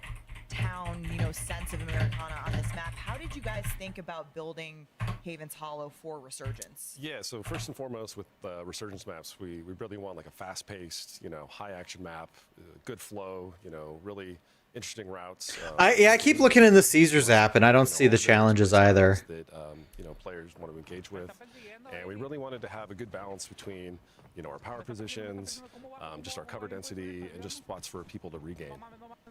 town, sense of Americana on this map. How did you guys think about building Haven's Hollow for Resurgence? Yeah, so first and foremost with Resurgence maps, we really want like a fast-paced, high action map, good flow, really interesting routes. I keep looking in the Caesars app and I don't see the challenges either. That players want to engage with, and we really wanted to have a good balance between our power positions, just our cover density, and just spots for people to regain.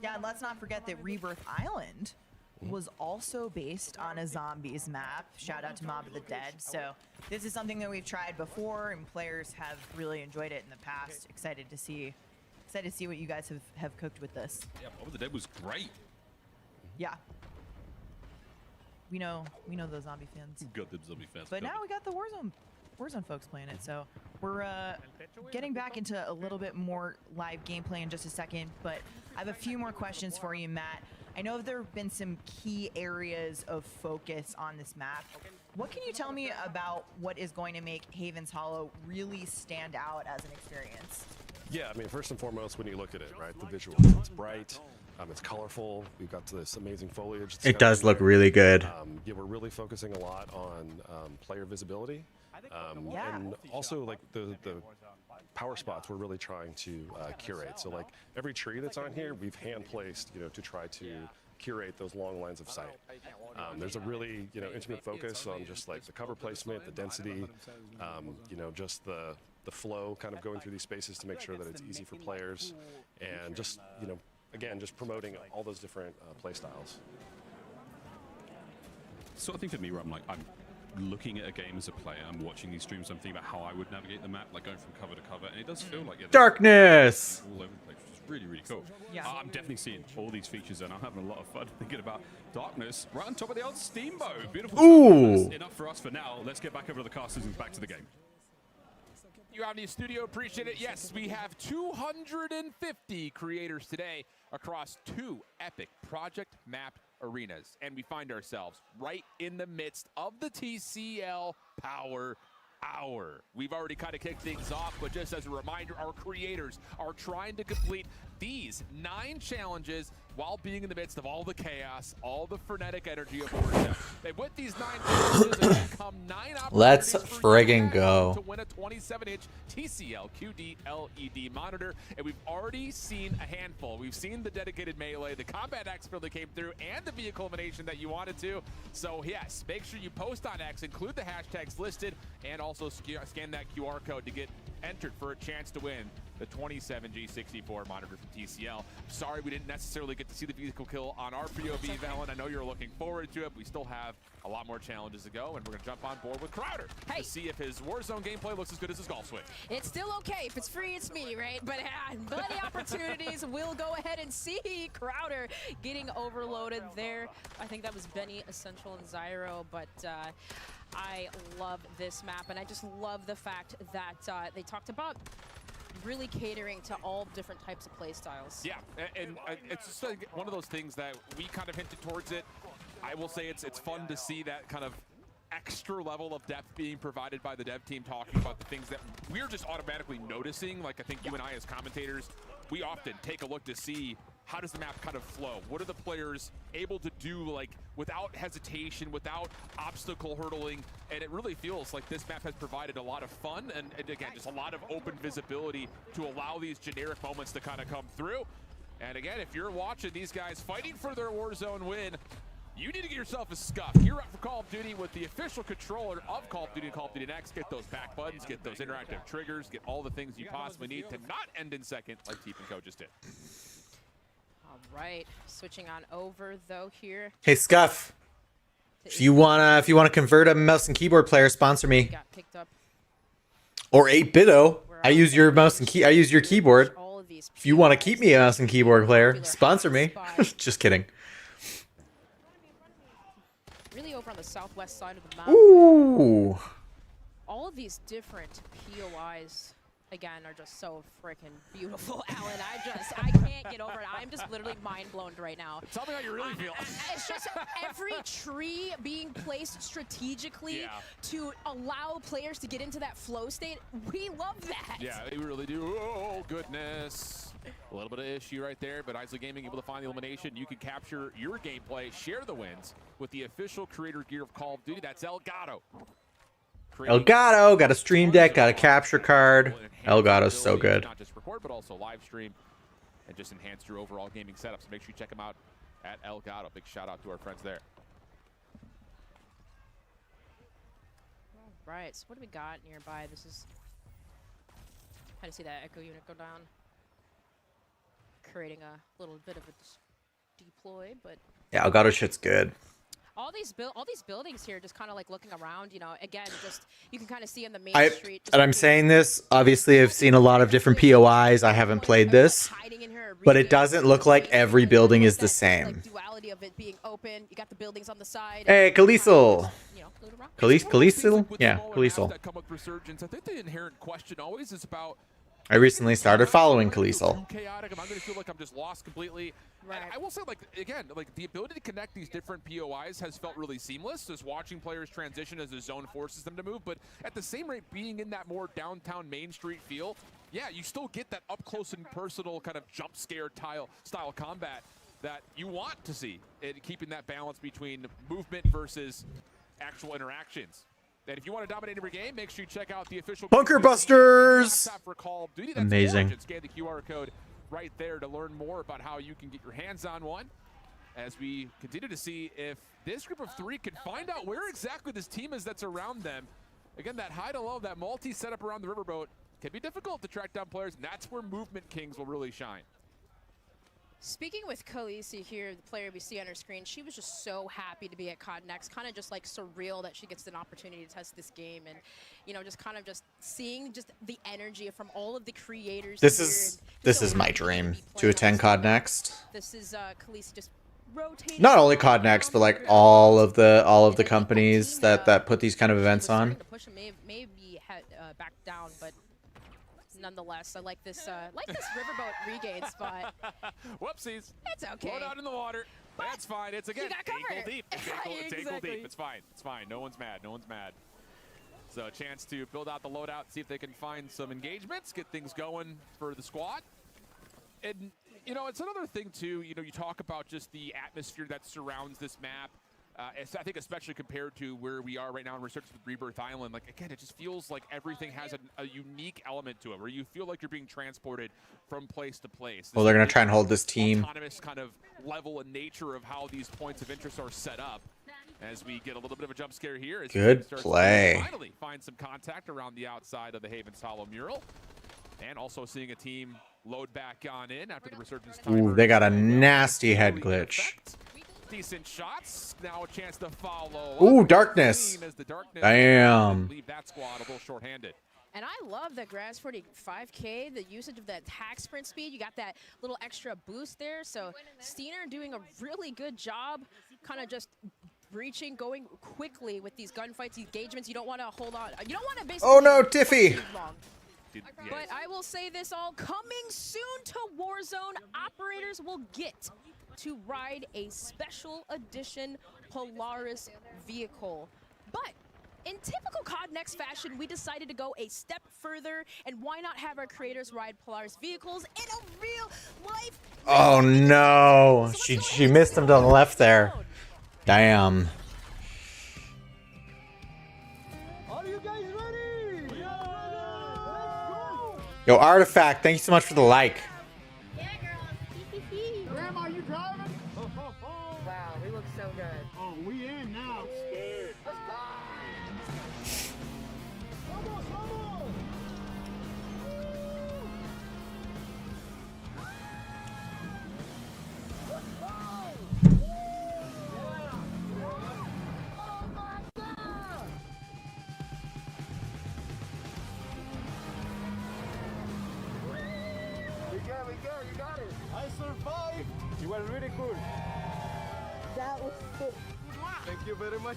Yeah, and let's not forget that Rebirth Island was also based on a zombies map. Shout out to Mob of the Dead. So this is something that we've tried before, and players have really enjoyed it in the past. Excited to see what you guys have cooked with this. Yeah, Mob of the Dead was great. Yeah. We know those zombie fans. Got them zombie fans. But now we got the Warzone folks playing it, so we're getting back into a little bit more live gameplay in just a second, but I have a few more questions for you, Matt. I know there have been some key areas of focus on this map. What can you tell me about what is going to make Haven's Hollow really stand out as an experience? Yeah, I mean, first and foremost, when you look at it, right, the visual, it's bright, it's colorful, we've got this amazing foliage. It does look really good. Yeah, we're really focusing a lot on player visibility. And also like the power spots we're really trying to curate. So like every tree that's on here, we've hand placed, to try to curate those long lines of sight. There's a really, intimate focus on just like the cover placement, the density, just the flow kind of going through these spaces to make sure that it's easy for players, and just, again, just promoting all those different play styles. So I think for me, where I'm looking at a game as a player, I'm watching these streams, I'm thinking about how I would navigate the map, like going from cover to cover, and it does feel like Darkness! All over the place, which is really, really cool. Yeah. I'm definitely seeing all these features, and I'm having a lot of fun thinking about Darkness right on top of the old Steamboat. Beautiful. Ooh. That's enough for us for now. Let's get back over to the casters and back to the game. You out in the studio, appreciate it. Yes, we have 250 creators today across 2 epic project map arenas, and we find ourselves right in the midst of the TCL Power Hour. We've already kind of kicked things off, but just as a reminder, our creators are trying to complete these 9 challenges while being in the midst of all the chaos, all the frenetic energy of Warzone. And with these 9 challenges, again, come 9 Let's opportunities friggin' go. to win a 27-inch TCL QD LED monitor, and we've already seen a handful. We've seen the dedicated melee, the combat expert that came through, and the vehicle elimination that you wanted to. So yes, make sure you post on X, include the hashtags listed, and also scan that QR code to get entered for a chance to win the 27G64 monitor from TCL. Sorry we didn't necessarily get to see the vehicle kill on our POV, Valen. I know you're looking forward to it. We still have a lot more challenges to go, and we're going to jump on board with Crowder to see if his Warzone gameplay looks as good as his golf swing. It's still okay. If it's free, it's me, right? But plenty opportunities. We'll go ahead and see Crowder getting overloaded there. I think that was Benny, Essential, and Zyro, but I love this map, and I just love the fact that they talked about really catering to all different types of play styles. Yeah, and it's just like one of those things that we kind of hinted towards it. I will say it's fun to see that kind of extra level of depth being provided by the dev team, talking about the things that we're just automatically noticing. Like I think you and I as commentators, we often take a look to see how does the map kind of flow? What are the players able to do, like, without hesitation, without obstacle hurdling? And it really feels like this map has provided a lot of fun and again, just a lot of open visibility to allow these generic moments to kind of come through. And again, if you're watching these guys fighting for their Warzone win, you need to get yourself a scuff. Gear up for Call of Duty with the official controller of Call of Duty and Call of Duty Next. Get those back buttons, get those interactive triggers, get all the things you possibly need to not end in second like Teep and Co just did. All right, switching on over though here. Hey Scuff, if you wanna convert a mouse and keyboard player, sponsor me. Got picked up. Or 8-Bito. I use your mouse and I use your keyboard. If you want to keep me a mouse and keyboard player, sponsor me. Just kidding. Really over on the southwest side of the map. Ooh. All of these different POIs, again, are just so freaking beautiful, Alan. I can't get over it. I'm just literally mind blown right now. Tell me how you really feel. It's just every tree being placed strategically to allow players to get into that flow state. We love that. Yeah, they really do. Oh, goodness. A little bit of issue right there, but Isley Gaming able to find the elimination. You can capture your gameplay, share the wins with the official creator gear of Call of Duty. That's Elgato. Elgato got a stream deck, got a capture card. Elgato's so good. Not just record, but also live stream and just enhance your overall gaming setup. So make sure you check them out at Elgato. Big shout out to our friends there. All right, so what do we got nearby? This is how to see that echo unit go down. Creating a little bit of a deploy, but Yeah, Elgato shit's good. all these buildings here, just kind of like looking around, you know, again, just you can kind of see on the main street. And I'm saying this, obviously I've seen a lot of different POIs. I haven't played this, but it doesn't look like every building is the same. Duality of it being open. You got the buildings on the side. Hey, Khaleesal. Khaleesal? Yeah, Khaleesal. That come with Resurgence. I think the inherent question always is about I recently started following Khaleesal. chaotic. Am I going to feel like I'm just lost completely? Right. And I will say, like, again, like the ability to connect these different POIs has felt really seamless. Just watching players transition as the zone forces them to move, but at the same rate, being in that more downtown Main Street feel, yeah, you still get that up close and personal kind of jump scare style combat that you want to see, and keeping that balance between movement versus actual interactions. And if you want to dominate every game, make sure you check out the official Bunker Busters. for Call of Duty. That's Amazing. Origin. Scan the QR code right there to learn more about how you can get your hands on one. As we continue to see if this group of three can find out where exactly this team is that's around them. Again, that high to low, that multi setup around the riverboat can be difficult to track down players, and that's where Movement Kings will really shine. Speaking with Khaleesi here, the player we see on her screen, she was just so happy to be at COD Next, kind of just like surreal that she gets an opportunity to test this game, and you know, just kind of just seeing just the energy from all of the creators. This is my dream to attend COD Next. This is Khaleesi just rotating. Not only COD Next, but like all of the companies that put these kind of events on. To push him maybe back down, but nonetheless, I like this riverboat regain spot. Whoopsies. It's okay. Float out in the water. That's fine. It's again ankle deep. It's ankle deep. It's fine. It's fine. No one's mad. No one's mad. So a chance to build out the loadout, see if they can find some engagements, get things going for the squad. And You know, it's another thing too. You know, you talk about just the atmosphere that surrounds this map. I think especially compared to where we are right now in Research with Rebirth Island, like again, it just feels like everything has a unique element to it, where you feel like you're being transported from place to place. Well, they're gonna try and hold this team. Autonomous kind of level and nature of how these points of interest are set up. As we get a little bit of a jump scare here, as Good play. Finally find some contact around the outside of the Haven's Hollow mural, and also seeing a team load back on in after the resurgence. Ooh, they got a nasty head glitch. Decent shots. Now a chance to follow. Ooh, darkness. Damn. Leave that squad a little short-handed. And I love the Grass 45K, the usage of that attack sprint speed. You got that little extra boost there. So Steiner doing a really good job, kind of just breaching, going quickly with these gunfights, engagements. You don't want to hold on. You don't want to basically. Oh no, Tiffy. But I will say this all coming soon to Warzone. Operators will get to ride a special edition Polaris vehicle. But in typical COD Next fashion, we decided to go a step further, and why not have our creators ride Polaris vehicles in a real life? Oh no, she missed him to the left there. Damn. Are you guys ready? We are ready. Yo, Artifact, thank you so much for the like. Grandma, you driving? Wow, we look so good. Oh, we in now. I'm scared. Let's go. Vamos, vamos. We good, you got it. I survived. You were really cool. That was sick. Thank you very much.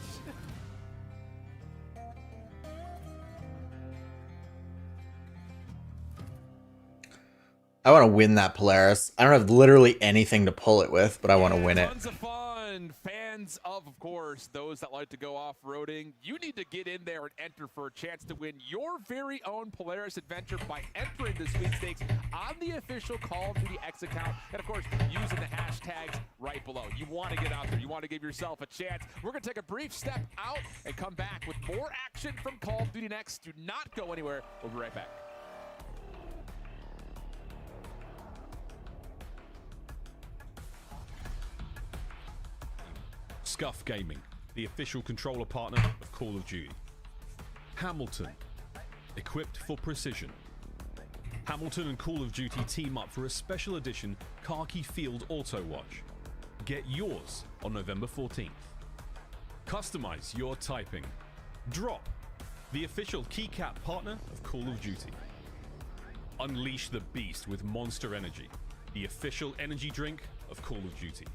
I want to win that Polaris. I don't have literally anything to pull it with, but I want to win it. Tons of fun. Fans of course, those that like to go off-roading, you need to get in there and enter for a chance to win your very own Polaris adventure by entering the sweepstakes on the official Call of Duty X account, and of course, using the hashtags right below. You want to get out there. You want to give yourself a chance. We're going to take a brief step out and come back with more action from Call of Duty Next. Do not go anywhere. We'll be right back. Scuff Gaming, the official controller partner of Call of Duty. Hamilton, equipped for precision. Hamilton and Call of Duty team up for a special edition Khaki Field Auto Watch. Get yours on November 14th. Customize your typing. Drop, the official keycap partner of Call of Duty. Unleash the beast with Monster Energy, the official energy drink of Call of Duty.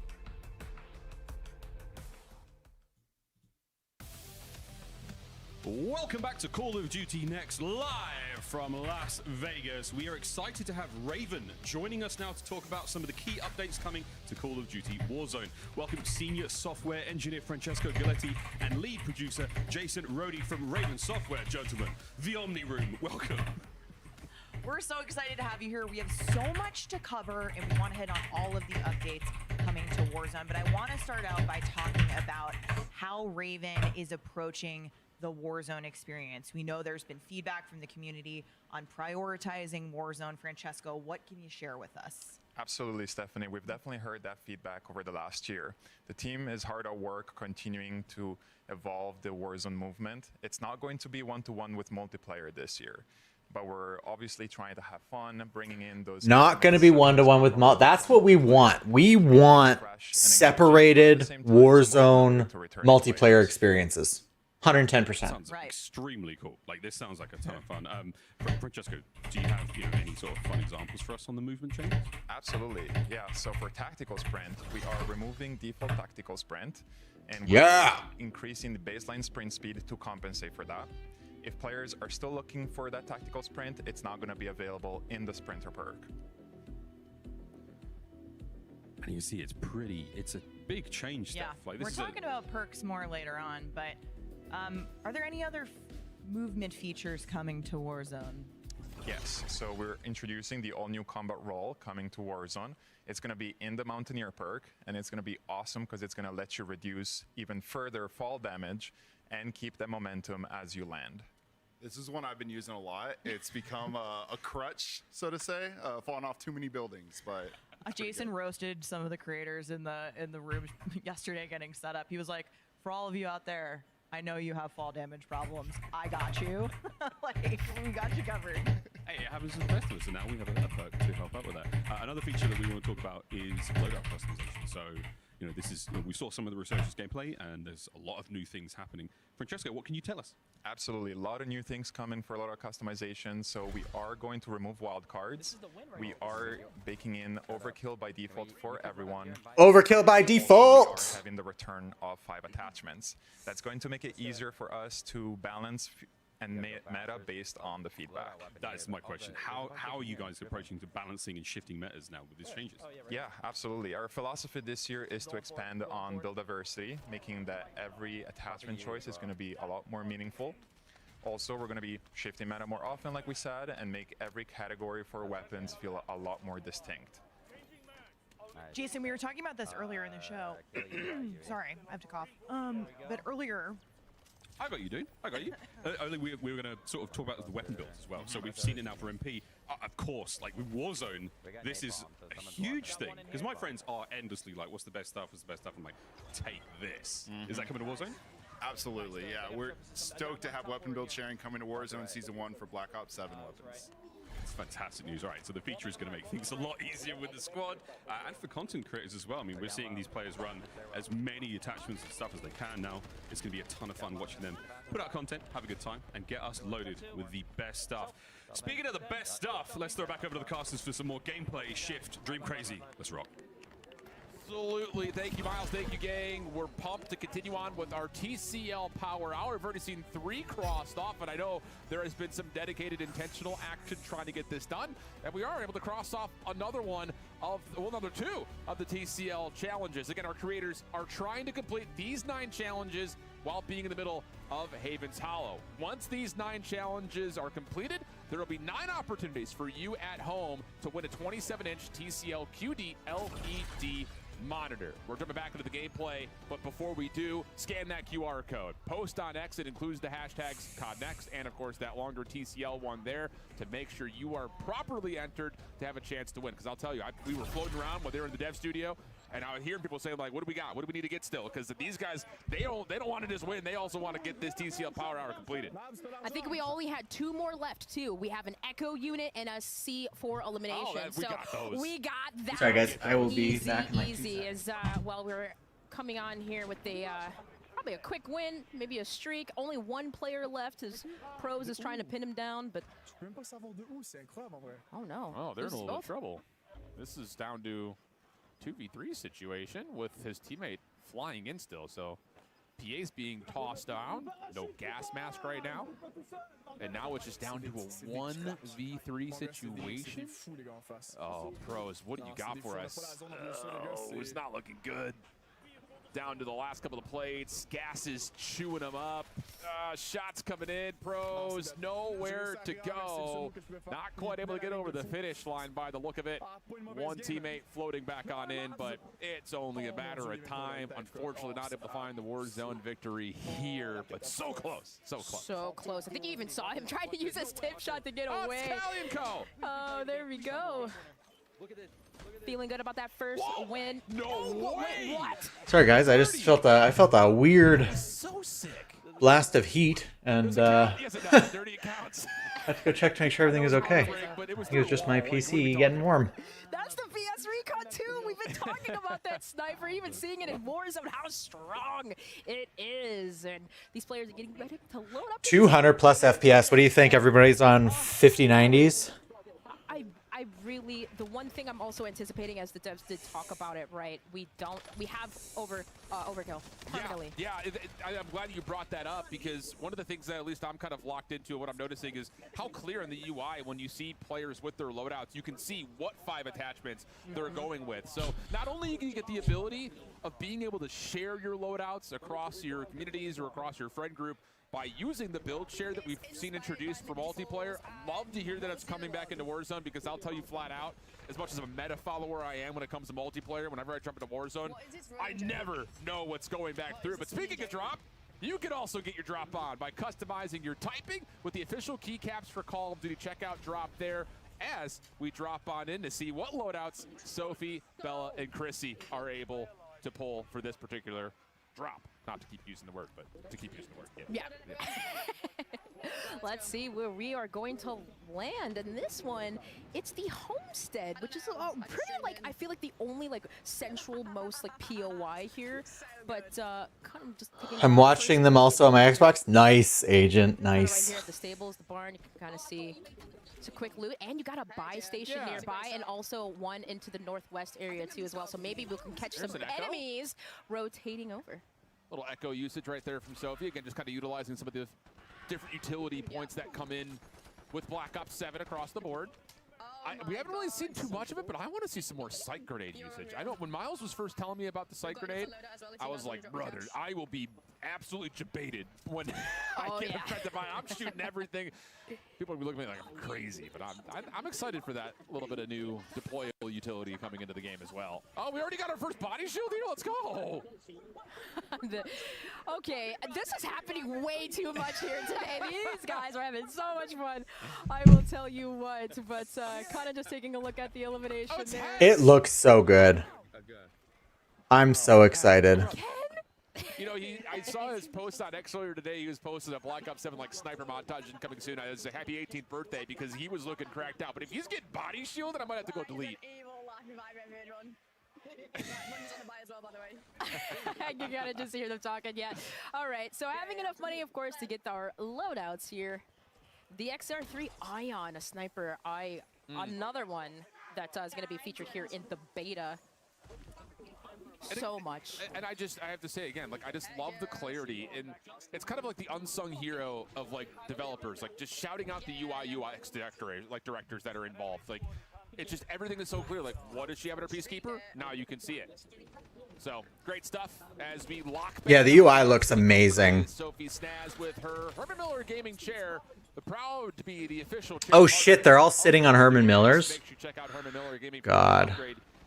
Welcome back to Call of Duty Next, live from Las Vegas. We are excited to have Raven joining us now to talk about some of the key updates coming to Call of Duty Warzone. Welcome Senior Software Engineer Francesco Galletti and Lead Producer Jason Rohde from Raven Software, gentlemen. The Omni Room, welcome. We're so excited to have you here. We have so much to cover, and we want to hit on all of the updates coming to Warzone. But I want to start out by talking about how Raven is approaching the Warzone experience. We know there's been feedback from the community on prioritizing Warzone. Francesco, what can you share with us? Absolutely, Stephanie. We've definitely heard that feedback over the last year. The team is hard at work continuing to evolve the Warzone movement. It's not going to be one-to-one with multiplayer this year, but we're obviously trying to have fun, bringing in those... Not going to be one-to-one with that's what we want. We want separated Warzone multiplayer experiences. 110%. Sounds extremely cool. Like, this sounds like a ton of fun. Francesco, do you have any sort of fun examples for us on the movement changes? Absolutely. Yeah. So for tactical sprint, we are removing default tactical sprint, and we're increasing the baseline sprint speed to compensate for that. If players are still looking for that tactical sprint, it's not going to be available in the sprinter perk. And you see, it's a big change stuff. Like, we're talking about perks more later on, but are there any other movement features coming to Warzone? Yes, so we're introducing the all-new combat role coming to Warzone. It's going to be in the Mountaineer perk, and it's going to be awesome because it's going to let you reduce even further fall damage and keep the momentum as you land. This is one I've been using a lot. It's become a crutch, so to say, falling off too many buildings. But Jason roasted some of the creators in the room yesterday getting set up. He was like, "For all of you out there, I know you have fall damage problems. I got you. Like, we got you covered." Hey, it happens to the best of us, and now we have a perk to help out with that. Another feature that we want to talk about is loadout customization. So, you know, this is we saw some of the researchers' gameplay, and there's a lot of new things happening. Francesco, what can you tell us? Absolutely, a lot of new things coming for a lot of customization. So we are going to remove wildcards. We are baking in overkill by default for everyone. Overkill by default. We are having the return of 5 attachments. That's going to make it easier for us to balance and meta based on the feedback. That's my question. How are you guys approaching to balancing and shifting metas now with these changes? Yeah, absolutely. Our philosophy this year is to expand on build diversity, making that every attachment choice is going to be a lot more meaningful. Also, we're going to be shifting meta more often, like we said, and make every category for weapons feel a lot more distinct. Jason, we were talking about this earlier in the show. Sorry, I have to cough. But earlier, I got you, dude. I got you. We were going to sort of talk about the weapon builds as well. So we've seen it now for MP. Of course, like with Warzone, this is a huge thing. Because my friends are endlessly like, what's the best stuff? What's the best stuff? I'm like, take this. Is that coming to Warzone? absolutely, yeah. We're stoked to have weapon build sharing coming to Warzone Season 1 for Black Ops 7 weapons. It's fantastic news. All right, so the feature is going to make things a lot easier with the squad and for content creators as well. I mean, we're seeing these players run as many attachments and stuff as they can now. It's going to be a ton of fun watching them put out content, have a good time, and get us loaded with the best stuff. Speaking of the best stuff, let's throw back over to the casters for some more gameplay. Shift, Dream Crazy. Let's rock. Absolutely. Thank you, Miles. Thank you, gang. We're pumped to continue on with our TCL Power Hour. We've already seen 3 crossed off, and I know there has been some dedicated, intentional action trying to get this done. And we are able to cross off another one of, well, another 2 of the TCL challenges. Again, our creators are trying to complete these 9 challenges while being in the middle of Haven's Hollow. Once these 9 challenges are completed, there will be 9 opportunities for you at home to win a 27-inch TCL QD LED monitor. We're jumping back into the gameplay, but before we do, scan that QR code. Post on X, it includes the hashtags COD NEXT and, of course, that longer TCL one there to make sure you are properly entered to have a chance to win. Because I'll tell you, we were floating around when they were in the dev studio, and I would hear people saying, like, what do we got? What do we need to get still? Because these guys, they don't want to just win. They also want to get this TCL Power Hour completed. I think we only had 2 more left, too. We have an Echo unit and a C4 elimination. We got those. We got that. Sorry, guys. I will be back in like 2 easy as well, we're coming on here with a probably a quick win, maybe a streak. Only 1 player left. His pros is trying to pin him down, but oh no. Oh, they're in a little trouble. This is down to 2v3 situation with his teammate flying in still. So PA's being tossed down. No gas mask right now. And now it's just down to a 1v3 situation. Oh, pros, what do you got for us? Oh, it's not looking good. Down to the last couple of plates. Gas is chewing them up. Shots coming in. Pros, nowhere to go. Not quite able to get over the finish line by the look of it. 1 teammate floating back on in, but it's only a matter of time. Unfortunately, not able to find the Warzone victory here, but so close. So close. So close. I think you even saw him trying to use his tip shot to get away. Italian Co. Oh, there we go. Feeling good about that first win. No way! What? Sorry, guys. I just felt I felt a weird blast of heat, and I had to go check to make sure everything is okay. It was just my PC getting warm. That's the VS Recon 2. We've been talking about that sniper, even seeing it in Warzone, how strong it is. And these players are getting ready to load up. 200 plus FPS. What do you think? Everybody's on 5090s. I really, the one thing I'm also anticipating, as the devs did talk about it, right? We have overkill permanently. Yeah, I'm glad you brought that up, because one of the things that at least I'm kind of locked into, what I'm noticing is how clear in the UI when you see players with their loadouts, you can see what 5 attachments they're going with. So not only can you get the ability of being able to share your loadouts across your communities or across your friend group, by using the build share that we've seen introduced for multiplayer. Love to hear that it's coming back into Warzone, because I'll tell you flat out, as much as a meta follower I am when it comes to multiplayer, whenever I jump into Warzone, I never know what's going back through. But speaking of drop, you can also get your drop on by customizing your typing with the official keycaps for Call of Duty. Checkout drop there as we drop on in to see what loadouts Sophie, Bella, and Chrissy are able to pull for this particular drop. Not to keep using the word, but to keep using the word. Yeah. Let's see where we are going to land. And this one, it's the Homestead, which is pretty, like, I feel like the only, like, central most, like, POI here. But kind of just taking I'm watching them also on my Xbox. Nice, Agent. Nice. Right here at the stables, the barn, you can kind of see it's a quick loot, and you got a buy station nearby, and also one into the northwest area too as well. So maybe we can catch some enemies rotating over. Little echo usage right there from Sophie. Again, just kind of utilizing some of the different utility points that come in with Black Ops 7 across the board. We haven't really seen too much of it, but I want to see some more sight grenade usage. I know when Miles was first telling me about the sight grenade, I was like, brother, I will be absolutely debated when I get affected by it. I'm shooting everything. People will be looking at me like I'm crazy, but I'm excited for that little bit of new deployable utility coming into the game as well. Oh, we already got our first body shield here. Let's go. Okay, this is happening way too much here today. These guys are having so much fun. I will tell you what, but kind of just taking a look at the elimination there. It looks so good. I'm so excited. You know, I saw his post on X earlier today. He was posting a Black Ops 7 like sniper montage and coming soon. It's a happy 18th birthday because he was looking cracked out. But if he's getting body shielded, I might have to go delete. You gotta just hear them talking, yeah. All right, so having enough money, of course, to get our loadouts here. The XR3 Ion, a sniper, another one that is going to be featured here in the beta. So much. And I have to say again, like, I just love the clarity, and it's kind of like the unsung hero of like developers, like just shouting out the UI UX directors that are involved. Like, it's just everything is so clear. Like, what does she have in her Peacekeeper? Now you can see it. So great stuff as we lock. Yeah, the UI looks amazing. Sophie Snaz with her Herman Miller gaming chair. Proud to be the official. Oh shit, they're all sitting on Herman Millers. Make sure you check out Herman Miller gaming. God.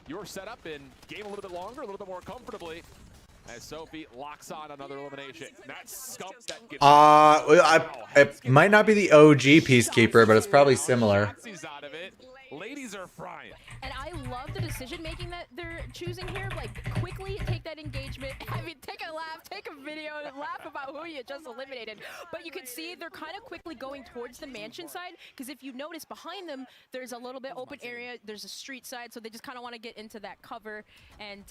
Your setup and game a little bit longer, a little bit more comfortably. As Sophie locks on another elimination. That's Scump that gets it might not be the OG Peacekeeper, but it's probably similar. Out of it. Ladies are frying. And I love the decision making that they're choosing here. Like, quickly take that engagement. I mean, take a laugh, take a video, and laugh about who you just eliminated. But you can see they're kind of quickly going towards the mansion side, because if you notice behind them, there's a little bit open area. There's a street side, so they just kind of want to get into that cover. And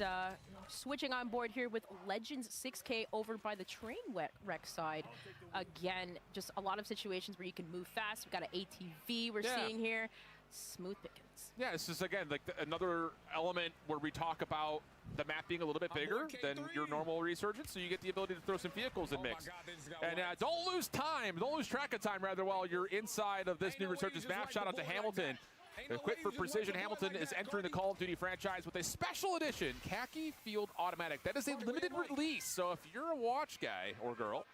switching on board here with Legends 6K over by the train wreck side. Again, just a lot of situations where you can move fast. We've got an ATV we're seeing here. Smooth pickings. Yeah, it's just, again, like another element where we talk about the map being a little bit bigger than your normal resurgence, so you get the ability to throw some vehicles in mix. And don't lose time, don't lose track of time, rather, while you're inside of this new resurgence map. Shout out to Hamilton. Equipped for precision, Hamilton is entering the Call of Duty franchise with a special edition khaki field automatic. That is a limited release, so if you're a watch guy or girl,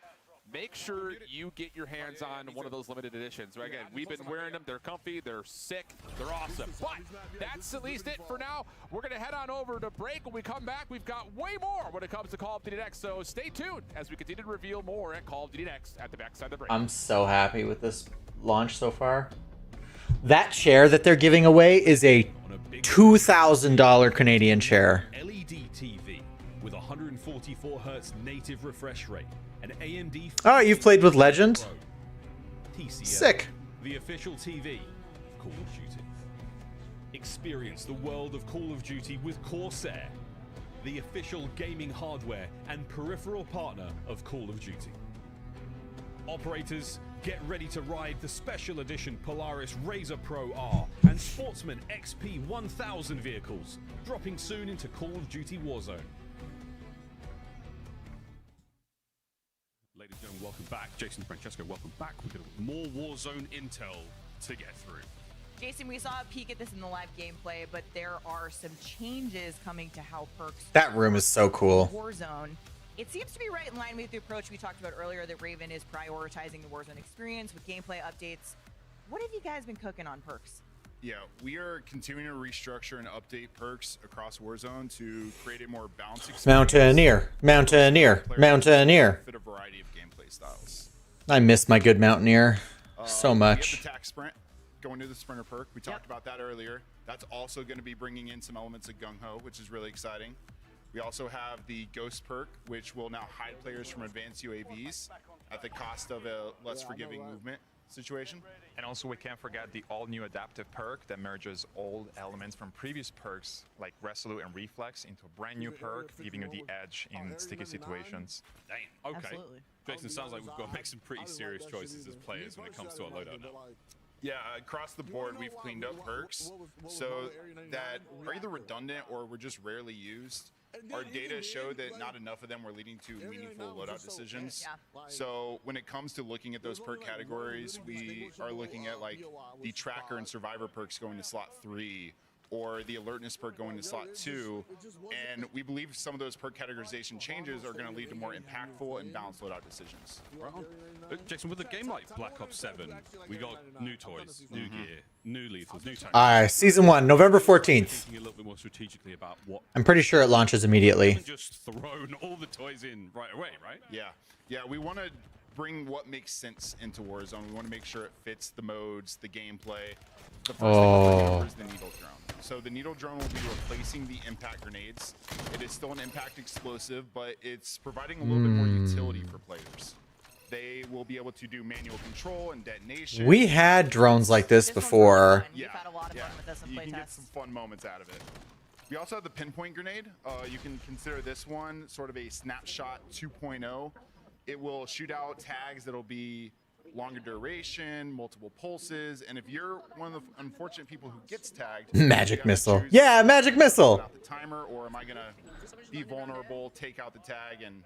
make sure you get your hands on one of those limited editions. Again, we've been wearing them. They're comfy. They're sick. They're awesome. But that's at least it for now. We're going to head on over to break. When we come back, we've got way more when it comes to Call of Duty Next. So stay tuned as we continue to reveal more at Call of Duty Next at the backside of the break. I'm so happy with this launch so far. That chair that they're giving away is a $2,000 Canadian chair. LED TV with 144 Hz native refresh rate. An AMD. Oh, you've played with Legend? TCL, Sick. The official TV of Call of Duty. Experience the world of Call of Duty with Corsair, the official gaming hardware and peripheral partner of Call of Duty. Operators, get ready to ride the special edition Polaris Razor Pro R and Sportsman XP 1000 vehicles, dropping soon into Call of Duty Warzone. Ladies and gentlemen, welcome back. Jason Francesco, welcome back. We've got more Warzone intel to get through. Jason, we saw a peek at this in the live gameplay, but there are some changes coming to how perks. That room is so cool. Warzone. It seems to be right in line with the approach we talked about earlier that Raven is prioritizing the Warzone experience with gameplay updates. What have you guys been cooking on perks? Yeah, we are continuing to restructure and update perks across Warzone to create a more balanced experience. Mountaineer. Fit a variety of gameplay styles. I miss my good Mountaineer so much. We have the tack sprint going to the sprinter perk. We talked about that earlier. That's also going to be bringing in some elements of gung ho, which is really exciting. We also have the ghost perk, which will now hide players from advanced UAVs at the cost of a less forgiving movement situation. And also we can't forget the all-new adaptive perk that merges old elements from previous perks like Resolute and Reflex into a brand new perk, giving you the edge in sticky situations. Dang, okay. Absolutely. Jason, sounds like we've got to make some pretty serious choices as players when it comes to our loadout now. Yeah, across the board, we've cleaned up perks so that are either redundant or were just rarely used. Our data showed that not enough of them were leading to meaningful loadout decisions. So when it comes to looking at those perk categories, we are looking at like the tracker and survivor perks going to slot 3, or the alertness perk going to slot 2, and we believe some of those perk categorization changes are going to lead to more impactful and balanced loadout decisions. Jason, with a game like Black Ops 7, we got new toys, new gear, new lethals, new tanks. Season 1, November 14th. Thinking a little bit more strategically about what. I'm pretty sure it launches immediately. Just thrown all the toys in right away, right? Yeah, we want to bring what makes sense into Warzone. We want to make sure it fits the modes, the gameplay. The first thing we're bringing over is the needle drone. So the needle drone will be replacing the impact grenades. It is still an impact explosive, but it's providing a little bit more utility for players. They will be able to do manual control and detonation. We had drones like this before. Yeah, you can get some fun moments out of it. We also have the pinpoint grenade. You can consider this one sort of a snapshot 2.0. It will shoot out tags that'll be longer duration, multiple pulses, and if you're one of the unfortunate people who gets tagged, Magic missile. Yeah, magic missile. The timer, or am I gonna be vulnerable, take out the tag, and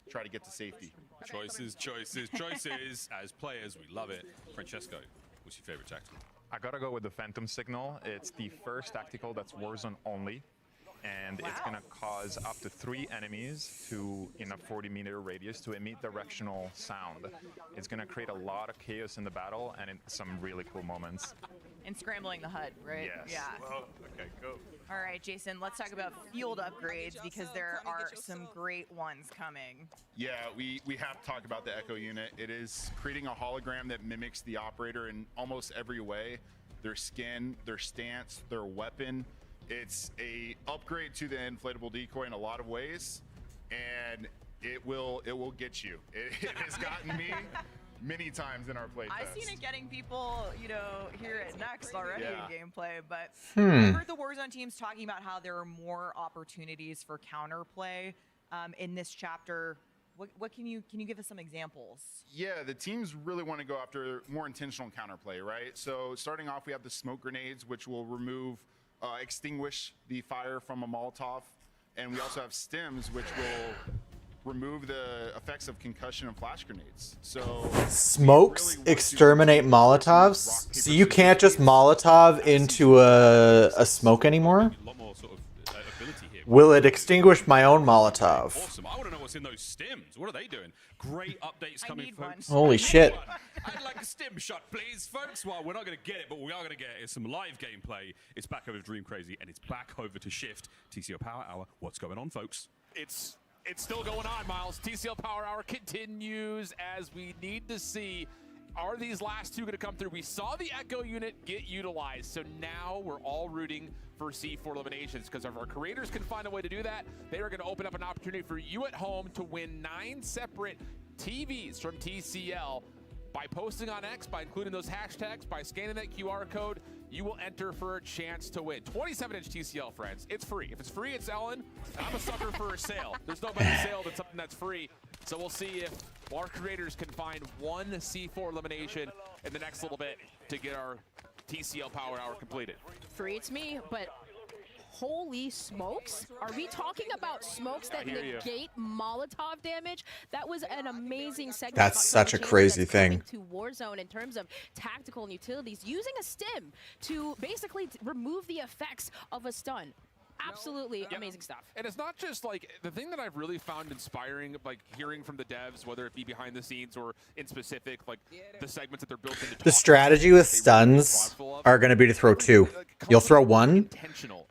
try to get to safety? Choices. As players, we love it. Francesco, what's your favorite tactical? I gotta go with the Phantom Signal. It's the first tactical that's Warzone only, and it's gonna cause up to 3 enemies in a 40-meter radius to emit directional sound. It's gonna create a lot of chaos in the battle and some really cool moments. And scrambling the HUD, right? Yes. Yeah. Well, okay, go. All right, Jason, let's talk about field upgrades because there are some great ones coming. Yeah, we have to talk about the Echo unit. It is creating a hologram that mimics the operator in almost every way. Their skin, their stance, their weapon. It's a upgrade to the inflatable decoy in a lot of ways, and it will get you. It has gotten me many times in our playtest. I've seen it getting people, here at Next already in gameplay, but Hmm. I've heard the Warzone teams talking about how there are more opportunities for counterplay in this chapter. What can you give us some examples? Yeah, the teams really want to go after more intentional counterplay, right? So starting off, we have the smoke grenades, which will extinguish the fire from a Molotov, and we also have stems, which will remove the effects of concussion and flash grenades. So Smokes exterminate Molotovs? So you can't just Molotov into a smoke anymore? Will it extinguish my own Molotov? Awesome. I want to know what's in those stems. What are they doing? Great updates coming, folks. Holy shit. I'd like a stem shot, please, folks. Well, we're not going to get it, but we are going to get some live gameplay. It's back over to Dream Crazy, and it's back over to Shift. TCO Power Hour. What's going on, folks? It's still going on, Miles. TCL Power Hour continues as we need to see, are these last two going to come through? We saw the Echo unit get utilized, so now we're all rooting for C4 eliminations, because if our creators can find a way to do that, they are going to open up an opportunity for you at home to win 9 separate TVs from TCL. By posting on X, by including those hashtags, by scanning that QR code, you will enter for a chance to win. 27-inch TCL, friends. It's free. If it's free, it's Ellen. And I'm a sucker for a sale. There's no better sale than something that's free. So we'll see if our creators can find one C4 elimination in the next little bit to get our TCL Power Hour completed. Free, it's me, but holy smokes. Are we talking about smokes that negate Molotov damage? That was an amazing segment. That's such a crazy thing. To Warzone in terms of tactical and utilities, using a stim to basically remove the effects of a stun. Absolutely amazing stuff. And it's not just like the thing that I've really found inspiring, like hearing from the devs, whether it be behind the scenes or in specific, like the segments that they're built into. The strategy with stuns are going to be to throw 2. You'll throw 1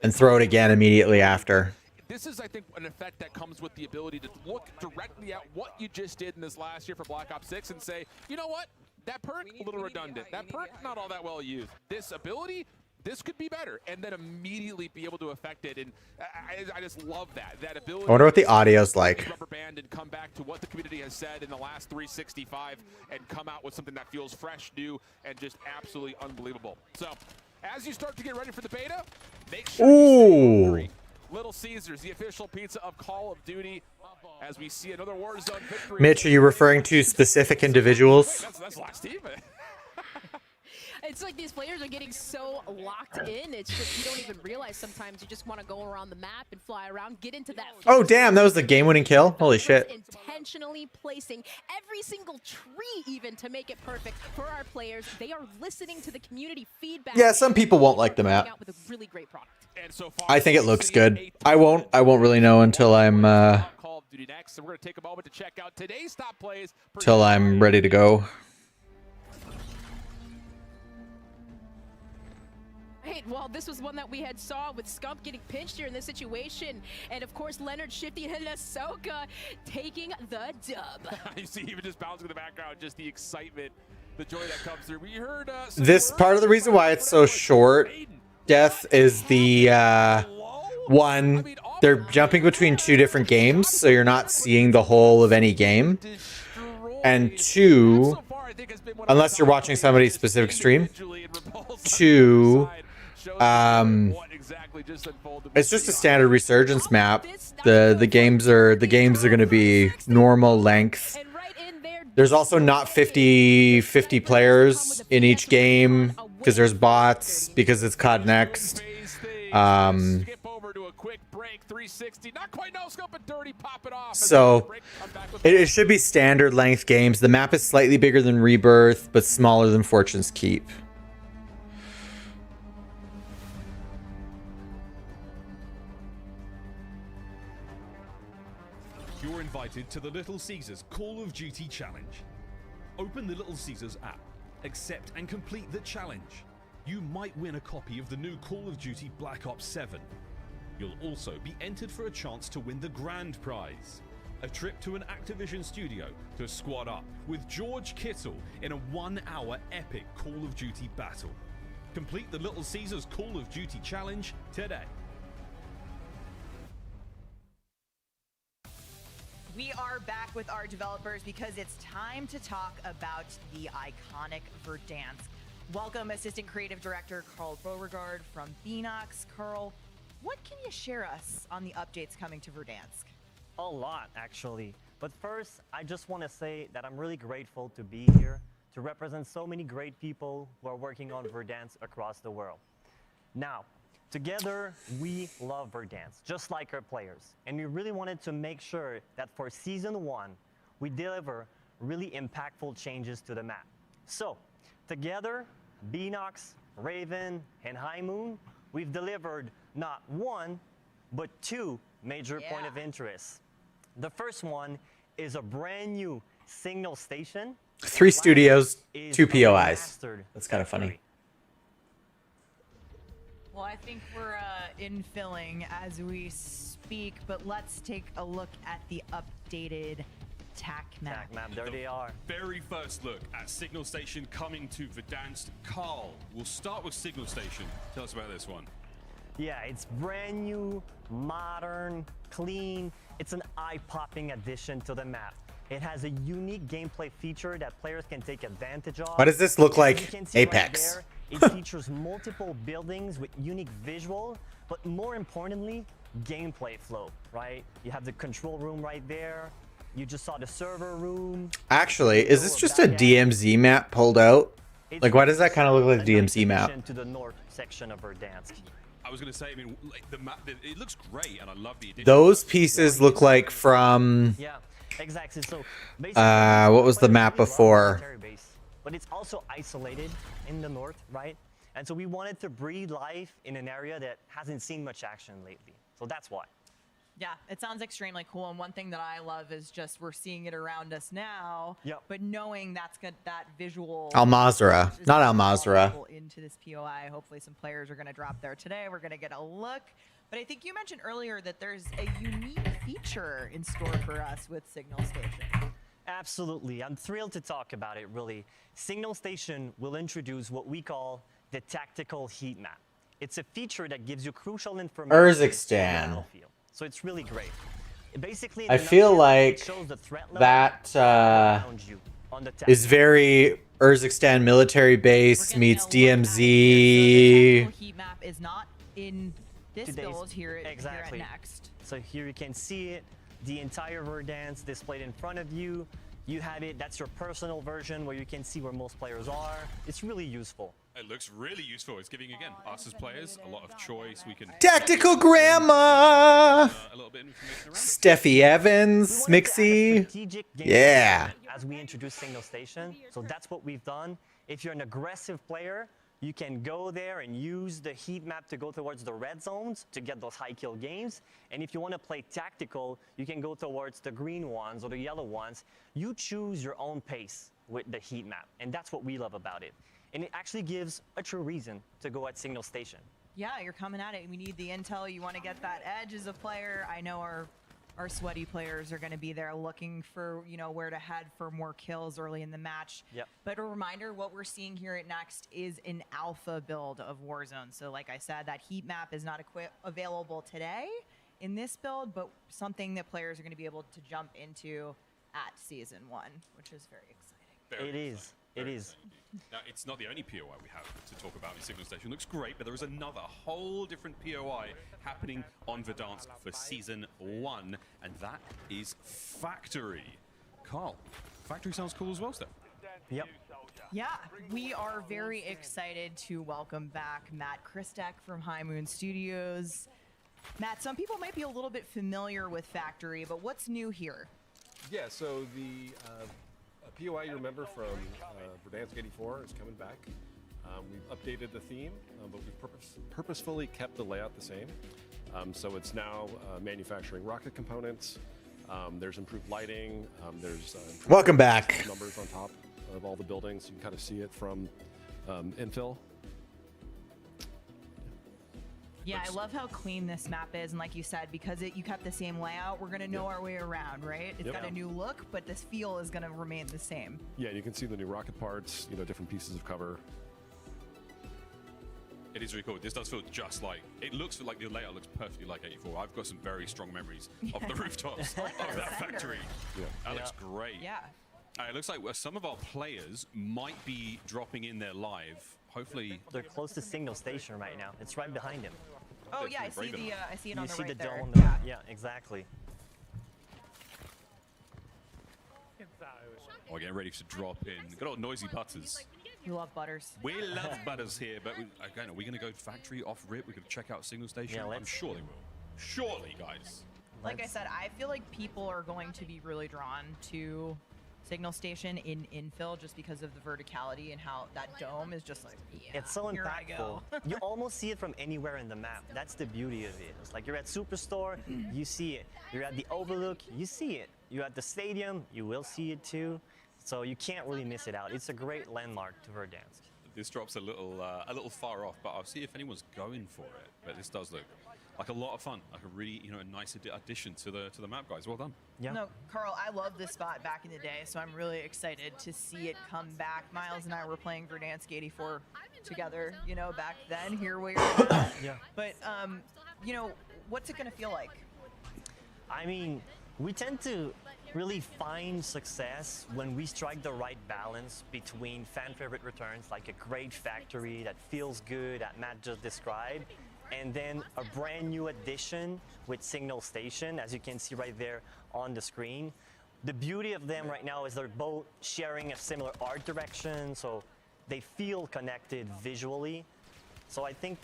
and throw it again immediately after. This is, I think, an effect that comes with the ability to look directly at what you just did in this last year for Black Ops 6 and say, you know what? That perk, a little redundant. That perk, not all that well used. This ability, this could be better, and then immediately be able to affect it. And I just love that ability. I wonder what the audio's like. Rubber band and come back to what the community has said in the last 365 and come out with something that feels fresh, new, and just absolutely unbelievable. So, as you start to get ready for the beta, make sure you stay hungry. Little Caesars, the official pizza of Call of Duty, as we see another Warzone victory. Mitch, are you referring to specific individuals? That's last team. It's like these players are getting so locked in. It's just you don't even realize sometimes you just want to go around the map and fly around, get into that. Oh, damn, that was the game-winning kill? Holy shit. Intentionally placing every single tree even to make it perfect for our players. They are listening to the community feedback. Yeah, some people won't like the map. Out with a really great product. And so far, I think it looks good. I won't really know until I'm Call of Duty next. So we're going to take a moment to check out today's top plays. till I'm ready to go. Right, well, this was one that we had saw with Scump getting pinched here in this situation. And of course, Leonard Shifty and Ahsoka taking the dub. You see even just bouncing in the background, just the excitement, the joy that comes through. We heard This part of the reason why it's so short, Death, is the one, they're jumping between 2 different games, so you're not seeing the whole of any game. And 2, unless you're watching somebody's specific stream, 2, it's just a standard resurgence map. The games are going to be normal length. There's also not 50 players in each game because there's bots, because it's COD Next. So it should be standard length games. The map is slightly bigger than Rebirth, but smaller than Fortune's Keep. You're invited to the Little Caesars Call of Duty Challenge. Open the Little Caesars app, accept and complete the challenge. You might win a copy of the new Call of Duty Black Ops 7. You'll also be entered for a chance to win the grand prize, a trip to an Activision studio to squad up with George Kittle in a 1-hour epic Call of Duty battle. Complete the Little Caesars Call of Duty Challenge today. We are back with our developers because it's time to talk about the iconic Verdansk. Welcome, Assistant Creative Director Carl Beauregard from Beanox. Carl, what can you share us on the updates coming to Verdansk? A lot, actually. But first, I just want to say that I'm really grateful to be here to represent so many great people who are working on Verdansk across the world. Now, together, we love Verdansk, just like our players. And we really wanted to make sure that for Season 1, we deliver really impactful changes to the map. So, together, Beanox, Raven, and High Moon, we've delivered not 1, but 2 major point of interest. The first one is a brand new signal station. 3 studios, 2 POIs. That's kind of funny. Well, I think we're infilling as we speak, but let's take a look at the updated TAC map. There they are. Very first look at Signal Station coming to Verdansk. Carl, we'll start with Signal Station. Tell us about this one. Yeah, it's brand new, modern, clean. It's an eye-popping addition to the map. It has a unique gameplay feature that players can take advantage of. Why does this look like Apex? Right there, it features multiple buildings with unique visual, but more importantly, gameplay flow, right? You have the control room right there. You just saw the server room. Actually, is this just a DMZ map pulled out? Like, why does that kind of look like a DMZ map? To the north section of Verdansk. I was going to say, I mean, like the map, it looks great, and I love the addition. Those pieces look like from... Yeah, exactly. So what was the map before? But it's also isolated in the north, right? And so we wanted to breathe life in an area that hasn't seen much action lately. So that's why. Yeah, it sounds extremely cool. And one thing that I love is just we're seeing it around us now. Yep. But knowing that's good, that visual. Al Mazrah, not Al Mazrah. Into this POI. Hopefully, some players are going to drop there today. We're going to get a look. But I think you mentioned earlier that there's a unique feature in store for us with Signal Station. Absolutely. I'm thrilled to talk about it, really. Signal Station will introduce what we call the tactical heat map. It's a feature that gives you crucial information. Urzikstan. on the battlefield. So it's really great. Basically, in I a feel nutshell, like it shows the threat level that around you on the is very Urzikstan military base meets DMZ. Heat map is not in this build here at Exactly. Next. So here you can see it, the entire Verdansk displayed in front of you. You have it, that's your personal version where you can see where most players are. It's really useful. It looks really useful. It's giving, again, us as players a lot of choice. We can... Tactical Grandma! A little bit of information around it. Steffi Evans, Mixie. Yeah. As we introduce Signal Station, so that's what we've done. If you're an aggressive player, you can go there and use the heat map to go towards the red zones to get those high kill games. And if you want to play tactical, you can go towards the green ones or the yellow ones. You choose your own pace with the heat map, and that's what we love about it. And it actually gives a true reason to go at Signal Station. Yeah, you're coming at it. We need the intel. You want to get that edge as a player. I know our sweaty players are going to be there looking for, you know, where to head for more kills early in the match. Yep. But a reminder, what we're seeing here at Next is an alpha build of Warzone. So like I said, that heat map is not available today in this build, but something that players are going to be able to jump into at Season 1, which is very exciting. It is. It is. Now, it's not the only POI we have to talk about in Signal Station. It looks great, but there is another whole different POI happening on Verdansk for Season 1, and that is Factory. Carl, Factory sounds cool as well, Steph. Yep. Yeah, we are very excited to welcome back Matt Christek from High Moon Studios. Matt, some people might be a little bit familiar with Factory, but what's new here? Yeah, so the POI you remember from Verdansk 84 is coming back. We've updated the theme, but we've purposefully kept the layout the same. So it's now manufacturing rocket components. There's improved lighting. There's Welcome back. Numbers on top of all the buildings. You can kind of see it from infill. Yeah, I love how clean this map is, and like you said, because you kept the same layout, we're gonna know our way around, right? It's got a new look, but this feel is gonna remain the same. Yeah, you can see the new rocket parts, you know, different pieces of cover. It is really cool. This does feel just like, it looks like the layout looks perfectly like 84. I've got some very strong memories of the rooftops of that factory. Yeah. That looks great. Yeah. It looks like some of our players might be dropping in there live. Hopefully. They're close to Signal Station right now. It's right behind him. Oh yeah, I see it on the right there. You see the dome? Yeah, exactly. We're getting ready to drop in. Good old noisy butters. We love butters. We love butters here, but again, are we going to go factory off rip? We're going to check out Signal Station? Yeah, I'm sure they will. Surely, guys. Like I said, I feel like people are going to be really drawn to Signal Station in infill just because of the verticality and how that dome is just like, yeah, It's so here I go. impactful. You almost see it from anywhere in the map. That's the beauty of it. It's like you're at Superstore, you see it. You're at the Overlook, you see it. You're at the stadium, you will see it too. So you can't really miss it out. It's a great landmark to Verdansk. This drops a little far off, but I'll see if anyone's going for it. But this does look like a lot of fun, like a really, a nice addition to the map, guys. Well done. Yeah. No, Carl, I love this spot back in the day, so I'm really excited to see it come back. Miles and I were playing Verdansk 84 together, back then. Here we are. Yeah. But, what's it going to feel like? I mean, we tend to really find success when we strike the right balance between fan favorite returns, like a great factory that feels good, that Matt just described, and then a brand new addition with Signal Station, as you can see right there on the screen. The beauty of them right now is they're both sharing a similar art direction, so they feel connected visually. So I think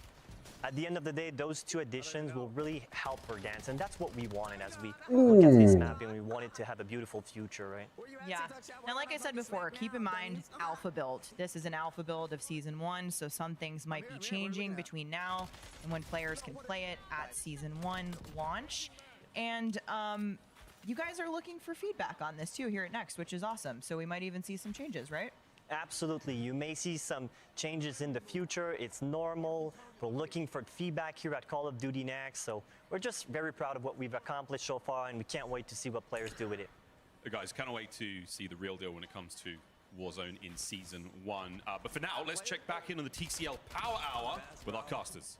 At the end of the day, those two additions will really help Verdansk, and that's what we wanted as we look at this map, and we wanted to have a beautiful future, right? Yeah. Now, like I said before, keep in mind, alpha build. This is an alpha build of Season 1, so some things might be changing between now and when players can play it at Season 1 launch. And you guys are looking for feedback on this too here at Next, which is awesome. So we might even see some changes, right? Absolutely. You may see some changes in the future. It's normal. We're looking for feedback here at Call of Duty Next. So we're just very proud of what we've accomplished so far, and we can't wait to see what players do with it. Guys, cannot wait to see the real deal when it comes to Warzone in Season 1. But for now, let's check back in on the TCL Power Hour with our casters.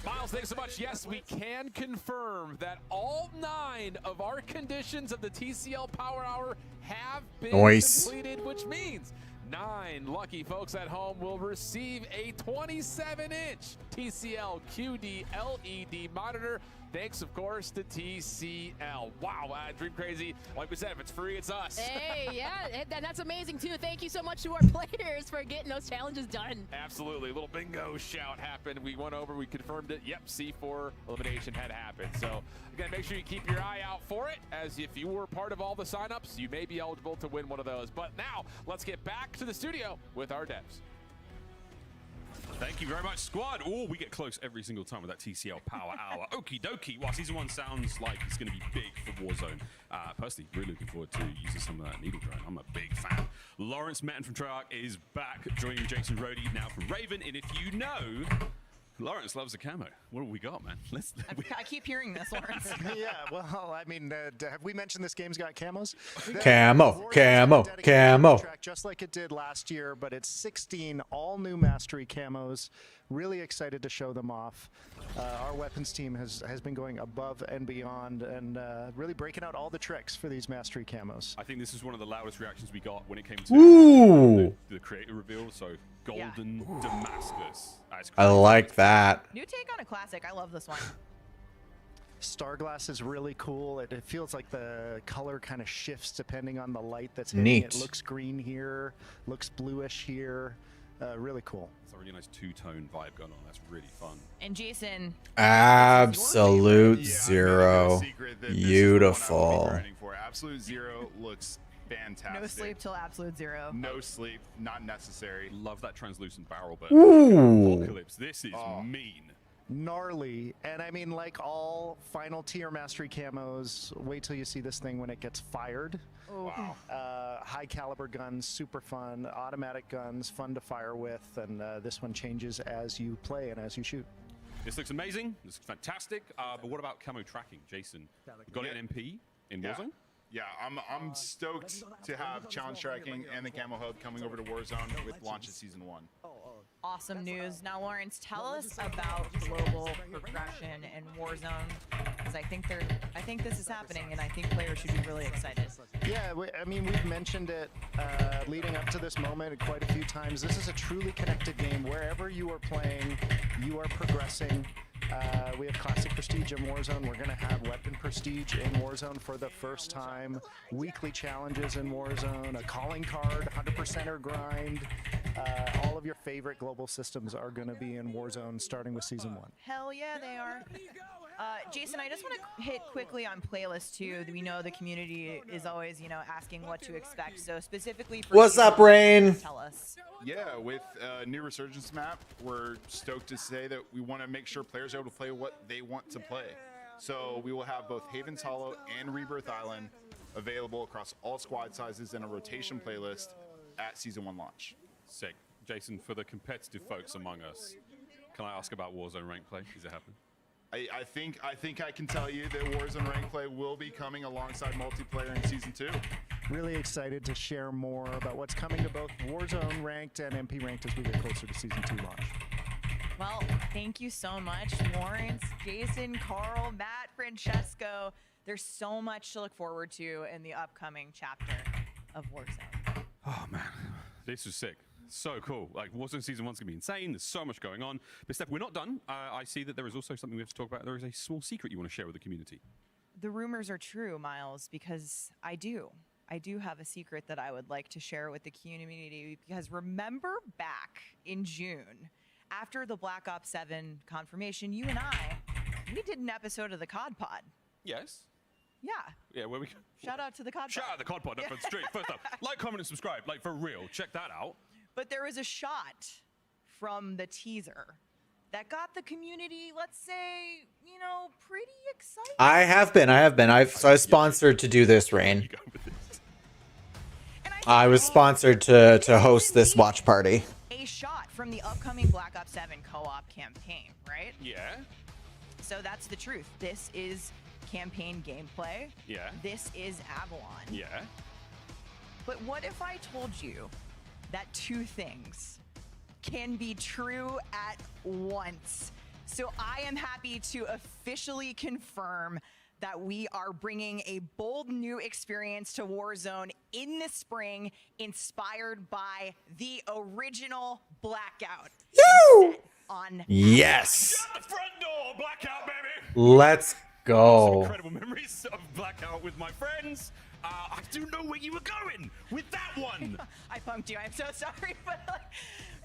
Miles, thanks so much. Yes, we can confirm that all 9 of our conditions of the TCL Power Hour have been completed, which means 9 lucky folks at home will receive a 27-inch TCL QD LED monitor. Thanks, of course, to TCL. Wow, Dream Crazy. Like we said, if it's free, it's us. Hey, yeah, and that's amazing, too. Thank you so much to our players for getting those challenges done. Absolutely. A little bingo shout happened. We went over, we confirmed it. Yep, C4 elimination had happened. So, again, make sure you keep your eye out for it, as if you were part of all the signups, you may be eligible to win one of those. But now, let's get back to the studio with our devs. Thank you very much, squad. Oh, we get close every single time with that TCL Power Hour. Okie dokie. Well, Season 1 sounds like it's going to be big for Warzone. Personally, really looking forward to using some of that needle drone. I'm a big fan. Lawrence Metten from Treyarch is back, joining Jason Rhodey now from Raven. And if you know, Lawrence loves a camo. What have we got, man? I keep hearing this, Lawrence. Yeah, well, I mean, have we mentioned this game's got camos? Camo. Just like it did last year, but it's 16 all new mastery camos. Really excited to show them off. Our weapons team has been going above and beyond and really breaking out all the tricks for these mastery camos. I think this is one of the loudest reactions we got when it came to the creator reveal. So Golden Damascus. I like that. New take on a classic. I love this one. Starglass is really cool. It feels like the color kind of shifts depending on the light that's hitting it. It looks green here, looks bluish here. Really cool. It's a really nice two-tone vibe going on. That's really fun. And Jason. Absolute Zero. Beautiful. Absolute Zero looks fantastic. No sleep till Absolute Zero. No sleep, not necessary. Love that translucent barrel, but Ooh. Apocalypse, this is mean. Gnarly. And I mean, like all final tier mastery camos, wait till you see this thing when it gets fired. Wow. High caliber guns, super fun. Automatic guns, fun to fire with. And this one changes as you play and as you shoot. This looks amazing. This looks fantastic. But what about camo tracking, Jason? Got an MP in Warzone? Yeah, I'm stoked to have challenge tracking and the camo hub coming over to Warzone with launch of Season 1. Awesome news. Now, Lawrence, tell us about global progression in Warzone, because I think this is happening, and I think players should be really excited. Yeah, I mean, we've mentioned it leading up to this moment quite a few times. This is a truly connected game. Wherever you are playing, you are progressing. We have Classic Prestige in Warzone. We're going to have Weapon Prestige in Warzone for the first time. Weekly challenges in Warzone. A calling card, 100%er grind. All of your favorite global systems are going to be in Warzone starting with Season 1. Hell yeah, they are. Jason, I just want to hit quickly on playlists too. We know the community is always, asking what to expect. So specifically for What's up, Rain? Tell us. Yeah, with new Resurgence map, we're stoked to say that we want to make sure players are able to play what they want to play. So we will have both Haven's Hollow and Rebirth Island available across all squad sizes in a rotation playlist at Season 1 launch. Sick. Jason, for the competitive folks among us, can I ask about Warzone rank play? Is it happening? I think I can tell you that Warzone rank play will be coming alongside multiplayer in Season 2. Really excited to share more about what's coming to both Warzone ranked and MP ranked as we get closer to Season 2 launch. Well, thank you so much, Lawrence, Jason, Carl, Matt, Francesco. There's so much to look forward to in the upcoming chapter of Warzone. Oh, man. This was sick. So cool. Like, Warzone Season 1's going to be insane. There's so much going on. But, Steph, we're not done. I see that there is also something we have to talk about. There is a small secret you want to share with the community. The rumors are true, Miles, because I do have a secret that I would like to share with the community. Because remember back in June after the Black Ops 7 confirmation, you and we did an episode of the COD Pod. Yes. Yeah. Yeah, where we go? Shout out to the COD Pod. Shout out the COD Pod. No, straight. First up, like, comment, and subscribe. Like, for real. Check that out. But there was a shot from the teaser that got the community, let's say, you know, pretty excited. I have been. So I was sponsored to do this, Rain. I was sponsored to host this watch party. A shot from the upcoming Black Ops 7 co-op campaign, right? Yeah. So that's the truth. This is campaign gameplay. Yeah. This is Avalon. Yeah. But what if I told you that two things can be true at once? So I am happy to officially confirm that we are bringing a bold new experience to Warzone in the spring, inspired by the original Blackout. Yoo! On Yes. Shut the front door, Blackout, baby. Let's go. Incredible memories of Blackout with my friends. I do know where you were going with that one. I punked you. I'm so sorry, but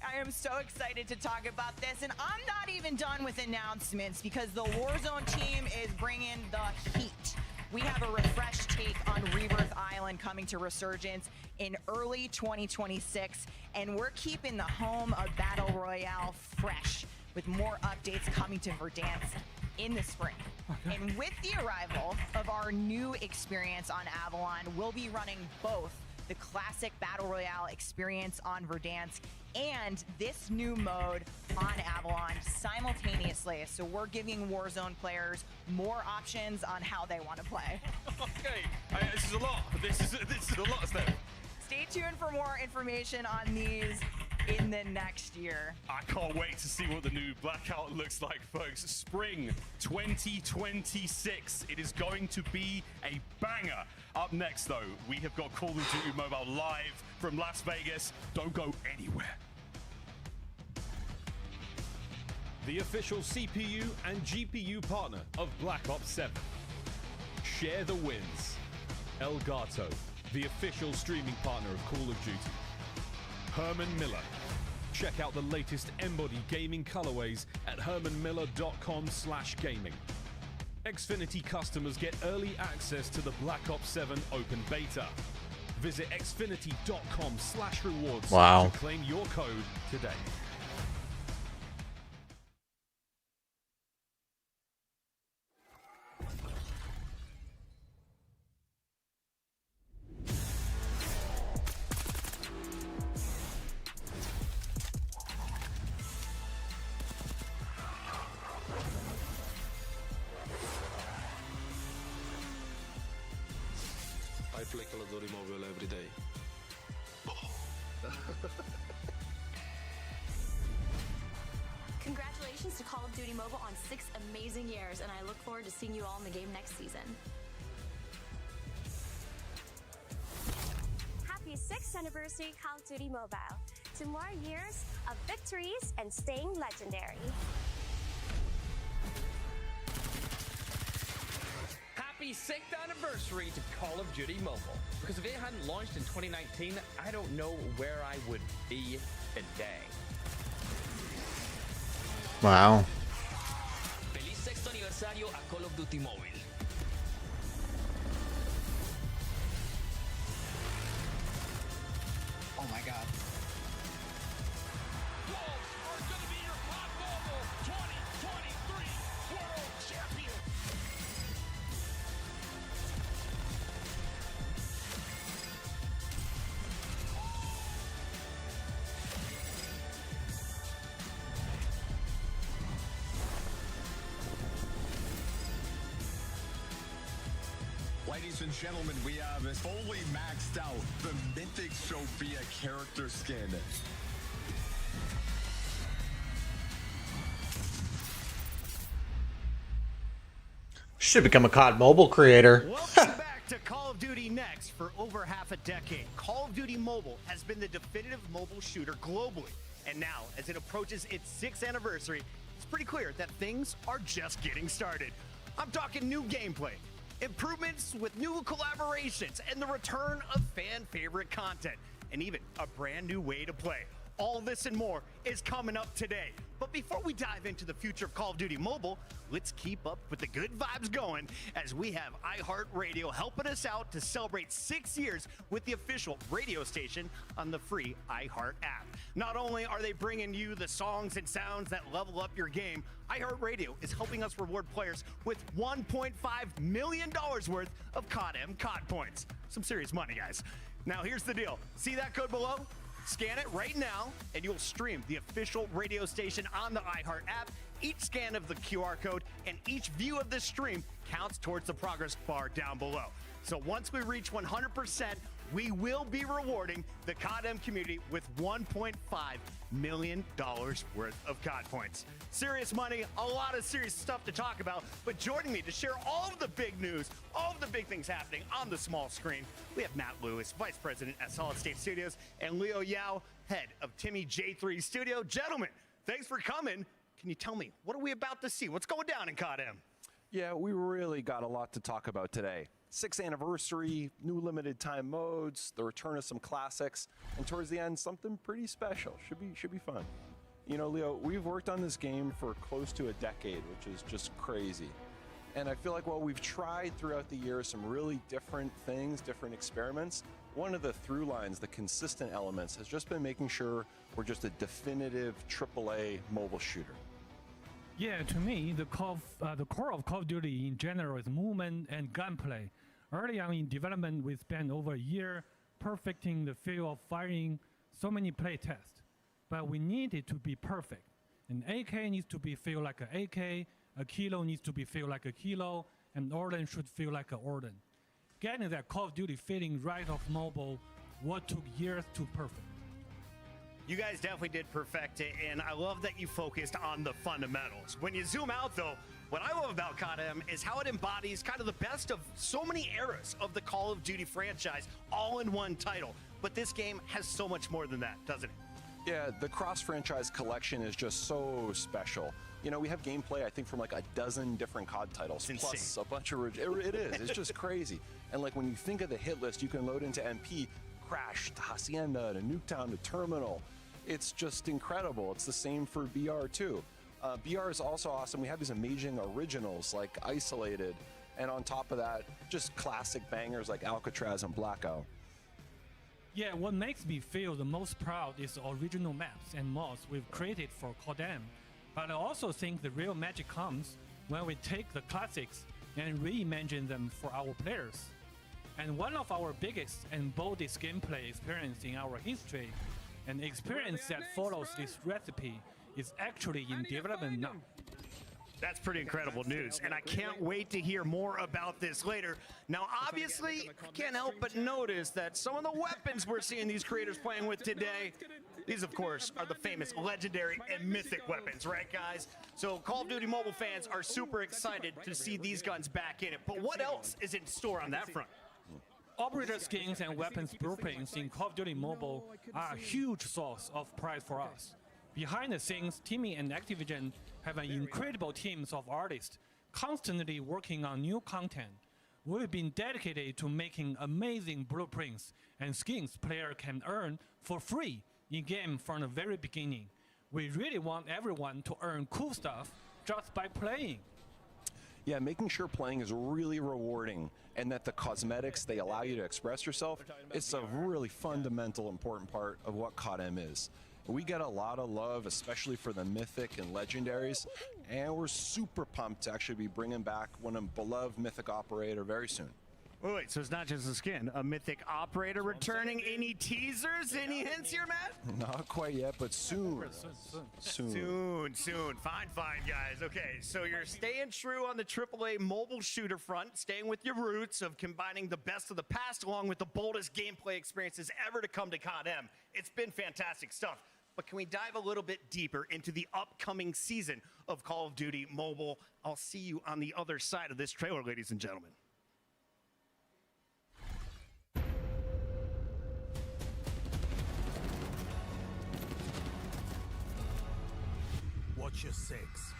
I am so excited to talk about this. And I'm not even done with announcements because the Warzone team is bringing the heat. We have a refreshed take on Rebirth Island coming to Resurgence in early 2026. And we're keeping the home of Battle Royale fresh with more updates coming to Verdansk in the spring. Okay. And with the arrival of our new experience on Avalon, we'll be running both the classic Battle Royale experience on Verdansk and this new mode on Avalon simultaneously. So we're giving Warzone players more options on how they want to play. Okay, this is a lot. This is a lot of stuff. Stay tuned for more information on these in the next year. I can't wait to see what the new Blackout looks like, folks. Spring 2026. It is going to be a banger. Up next, though, we have got Call of Duty Mobile live from Las Vegas. Don't go anywhere. The official CPU and GPU partner of Black Ops 7. Share the wins. Elgato, the official streaming partner of Call of Duty. Herman Miller. Check out the latest Embody gaming colorways at hermanmiller.com/gaming. Xfinity customers get early access to the Black Ops 7 open beta. Visit xfinity.com/rewards Wow. to claim your code today. I play Call of Duty Mobile every day. Congratulations to Call of Duty Mobile on 6 amazing years, and I look forward to seeing you all in the game next season. Happy 6th anniversary Call of Duty Mobile. 2 more years of victories and staying legendary. Happy 6th anniversary to Call of Duty Mobile. Because if it hadn't launched in 2019, I don't know where I would be today. Wow. Feliz 6º aniversario a Call of Duty Mobile. Oh my god. Ladies and gentlemen, we have a fully maxed out the Mythic Sophia character skin. Should become a COD Mobile creator. Welcome back to Call of Duty Next. For over half a decade, Call of Duty Mobile has been the definitive mobile shooter globally. And now, as it approaches its 6th anniversary, it's pretty clear that things are just getting started. I'm talking new gameplay, improvements with new collaborations, and the return of fan favorite content, and even a brand new way to play. All this and more is coming up today. But before we dive into the future of Call of Duty Mobile, let's keep up with the good vibes going as we have iHeartRadio helping us out to celebrate 6 years with the official radio station on the free iHeart app. Not only are they bringing you the songs and sounds that level up your game, iHeartRadio is helping us reward players with $1.5 million worth of COD points. Some serious money, guys. Now, here's the deal. See that code below? Scan it right now, and you'll stream the official radio station on the iHeart app. Each scan of the QR code and each view of this stream counts towards the progress bar down below. So once we reach 100%, we will be rewarding the COD community with $1.5 million worth of COD points. Serious money, a lot of serious stuff to talk about, but joining me to share all of the big news, all of the big things happening on the small screen, we have Matt Lewis, Vice President at Solid State Studios, and Leo Yao, Head of Timmy J3 Studio. Gentlemen, thanks for coming. Can you tell me, what are we about to see? What's going down in COD M? Yeah, we really got a lot to talk about today. 6th anniversary, new limited time modes, the return of some classics, and towards the end, something pretty special. Should be fun. You know, Leo, we've worked on this game for close to a decade, which is just crazy. And I feel like while we've tried throughout the years some really different things, different experiments, one of the through lines, the consistent elements, has just been making sure we're just a definitive AAA mobile shooter. Yeah, to me, the core of Call of Duty in general is movement and gunplay. Early on in development, we spent over a year perfecting the feel of firing so many play tests. But we need it to be perfect. An AK needs to feel like an AK, a kilo needs to feel like a kilo, and Orden should feel like an Orden. Getting that Call of Duty feeling right off mobile, what took years to perfect. You guys definitely did perfect it, and I love that you focused on the fundamentals. When you zoom out, though, what I love about COD M is how it embodies kind of the best of so many eras of the Call of Duty franchise, all in one title. But this game has so much more than that, doesn't it? Yeah, the cross-franchise collection is just so special. You know, we have gameplay, I think, from like a dozen different COD titles, it's plus insane. a bunch of... It is. It's just crazy. And like when you think of the hit list, you can load into MP, Crash, to Hacienda, to Nuketown, to Terminal. It's just incredible. It's the same for BR too. BR is also awesome. We have these amazing originals like Isolated, and on top of that, just classic bangers like Alcatraz and Blackout. Yeah, what makes me feel the most proud is the original maps and mods we've created for COD M. But I also think the real magic comes when we take the classics and reimagine them for our players. And one of our biggest and boldest gameplay experience in our history, an experience that follows this recipe, is actually in development now. That's pretty incredible news, and I can't wait to hear more about this later. Now, obviously, I can't help but notice that some of the weapons we're seeing these creators playing with today, these, of course, are the famous legendary and mythic weapons, right, guys? So Call of Duty Mobile fans are super excited to see these guns back in it. But what else is in store on that front? Operator skins and weapons blueprints in Call of Duty Mobile are a huge source of pride for us. Behind the scenes, Timmy and Activision have an incredible teams of artists constantly working on new content. We've been dedicated to making amazing blueprints and skins players can earn for free in-game from the very beginning. We really want everyone to earn cool stuff just by playing. Yeah, making sure playing is really rewarding and that the cosmetics, they allow you to express yourself, it's a really fundamental, important part of what COD M is. We get a lot of love, especially for the mythic and legendaries, and we're super pumped to actually be bringing back one of beloved mythic operator very soon. Wait, so it's not just a skin, a mythic operator returning. Any teasers, any hints here, Matt? Not quite yet, but soon. Soon. Fine, guys. Okay, so you're staying true on the AAA mobile shooter front, staying with your roots of combining the best of the past along with the boldest gameplay experiences ever to come to COD M. It's been fantastic stuff. But can we dive a little bit deeper into the upcoming season of Call of Duty Mobile? I'll see you on the other side of this trailer, ladies and gentlemen. Watch your six.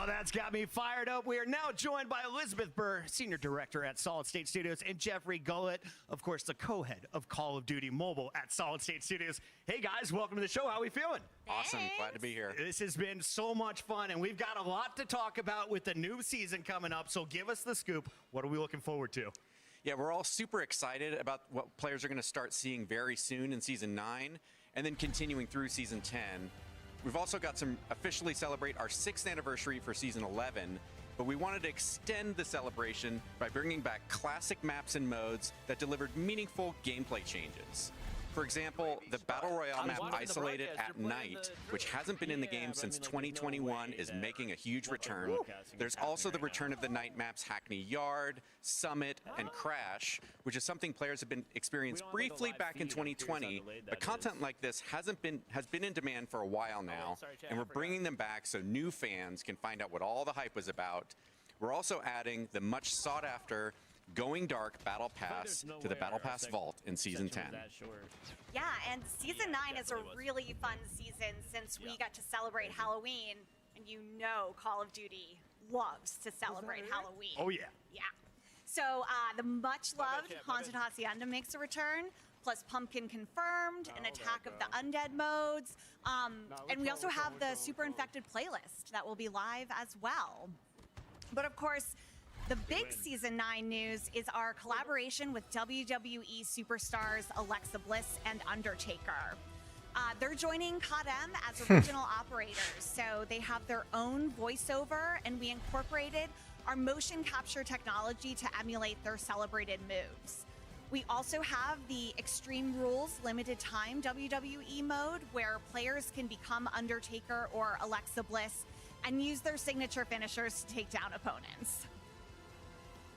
Oh, that's got me fired up. We are now joined by Elizabeth Burr, Senior Director at Solid State Studios, and Jeffrey Gullett, of course, the co-head of Call of Duty Mobile at Solid State Studios. Hey, guys, welcome to the show. How are we feeling? Awesome. Glad to be here. This has been so much fun, and we've got a lot to talk about with the new season coming up, so give us the scoop. What are we looking forward to? Yeah, we're all super excited about what players are going to start seeing very soon in Season 9, and then continuing through Season 10. We've also got some officially celebrate our 6th anniversary for Season 11, but we wanted to extend the celebration by bringing back classic maps and modes that delivered meaningful gameplay changes. For example, the Battle Royale map Isolated at Night, which hasn't been in the game since 2021, is making a huge return. There's also the return of the night maps Hackney Yard, Summit, and Crash, which is something players have been experienced briefly back in 2020, but content like this has been in demand for a while now, and we're bringing them back so new fans can find out what all the hype was about. We're also adding the much sought after Going Dark Battle Pass to the Battle Pass Vault in Season 10. Yeah, and Season 9 is a really fun season since we got to celebrate Halloween, and you know Call of Duty loves to celebrate Halloween. Oh, yeah. Yeah. So the much-loved Haunted Hacienda makes a return, plus Pumpkin Confirmed, an Attack of the Undead modes, and we also have the Super Infected playlist that will be live as well. But of course, the big Season 9 news is our collaboration with WWE superstars Alexa Bliss and Undertaker. They're joining COD as original operators, so they have their own voiceover, and we incorporated our motion capture technology to emulate their celebrated moves. We also have the Extreme Rules limited time WWE mode, where players can become Undertaker or Alexa Bliss and use their signature finishers to take down opponents.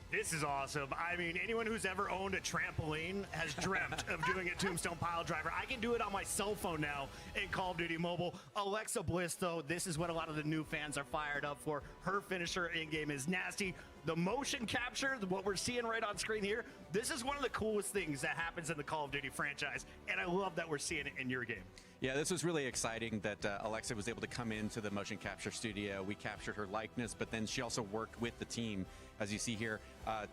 This is awesome. I mean, anyone who's ever owned a trampoline has dreamt of doing a tombstone pile driver. I can do it on my cell phone now in Call of Duty Mobile. Alexa Bliss, though, this is what a lot of the new fans are fired up for. Her finisher in-game is nasty. The motion capture, what we're seeing right on screen here, this is one of the coolest things that happens in the Call of Duty franchise, and I love that we're seeing it in your game. Yeah, this was really exciting that Alexa was able to come into the motion capture studio. We captured her likeness, but then she also worked with the team, as you see here,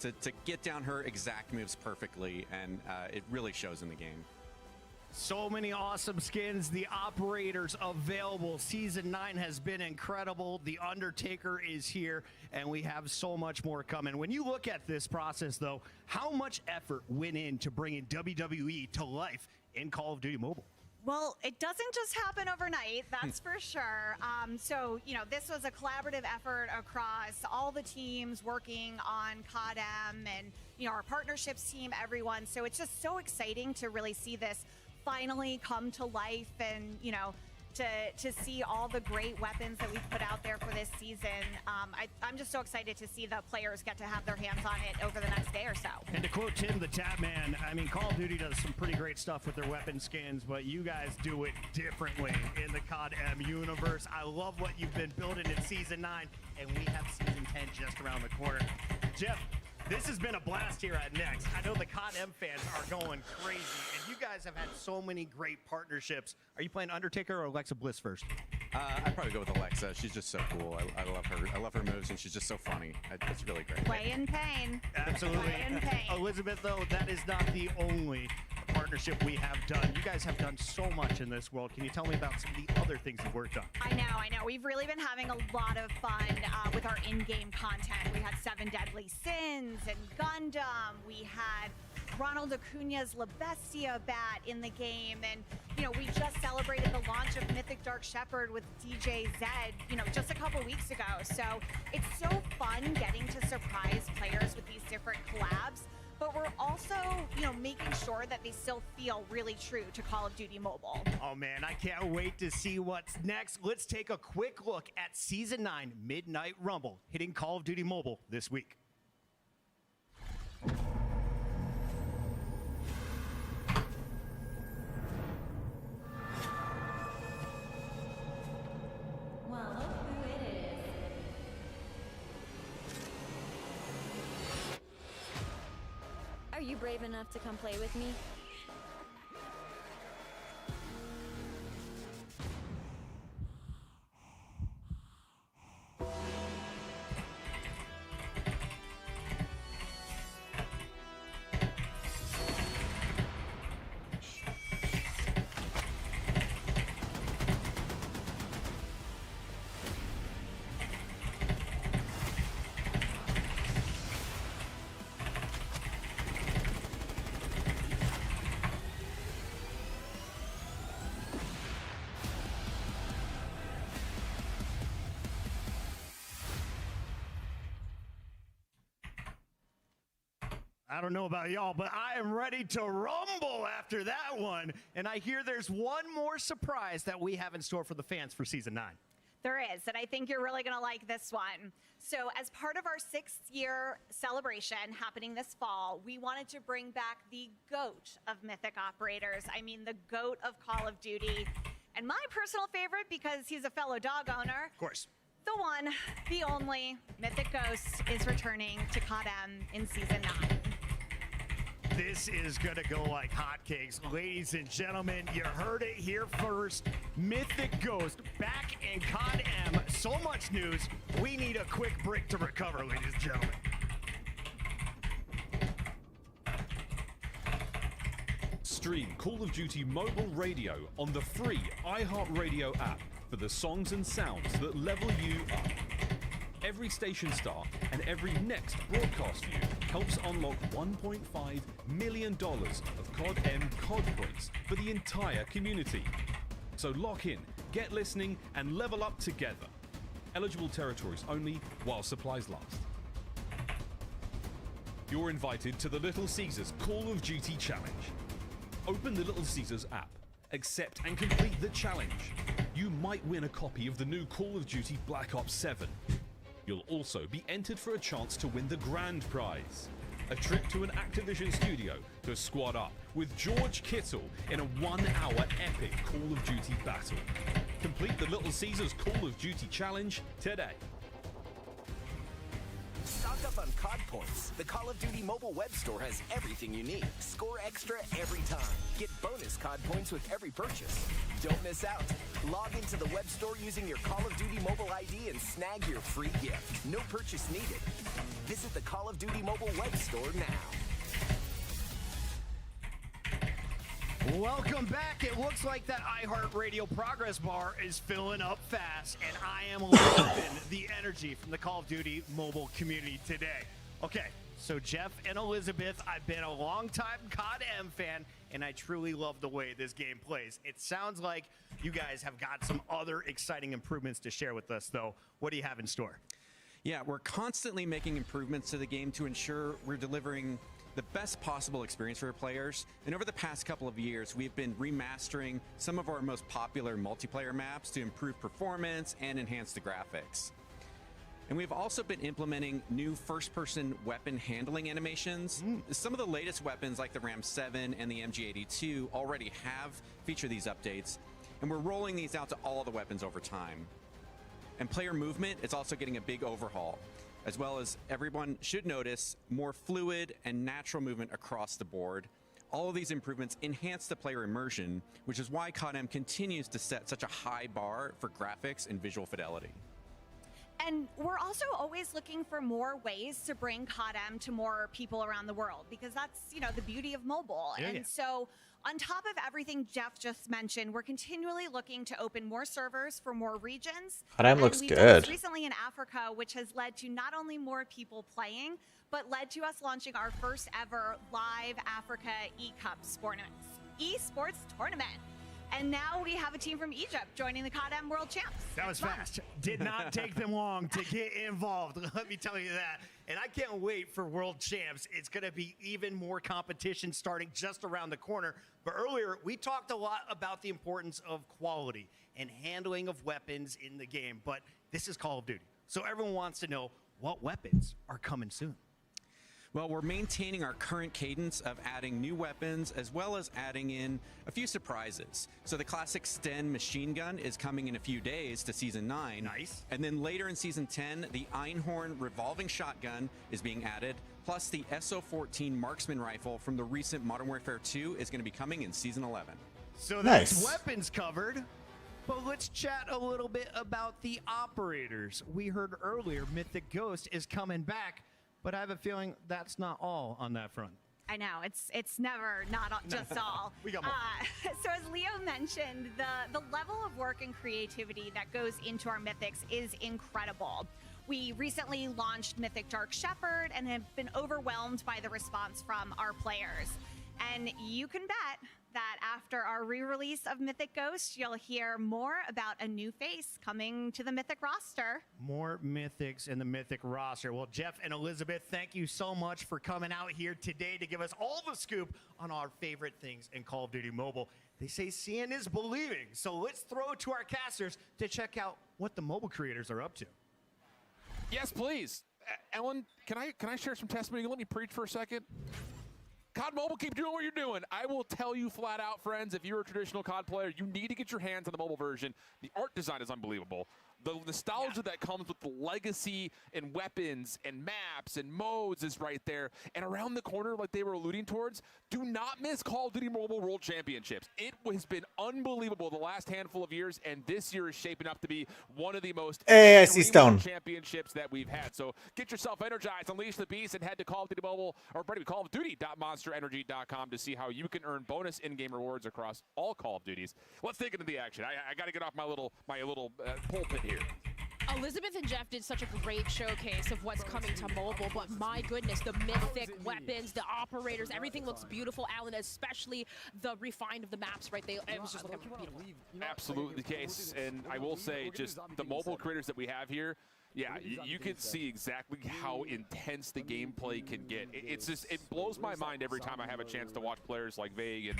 to get down her exact moves perfectly, and it really shows in the game. So many awesome skins. The operators available. Season 9 has been incredible. The Undertaker is here, and we have so much more coming. When you look at this process, though, how much effort went into bringing WWE to life in Call of Duty Mobile? Well, it doesn't just happen overnight, that's for sure. So, you know, this was a collaborative effort across all the teams working on COD and, you know, our partnerships team, everyone. So it's just so exciting to really see this finally come to life, and, you know, to see all the great weapons that we've put out there for this season. I'm just so excited to see the players get to have their hands on it over the next day or so. And to quote Tim the Tap Man, I mean, Call of Duty does some pretty great stuff with their weapon skins, but you guys do it differently in the COD M universe. I love what you've been building in Season 9, and we have Season 10 just around the corner. Jeff, this has been a blast here at Next. I know the COD M fans are going crazy, and you guys have had so many great partnerships. Are you playing Undertaker or Alexa Bliss first? I'd probably go with Alexa. She's just so cool. I love her. I love her moves, and she's just so funny. It's really great. Play in pain. Absolutely. Play in pain. Elizabeth, though, that is not the only partnership we have done. You guys have done so much in this world. Can you tell me about some of the other things you've worked on? I know. We've really been having a lot of fun with our in-game content. We had 7 Deadly Sins and Gundam. We had Ronald Acuna's La Bestia bat in the game, and, you know, we just celebrated the launch of Mythic Dark Shepherd with DJ Zed, you know, just a couple weeks ago. So it's so fun getting to surprise players with these different collabs, but we're also, you know, making sure that they still feel really true to Call of Duty Mobile. Oh man, I can't wait to see what's next. Let's take a quick look at Season 9 Midnight Rumble hitting Call of Duty Mobile this week. Well, look who it is. Are you brave enough to come play with me? I don't know about y'all, but I am ready to rumble after that one. And I hear there's one more surprise that we have in store for the fans for Season 9. There is, and I think you're really going to like this one. So as part of our 6th-year celebration happening this fall, we wanted to bring back the GOAT of Mythic operators. I mean, the GOAT of Call of Duty. And my personal favorite, because he's a fellow dog owner. Of course. The one, the only, Mythic Ghost is returning to COD in Season 9. This is going to go like hotcakes. Ladies and gentlemen, you heard it here first. Mythic Ghost back in COD M. So much news. We need a quick break to recover, ladies and gentlemen. Stream Call of Duty Mobile Radio on the free iHeartRadio app for the songs and sounds that level you up. Every station star and every next broadcast view helps unlock $1.5 million of COD M COD points for the entire community. So lock in, get listening, and level up together. Eligible territories only while supplies last. You're invited to the Little Caesars Call of Duty Challenge. Open the Little Caesars app, accept and complete the challenge. You might win a copy of the new Call of Duty Black Ops 7. You'll also be entered for a chance to win the grand prize, a trip to an Activision studio to squad up with George Kittle in a 1-hour epic Call of Duty battle. Complete the Little Caesars Call of Duty Challenge today. Stock up on COD points. The Call of Duty mobile web store has everything you need. Score extra every time. Get bonus COD points with every purchase. Don't miss out. Log into the web store using your Call of Duty mobile ID and snag your free gift. No purchase needed. Visit the Call of Duty mobile web store now. Welcome back. It looks like that iHeartRadio progress bar is filling up fast, and I am loving the energy from the Call of Duty mobile community today. Okay, so Jeff and Elizabeth, I've been a long-time COD M fan, and I truly love the way this game plays. It sounds like you guys have got some other exciting improvements to share with us, though. What do you have in store? Yeah, we're constantly making improvements to the game to ensure we're delivering the best possible experience for our players. And over the past couple of years, we've been remastering some of our most popular multiplayer maps to improve performance and enhance the graphics. And we've also been implementing new first-person weapon handling animations. Some of the latest weapons like the Ram 7 and the MG82 already feature these updates, and we're rolling these out to all the weapons over time. And player movement is also getting a big overhaul, as well as everyone should notice more fluid and natural movement across the board. All of these improvements enhance the player immersion, which is why COD M continues to set such a high bar for graphics and visual fidelity. And we're also always looking for more ways to bring COD M to more people around the world, because that's, you know, the beauty of mobile. So on top of everything Jeff just mentioned, we're continually looking to open more servers for more regions. COD M looks we've good. done this recently in Africa, which has led to not only more people playing, but led to us launching our first ever live Africa E-Cup esports tournament. And now we have a team from Egypt joining the COD M World Champs. That was fast. Did not take them long to get involved. Let me tell you that. And I can't wait for World Champs. It's going to be even more competition starting just around the corner. But earlier, we talked a lot about the importance of quality and handling of weapons in the game. But this is Call of Duty. So everyone wants to know what weapons are coming soon. Well, we're maintaining our current cadence of adding new weapons as well as adding in a few surprises. So the classic Sten machine gun is coming in a few days to Season 9. Nice. And then later in Season 10, the Einhorn revolving shotgun is being added. Plus the SO-14 marksman rifle from the recent Modern Warfare 2 is going to be coming in Season 11. So that's weapons covered. But let's chat a little bit about the operators. We heard earlier Mythic Ghost is coming back. But I have a feeling that's not all on that front. I know, it's never not just all. We got more. So as Leo mentioned, the level of work and creativity that goes into our Mythics is incredible. We recently launched Mythic Dark Shepherd and have been overwhelmed by the response from our players. And you can bet that after our re-release of Mythic Ghost, you'll hear more about a new face coming to the Mythic roster. More Mythics in the Mythic roster. Well, Jeff and Elizabeth, thank you so much for coming out here today to give us all the scoop on our favorite things in Call of Duty Mobile. They say seeing is believing, so let's throw it to our casters to check out what the mobile creators are up to. Yes, please. Ellen, can I share some testimony? Let me preach for a second. COD Mobile, keep doing what you're doing. I will tell you flat out, friends, if you're a traditional COD player, you need to get your hands on the mobile version. The art design is unbelievable. The nostalgia that comes with the legacy and weapons and maps and modes is right there. And around the corner, like they were alluding towards, do not miss Call of Duty Mobile World Championships. It has been unbelievable the last handful of years, and this year is shaping up to be one of the most extreme championships that we've had. So get yourself energized, unleash the beast, and head to Call of Duty Mobile, or Call of Duty.monsterenergy.com to see how you can earn bonus in-game rewards across all Call of Duties. Let's take it into the action. I got to get off my little pulpit here. Elizabeth and Jeff did such a great showcase of what's coming to mobile, but my goodness, the mythic weapons, the operators, everything looks beautiful, Alan, especially the refined of the maps right there. It was just looking beautiful. Absolutely the case, and I will say, just the mobile creators that we have here, yeah, you can see exactly how intense the gameplay can get. It's just, it blows my mind every time I have a chance to watch players like Vague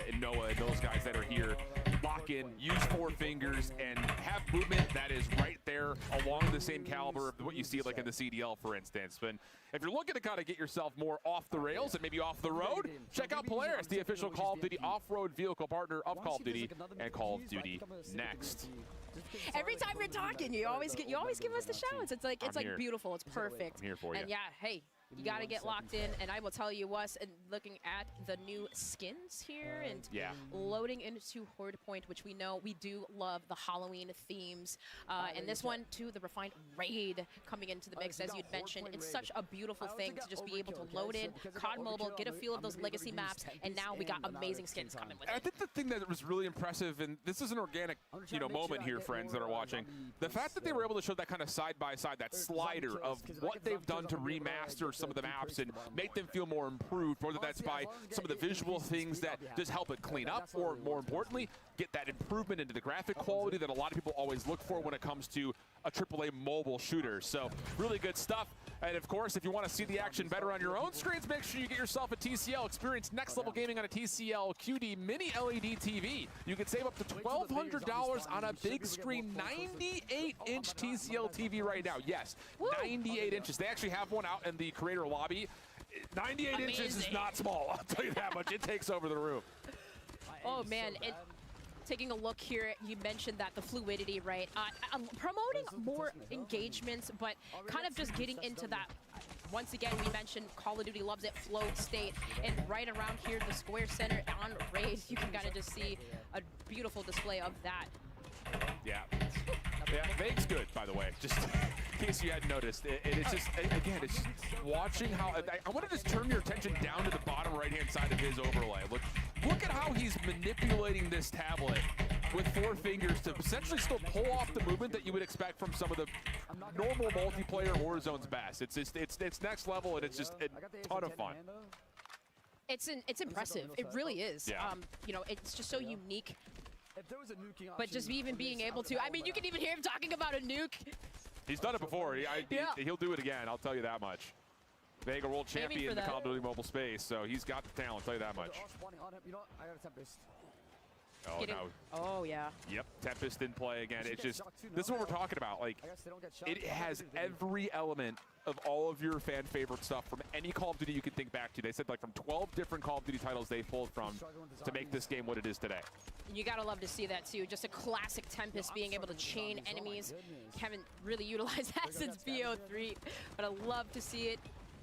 and Noah and those guys that are here lock in, use 4 fingers, and have movement that is right there along the same caliber of what you see like in the CDL, for instance. But if you're looking to kind of get yourself more off the rails and maybe off the road, check out Polaris, the official Call of Duty off-road vehicle partner of Call of Duty and Call of Duty Next. Every time you're talking, you always give us the shouts. It's like beautiful. It's perfect. I'm here for you. And yeah, hey, you got to get locked in. And I will tell you what, and looking at the new skins here and loading into Horde Point, which we know we do love the Halloween themes. And this one too, the refined raid coming into the mix, as you'd mentioned. It's such a beautiful thing to just be able to load in COD Mobile, get a feel of those legacy maps, and now we got amazing skins coming with it. I think the thing that was really impressive, and this is an organic, moment here, friends that are watching, the fact that they were able to show that kind of side-by-side, that slider of what they've done to remaster some of the maps and make them feel more improved, whether that's by some of the visual things that just help it clean up, or more importantly, get that improvement into the graphic quality that a lot of people always look for when it comes to a AAA mobile shooter. So really good stuff. And of course, if you want to see the action better on your own screens, make sure you get yourself a TCL. Experience next level gaming on a TCL QD mini LED TV. You can save up to $1,200 on a big screen 98-inch TCL TV right now. Yes, 98 inches. They actually have one out in the creator lobby. 98 inches is not small, I'll tell you that much. It takes over the room. Oh man, taking a look here, you mentioned that the fluidity, right? Promoting more engagements, but kind of just getting into that. Once again, we mentioned Call of Duty loves it, flow state, and right around here, the Square Center on Raid, you can kind of just see a beautiful display of that. Yeah. Yeah, Vague's good, by the way, just in case you hadn't noticed. It's just, again, it's just watching how, I want to just turn your attention down to the bottom right-hand side of his overlay. Look at how he's manipulating this tablet with 4 fingers to essentially still pull off the movement that you would expect from some of the normal multiplayer Warzone's best. It's just, it's next level, and it's just a ton of fun. It's impressive. It really is. Yeah. It's just so unique. But just even being able to, I mean, you can even hear him talking about a nuke. He's done it before. He'll do it again, I'll tell you that much. Vega world champion in the Call of Duty mobile space, so he's got the talent, I'll tell you that much. Oh, no. Oh, yeah. Yep, Tempest in play again. It's just, this is what we're talking about. Like, it has every element of all of your fan favorite stuff from any Call of Duty you can think back to. They said like from 12 different Call of Duty titles they pulled from to make this game what it is today. You gotta love to see that too. Just a classic Tempest being able to chain enemies. Haven't really utilized that since BO3, but I love to see it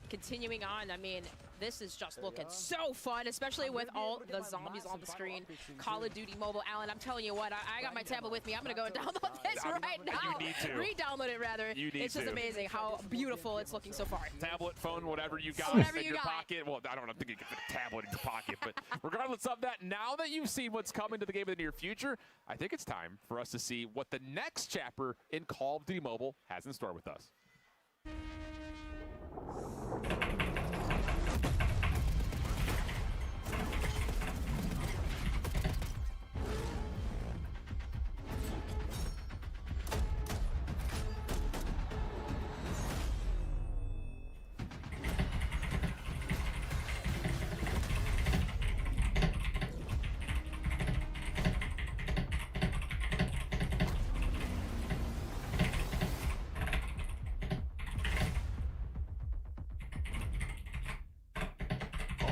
continuing on. I mean, this is just looking so fun, especially with all the zombies on the screen. Call of Duty Mobile. Alan, I'm telling you what, I got my tablet with me. I'm going to go and download this right now. You need to. Re-download it, rather. It's just amazing how beautiful it's looking so far. Tablet, phone, whatever you got in your pocket. Well, I don't think you can fit a tablet in your pocket, but regardless of that, now that you've seen what's coming to the game in the near future, I think it's time for us to see what the next chapter in Call of Duty Mobile has in store with us.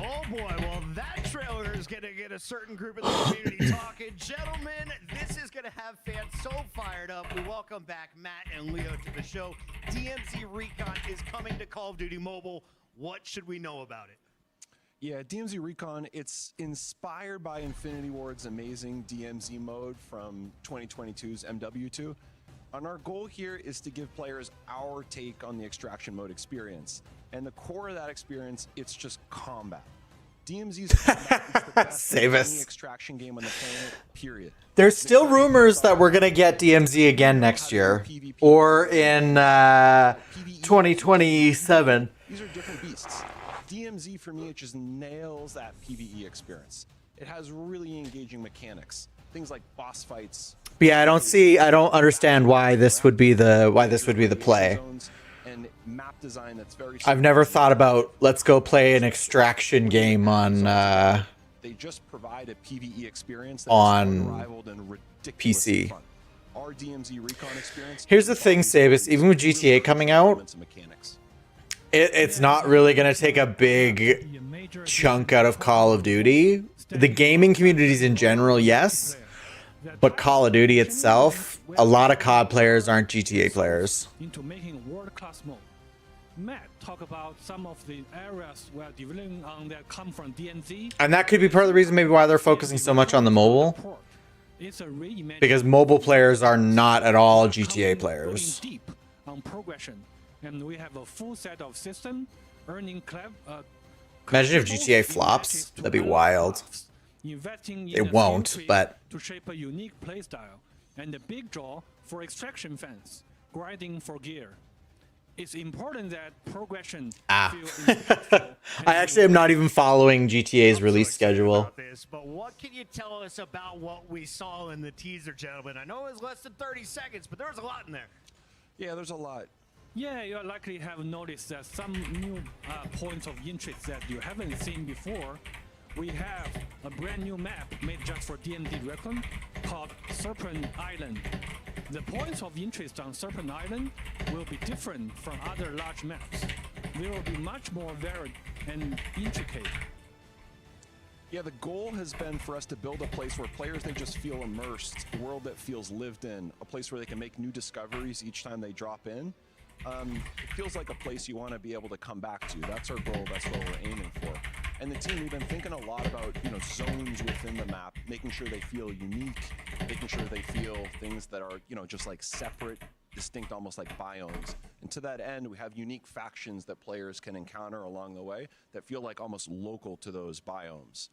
Oh boy, well that trailer is gonna get a certain group of the community talking. Gentlemen, this is gonna have fans so fired up. We welcome back Matt and Leo to the show. DMZ Recon is coming to Call of Duty Mobile. What should we know about it? Yeah, DMZ Recon, it's inspired by Infinity Ward's amazing DMZ mode from 2022's MW2. And our goal here is to give players our take on the extraction mode experience. And the core of that experience, it's just combat. DMZ's combat is the best Save in us. any extraction game on the planet, period. There's still rumors that we're gonna get DMZ again next year, or in 2027. These are different beasts. DMZ for me, it just nails that PvE experience. It has really engaging mechanics, things like boss fights. But yeah, I don't understand why this would be the play. And map design that's very. I've never thought about let's go play an extraction game on They just provide a PvE experience that's on unrivaled and ridiculously PC. fun. Our DMZ Recon experience. Here's the thing, Savis, even with GTA coming out, it's not really going to take a big chunk out of Call of Duty. The gaming communities in general, yes, but Call of Duty itself, a lot of COD players aren't GTA players. Into making world-class mode. Matt talk about some of the areas we're developing on that come from DMZ. And that could be part of the reason maybe why they're focusing so much on the mobile. It's a reimagining Because mobile players are not at all GTA players. deep on progression, and we have a full set of system earning Imagine if GTA flops. That'd be wild. investing in It a won't, skill tree but to shape a unique playstyle, and the big draw for extraction fans, grinding for gear. It's important that progression feel impactful. I actually am not even following GTA's release schedule. But what can you tell us about what we saw in the teaser, gentlemen? I know it was less than 30 seconds, but there was a lot in there. Yeah, there's a lot. Yeah, you likely have noticed that some new points of interest that you haven't seen before. We have a brand new map made just for DMZ Recon called Serpent Island. The points of interest on Serpent Island will be different from other large maps. They will be much more varied and intricate. Yeah, the goal has been for us to build a place where players, they just feel immersed, a world that feels lived in, a place where they can make new discoveries each time they drop in. It feels like a place you want to be able to come back to. That's our goal. That's what we're aiming for. And the team, we've been thinking a lot about, zones within the map, making sure they feel unique, making sure they feel things that are, just like separate, distinct, almost like biomes. And to that end, we have unique factions that players can encounter along the way that feel like almost local to those biomes.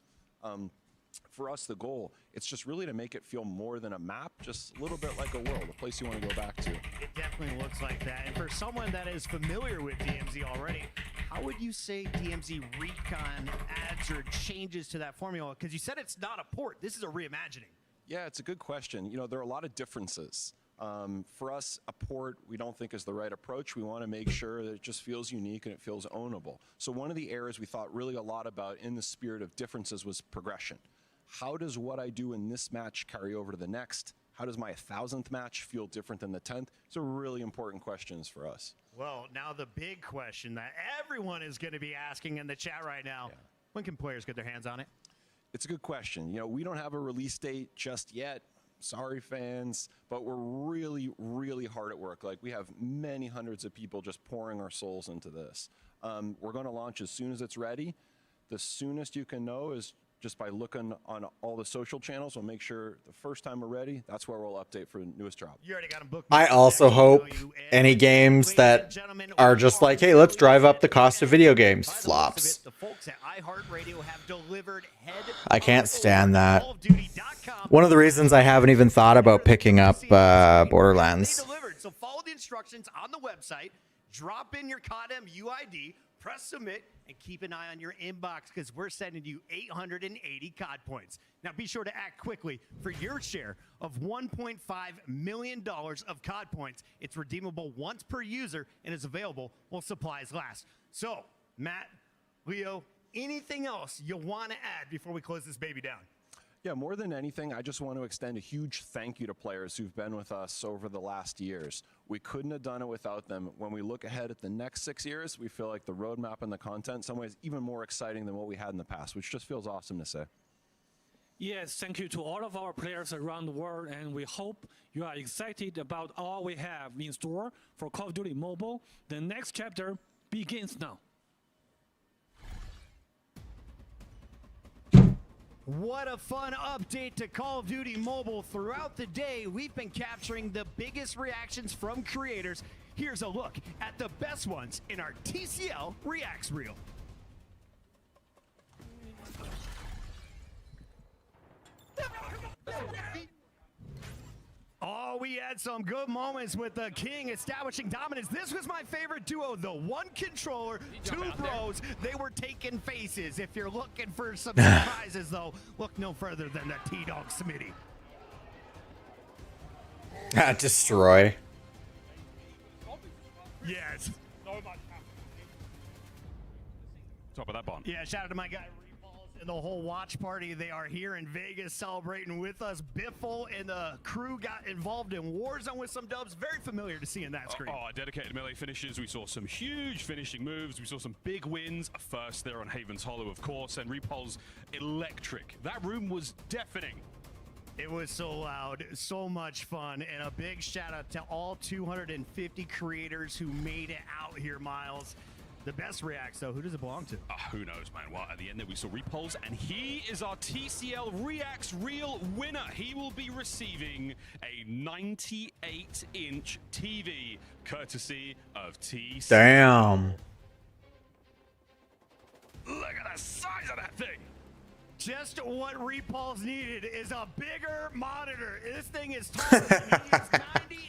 For us, the goal, it's just really to make it feel more than a map, just a little bit like a world, a place you want to go back to. It definitely looks like that. And for someone that is familiar with DMZ already, how would you say DMZ Recon adds or changes to that formula? Because you said it's not a port. This is a reimagining. Yeah, it's a good question. There are a lot of differences. For us, a port we don't think is the right approach. We want to make sure that it just feels unique and it feels ownable. So one of the areas we thought really a lot about in the spirit of differences was progression. How does what I do in this match carry over to the next? How does my 1,000th match feel different than the 10th? These are really important questions for us. Well, now the big question that everyone is going to be asking in the chat right now, when can players get their hands on it? It's a good question. We don't have a release date just yet. Sorry, fans, but we're really, really hard at work. Like, we have many hundreds of people just pouring our souls into this. We're going to launch as soon as it's ready. The soonest you can know is just by looking on all the social channels. We'll make sure the first time we're ready, that's where we'll update for the newest drop. You already got them booked. I also hope any games that are just like, hey, let's drive up the cost of video games, flops. The folks at iHeartRadio have delivered head I can't stand that. One of the reasons I haven't even thought about picking up Borderlands. delivered. So follow the instructions on the website, drop in your COD UID, press submit, and keep an eye on your inbox because we're sending you 880 COD points. Now be sure to act quickly for your share of $1.5 million of COD points. It's redeemable once per user and is available while supplies last. So, Matt, Leo, anything else you want to add before we close this baby down? Yeah, more than anything, I just want to extend a huge thank you to players who've been with us over the last years. We couldn't have done it without them. When we look ahead at the next 6 years, we feel like the roadmap and the content in some ways even more exciting than what we had in the past, which just feels awesome to say. Yes, thank you to all of our players around the world, and we hope you are excited about all we have in store for Call of Duty Mobile. The next chapter begins now. What a fun update to Call of Duty Mobile. Throughout the day, we've been capturing the biggest reactions from creators. Here's a look at the best ones in our TCL Reacts Reel. Oh, we had some good moments with the King establishing dominance. This was my favorite duo, the one controller, two bros. They were taking faces. If you're looking for some surprises, though, look no further than the T-Dog Smitty. Destroy. Yes. Top of that bomb. Yeah, shout out to my guy Reballs and the whole watch party. They are here in Vegas celebrating with us. Biffle and the crew got involved in Warzone with some dubs. Very familiar to seeing that screen. Oh, dedicated melee finishes. We saw some huge finishing moves. We saw some big wins. First there on Haven's Hollow, of course, and Repulse electric. That room was deafening. It was so loud, so much fun, and a big shout out to all 250 creators who made it out here, Miles. The best reacts, though, who does it belong to? Who knows, man. Well, at the end there we saw Repulse, and he is our TCL Reacts Reel winner. He will be receiving a 98-inch TV, courtesy of TCL. Damn. Look at the size of that thing. Just what Repulse needed is a bigger monitor. This thing is taller than he is 98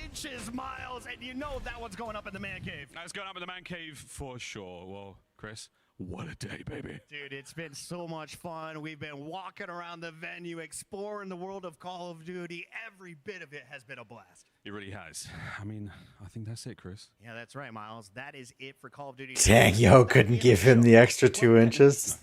inches, Miles, and you know that one's going up in the man cave. That's going up in the man cave for sure. Well, Chris, what a day, baby. Dude, it's been so much fun. We've been walking around the venue, exploring the world of Call of Duty. Every bit of it has been a blast. It really has. I mean, I think that's it, Chris. Yeah, that's right, Miles. That is it for Call of Duty. Dang, yo, couldn't give him the extra 2 inches.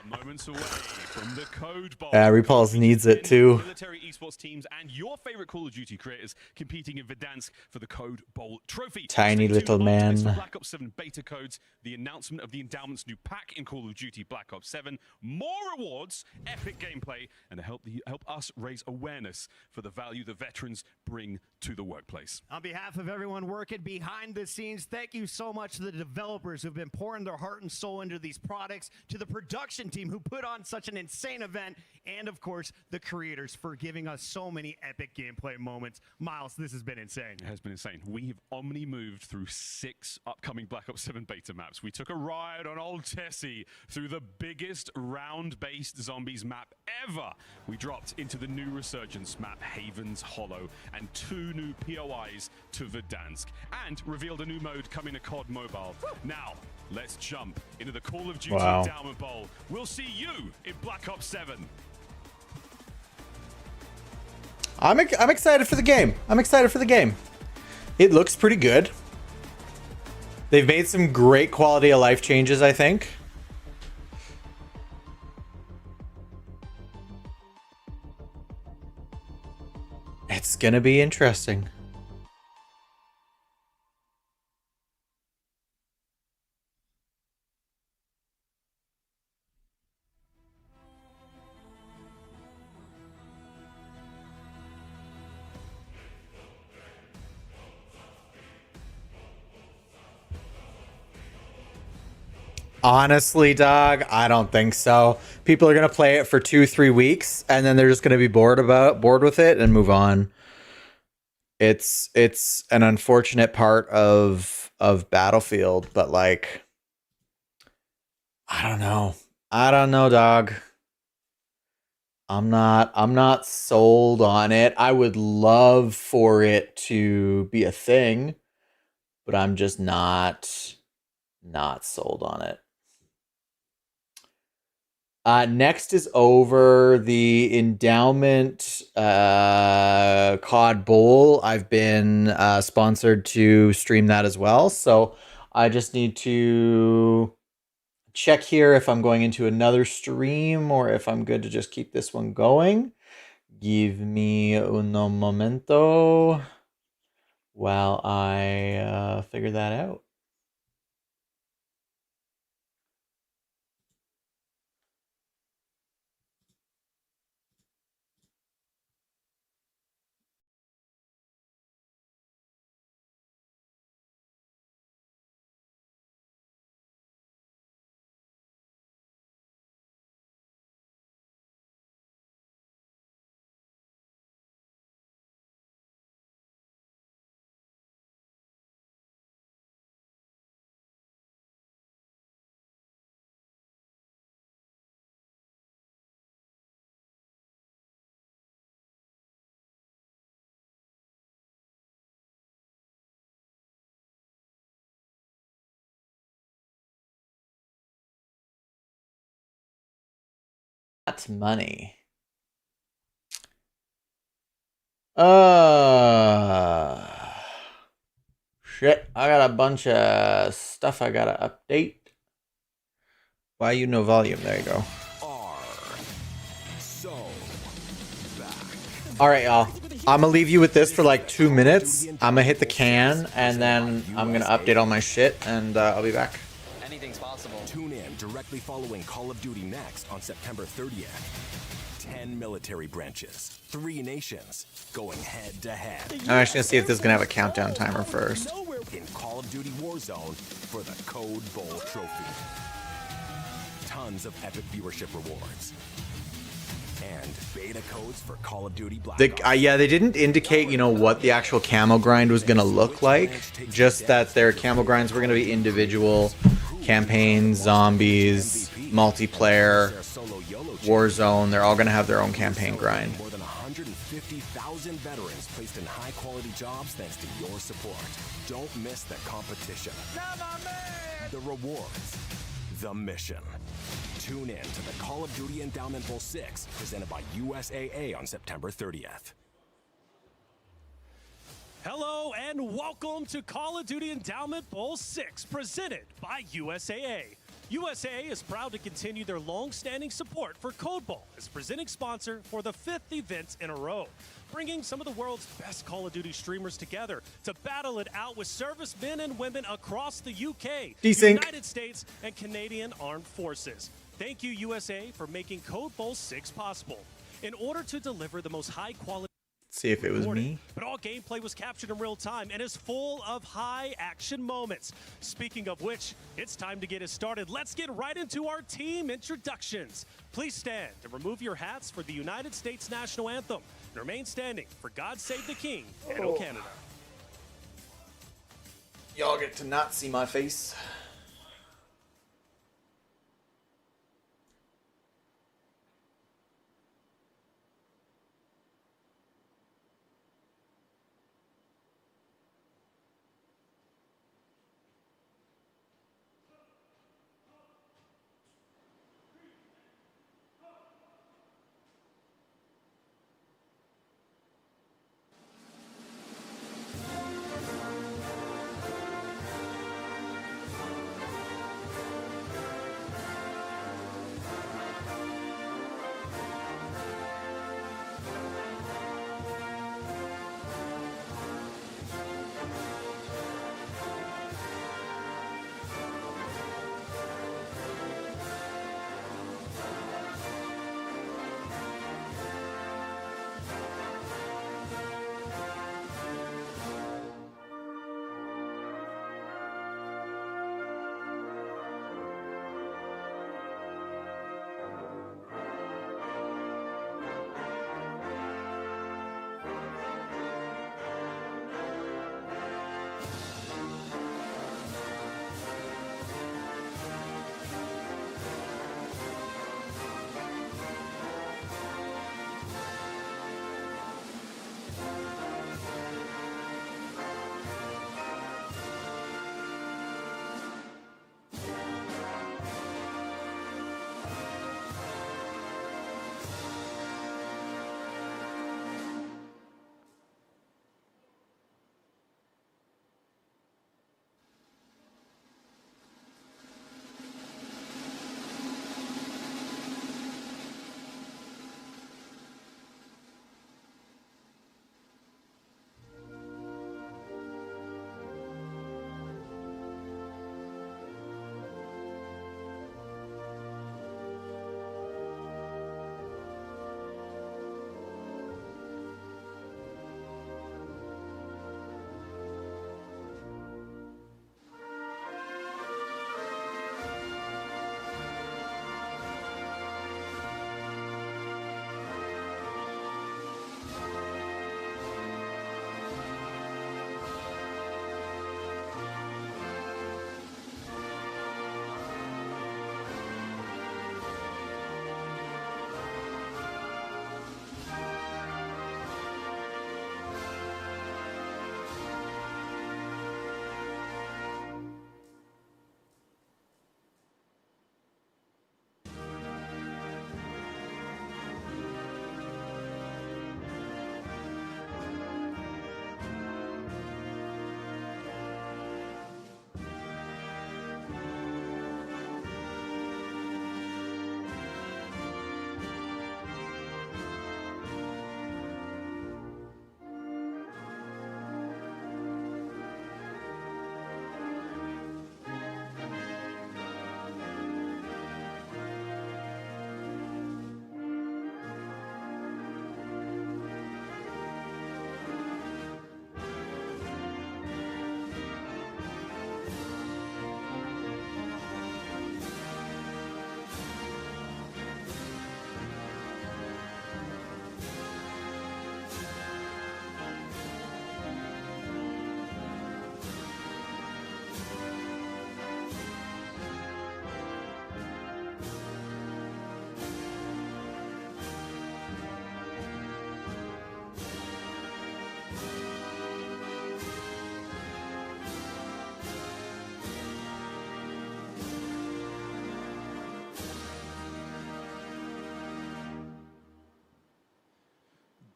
Moments away from the Code Bowl. Repulse needs it too. Military esports teams and your favorite Call of Duty creators competing in Verdansk for the Code Bowl trophy. Tiny Stay little tuned on to this man. Black Ops 7 beta codes, the announcement of the Endowment's new pack in Call of Duty Black Ops 7, more rewards, epic gameplay, and to help us raise awareness for the value the veterans bring to the workplace. On behalf of everyone working behind the scenes, thank you so much to the developers who've been pouring their heart and soul into these products, to the production team who put on such an insane event, and of course, the creators for giving us so many epic gameplay moments. Miles, this has been insane. It has been insane. We've omni-moved through 6 upcoming Black Ops 7 beta maps. We took a ride on Old Tessie through the biggest round-based zombies map ever. We dropped into the new Resurgence map, Haven's Hollow, and 2 new POIs to Verdansk, and revealed a new mode coming to COD Mobile. Now, let's jump into the Call of Duty Endowment Bowl. We'll see you in Black Ops 7. I'm excited for the game. I'm excited for the game. It looks pretty good. They've made some great quality of life changes, I think. It's gonna be interesting. Honestly, dog, I don't think so. People are gonna play it for 2-3 weeks, and then they're just gonna be bored with it and move on. It's an unfortunate part of Battlefield, but like, I don't know, dog. I'm not sold on it. I would love for it to be a thing, but I'm just not sold on it. Next is over the Endowment COD Bowl. I've been sponsored to stream that as well, so I just need to check here if I'm going into another stream or if I'm good to just keep this one going. Give me un momento while I figure that out. That's money. Shit. I got a bunch of stuff I gotta update. Why you no volume? There you go. All right, y'all. I'm gonna leave you with this for like 2 minutes. I'm gonna hit the can and then I'm gonna update all my shit and I'll be back. Anything's possible. Tune in directly following Call of Duty Next on September 30th. 10 military branches, 3 nations, going head to head. I'm actually gonna see if this is gonna have a countdown timer first. In Call of Duty Warzone for the Code Bowl trophy. Tons of epic viewership rewards. And beta codes for Call of Duty Black Ops. Yeah, they didn't indicate, you know, what the actual camo grind was gonna look like. Just that their camo grinds were gonna be individual campaigns, zombies, multiplayer, Warzone. They're all gonna have their own campaign grind. More than 150,000 veterans placed in high-quality jobs thanks to your support. Don't miss the competition. The rewards. The mission. Tune in to the Call of Duty Endowment Bowl 6, presented by USAA on September 30th. Hello and welcome to Call of Duty Endowment Bowl 6, presented by USAA. USAA is proud to continue their long-standing support for Code Bowl as presenting sponsor for the 5th event in a row, bringing some of the world's best Call of Duty streamers together to battle it out with servicemen and women across the UK, United States, and Canadian Armed Forces. Thank you, USA, for making Code Bowl 6 possible. In order to deliver the most high-quality... See if it was me. But all gameplay was captured in real time and is full of high action moments. Speaking of which, it's time to get it started. Let's get right into our team introductions. Please stand and remove your hats for the United States National Anthem. And remain standing for God Save the King and O Canada. Y'all get to not see my face.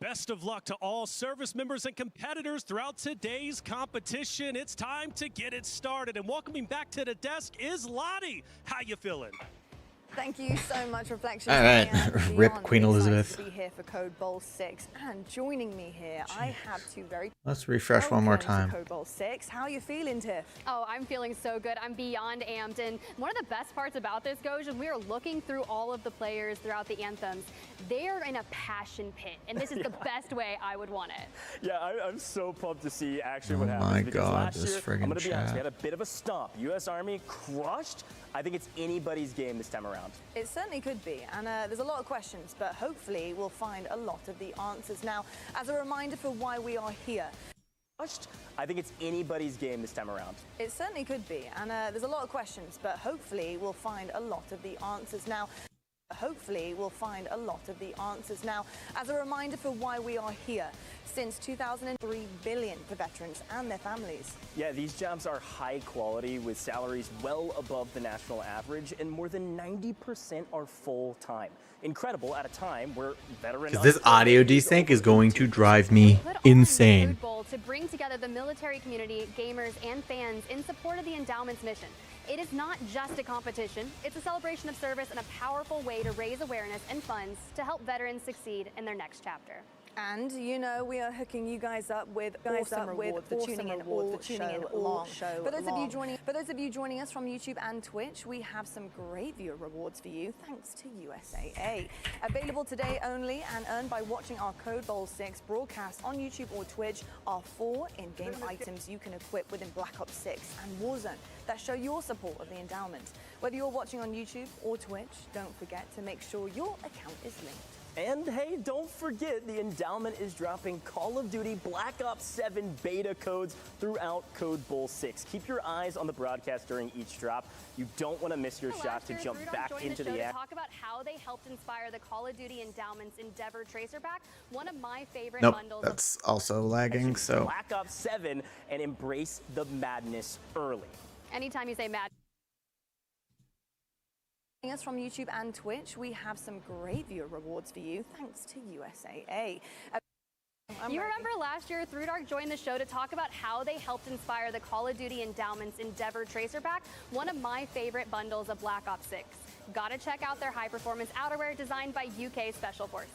Best of luck to all service members and competitors throughout today's competition. It's time to get it started. And welcoming back to the desk is Lottie. How you feeling? Thank you so much, Reflections. All right. Rip Queen Elizabeth. To be here for Code Bowl 6, and joining me here, I have two very. Let's refresh one more time. Code Bowl 6. How are you feeling, Tiff? Oh, I'm feeling so good. I'm beyond amped, and one of the best parts about this, Goj, is we are looking through all of the players throughout the anthems. They are in a passion pit, and this is the best way I would want it. Yeah, I'm so pumped to see actually what Oh happens. my because God, last this year, friggin' I'm gonna be honest, we chat. had a bit of a stomp. U.S. Army crushed. I think it's anybody's game this time around. It certainly could be, and there's a lot of questions, but hopefully we'll find a lot of the answers. Now, as a reminder for why we are here. I think it's anybody's game this time around. It certainly could be, and there's a lot of questions, but hopefully we'll find a lot of the answers. Now, hopefully we'll find a lot of the answers. Now, as a reminder for why we are here, since 2003 billion for veterans and their families. Yeah, these jobs are high quality with salaries well above the national average, and more than 90% are full-time. Incredible at a time where veteran Because this audio desync is going to drive me insane. Code Bowl to bring together the military community, gamers, and fans in support of the endowment's mission. It is not just a competition, it's a celebration of service and a powerful way to raise awareness and funds to help veterans succeed in their next chapter. And you know, we are hooking you guys up with awesome rewards for tuning in all show. For those of you joining us from YouTube and Twitch, we have some great viewer rewards for you, thanks to USAA. Available today only and earned by watching our Code Bowl 6 broadcast on YouTube or Twitch are 4 in-game items you can equip within Black Ops 6 and Warzone that show your support of the endowment. Whether you're watching on YouTube or Twitch, don't forget to make sure your account is linked. And hey, don't forget the endowment is dropping Call of Duty Black Ops 7 beta codes throughout Code Bowl 6. Keep your eyes on the broadcast during each drop. You don't want to miss your shot to jump back into the action. Talk about how they helped inspire the Call of Duty Endowment's Endeavor Tracerback, one of my favorite Nope, bundles. that's also lagging, so. Black Ops 7 and embrace the madness early. Anytime you say mad. Us from YouTube and Twitch, we have some great viewer rewards for you, thanks to USAA. You remember last year, Through Dark joined the show to talk about how they helped inspire the Call of Duty Endowment's Endeavor Tracerback, one of my favorite bundles of Black Ops 6. Gotta check out their high-performance outerwear designed by UK Special Forces.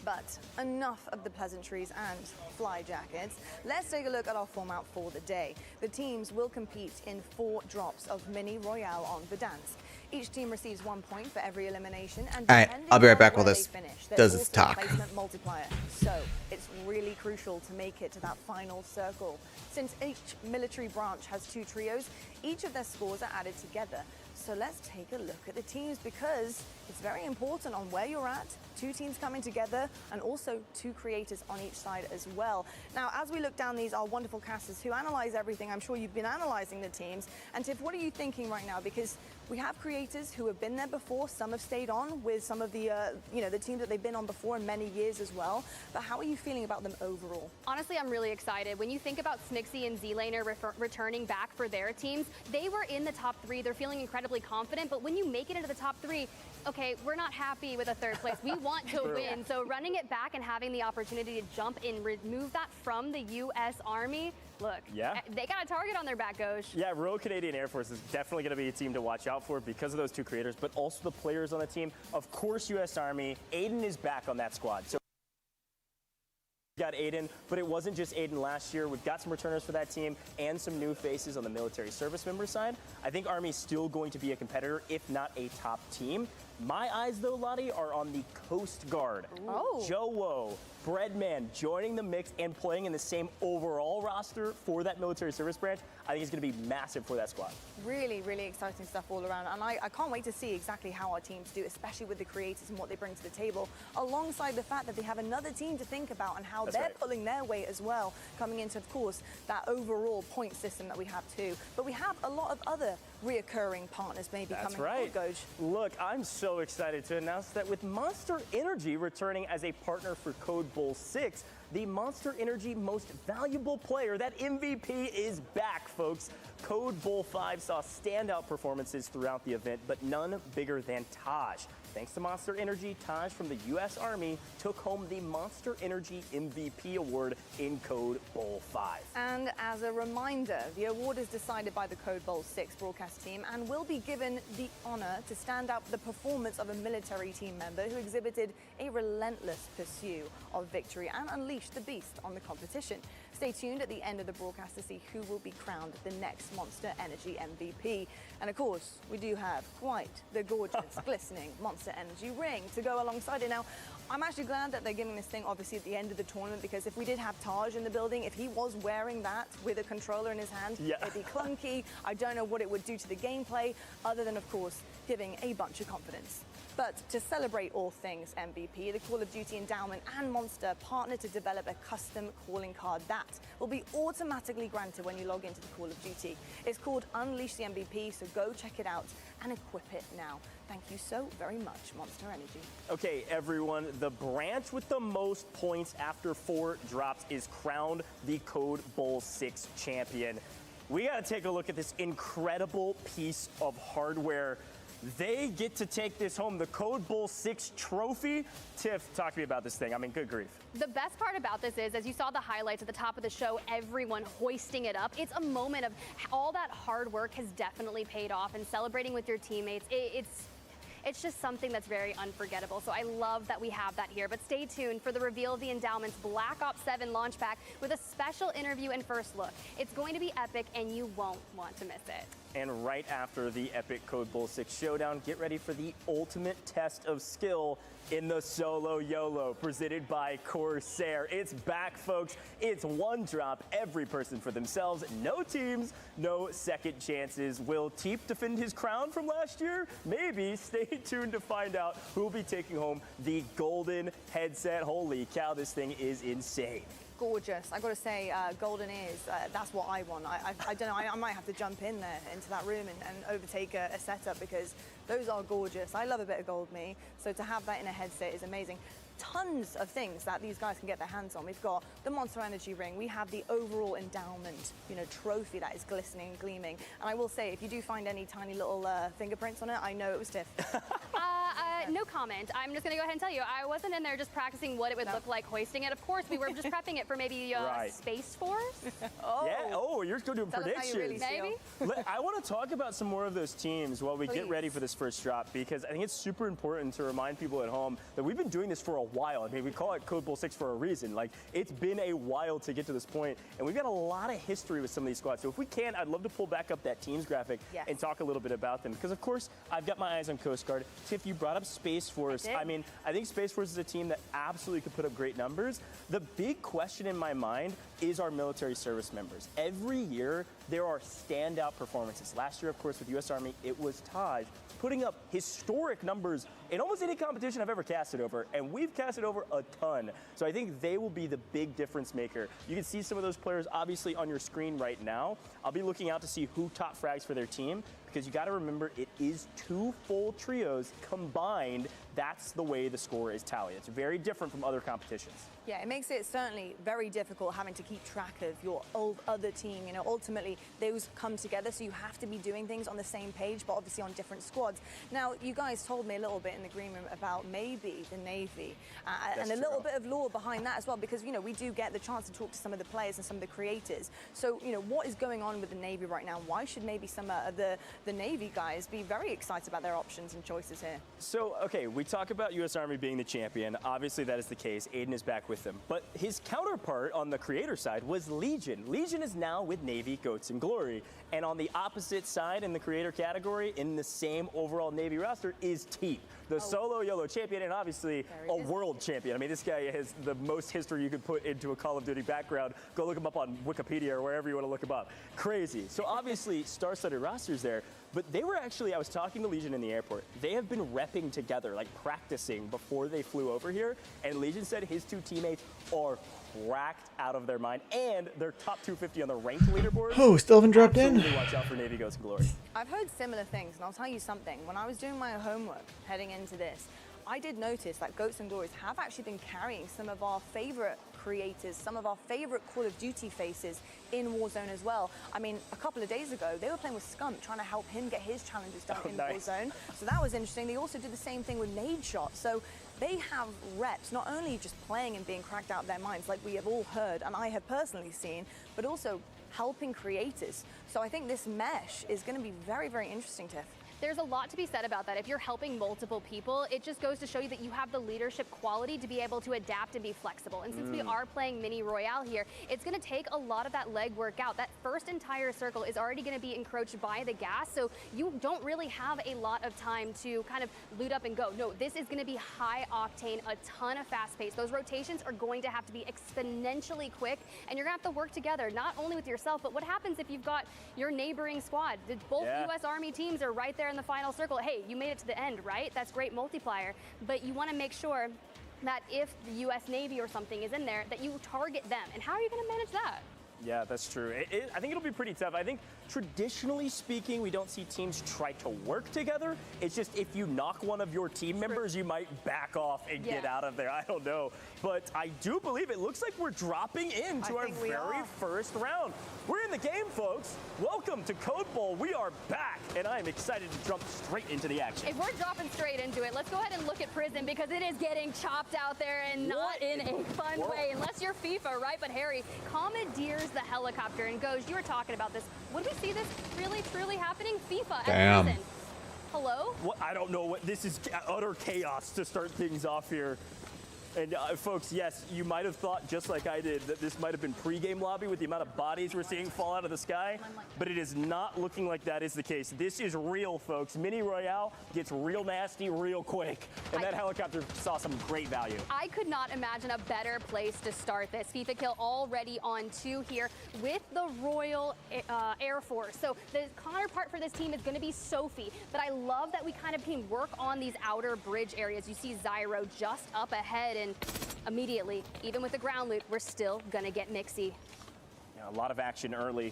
But enough of the pleasantries and fly jackets. Let's take a look at our format for the day. The teams will compete in 4 drops of Mini Royale on Verdansk. Each team receives 1 point for every elimination, and All right, I'll be right back while where this they finish, does there's its also a talk. placement multiplier. So it's really crucial to make it to that final circle. Since each military branch has 2 trios, each of their scores are added together. So let's take a look at the teams, because it's very important on where you're at, 2 teams coming together, and also 2 creators on each side as well. Now, as we look down these, our wonderful casters who analyze everything, I'm sure you've been analyzing the teams. And Tiff, what are you thinking right now? Because we have creators who have been there before. Some have stayed on with some of the, the teams that they've been on before in many years as well. But how are you feeling about them overall? Honestly, I'm really excited. When you think about Smixy and Z-Laner returning back for their teams, they were in the top 3. They're feeling incredibly confident. But when you make it into the top 3, okay, we're not happy with a 3rd place. We want to win. So running it back and having the opportunity to jump and remove that from the U.S. Army, look, they got a target on their back, Goj. Yeah, Royal Canadian Air Force is definitely going to be a team to watch out for because of those 2 creators, but also the players on the team. Of course, U.S. Army. Aiden is back on that squad. So we got Aiden, but it wasn't just Aiden last year. We've got some returners for that team and some new faces on the military service member side. I think Army's still going to be a competitor, if not a top team. My eyes, though, Lottie, are on the Coast Guard. Oh. Joe Woe, Breadman joining the mix and playing in the same overall roster for that military service branch. I think it's going to be massive for that squad. Really, really exciting stuff all around. And I can't wait to see exactly how our teams do, especially with the creators and what they bring to the table, alongside the fact that they have another team to think about and how they're pulling their weight as well, coming into, of course, that overall point system that we have too. But we have a lot of other reoccurring partners maybe coming forward, Goj. Look, I'm so excited to announce that with Monster Energy returning as a partner for Code Bowl 6, the Monster Energy most valuable player, that MVP, is back, folks. Code Bowl 5 saw standout performances throughout the event, but none bigger than Taj. Thanks to Monster Energy, Taj from the U.S. Army took home the Monster Energy MVP award in Code Bowl 5. And as a reminder, the award is decided by the Code Bowl 6 broadcast team and will be given the honor to stand out the performance of a military team member who exhibited a relentless pursuit of victory and unleashed the beast on the competition. Stay tuned at the end of the broadcast to see who will be crowned the next Monster Energy MVP. And of course, we do have quite the gorgeous, glistening Monster Energy ring to go alongside it. Now, I'm actually glad that they're giving this thing obviously at the end of the tournament, because if we did have Taj in the building, if he was wearing that with a controller in his hand, it'd be clunky. I don't know what it would do to the gameplay, other than, of course, giving a bunch of confidence. But to celebrate all things MVP, the Call of Duty Endowment and Monster partnered to develop a custom calling card that will be automatically granted when you log into the Call of Duty. It's called Unleash the MVP, so go check it out and equip it now. Thank you so very much, Monster Energy. Okay, everyone, the branch with the most points after 4 drops is crowned the Code Bowl 6 champion. We gotta take a look at this incredible piece of hardware. They get to take this home, the Code Bowl 6 trophy. Tiff, talk to me about this thing. I mean, good grief. The best part about this is, as you saw the highlights at the top of the show, everyone hoisting it up. It's a moment of all that hard work has definitely paid off, and celebrating with your teammates, it's just something that's very unforgettable. So I love that we have that here. But stay tuned for the reveal of the Endowment's Black Ops 7 launch pack with a special interview and first look. It's going to be epic, and you won't want to miss it. And right after the epic Code Bowl 6 showdown, get ready for the ultimate test of skill in the Solo YOLO, presented by Corsair. It's back, folks. It's one drop, every person for themselves. No teams, no second chances. Will Teep defend his crown from last year? Maybe. Stay tuned to find out who will be taking home the golden headset. Holy cow, this thing is insane. Gorgeous. I gotta say, golden ears, that's what I want. I don't know, I might have to jump in there into that room and overtake a setup, because those are gorgeous. I love a bit of gold, me. So to have that in a headset is amazing. Tons of things that these guys can get their hands on. We've got the Monster Energy ring. We have the overall endowment, trophy that is glistening and gleaming. And I will say, if you do find any tiny little fingerprints on it, I know it was Tiff. No comment. I'm just going to go ahead and tell you, I wasn't in there just practicing what it would look like hoisting it. Of course, we were just prepping it for maybe Space Force. Oh. Yeah. Oh, you're still doing predictions. Really maybe. I want to talk about some more of those teams while we get ready for this first drop, because I think it's super important to remind people at home that we've been doing this for a while. I mean, we call it Code Bowl 6 for a reason. Like, it's been a while to get to this point, and we've got a lot of history with some of these squads. So if we can, I'd love to pull back up that teams graphic and talk a little bit about them, because of course I've got my eyes on Coast Guard. Tiff, you brought up Space Force. I mean, I think Space Force is a team that absolutely could put up great numbers. The big question in my mind is our military service members. Every year there are standout performances. Last year, of course, with U.S. Army, it was Taj putting up historic numbers in almost any competition I've ever casted over, and we've casted over a ton. So I think they will be the big difference maker. You can see some of those players obviously on your screen right now. I'll be looking out to see who top frags for their team, because you got to remember it is 2 full trios combined. That's the way the score is tallied. It's very different from other competitions. Yeah, it makes it certainly very difficult having to keep track of your other team. Ultimately, those come together, so you have to be doing things on the same page, but obviously on different squads. Now, you guys told me a little bit in the green room about maybe the Navy, and a little bit of lore behind that as well, because, we do get the chance to talk to some of the players and some of the creators. So, what is going on with the Navy right now? Why should maybe some of the Navy guys be very excited about their options and choices here? So, okay, we talk about U.S. Army being the champion. Obviously, that is the case. Aiden is back with them. But his counterpart on the creator side was Legion. Legion is now with Navy, Goats, and Glory. And on the opposite side in the creator category, in the same overall Navy roster, is Teep, the solo YOLO champion, and obviously a world champion. I mean, this guy has the most history you could put into a Call of Duty background. Go look him up on Wikipedia or wherever you want to look him up. Crazy. So obviously, star-studded rosters there. But they were actually, I was talking to Legion in the airport. They have been repping together, like practicing before they flew over here. And Legion said his 2 teammates are cracked out of their mind, and they're top 250 on the ranked leaderboard. Oh, still haven't dropped in. Absolutely watch out for Navy, Goats, and Glory. I've heard similar things, and I'll tell you something. When I was doing my homework heading into this, I did notice that Goats and Glories have actually been carrying some of our favorite creators, some of our favorite Call of Duty faces in Warzone as well. I mean, a couple of days ago, they were playing with Skunk, trying to help him get his challenges done in Warzone. So that was interesting. They also did the same thing with Nade Shot. So they have reps, not only just playing and being cracked out of their minds, like we have all heard, and I have personally seen, but also helping creators. So I think this mesh is going to be very, very interesting, Tiff. There's a lot to be said about that. If you're helping multiple people, it just goes to show you that you have the leadership quality to be able to adapt and be flexible. And since we are playing Mini Royale here, it's going to take a lot of that legwork out. That first entire circle is already going to be encroached by the gas, so you don't really have a lot of time to kind of loot up and go. No, this is going to be high octane, a ton of fast pace. Those rotations are going to have to be exponentially quick, and you're going to have to work together, not only with yourself, but what happens if you've got your neighboring squad? Both U.S. Army teams are right there in the final circle. Hey, you made it to the end, right? That's great multiplier, but you want to make sure that if the U.S. Navy or something is in there, that you target them. And how are you going to manage that? Yeah, that's true. I think it'll be pretty tough. I think traditionally speaking, we don't see teams try to work together. It's just if you knock one of your team members, you might back off and get out of there. I don't know. But I do believe it looks like we're dropping into our very first round. We're in the game, folks. Welcome to Code Bowl. We are back, and I am excited to jump straight into the action. If we're dropping straight into it, let's go ahead and look at Prison, because it is getting chopped out there, and not in a fun way, unless you're FIFA, right? But Harry commandeers the helicopter and goes, you were talking about this. Would we see this really, truly happening? FIFA at Prison. Hello? What? I don't know what this is. Utter chaos to start things off here. And folks, yes, you might have thought, just like I did, that this might have been pre-game lobby with the amount of bodies we're seeing fall out of the sky, but it is not looking like that is the case. This is real, folks. Mini Royale gets real nasty real quick, and that helicopter saw some great value. I could not imagine a better place to start this. FIFA kill already on 2 here with the Royal Air Force. So the counterpart for this team is going to be Sophie, but I love that we kind of can work on these outer bridge areas. You see Zyro just up ahead, and immediately, even with the ground loot, we're still gonna get mixy. Yeah, a lot of action early.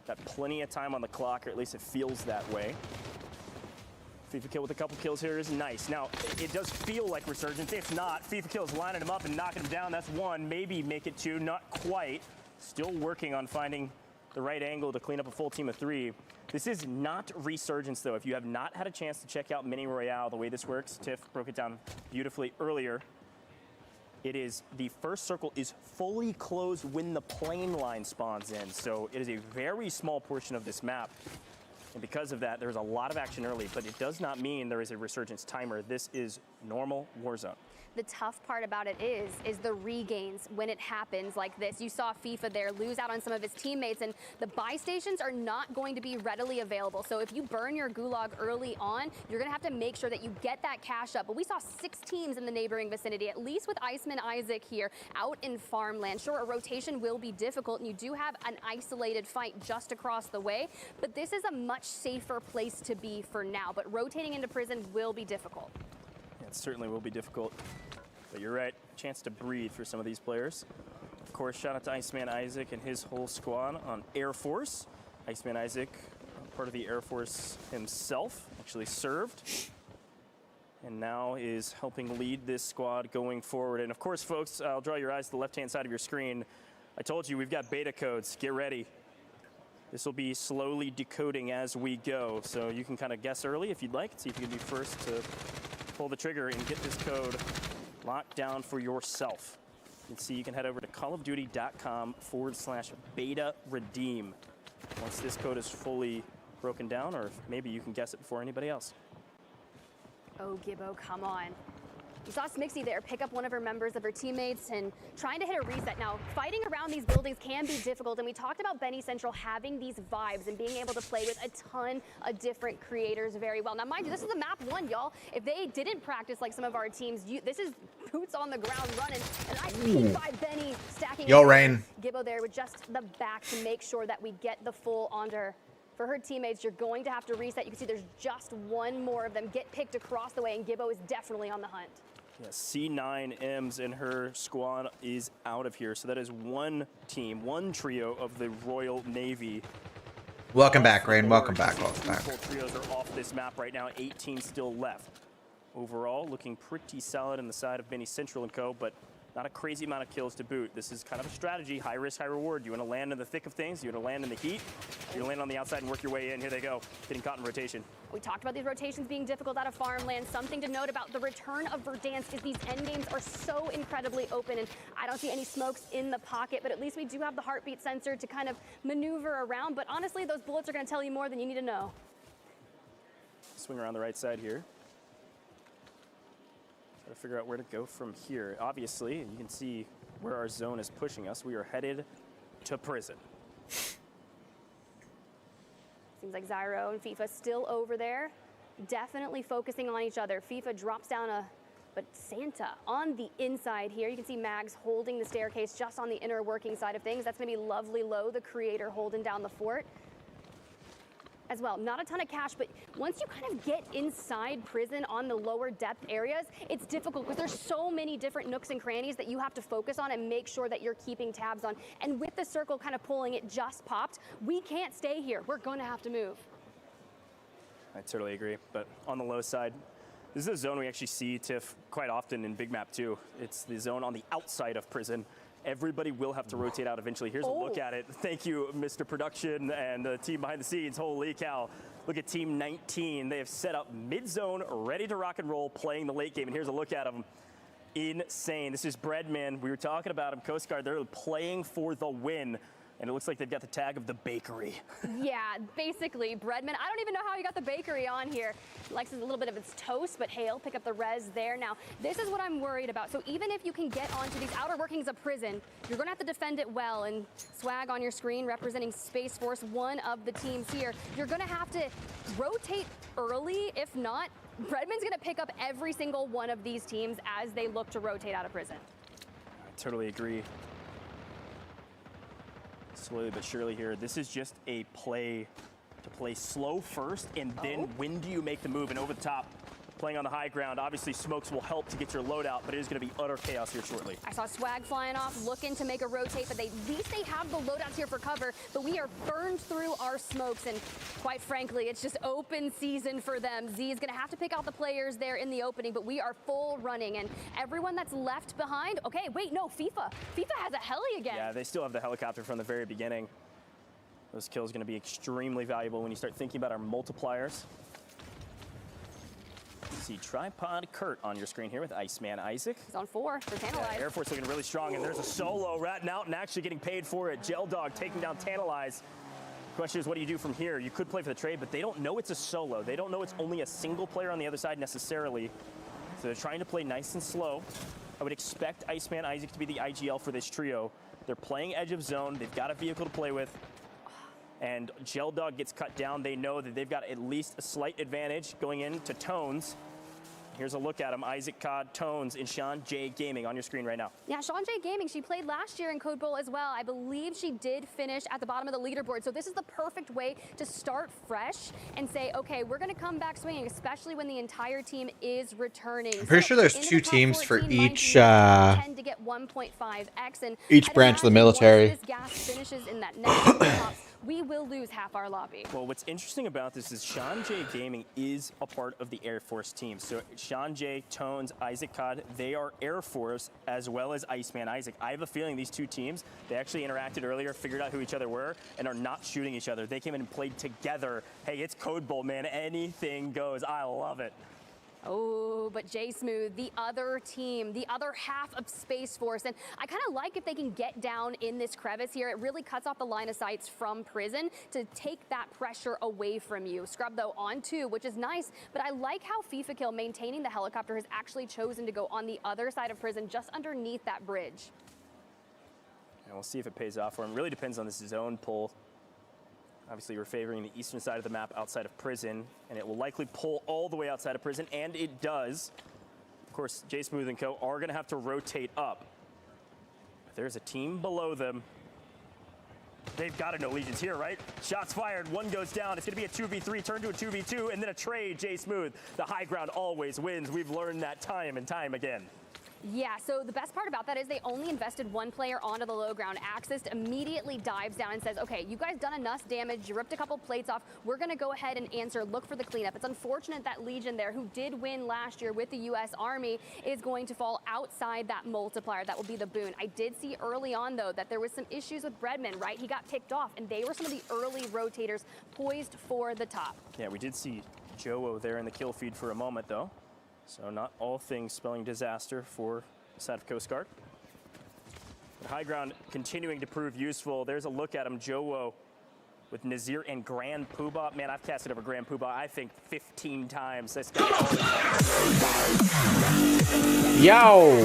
Got plenty of time on the clock, or at least it feels that way. FIFA kill with a couple kills here is nice. Now, it does feel like Resurgence. If not, FIFA kill is lining him up and knocking him down. That's 1, maybe make it 2, not quite. Still working on finding the right angle to clean up a full team of 3. This is not Resurgence, though. If you have not had a chance to check out Mini Royale, the way this works, Tiff broke it down beautifully earlier. It is the first circle is fully closed when the plane line spawns in. So it is a very small portion of this map. And because of that, there's a lot of action early, but it does not mean there is a Resurgence timer. This is normal Warzone. The tough part about it is the regains when it happens like this. You saw FIFA there lose out on some of his teammates, and the buy stations are not going to be readily available. So if you burn your gulag early on, you're gonna have to make sure that you get that cash up. But we saw 6 teams in the neighboring vicinity, at least with Iceman Isaac here out in farmland. Sure, a rotation will be difficult, and you do have an isolated fight just across the way, but this is a much safer place to be for now. But rotating into Prison will be difficult. It certainly will be difficult, but you're right. Chance to breathe for some of these players. Of course, shout out to Iceman Isaac and his whole squad on Air Force. Iceman Isaac, part of the Air Force himself, actually served, and now is helping lead this squad going forward. And of course, folks, I'll draw your eyes to the left-hand side of your screen. I told you we've got beta codes. Get ready. This will be slowly decoding as we go, so you can kind of guess early if you'd like. See if you can be first to pull the trigger and get this code locked down for yourself. You can see you can head over to callofduty.com/beta redeem once this code is fully broken down, or maybe you can guess it before anybody else. Oh, Gibbo, come on. You saw Smixy there pick up one of her members of her teammates and trying to hit a reset. Now, fighting around these buildings can be difficult, and we talked about Benny Central having these vibes and being able to play with a ton of different creators very well. Now, mind you, this is a map 1, y'all. If they didn't practice like some of our teams, this is boots on the ground running. And I see by Benny stacking. Yo, Rain. Gibbo there with just the back to make sure that we get the full under. For her teammates, you're going to have to reset. You can see there's just 1 more of them get picked across the way, and Gibbo is definitely on the hunt. Yeah, C9Ms and her squad is out of here. So that is 1 team, 1 trio of the Royal Navy. Welcome back, Rain. Welcome back. Welcome back. Full trios are off this map right now. 18 still left. Overall, looking pretty solid on the side of Benny Central and Co. But Not a crazy amount of kills to boot. This is kind of a strategy, high risk, high reward. You want to land in the thick of things. You want to land in the heat. You land on the outside and work your way in. Here they go, getting caught in rotation. We talked about these rotations being difficult out of farmland. Something to note about the return of Verdansk is these end games are so incredibly open, and I don't see any smokes in the pocket, but at least we do have the heartbeat sensor to kind of maneuver around. But honestly, those bullets are going to tell you more than you need to know. Swing around the right side here. Try to figure out where to go from here. Obviously, you can see where our zone is pushing us. We are headed to prison. Seems like Zyro and FIFA still over there, definitely focusing on each other. FIFA drops down but Santa on the inside here. You can see Mags holding the staircase just on the inner working side of things. That's going to be Lovely Low, the creator, holding down the fort as well. Not a ton of cash, but once you kind of get inside prison on the lower depth areas, it's difficult because there's so many different nooks and crannies that you have to focus on and make sure that you're keeping tabs on. And with the circle kind of pulling, it just popped. We can't stay here. We're going to have to move. I totally agree, but on the low side, this is a zone we actually see, Tiff, quite often in Big Map 2. It's the zone on the outside of prison. Everybody will have to rotate out eventually. Here's a look at it. Thank you, Mr. Production and the team behind the scenes. Holy cow. Look at Team 19. They have set up mid-zone, ready to rock and roll, playing the late game. And here's a look at them. Insane. This is Breadman. We were talking about him, Coast Guard. They're playing for the win. And it looks like they've got the tag of the bakery. Yeah, basically, Breadman. I don't even know how he got the bakery on here. Likes a little bit of his toast, but hey, he'll pick up the res there. Now, this is what I'm worried about. So even if you can get onto these outer workings of prison, you're going to have to defend it well. And Swag on your screen representing Space Force, one of the teams here. You're going to have to rotate early. If not, Breadman's going to pick up every single one of these teams as they look to rotate out of prison. I totally agree. Slowly but surely here. This is just a play to play slow first, and then when do you make the move? And over the top, playing on the high ground. Obviously, smokes will help to get your loadout, but it is going to be utter chaos here shortly. I saw Swag flying off, looking to make a rotate, but at least they have the loadouts here for cover, but we are burned through our smokes, and quite frankly, it's just open season for them. Z is going to have to pick out the players there in the opening, but we are full running, and everyone that's left behind, okay, wait, no, FIFA has a heli again. Yeah, they still have the helicopter from the very beginning. Those kills are going to be extremely valuable when you start thinking about our multipliers. See Tripod Kurt on your screen here with Iceman Isaac. He's on 4 for Tantalize. Yeah, Air Force looking really strong, and there's a solo ratting out and actually getting paid for it. Gel Dog taking down Tantalize. Question is, what do you do from here? You could play for the trade, but they don't know it's a solo. They don't know it's only a single player on the other side necessarily. So they're trying to play nice and slow. I would expect Iceman Isaac to be the IGL for this trio. They're playing edge of zone. They've got a vehicle to play with. And Gel Dog gets cut down. They know that they've got at least a slight advantage going into Tones. Here's a look at him, Isaac COD, Tones, and Sean J Gaming on your screen right now. Yeah, Sean J Gaming, she played last year in Code Bowl as well. I believe she did finish at the bottom of the leaderboard. So this is the perfect way to start fresh and say, okay, we're going to come back swinging, especially when the entire team is returning. I'm pretty sure there's 2 teams for each tend to get 1.5x, and each branch of the military. Once this gas finishes in that next we will lose half our lobby. Well, what's interesting about this is Sean J Gaming is a part of the Air Force team. So Sean J, Tones, Isaac COD, they are Air Force as well as Iceman Isaac. I have a feeling these two teams, they actually interacted earlier, figured out who each other were, and are not shooting each other. They came in and played together. Hey, it's Code Bowl, man. Anything goes. I love it. Oh, but J Smooth, the other team, the other half of Space Force, and I kind of like if they can get down in this crevice here. It really cuts off the line of sights from prison to take that pressure away from you. Scrub, though, on 2, which is nice, but I like how FIFA Kill, maintaining the helicopter, has actually chosen to go on the other side of prison, just underneath that bridge. And we'll see if it pays off for him. Really depends on this zone pull. Obviously, we're favoring the eastern side of the map outside of prison, and it will likely pull all the way outside of prison, and it does. Of course, J Smooth and co are going to have to rotate up. But there's a team below them. They've got to know Legion's here, right? Shots fired, 1 goes down. It's going to be a 2v3, turn to a 2v2, and then a trade. J Smooth, the high ground always wins. We've learned that time and time again. Yeah, so the best part about that is they only invested one player onto the low ground. Axis immediately dives down and says, okay, you guys done enough damage, you ripped a couple plates off, we're gonna go ahead and answer, look for the cleanup. It's unfortunate that Legion there, who did win last year with the US Army, is going to fall outside that multiplier. That will be the boon. I did see early on though that there was some issues with Breadman, right? He got picked off and they were some of the early rotators poised for the top. Yeah, we did see Joe there in the kill feed for a moment though. So not all things spelling disaster for the side of Coast Guard. But high ground continuing to prove useful. There's a look at him, Joe with Nazir and Grand Poobah. Man, I've casted over Grand Poobah, I think 15 times. This guy. Yo,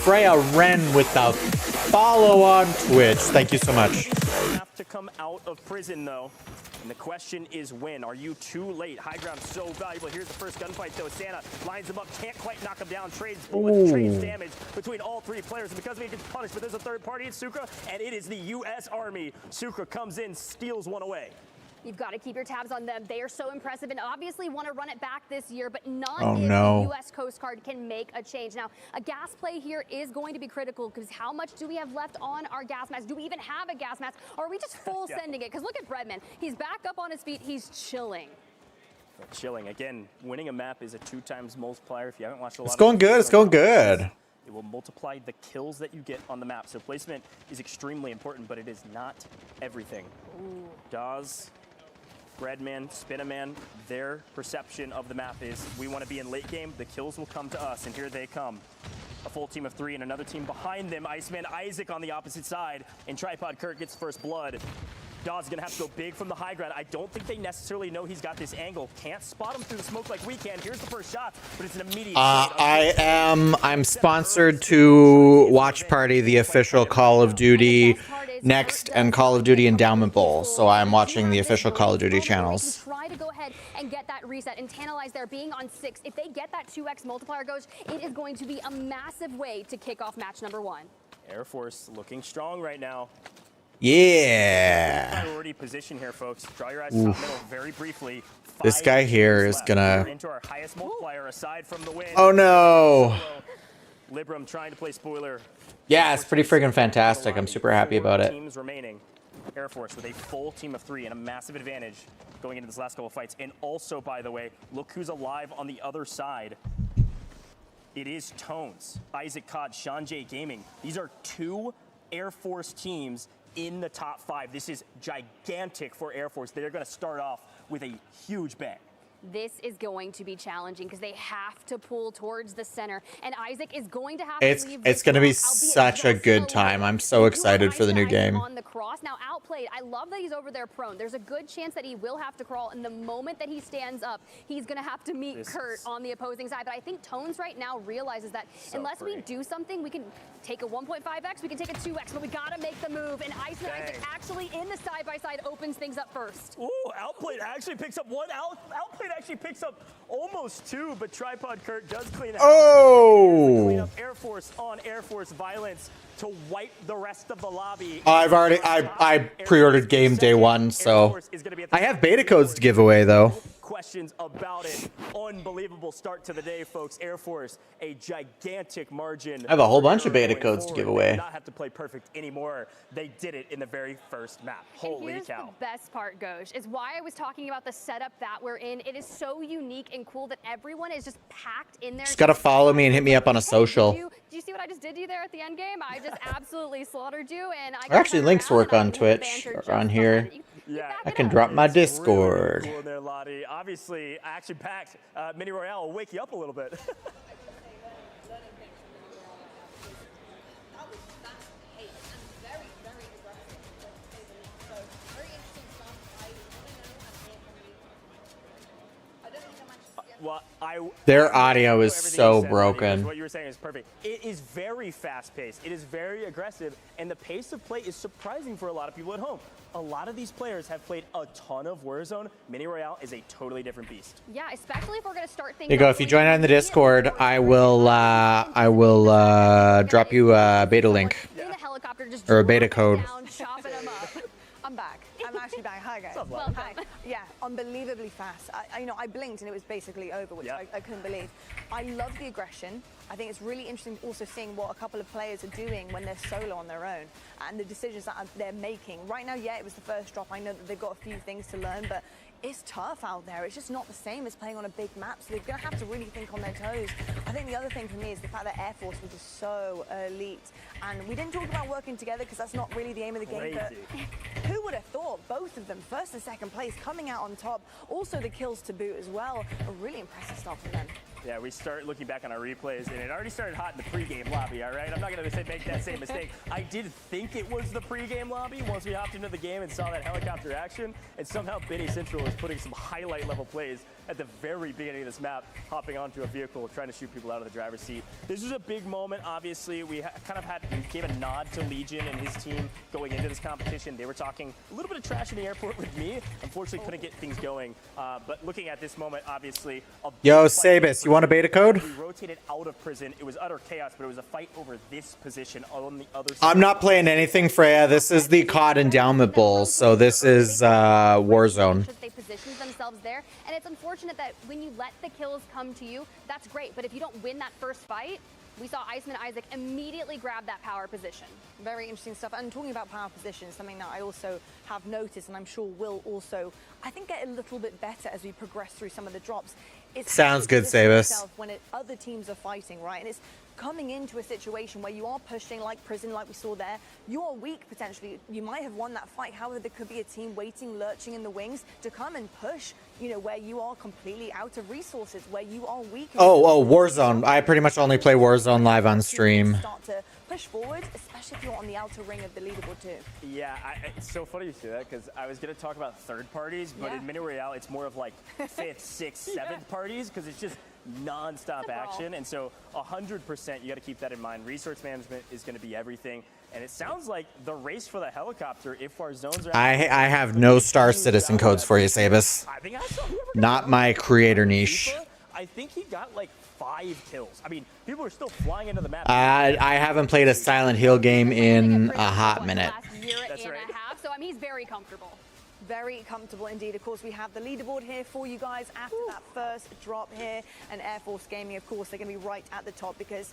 Freya Wren with the follow on Twitch. Thank you so much. Have to come out of prison though. And the question is when? Are you too late? High ground so valuable. Here's the first gunfight though. Santa lines him up, can't quite knock him down. Trades damage between all three players. And because of it, he gets punished. But there's a third party, it's Sucre, and it is the US Army. Sucre comes in, steals one away. You've got to keep your tabs on them. They are so impressive and obviously want to run it back this year, but not if the U.S. Coast Guard can make a change. Now, a gas play here is going to be critical because how much do we have left on our gas mask? Do we even have a gas mask? Or are we just full sending it? Because look at Breadman. He's back up on his feet. He's chilling. Chilling. Again, winning a map is a 2x multiplier. If you haven't watched a lot It's going good. It's going good. It will multiply the kills that you get on the map. So placement is extremely important, but it is not everything. Dawes, Breadman, Spinaman, their perception of the map is we want to be in late game, the kills will come to us, and here they come. A full team of 3 and another team behind them. Iceman Isaac on the opposite side, and Tripod Kirk gets first blood. Dawes is going to have to go big from the high ground. I don't think they necessarily know he's got this angle. Can't spot him through the smoke like we can. Here's the first shot, but it's an immediate I'm sponsored to Watch Party, the official Call of Duty Next and Call of Duty Endowment Bowl. So I'm watching the official Call of Duty channels. Try to go ahead and get that reset and Tantalize there being on 6. If they get that 2x multiplier goes, it is going to be a massive way to kick off match number 1. Air Force looking strong right now. Yeah. Priority position here, folks. Draw your eyes top middle very briefly. This guy here is gonna. Into our highest multiplier aside from the win. Oh no. Libram trying to play spoiler. Yeah, it's pretty freaking fantastic. I'm super happy about it. Teams remaining. Air Force with a full team of 3 and a massive advantage going into this last couple of fights. And also, by the way, look who's alive on the other side. It is Tones, Isaac COD, Sean J Gaming. These are 2 Air Force teams in the top 5. This is gigantic for Air Force. They're going to start off with a huge bang. This is going to be challenging because they have to pull towards the center, and Isaac is going to have to leave. It's going to be such a good time. I'm so excited for the new game. On the cross now, outplayed. I love that he's over there prone. There's a good chance that he will have to crawl, and the moment that he stands up, he's going to have to meet Kurt on the opposing side. But I think Tones right now realizes that unless we do something, we can take a 1.5x, we can take a 2x, but we got to make the move. And Iceman Isaac actually in the side-by-side opens things up first. Ooh, Outplayed actually picks up 1. Outplayed actually picks up almost 2, but Tripod Kurt does clean up. Oh! Clean up Air Force on Air Force violence to wipe the rest of the lobby. I pre-ordered game day 1, so I have beta codes to give away though. Questions about it. Unbelievable start to the day, folks. Air Force, a gigantic margin. I have a whole bunch of beta codes to give away. They did not have to play perfect anymore. They did it in the very first map. Holy cow. The best part, Ghosh, is why I was talking about the setup that we're in. It is so unique and cool that everyone is just packed in there. Just gotta follow me and hit me up on a social. Did you see what I just did to you there at the end game? I just absolutely slaughtered you, and Or actually, links work on Twitch or on here. Yeah, I can drop my Discord. Really cool there, Lottie. Obviously, action-packed Mini Royale will wake you up a little bit. Their audio is so broken. What you were saying is perfect. It is very fast-paced. It is very aggressive, and the pace of play is surprising for a lot of people at home. A lot of these players have played a ton of Warzone. Mini Royale is a totally different beast. Yeah, especially if we're going to start thinking. There you go. If you join on the Discord, I will drop you a beta link or a beta code. I'm back. I'm actually back. Hi, guys. What's up, Hi. Yeah, unbelievably fast. I blinked and it was basically over, which I couldn't believe. I love the aggression. I think it's really interesting also seeing what a couple of players are doing when they're solo on their own and the decisions that they're making. Right now, yeah, it was the first drop. I know that they've got a few things to learn, but it's tough out there. It's just not the same as playing on a big map, so they're going to have to really think on their toes. I think the other thing for me is the fact that Air Force was just so elite. And we didn't talk about working together because that's not really the aim of the game, but who would have thought both of them, first and second place, coming out on top, also the kills to boot as well, a really impressive stuff from them. Yeah, we start looking back on our replays, and it already started hot in the pregame lobby, all right? I'm not going to make that same mistake. I did think it was the pregame lobby once we hopped into the game and saw that helicopter action, and somehow Benny Central is putting some highlight-level plays at the very beginning of this map, hopping onto a vehicle, trying to shoot people out of the driver's seat. This was a big moment, obviously. We gave a nod to Legion and his team going into this competition. They were talking a little bit of trash in the airport with me. Unfortunately, couldn't get things going. But looking at this moment, obviously, Yo, Sabus, you want a beta code? we rotated out of prison. It was utter chaos, but it was a fight over this position on the other side. I'm not playing anything, Freya. This is the COD Endowment Bowl, so this is Warzone. They positioned themselves there, and it's unfortunate that when you let the kills come to you, that's great, but if you don't win that first fight, we saw Iceman Isaac immediately grab that power position. Very interesting stuff. And talking about power position is something that I also have noticed, and I'm sure will also, I think, get a little bit better as we progress through some of the drops. It's Sounds good, Sabus. when other teams are fighting, right? And it's coming into a situation where you are pushing like prison, like we saw there. You are weak potentially. You might have won that fight. However, there could be a team waiting, lurching in the wings to come and push, you know, where you are completely out of resources, where you are weak. Oh, Warzone. I pretty much only play Warzone live on stream. Start to push forward, especially if you're on the outer ring of the leaderboard too. Yeah, it's so funny you say that because I was going to talk about third parties, but in Mini Royale, it's more of like fifth, sixth, seventh parties because it's just non-stop action. And so 100%, you got to keep that in mind. Resource management is going to be everything. And it sounds like the race for the helicopter, if our zones are... I have no Star Citizen codes for you, Sabus. I think I saw Not my creator niche. I think he got like 5 kills. I mean, people are still flying into the map. I haven't played a Silent Hill game in a hot minute. That's right. So I mean, he's very comfortable. Very comfortable indeed. Of course, we have the leaderboard here for you guys after that first drop here. And Air Force Gaming, of course, they're going to be right at the top because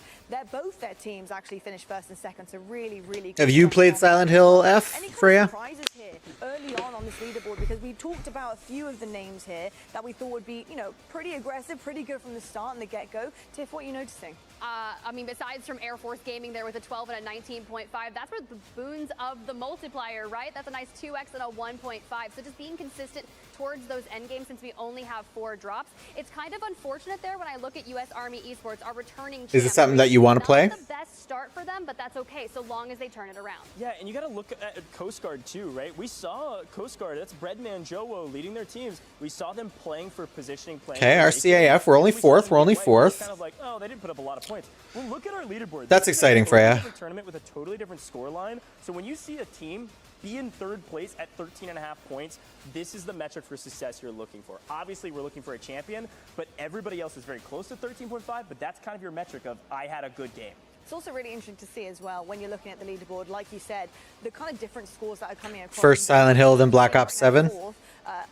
both their teams actually finished first and second. So really, really good. Have you played Silent Hill F, Freya? Surprises here early on this leaderboard because we talked about a few of the names here that we thought would be, you know, pretty aggressive, pretty good from the start and the get-go. Tiff, what are you noticing? I mean, besides from Air Force Gaming there with a 12 and a 19.5, that's where the boons of the multiplier, right? That's a nice 2x and a 1.5. So just being consistent towards those end games since we only have 4 drops. It's kind of unfortunate there when I look at U.S. Army Esports, our returning Is this something that you want to play? Not the best start for them, but that's okay so long as they turn it around. Yeah, and you got to look at Coast Guard too, right? We saw Coast Guard, that's Breadman Jowo leading their teams. We saw them playing for positioning, playing. Okay, our CAF, we're only 4th. We're only 4th. Kind of like, oh, they didn't put up a lot of points. Well, look at our leaderboard. That's This is exciting, a totally Freya. different tournament with a totally different score line. So when you see a team be in 3rd place at 13.5 points, this is the metric for success you're looking for. Obviously, we're looking for a champion, but everybody else is very close to 13.5, but that's kind of your metric of, I had a good game. It's also really interesting to see as well when you're looking at the leaderboard, like you said, the kind of different scores that are coming across. First Silent Hill, then Black Ops 7.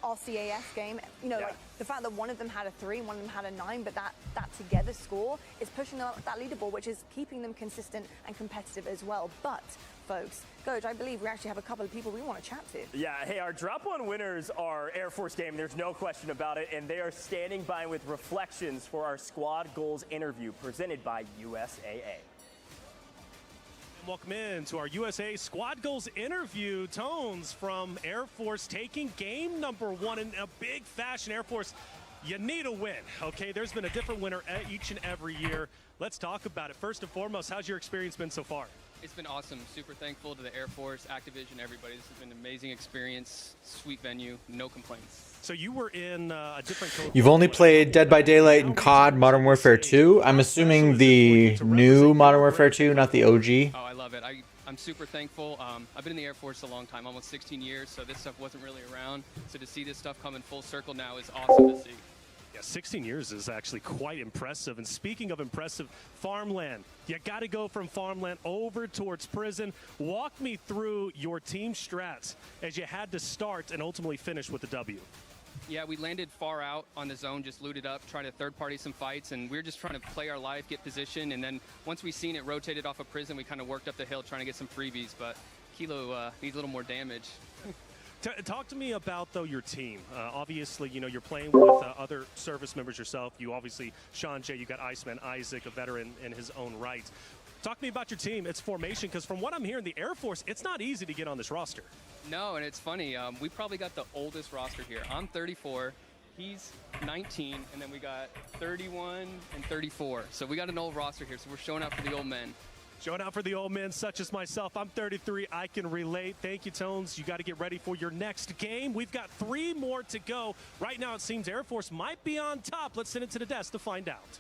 RCAF game, you know, like the fact that one of them had a 3, one of them had a 9, but that together score is pushing that leaderboard, which is keeping them consistent and competitive as well. But, folks, Coach, I believe we actually have a couple of people we want to chat to. Yeah, hey, our drop one winners are Air Force Game. There's no question about it, and they are standing by with reflections for our squad goals interview presented by USAA. Welcome in to our USA Squad Goals interview. Tones from Air Force taking game number 1 in a big fashion. Air Force, you need a win, okay? There's been a different winner each and every year. Let's talk about it. First and foremost, how's your experience been so far? It's been awesome. Super thankful to the Air Force, Activision, everybody. This has been an amazing experience, sweet venue, no complaints. So you were in a different code. You've only played Dead by Daylight and COD Modern Warfare 2. I'm assuming the new Modern Warfare 2, not the OG. Oh, I love it. I'm super thankful. I've been in the Air Force a long time, almost 16 years, so this stuff wasn't really around. So to see this stuff come in full circle now is awesome to see. Yeah, 16 years is actually quite impressive. And speaking of impressive, farmland. You got to go from farmland over towards prison. Walk me through your team strats as you had to start and ultimately finish with the W. Yeah, we landed far out on the zone, just looted up, trying to third-party some fights, and we were just trying to play our life, get position, and then once we seen it rotated off of prison, we kind of worked up the hill trying to get some freebies, but Kilo needs a little more damage. Talk to me about, though, your team. Obviously, you know, you're playing with other service members yourself. You obviously, Sean J, you got Iceman Isaac, a veteran in his own right. Talk to me about your team, its formation, because from what I'm hearing, the Air Force, it's not easy to get on this roster. No, and it's funny. We probably got the oldest roster here. I'm 34. He's 19, and then we got 31 and 34. So we got an old roster here, so we're showing up for the old men. Showing out for the old men such as myself. I'm 33. I can relate. Thank you, Tones. You got to get ready for your next game. We've got 3 more to go. Right now, it seems Air Force might be on top. Let's send it to the desk to find out.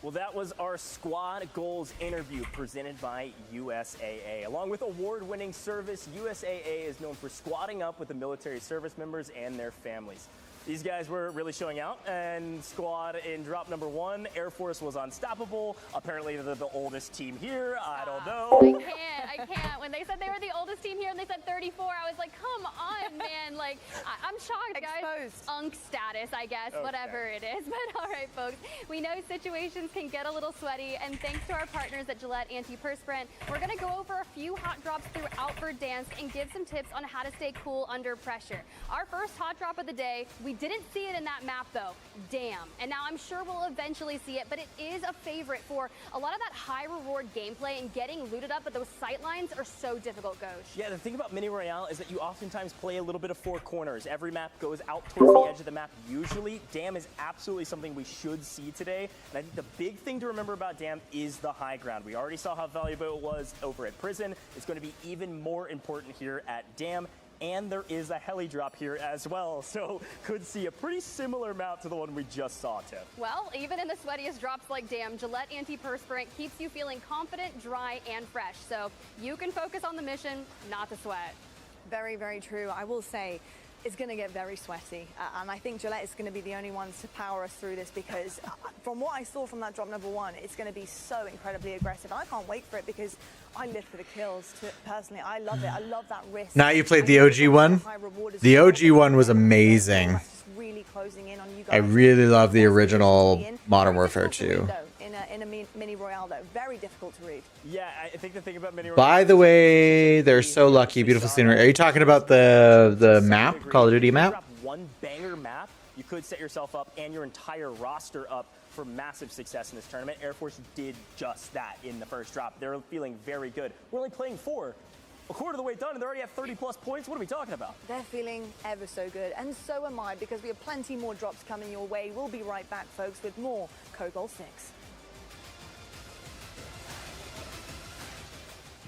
Well, that was our squad goals interview presented by USAA. Along with award-winning service, USAA is known for squadding up with the military service members and their families. These guys were really showing out, and squad in drop number 1, Air Force was unstoppable. Apparently, they're the oldest team here. I don't know. I can't. When they said they were the oldest team here and they said 34, I was like, come on, man. Like, I'm shocked, guys. Unk status, I guess, whatever it is. But all right, folks, we know situations can get a little sweaty, and thanks to our partners at Gillette Antiperspirant, we're going to go over a few hot drops throughout Verdansk and give some tips on how to stay cool under pressure. Our first hot drop of the day, we didn't see it in that map, though. Damn. And now I'm sure we'll eventually see it, but it is a favorite for a lot of that high reward gameplay and getting looted up, but those sight lines are so difficult, Ghosh. Yeah, the thing about Mini Royale is that you oftentimes play a little bit of 4 corners. Every map goes out towards the edge of the map. Usually, Dam is absolutely something we should see today. And I think the big thing to remember about Dam is the high ground. We already saw how valuable it was over at Prison. It's going to be even more important here at Dam. And there is a heli drop here as well, so could see a pretty similar map to the one we just saw, Tiff. Well, even in the sweatiest drops like Dam, Gillette Antiperspirant keeps you feeling confident, dry, and fresh. So you can focus on the mission, not the sweat. Very, very true. I will say it's going to get very sweaty, and I think Gillette is going to be the only ones to power us through this, because from what I saw from that drop number 1, it's going to be so incredibly aggressive. I can't wait for it because I live for the kills. Personally, I love it. I love that risk. Now you played the OG one. The OG one was amazing. Really closing in on you guys. I really love the original Modern Warfare 2. In a mini royale, though, very difficult to read. Yeah, I think the thing about mini royale. By the way, they're so lucky. Beautiful scenery. Are you talking about the map, Call of Duty map? One banger map, you could set yourself up and your entire roster up for massive success in this tournament. Air Force did just that in the first drop. They're feeling very good. We're only playing 4. A quarter of the way done, and they're already at 30+ points. What are we talking about? They're feeling ever so good, and so am I, because we have plenty more drops coming your way. We'll be right back, folks, with more COD Gold 6.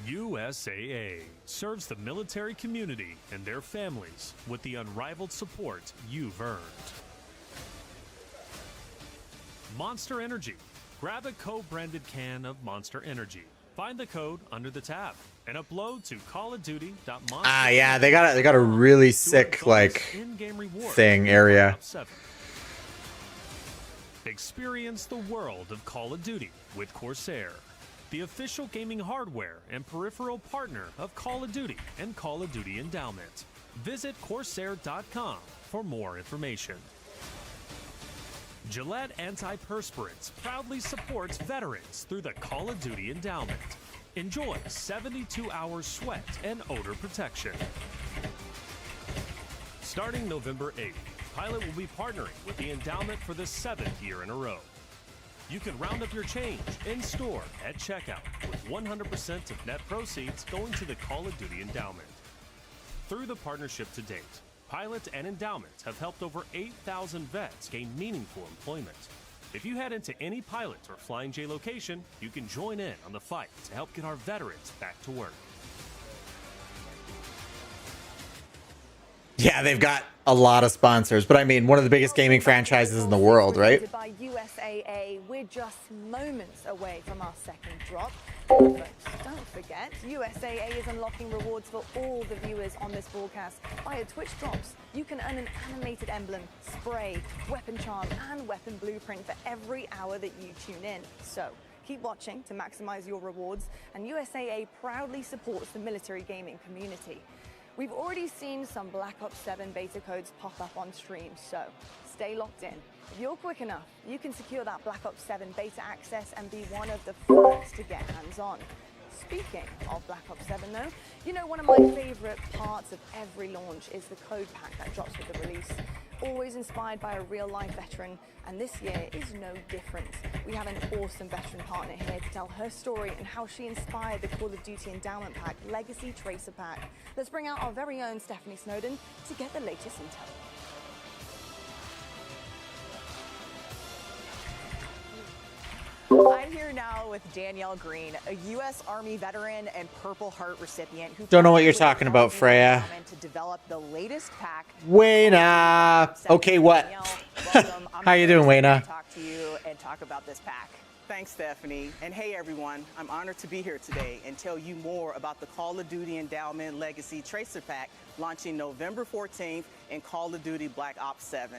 USAA serves the military community and their families with the unrivaled support you've earned. Monster Energy. Grab a co-branded can of Monster Energy. Find the code under the tab and upload to callofduty.monster. Ah, yeah, they got a really sick like thing area. Experience the world of Call of Duty with Corsair, the official gaming hardware and peripheral partner of Call of Duty and Call of Duty Endowment. Visit Corsair.com for more information. Gillette Antiperspirants proudly supports veterans through the Call of Duty Endowment. Enjoy 72-hour sweat and odor protection. Starting November 8th, Pilot will be partnering with the Endowment for the 7th year in a row. You can round up your change in store at checkout with 100% of net proceeds going to the Call of Duty Endowment. Through the partnership to date, Pilot and Endowment have helped over 8,000 vets gain meaningful employment. If you head into any Pilot or Flying J location, you can join in on the fight to help get our veterans back to work. Yeah, they've got a lot of sponsors, but I mean, one of the biggest gaming franchises in the world, right? By USAA, we're just moments away from our second drop. But don't forget, USAA is unlocking rewards for all the viewers on this broadcast. Via Twitch drops, you can earn an animated emblem, spray, weapon charm, and weapon blueprint for every hour that you tune in. So keep watching to maximize your rewards, and USAA proudly supports the military gaming community. We've already seen some Black Ops 7 beta codes pop up on stream, so stay locked in. If you're quick enough, you can secure that Black Ops 7 beta access and be one of the first to get hands-on. Speaking of Black Ops 7 though, you know, one of my favorite parts of every launch is the code pack that drops with the release. Always inspired by a real-life veteran, and this year is no different. We have an awesome veteran partner here to tell her story and how she inspired the Call of Duty Endowment Pack Legacy Tracer Pack. Let's bring out our very own Stephanie Snowden to get the latest intel. I'm here now with Danielle Green, a U.S. Army veteran and Purple Heart recipient who Don't know what you're talking about, Freya. to develop the latest pack. Wayna. Okay, what? How you doing, Wayna? Talk to you and talk about this pack. Thanks, Stephanie. And hey, everyone. I'm honored to be here today and tell you more about the Call of Duty Endowment Legacy Tracer Pack launching November 14th in Call of Duty Black Ops 7.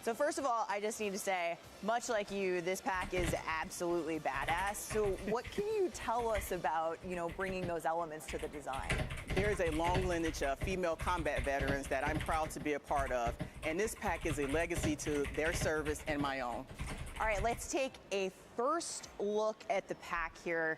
So first of all, I just need to say, much like you, this pack is absolutely badass. So what can you tell us about, bringing those elements to the design? There's a long lineage of female combat veterans that I'm proud to be a part of, and this pack is a legacy to their service and my own. All right, let's take a first look at the pack here.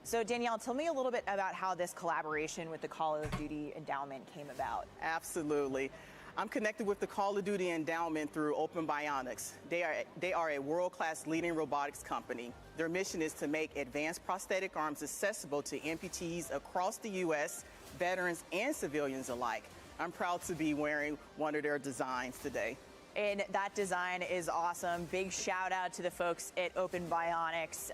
So Danielle, tell me a little bit about how this collaboration with the Call of Duty Endowment came about. Absolutely. I'm connected with the Call of Duty Endowment through Open Bionics. They are a world-class leading robotics company. Their mission is to make advanced prosthetic arms accessible to amputees across the U.S., veterans and civilians alike. I'm proud to be wearing one of their designs today. And that design is awesome. Big shout out to the folks at Open Bionics.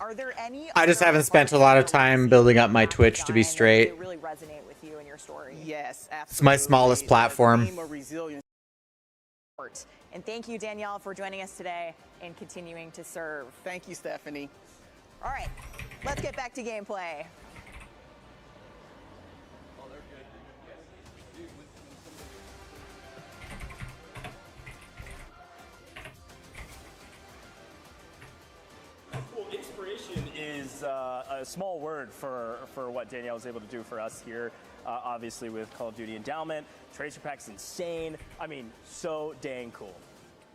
Are there any? I just haven't spent a lot of time building up my Twitch, to be straight. That really resonate with you and your story? Yes, absolutely. It's my smallest platform. And thank you, Danielle, for joining us today and continuing to serve. Thank you, Stephanie. All right, let's get back to gameplay. Inspiration is a small word for what Danielle was able to do for us here, obviously with Call of Duty Endowment. Tracer Pack's insane. I mean, so dang cool.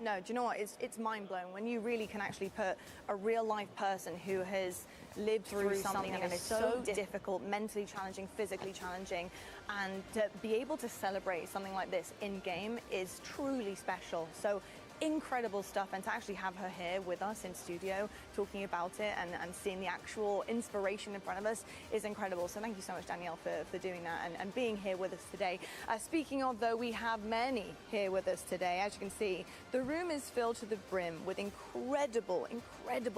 No, do you know what? It's mind-blowing when you really can actually put a real-life person who has lived through something that is so difficult, mentally challenging, physically challenging, and to be able to celebrate something like this in-game is truly special. So incredible stuff, and to actually have her here with us in studio talking about it and seeing the actual inspiration in front of us is incredible. So thank you so much, Danielle, for doing that and being here with us today. Speaking of, though, we have many here with us today. As you can see, the room is filled to the brim with incredible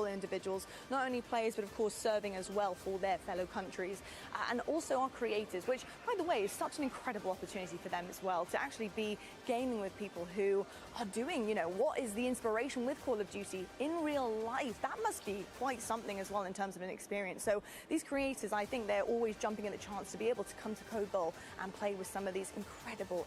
individuals, not only players, but of course serving as well for their fellow countries, and also our creators, which, by the way, is such an incredible opportunity for them as well, to actually be gaming with people who are doing, what is the inspiration with Call of Duty in real life. That must be quite something as well in terms of an experience. So these creators, I think they're always jumping at the chance to be able to come to Code Bowl and play with some of these incredible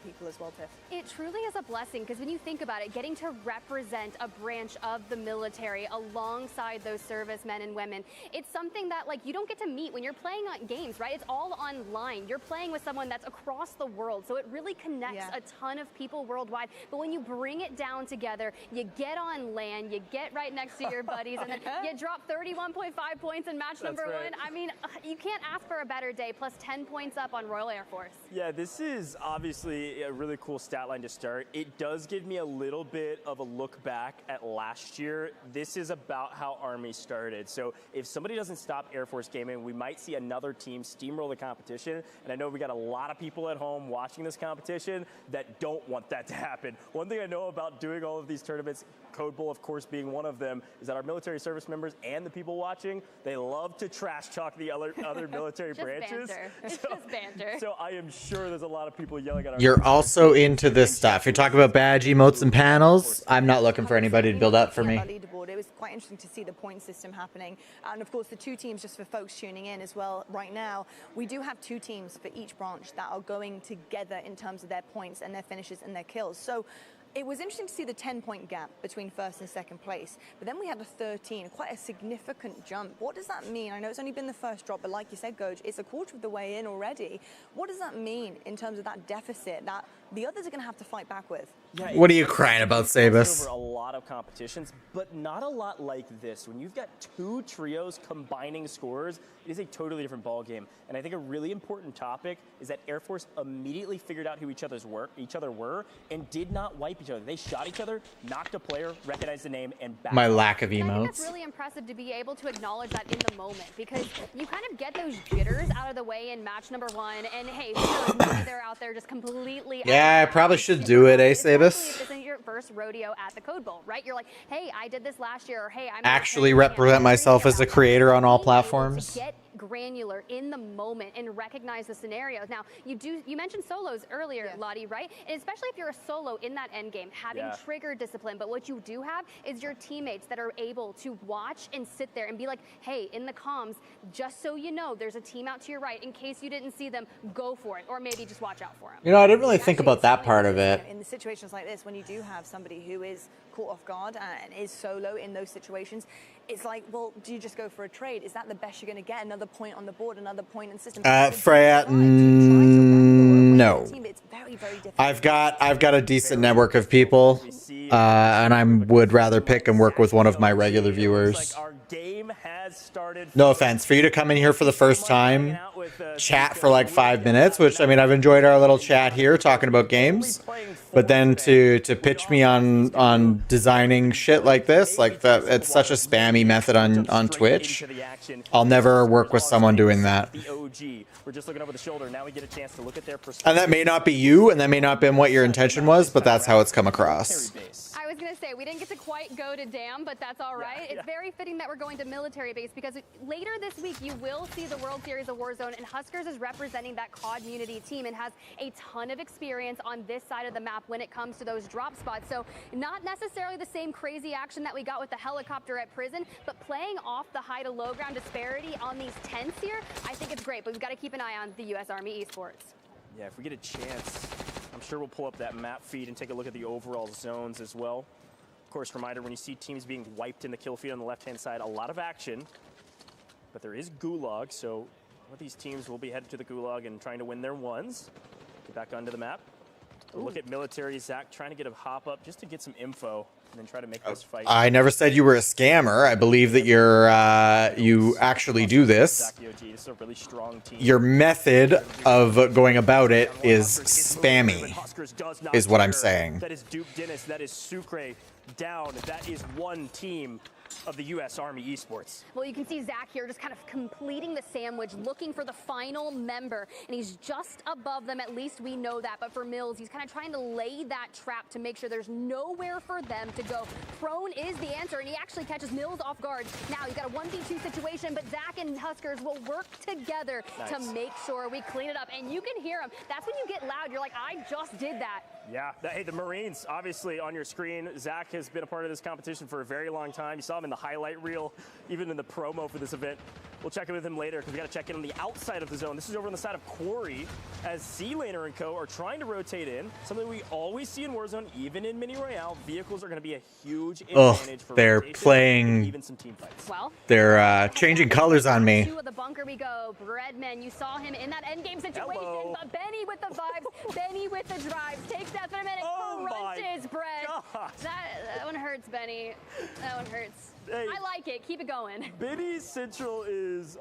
people as well, Tiff. It truly is a blessing, because when you think about it, getting to represent a branch of the military alongside those servicemen and women, it's something that you don't get to meet when you're playing on games, right? It's all online. You're playing with someone that's across the world, so it really connects a ton of people worldwide. But when you bring it down together, you get on LAN, you get right next to your buddies, and then you drop 31.5 points in match number one. I mean, you can't ask for a better day, plus 10 points up on Royal Air Force. Yeah, this is obviously a really cool stat line to start. It does give me a little bit of a look back at last year. This is about how Army started. So if somebody doesn't stop Air Force Gaming, we might see another team steamroll the competition. And I know we got a lot of people at home watching this competition that don't want that to happen. One thing I know about doing all of these tournaments, Code Bowl of course being one of them, is that our military service members and the people watching, they love to trash talk the other military branches. Banter. It's just banter. So I am sure there's a lot of people yelling at our You're also into this stuff. You're talking about badge emotes and panels. I'm not looking for anybody to build up for me. It was quite interesting to see the point system happening, and of course the two teams, just for folks tuning in as well right now, we do have two teams for each branch that are going together in terms of their points and their finishes and their kills. So It was interesting to see the 10-point gap between first and second place, but then we had a 13, quite a significant jump. What does that mean? I know it's only been the first drop, but like you said, Goj, it's a quarter of the way in already. What does that mean in terms of that deficit that the others are going to have to fight back with? Yeah, What are you crying about, Sabus? Over a lot of competitions, but not a lot like this. When you've got two trios combining scores, it is a totally different ball game. And I think a really important topic is that Air Force immediately figured out who each other were, and did not wipe each other. They shot each other, knocked a player, recognized the name, and back. My lack of I think emotes. that's really impressive to be able to acknowledge that in the moment, because you kind of get those jitters out of the way in match number 1. And hey, who knows, maybe they're out there just completely. Yeah, I probably should do it, eh, Sabus? If this isn't your first rodeo at the Code Bowl, right? You're like, hey, I did this last year, or hey, I'm Actually represent myself as a creator on all platforms. Get granular in the moment and recognize the scenarios. Now, you mentioned solos earlier, Lottie, right? And especially if you're a solo in that end game, having trigger discipline. But what you do have is your teammates that are able to watch and sit there and be like, hey, in the comms, just so you know, there's a team out to your right. In case you didn't see them, go for it, or maybe just watch out for them. You know, I didn't really think about that part of it. In the situations like this, when you do have somebody who is caught off guard and is solo in those situations, it's like, well, do you just go for a trade? Is that the best you're going to get? Another point on the board, another point in system. Freya, no. It's very, very difficult. I've got a decent network of people, and I would rather pick and work with one of my regular viewers. No offense, for you to come in here for the first time, chat for like 5 minutes, which I mean I've enjoyed our little chat here talking about games, but then to pitch me on designing shit like this, like that, it's such a spammy method on Twitch. I'll never work with someone doing that. We're just looking over the shoulder. Now we get a chance to look at their perspective. And that may not be you, and that may not have been what your intention was, but that's how it's come across. I was going to say, we didn't get to quite go to DAM, but that's all right. It's very fitting that we're going to military base, because later this week you will see the World Series of Warzone, and Huskers is representing that COD Unity team and has a ton of experience on this side of the map when it comes to those drop spots. So not necessarily the same crazy action that we got with the helicopter at prison, but playing off the high to low ground disparity on these tents here, I think it's great, but we've got to keep an eye on the U.S. Army esports. Yeah, if we get a chance, I'm sure we'll pull up that map feed and take a look at the overall zones as well. Of course, reminder, when you see teams being wiped in the kill feed on the left-hand side, a lot of action, but there is Gulag, so one of these teams will be headed to the Gulag and trying to win their ones. Get back onto the map. We'll look at military. Zach trying to get a hop up just to get some info and then try to make this fight. I never said you were a scammer. I believe that you actually do this. This is a really strong team. Your method of going about it is spammy, is what I'm saying. That is Duke Dennis. That is Sucre down. That is one team of the U.S. Army esports. Well, you can see Zach here just kind of completing the sandwich, looking for the final member, and he's just above them. At least we know that. But for Mills, he's kind of trying to lay that trap to make sure there's nowhere for them to go. Prone is the answer, and he actually catches Mills off guard. Now he's got a 1v2 situation, but Zach and Huskers will work together to make sure we clean it up. And you can hear him. That's when you get loud. You're like, I just did that. Yeah, hey, the Marines, obviously on your screen. Zach has been a part of this competition for a very long time. You saw him in the highlight reel, even in the promo for this event. We'll check in with him later because we got to check in on the outside of the zone. This is over on the side of Quarry as C-Laner and co are trying to rotate in. Something we always see in Warzone, even in Mini Royale. Vehicles are going to be a huge advantage for they're rotation playing. and even some team fights. Well, they're changing colors on me. To the bunker we go. Breadman, you saw him in that endgame situation, but Benny with the vibes, Benny with the drives, takes that for a minute, crunches Bread. That one hurts, Benny. That one hurts. Hey, I like it. Keep it going. Benny Central is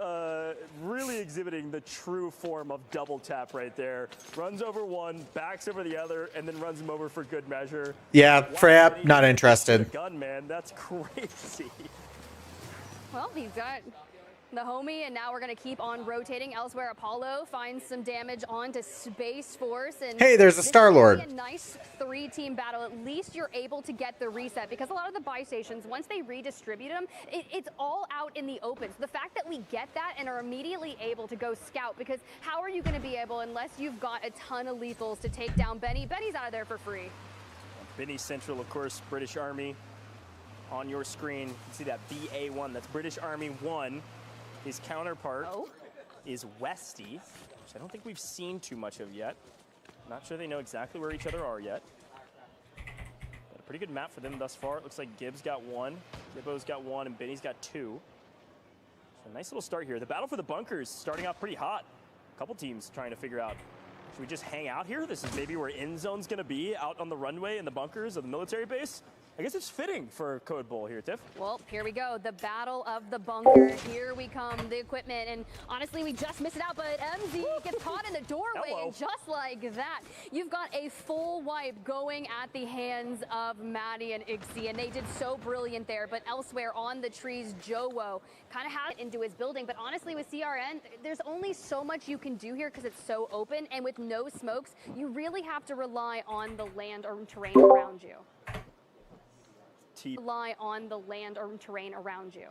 really exhibiting the true form of double tap right there. Runs over one, backs over the other, and then runs him over for good measure. Yeah, Frap, not interested. Gun, man, that's crazy. Well, he's got the homie, and now we're going to keep on rotating elsewhere. Apollo finds some damage onto Space Force. And hey, there's a Star-Lord. A nice 3-team battle. At least you're able to get the reset, because a lot of the buy stations, once they redistribute them, it's all out in the open. So the fact that we get that and are immediately able to go scout, because how are you going to be able, unless you've got a ton of lethals, to take down Benny? Benny's out of there for free. Benny Central, of course, British Army. On your screen, you can see that BA1. That's British Army 1. His counterpart is Westy, which I don't think we've seen too much of yet. Not sure they know exactly where each other are yet. pretty good map for them thus far. It looks like Gibbs got 1, Gibbo's got 1, and Benny's got 2. So a nice little start here. The battle for the bunkers starting off pretty hot. A couple teams trying to figure out, should we just hang out here? This is maybe where end zone's going to be, out on the runway in the bunkers of the military base. I guess it's fitting for Code Bowl here, Tiff. Well, here we go. The battle of the bunker. Here we come, the equipment. And honestly, we just missed it out, but MZ gets caught in the doorway. And just like that, you've got a full wipe going at the hands of Maddie and Ixie. And they did so brilliant there. But elsewhere on the trees, Jowo kind of had it into his building. But honestly, with CRN, there's only so much you can do here because it's so open. And with no smokes, you really have to rely on the land or terrain around you. Rely on the land or terrain around you.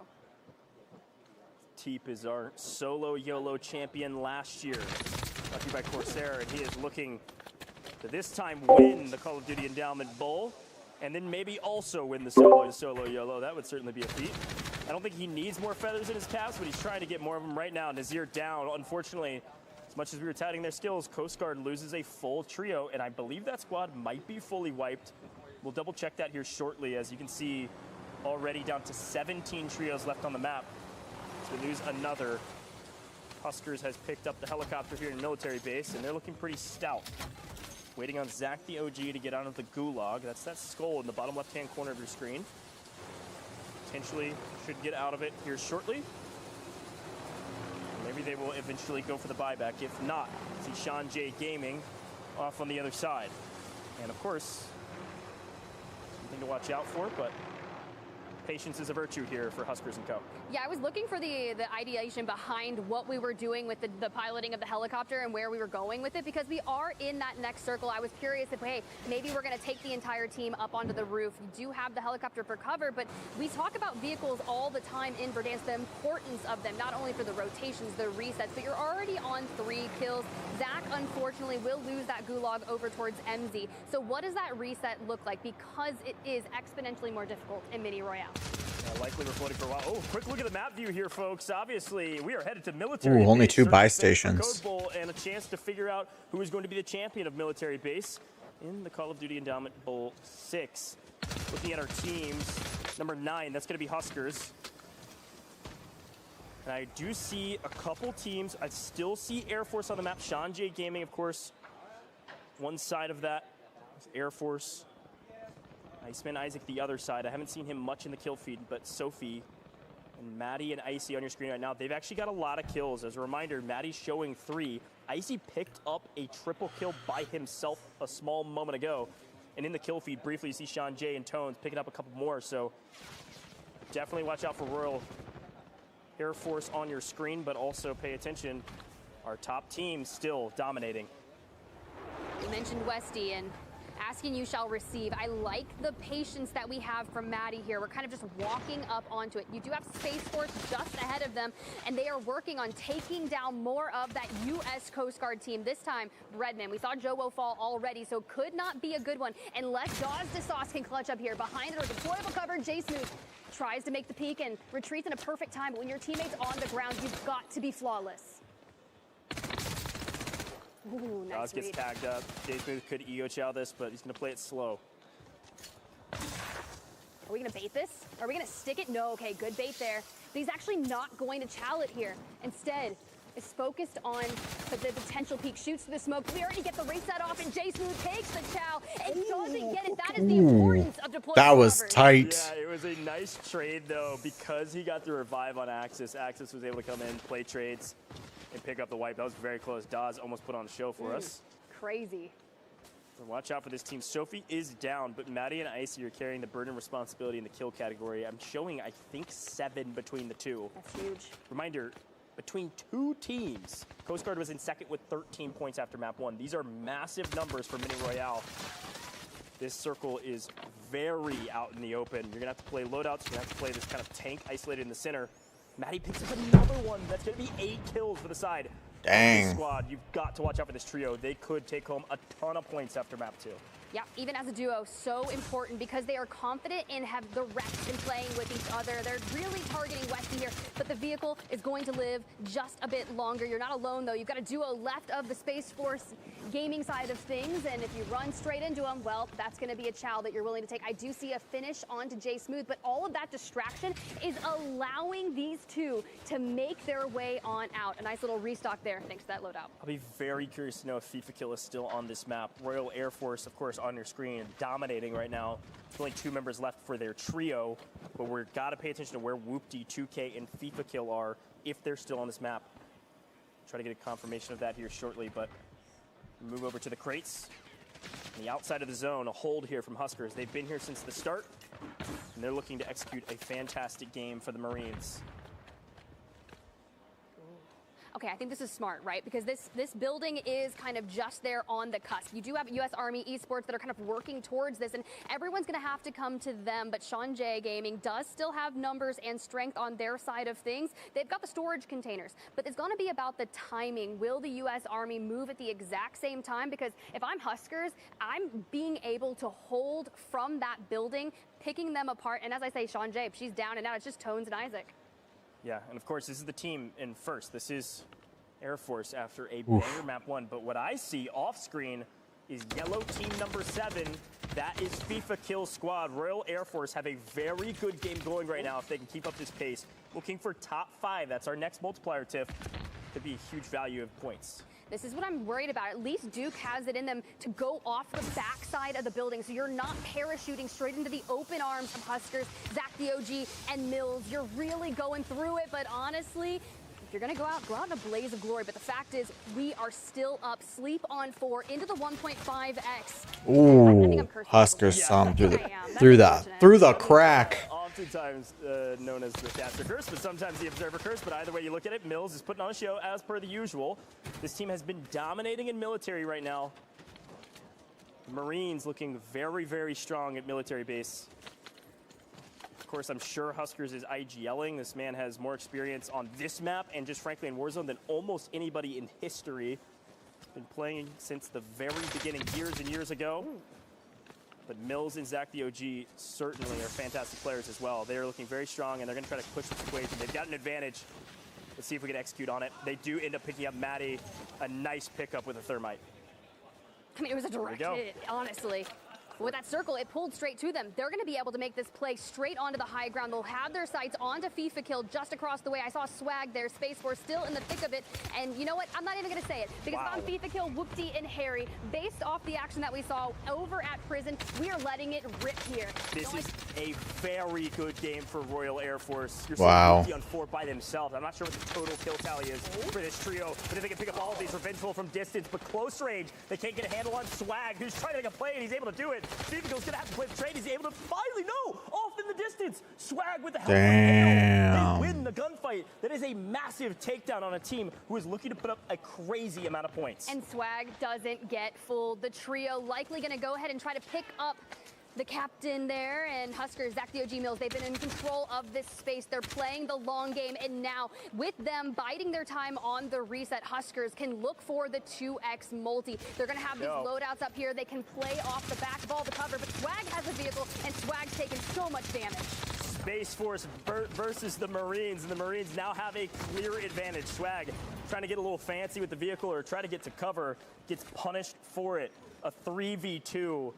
Teep is our solo YOLO champion last year. Lucky by Corsair, and he is looking to this time win the Call of Duty Endowment Bowl, and then maybe also win the solo YOLO. That would certainly be a feat. I don't think he needs more feathers in his caps, but he's trying to get more of them right now. Nazir down. Unfortunately, as much as we were touting their skills, Coast Guard loses a full trio, and I believe that squad might be fully wiped. We'll double check that here shortly. As you can see, already down to 17 trios left on the map. So we lose another. Huskers has picked up the helicopter here in military base, and they're looking pretty stout. Waiting on Zach the OG to get out of the gulag. That's that skull in the bottom left-hand corner of your screen. Potentially should get out of it here shortly. Maybe they will eventually go for the buyback. If not, see Sean J Gaming off on the other side. And of course, something to watch out for, but patience is a virtue here for Huskers and Co. Yeah, I was looking for the ideation behind what we were doing with the piloting of the helicopter and where we were going with it, because we are in that next circle. I was curious if, hey, maybe we're going to take the entire team up onto the roof. You do have the helicopter for cover, but we talk about vehicles all the time in Verdansk, the importance of them, not only for the rotations, the resets, but you're already on 3 kills. Zach, unfortunately, will lose that gulag over towards MZ. So what does that reset look like? Because it is exponentially more difficult in Mini Royale. Likely we're floating for a while. Oh, quick look at the map view here, folks. Obviously, we are headed to military. Ooh, only base. 2 buy Code stations. Bowl and a chance to figure out who is going to be the champion of military base in the Call of Duty Endowment Bowl 6. Looking at our teams, number 9, that's going to be Huskers. And I do see a couple teams. I still see Air Force on the map. Sean J Gaming, of course, one side of that is Air Force. Iceman Isaac the other side. I haven't seen him much in the kill feed, but Sophie and Maddie and Icy on your screen right now, they've actually got a lot of kills. As a reminder, Maddie's showing 3. Icy picked up a triple kill by himself a small moment ago. And in the kill feed, briefly, you see Sean J and Tones picking up a couple more. So definitely watch out for Royal Air Force on your screen, but also pay attention. Our top team still dominating. You mentioned Westy, and asking you shall receive. I like the patience that we have from Maddie here. We're kind of just walking up onto it. You do have Space Force just ahead of them, and they are working on taking down more of that U.S. Coast Guard team. This time, Redman. We saw Jowo fall already, so could not be a good one unless Dawes DeSauce can clutch up here. Behind it or deployable cover, J Smooth tries to make the peek and retreats in a perfect time, but when your teammate's on the ground, you've got to be flawless. Ooh, nice gets tagged up. J Smooth could ego chow this, but he's going to play it slow. Are we going to bait this? Are we going to stick it? No, okay, good bait there. But he's actually not going to chow it here. Instead, is focused on the potential peak. Shoots through the smoke. We already get the reset off, and J Smooth takes the chow and doesn't get it. That is the importance of deploying. That was covers. tight. Yeah, it was a nice trade, though, because he got the revive on Axis. Axis was able to come in, play trades, and pick up the wipe. That was very close. Dawes almost put on a show for us. Crazy. So watch out for this team. Sophie is down, but Maddie and Icy are carrying the burden and responsibility in the kill category. I'm showing, I think, 7 between the 2. That's huge. Reminder, between 2 teams, Coast Guard was in second with 13 points after map 1. These are massive numbers for Mini Royale. This circle is very out in the open. You're going to have to play loadouts. You're going to have to play this kind of tank isolated in the center. Maddie picks up another one. That's going to be 8 kills for the side. Dang. This squad, you've got to watch out for this trio. They could take home a ton of points after map 2. Yeah, even as a duo, so important because they are confident and have the reps in playing with each other. They're really targeting Westy here, but the vehicle is going to live just a bit longer. You're not alone, though. You've got a duo left of the Space Force gaming side of things, and if you run straight into them, well, that's going to be a chow that you're willing to take. I do see a finish onto Jay Smooth, but all of that distraction is allowing these two to make their way on out. A nice little restock there, thanks to that loadout. I'll be very curious to know if FIFA Kill is still on this map. Royal Air Force, of course, on your screen, dominating right now. There's only 2 members left for their trio, but we've got to pay attention to where Whoopty, 2K, and FIFA Kill are if they're still on this map. Try to get a confirmation of that here shortly, but move over to the crates. On the outside of the zone, a hold here from Huskers. They've been here since the start, and they're looking to execute a fantastic game for the Marines. Okay, I think this is smart, right? Because this building is kind of just there on the cusp. You do have U.S. Army Esports that are kind of working towards this, and everyone's going to have to come to them. But Sean J Gaming does still have numbers and strength on their side of things. They've got the storage containers, but it's going to be about the timing. Will the U.S. Army move at the exact same time? Because if I'm Huskers, I'm being able to hold from that building, picking them apart. And as I say, Sean J, she's down and out. It's just Tones and Isaac. Yeah, and of course, this is the team in first. This is Air Force after a banger map 1. But what I see off screen is yellow team number 7. That is FIFA Kill Squad. Royal Air Force have a very good game going right now if they can keep up this pace. Looking for top 5. That's our next multiplier tip. Could be a huge value of points. This is what I'm worried about. At least Duke has it in them to go off the backside of the building, so you're not parachuting straight into the open arms of Huskers, Zach the OG, and Mills. You're really going through it, but honestly, if you're going to go out in a blaze of glory. But the fact is, we are still up. Sleep on 4 into the 1.5x. Ooh, Huskers saw him through the crack. Oftentimes known as the Thatcher curse, but sometimes the Observer curse. But either way you look at it, Mills is putting on a show as per the usual. This team has been dominating in military right now. The Marines looking very, very strong at military base. Of course, I'm sure Huskers is IGLing. This man has more experience on this map and just frankly in Warzone than almost anybody in history. Been playing since the very beginning, years and years ago. But Mills and Zach the OG certainly are fantastic players as well. They are looking very strong, and they're going to try to push this equation. They've got an advantage. Let's see if we can execute on it. They do end up picking up Maddie. A nice pickup with a thermite. I mean, it was a direct hit, honestly. With that circle, it pulled straight to them. They're going to be able to make this play straight onto the high ground. They'll have their sights onto FIFA Kill just across the way. I saw Swag there, Space Force still in the thick of it. And you know what? I'm not even going to say it. Because on FIFA Kill, Whoopty and Harry, based off the action that we saw over at Prison, we are letting it rip here. This is a very good game for Royal Air Force. You're Wow. seeing Whoopty on 4 by themselves. I'm not sure what the total kill tally is for this trio, but if they can pick up all of these, Revengeful from distance, but close range, they can't get a handle on Swag, who's trying to make a play, and he's able to do it. FIFA Kill's going to have to play the trade. He's able to finally, off in the distance. Swag with the help. Damn. They win the gunfight. That is a massive takedown on a team who is looking to put up a crazy amount of points. And Swag doesn't get fooled. The trio likely going to go ahead and try to pick up the captain there, and Huskers, Zach the OG Mills, they've been in control of this space. They're playing the long game, and now with them biding their time on the reset, Huskers can look for the 2x multi. They're going to have these loadouts up here. They can play off the back of all the cover, but Swag has a vehicle, and Swag's taking so much damage. Space Force versus the Marines, and the Marines now have a clear advantage. Swag trying to get a little fancy with the vehicle or try to get to cover, gets punished for it. A 3v2.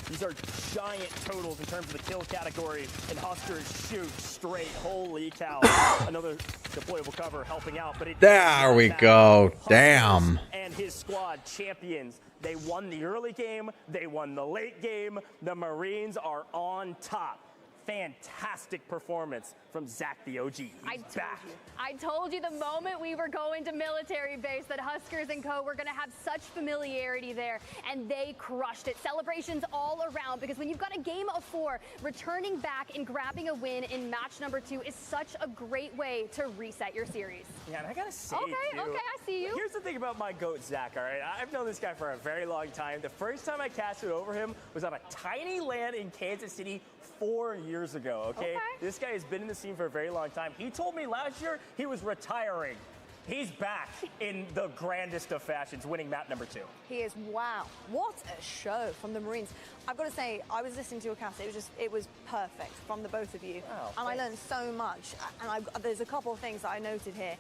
These are giant totals in terms of the kill category, and Huskers shoot straight. Holy cow. Another deployable cover helping out, but there we go. Damn. And his squad champions. They won the early game. They won the late game. The Marines are on top. Fantastic performance from Zach the OG. He's back. I told you the moment we were going to military base that Huskers and Co were going to have such familiarity there, and they crushed it. Celebrations all around, because when you've got a game of 4, returning back and grabbing a win in match number 2 is such a great way to reset your series. Yeah, and I gotta say, okay, I see you. Here's the thing about my GOAT, Zach, all right? I've known this guy for a very long time. The first time I casted over him was on a tiny land in Kansas City 4 years ago, okay? This guy has been in the scene for a very long time. He told me last year he was retiring. He's back in the grandest of fashions, winning map number 2. He is, wow, what a show from the Marines. I've got to say, I was listening to your cast, it was perfect from the both of you. Oh, and I learned so much, and there's a couple of things that I noted here.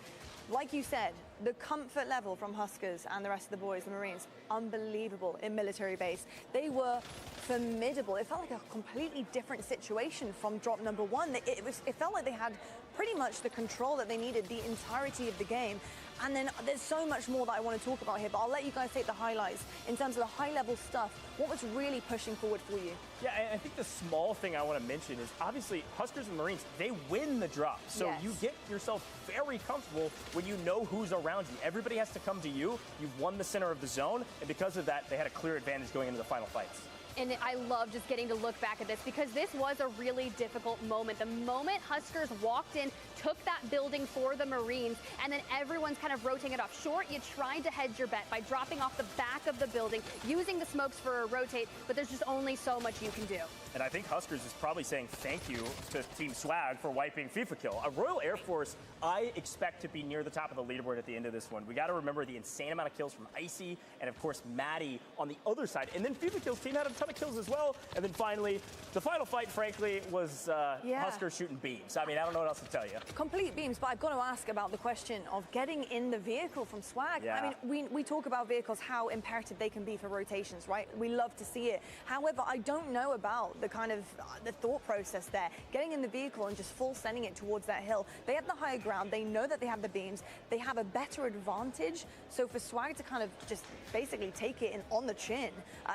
Like you said, the comfort level from Huskers and the rest of the boys, the Marines, unbelievable in military base. They were formidable. It felt like a completely different situation from drop number 1. It felt like they had pretty much the control that they needed the entirety of the game. And then there's so much more that I want to talk about here, but I'll let you guys take the highlights. In terms of the high-level stuff, what was really pushing forward for you? Yeah, I think the small thing I want to mention is obviously Huskers and Marines, they win the drop. So Yes. you get yourself very comfortable when you know who's around you. Everybody has to come to you. You've won the center of the zone, and because of that, they had a clear advantage going into the final fights. And I love just getting to look back at this because this was a really difficult moment. The moment Huskers walked in, took that building for the Marines, and then everyone's kind of rotating it off short. You tried to hedge your bet by dropping off the back of the building, using the smokes for a rotate, but there's just only so much you can do. And I think Huskers is probably saying thank you to Team Swag for wiping FIFA Kill. A Royal Air Force, I expect to be near the top of the leaderboard at the end of this one. We got to remember the insane amount of kills from Icy and, of course, Maddie on the other side. And then FIFA Kill's team had a ton of kills as well. And then finally, the final fight, frankly, was Huskers shooting beams. I mean, I don't know what else to tell you. Complete beams, but I've got to ask about the question of getting in the vehicle from Swag. Yeah. I mean, we talk about vehicles, how imperative they can be for rotations, right? We love to see it. However, I don't know about the kind of the thought process there. Getting in the vehicle and just full sending it towards that hill. They have the higher ground. They know that they have the beams. They have a better advantage. So for Swag to kind of just basically take it in on the chin,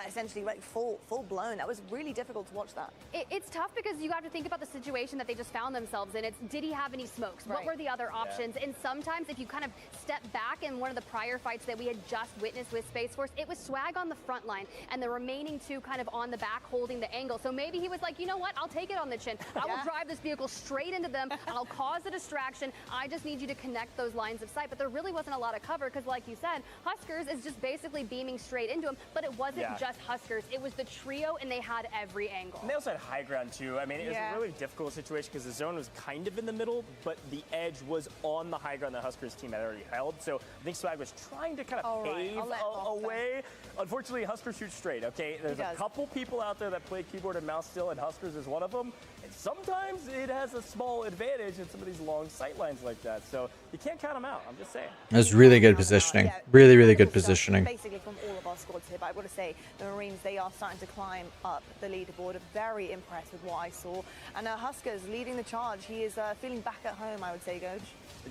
essentially like full blown, that was really difficult to watch that. It's tough because you have to think about the situation that they just found themselves in. It's, did he have any smokes? What Right. were the other options? And sometimes if you kind of step back in one of the prior fights that we had just witnessed with Space Force, it was Swag on the front line and the remaining two kind of on the back holding the angle. So maybe he was like, you know what, I'll take it on the chin. I will drive this vehicle straight into them. I'll cause a distraction. I just need you to connect those lines of sight. But there really wasn't a lot of cover because, like you said, Huskers is just basically beaming straight into him. But it wasn't just Huskers. It was the trio, and they had every angle. And they also had high ground, too. I mean, it was a really difficult situation because the zone was kind of in the middle, but the edge was on the high ground the Huskers team had already held. So I think Swag was trying to kind of pave a way. Unfortunately, Huskers shoot straight, okay? There's a couple people out there that play keyboard and mouse still, and Huskers is one of them. And sometimes it has a small advantage in some of these long sight lines like that. So you can't count them out. I'm just saying. That was really good positioning. Really, really good positioning. Basically from all of our squads here, but I've got to say, the Marines, they are starting to climb up the leaderboard. Very impressed with what I saw. And Huskers leading the charge. He is feeling back at home, I would say, Goj.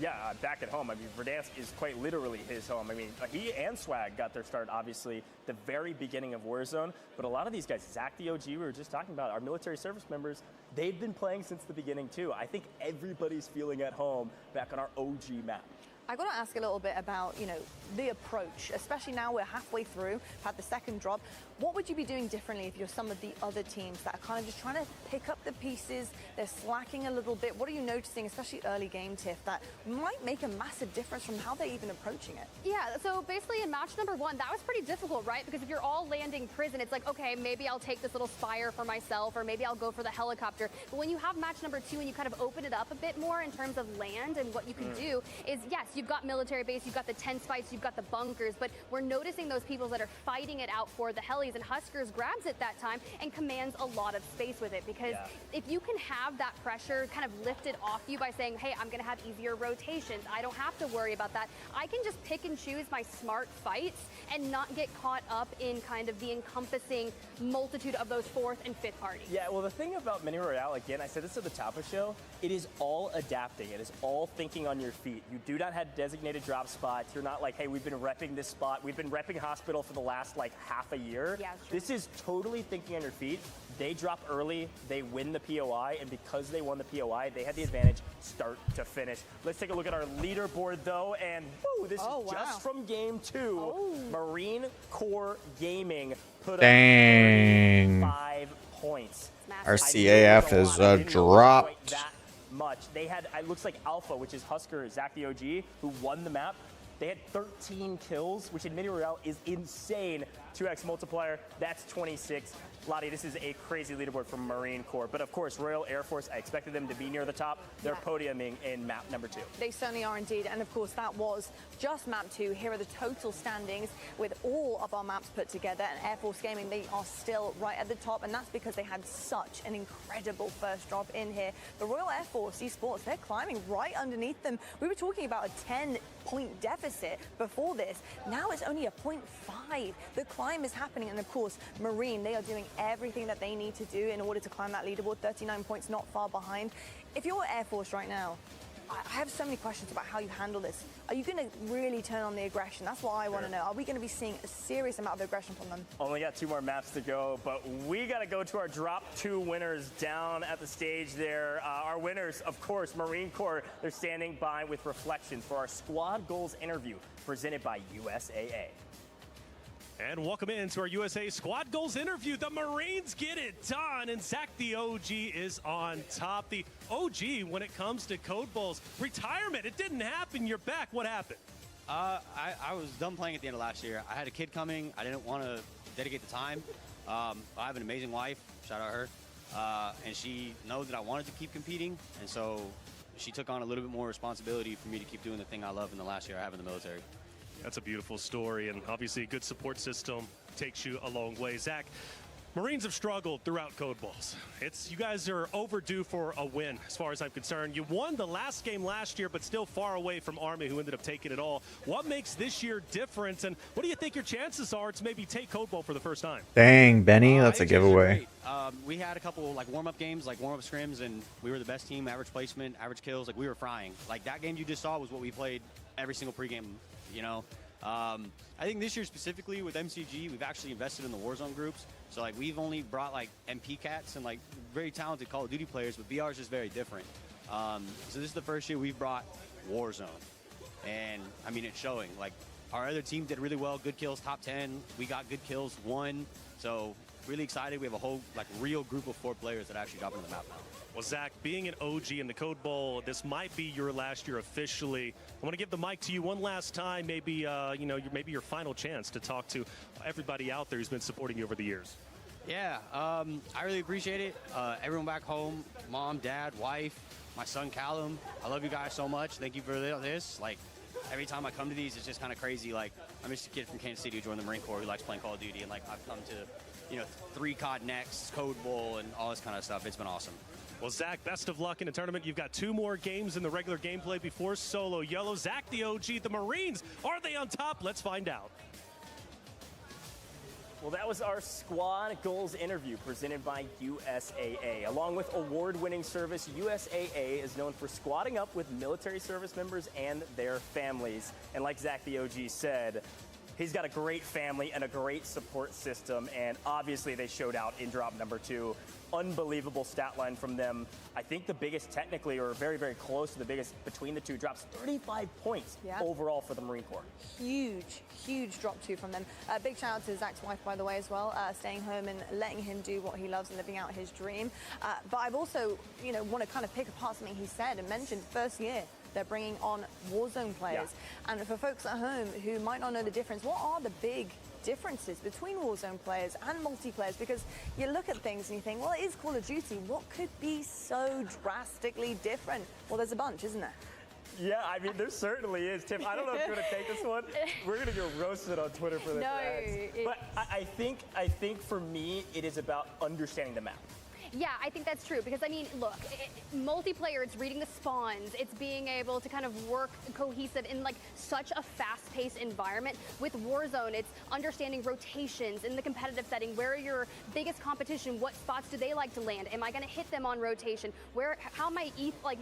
Yeah, back at home. I mean, Verdansk is quite literally his home. I mean, he and Swag got their start, obviously, the very beginning of Warzone. But a lot of these guys, Zach the OG, we were just talking about, our military service members, they've been playing since the beginning, too. I think everybody's feeling at home back on our OG map. I got to ask a little bit about, you know, the approach, especially now we're halfway through, had the second drop. What would you be doing differently if you're some of the other teams that are kind of just trying to pick up the pieces, they're slacking a little bit? What are you noticing, especially early game, Tiff, that might make a massive difference from how they're even approaching it? Yeah, so basically in match number 1, that was pretty difficult, right? Because if you're all landing prison, it's like, okay, maybe I'll take this little spire for myself, or maybe I'll go for the helicopter. But when you have match number 2 and you kind of open it up a bit more in terms of land and what you can do is, yes, you've got military base, you've got the tense fights, you've got the bunkers, but we're noticing those people that are fighting it out for the helis, and Huskers grabs it that time and commands a lot of space with it, because if you can have that pressure kind of lifted off you by saying, hey, I'm going to have easier rotations, I don't have to worry about that, I can just pick and choose my smart fights and not get caught up in kind of the encompassing multitude of those 4th and 5th parties. Yeah, well, the thing about Mini Royale, again, I said this at the top of the show, it is all adapting. It is all thinking on your feet. You do not have designated drop spots. You're not like, hey, we've been repping this spot. We've been repping Hospital for the last, like, half a year. Yeah, this is totally thinking on your feet. They drop early, they win the POI, and because they won the POI, they had the advantage start to finish. Let's take a look at our leaderboard, though, and woo, this is just from game 2. Marine Corps Gaming put up 5 points. RCAF is dropped. That much. They had, it looks like Alpha, which is Husker, Zach the OG, who won the map. They had 13 kills, which in Mini Royale is insane. 2x multiplier, that's 26. Lottie, this is a crazy leaderboard from Marine Corps. But of course, Royal Air Force, I expected them to be near the top. They're podiuming in map number 2. They certainly are indeed. And of course, that was just map 2. Here are the total standings with all of our maps put together. And Air Force Gaming, they are still right at the top. And that's because they had such an incredible first drop in here. The Royal Air Force Esports, they're climbing right underneath them. We were talking about a 10-point deficit before this. Now it's only a 0.5. The climb is happening. And of course, Marine, they are doing everything that they need to do in order to climb that leaderboard. 39 points, not far behind. If you're Air Force right now, I have so many questions about how you handle this. Are you going to really turn on the aggression? That's what I want to know. Are we going to be seeing a serious amount of aggression from them? Only got 2 more maps to go, but we got to go to our drop 2 winners down at the stage there. Our winners, of course, Marine Corps. They're standing by with reflections for our squad goals interview presented by USAA. And welcome into our USA Squad Goals interview. The Marines get it done, and Zach the OG is on top. The OG when it comes to Code Bowls. Retirement, it didn't happen. You're back. What happened? I was done playing at the end of last year. I had a kid coming. I didn't want to dedicate the time. I have an amazing wife. Shout out her. And she knows that I wanted to keep competing, and so she took on a little bit more responsibility for me to keep doing the thing I love in the last year I have in the military. That's a beautiful story, and obviously a good support system takes you a long way. Zach, Marines have struggled throughout Code Bowls. You guys are overdue for a win, as far as I'm concerned. You won the last game last year, but still far away from Army, who ended up taking it all. What makes this year different, and what do you think your chances are to maybe take Code Bowl for the first time? Dang, Benny, that's a giveaway. We had a couple warm-up games, warm-up scrims, and we were the best team, average placement, average kills. We were frying. That game you just saw was what we played every single pregame. I think this year specifically with MCG, we've actually invested in the Warzone groups. So we've only brought MP cats and very talented Call of Duty players, but VR is just very different. So this is the first year we've brought Warzone, and I mean it's showing. Our other team did really well, good kills, top 10. We got good kills, won. So really excited. We have a whole real group of 4 players that actually drop into the map now. Well, Zach, being an OG in the Code Bowl, this might be your last year officially. I want to give the mic to you one last time, maybe maybe your final chance to talk to everybody out there who's been supporting you over the years. Yeah, I really appreciate it. Everyone back home, mom, dad, wife, my son Callum, I love you guys so much. Thank you for this. Every time I come to these, it's just kind of crazy. I'm just a kid from Kansas City who joined the Marine Corps who likes playing Call of Duty, and I've come to 3 COD Next, Code Bowl, and all this kind of stuff. It's been awesome. Well, Zach, best of luck in the tournament. You've got 2 more games in the regular gameplay before Solo Yellow. Zach the OG, the Marines, are they on top? Let's find out. Well, that was our squad goals interview presented by USAA. Along with award-winning service, USAA is known for squadding up with military service members and their families. And like Zach the OG said, he's got a great family and a great support system, and obviously they showed out in drop number 2. Unbelievable stat line from them. I think the biggest technically, or very, very close to the biggest between the 2 drops, 35 points overall for the Marine Corps. Huge drop 2 from them. Big shout out to Zach's wife, by the way, as well, staying home and letting him do what he loves and living out his dream. But I've also, want to kind of pick apart something he said and mentioned. First year, they're bringing on Warzone players. And for folks at home who might not know the difference, what are the big differences between Warzone players and multiplayers? Because you look at things and you think, well, it is Call of Duty. What could be so drastically different? Well, there's a bunch, isn't there? Yeah, I mean, there certainly is, Tim. I don't know if you're going to take this one. We're going to get roasted on Twitter for this. No, but I think for me, it is about understanding the map. Yeah, I think that's true because, I mean, look, multiplayer, it's reading the spawns, it's being able to kind of work cohesive in such a fast-paced environment. With Warzone, it's understanding rotations in the competitive setting. Where are your biggest competition? What spots do they like to land? Am I going to hit them on rotation? How my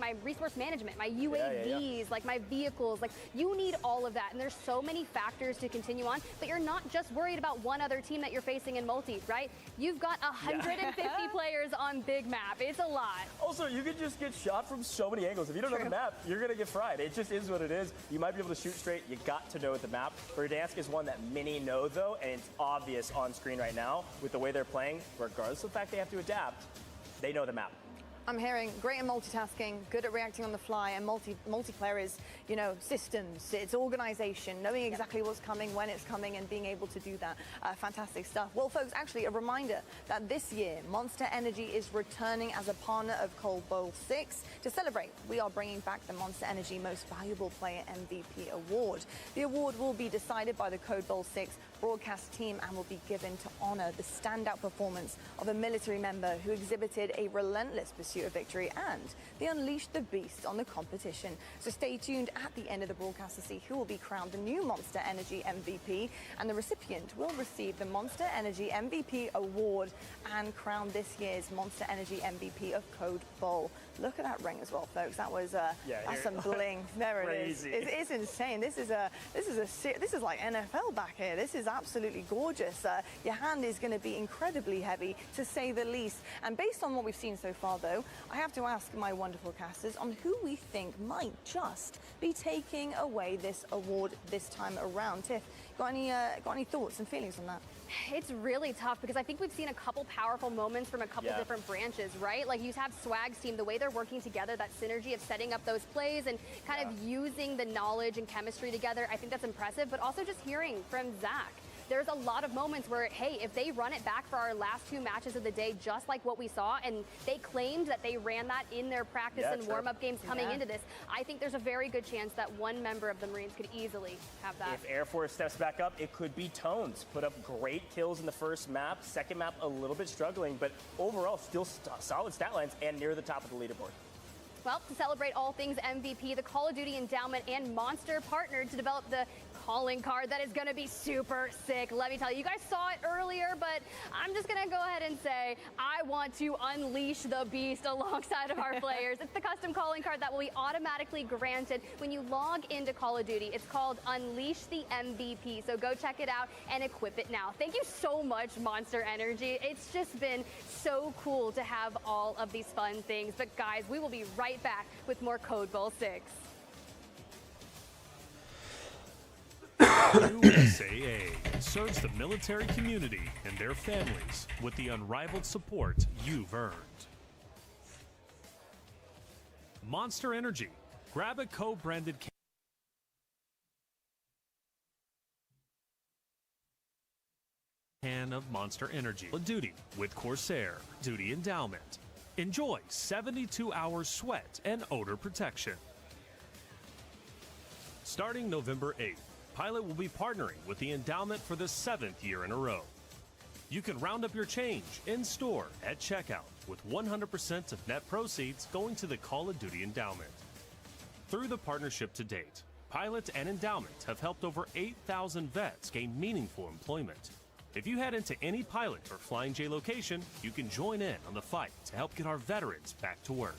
my resource management, my UAVs, my vehicles, you need all of that. And there's so many factors to continue on, but you're not just worried about one other team that you're facing in multi, right? You've got 150 players on big map. It's a lot. Also, you could just get shot from so many angles. If you don't know the map, you're going to get fried. It just is what it is. You might be able to shoot straight. You got to know the map. Verdansk is one that many know, though, and it's obvious on screen right now with the way they're playing. Regardless of the fact they have to adapt, they know the map. I'm hearing great at multitasking, good at reacting on the fly, and multiplayer is, you know, systems, it's organization, knowing exactly what's coming, when it's coming, and being able to do that. Fantastic stuff. Well, folks, actually, a reminder that this year, Monster Energy is returning as a partner of COD Bowl 6. To celebrate, we are bringing back the Monster Energy Most Valuable Player MVP Award. The award will be decided by the COD Bowl 6 broadcast team and will be given to honor the standout performance of a military member who exhibited a relentless pursuit of victory, and they unleashed the beast on the competition. So stay tuned at the end of the broadcast to see who will be crowned the new Monster Energy MVP, and the recipient will receive the Monster Energy MVP Award and crown this year's Monster Energy MVP of COD Bowl. Look at that ring as well, folks. That was that's some bling. There it is. It's insane. This is like NFL back here. This is absolutely gorgeous. Your hand is going to be incredibly heavy, to say the least. And based on what we've seen so far, though, I have to ask my wonderful casters on who we think might just be taking away this award this time around. Tiff, got any thoughts and feelings on that? It's really tough because I think we've seen a couple powerful moments from a couple different branches, right? Like you have Swag's team, the way they're working together, that synergy of setting up those plays and kind of using the knowledge and chemistry together. I think that's impressive, but also just hearing from Zach. There's a lot of moments where, hey, if they run it back for our last 2 matches of the day, just like what we saw, and they claimed that they ran that in their practice and warm-up games coming into this, I think there's a very good chance that one member of the Marines could easily have that. If Air Force steps back up, it could be Tones. Put up great kills in the first map. Second map, a little bit struggling, but overall, still solid stat lines and near the top of the leaderboard. Well, to celebrate all things MVP, the Call of Duty Endowment and Monster partnered to develop the calling card that is going to be super sick. Let me tell you, you guys saw it earlier, but I'm just going to go ahead and say I want to unleash the beast alongside of our players. It's the custom calling card that will be automatically granted when you log into Call of Duty. It's called Unleash the MVP, so go check it out and equip it now. Thank you so much, Monster Energy. It's just been so cool to have all of these fun things. But guys, we will be right back with more COD Bowl 6. USAA serves the military community and their families with the unrivaled support you've earned. Monster Energy. Grab a co-branded can of Monster Energy. Duty with Corsair Duty Endowment. Enjoy 72 hours sweat and odor protection. Starting November 8th, Pilot will be partnering with the Endowment for the 7th year in a row. You can round up your change in store at checkout with 100% of net proceeds going to the Call of Duty Endowment. Through the partnership to date, Pilot and Endowment have helped over 8,000 vets gain meaningful employment. If you head into any Pilot or Flying J location, you can join in on the fight to help get our veterans back to work.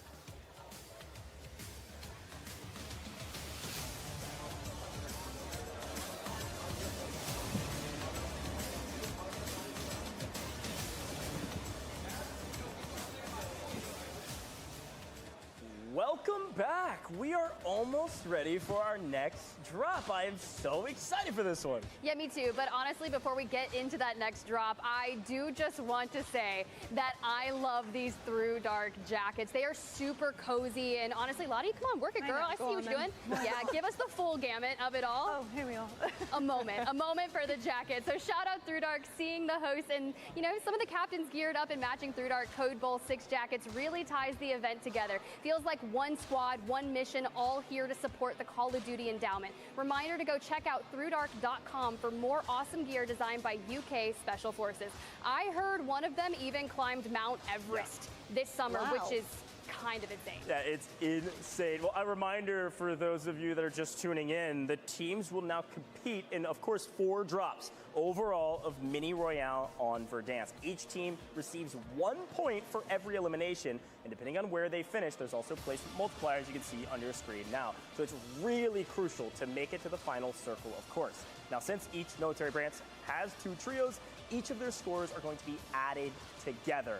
Welcome back. We are almost ready for our next drop. I am so excited for this one. Yeah, me too. But honestly, before we get into that next drop, I do just want to say that I love these Through Dark jackets. They are super cozy. And honestly, Lottie, come on, work it, girl. I see what you're doing. Yeah, give us the full gamut of it all. Oh, here we are. a moment for the jacket. So shout out Through Dark, seeing the hosts and, you know, some of the captains geared up in matching Through Dark COD Bowl 6 jackets really ties the event together. Feels like one squad, one mission, all here to support the Call of Duty Endowment. Reminder to go check out ThroughDark.com for more awesome gear designed by UK Special Forces. I heard one of them even climbed Mount Everest this summer, which is kind of insane. Yeah, it's insane. Well, a reminder for those of you that are just tuning in, the teams will now compete in, of course, 4 drops overall of Mini Royale on Verdansk. Each team receives 1 point for every elimination, and depending on where they finish, there's also placement multipliers you can see on your screen now. So it's really crucial to make it to the final circle, of course. Now, since each military branch has 2 trios, each of their scores are going to be added together.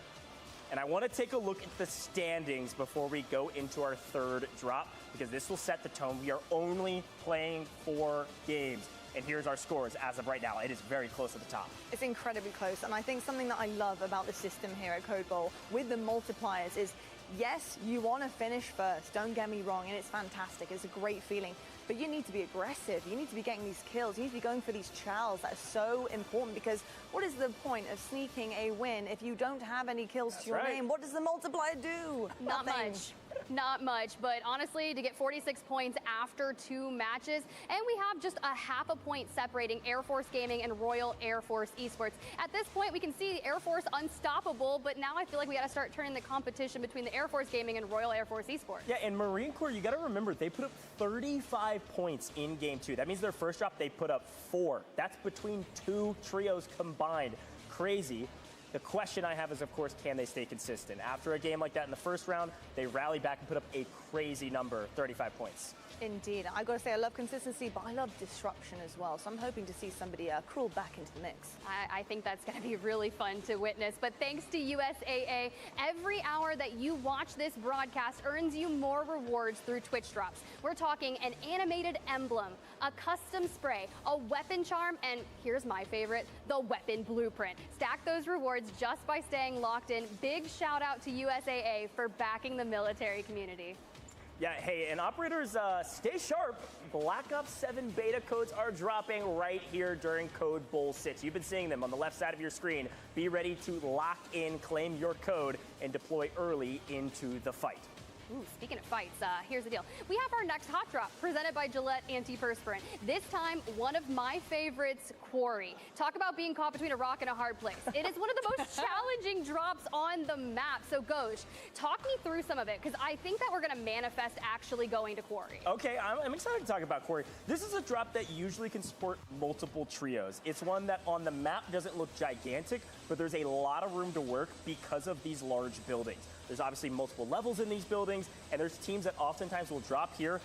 And I want to take a look at the standings before we go into our 3rd drop, because this will set the tone. We are only playing 4 games. And here's our scores as of right now. It is very close at the top. It's incredibly close, and I think something that I love about the system here at COD Bowl with the multipliers is Yes, you want to finish first, don't get me wrong, and it's fantastic. It's a great feeling. But you need to be aggressive. You need to be getting these kills. You need to be going for these chows. That is so important, because what is the point of sneaking a win if you don't have any kills to your name? What does the multiplier do? Not much. Not much, but honestly, to get 46 points after 2 matches, and we have just a half a point separating Air Force Gaming and Royal Air Force Esports. At this point, we can see Air Force unstoppable, but now I feel like we got to start turning the competition between the Air Force Gaming and Royal Air Force Esports. Yeah, and Marine Corps, you got to remember, they put up 35 points in Game 2. That means their first drop, they put up 4. That's between 2 trios combined. Crazy. The question I have is, of course, can they stay consistent? After a game like that in the first round, they rally back and put up a crazy number, 35 points. Indeed. I've got to say, I love consistency, but I love disruption as well. So I'm hoping to see somebody crawl back into the mix. I think that's going to be really fun to witness. But thanks to USAA, every hour that you watch this broadcast earns you more rewards through Twitch drops. We're talking an animated emblem, a custom spray, a weapon charm, and here's my favorite, the weapon blueprint. Stack those rewards just by staying locked in. Big shout out to USAA for backing the military community. Yeah, hey, and operators, stay sharp. Black Ops 7 beta codes are dropping right here during Code Bowl 6. You've been seeing them on the left side of your screen. Be ready to lock in, claim your code, and deploy early into the fight. Ooh, speaking of fights, here's the deal. We have our next hot drop presented by Gillette Antiperspirant. This time, one of my favorites, Quarry. Talk about being caught between a rock and a hard place. It is one of the most challenging drops on the map. So, Goj, talk me through some of it, because I think that we're going to manifest actually going to Quarry. Okay, I'm excited to talk about Quarry. This is a drop that usually can support multiple trios. It's one that on the map doesn't look gigantic, but there's a lot of room to work because of these large buildings. There's obviously multiple levels in these buildings, and there's teams that oftentimes will drop here,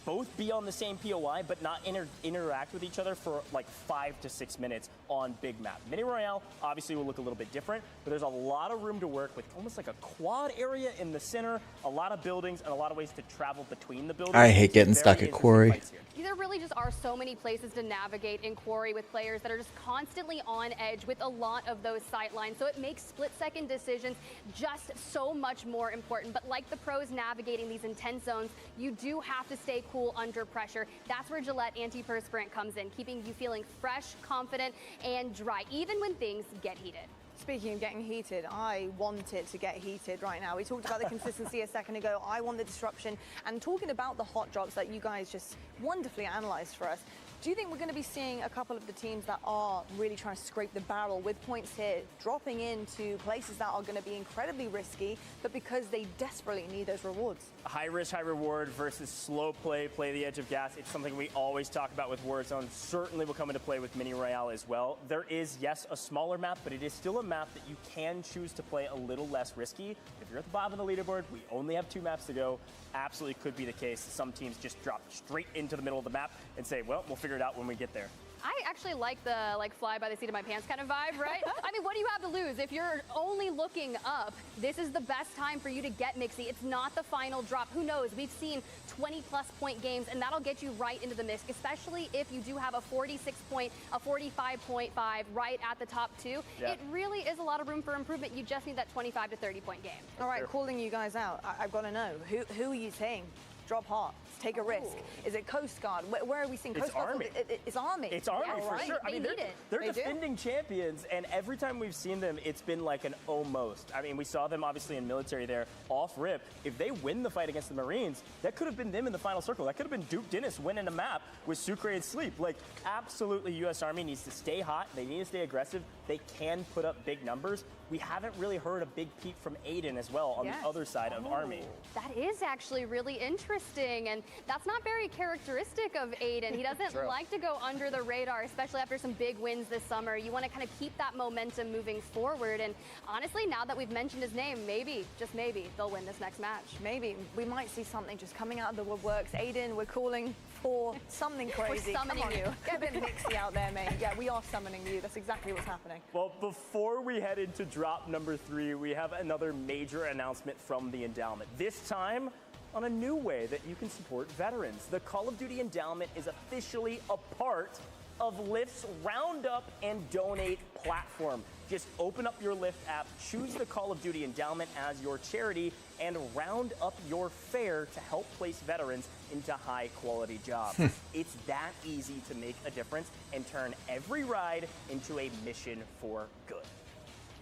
both be on the same POI, but not interact with each other for like 5 to 6 minutes on big map. Mini Royale obviously will look a little bit different, but there's a lot of room to work with almost like a quad area in the center, a lot of buildings, and a lot of ways to travel between the buildings. I hate getting stuck at Quarry. There really just are so many places to navigate in Quarry with players that are just constantly on edge with a lot of those sight lines. So it makes split-second decisions just so much more important. But like the pros navigating these intense zones, you do have to stay cool under pressure. That's where Gillette Antiperspirant comes in, keeping you feeling fresh, confident, and dry, even when things get heated. Speaking of getting heated, I want it to get heated right now. We talked about the consistency a second ago. I want the disruption. And talking about the hot drops that you guys just wonderfully analyzed for us, do you think we're going to be seeing a couple of the teams that are really trying to scrape the barrel with points here, dropping into places that are going to be incredibly risky, but because they desperately need those rewards? High risk, high reward versus slow play the edge of gas. It's something we always talk about with Warzone. Certainly will come into play with Mini Royale as well. There is, yes, a smaller map, but it is still a map that you can choose to play a little less risky. If you're at the bottom of the leaderboard, we only have 2 maps to go. Absolutely could be the case. Some teams just drop straight into the middle of the map and say, well, we'll figure it out when we get there. I actually like the fly by the seat of my pants kind of vibe, right? I mean, what do you have to lose? If you're only looking up, this is the best time for you to get Mixie. It's not the final drop. Who knows? We've seen 20-plus point games, and that'll get you right into the mix, especially if you do have a 46 point, a 45.5 right at the top 2. Yeah. It really is a lot of room for improvement. You just need that 25 to 30 point game. All right, calling you guys out. I've got to know, who are you saying? Drop hot. Take a risk. Is it Coast Guard? Where are we seeing Coast Guard? Army. It's Army. It's Army for sure. I mean, they're They do. defending champions, and every time we've seen them, it's been like an almost. I mean, we saw them obviously in military there, off rip. If they win the fight against the Marines, that could have been them in the final circle. That could have been Duke Dennis winning a map with Sucre and Sleep. Like, absolutely, U.S. Army needs to stay hot. They need to stay aggressive. They can put up big numbers. We haven't really heard a big peep from Aiden as well on the other side of Army. That is actually really interesting, and that's not very characteristic of Aiden. He doesn't True. like to go under the radar, especially after some big wins this summer. You want to kind of keep that momentum moving forward, and honestly, now that we've mentioned his name, maybe, just maybe, they'll win this next match. Maybe. We might see something just coming out of the woodworks. Aiden, we're calling for something crazy. We're summoning you. Get a bit mixy out there, mate. Yeah, we are summoning you. That's exactly what's happening. Well, before we head into drop number 3, we have another major announcement from the endowment. This time, on a new way that you can support veterans. The Call of Duty endowment is officially a part of Lyft's Round Up and Donate platform. Just open up your Lyft app, choose the Call of Duty Endowment as your charity, and round up your fare to help place veterans into high-quality jobs. It's that easy to make a difference and turn every ride into a mission for good.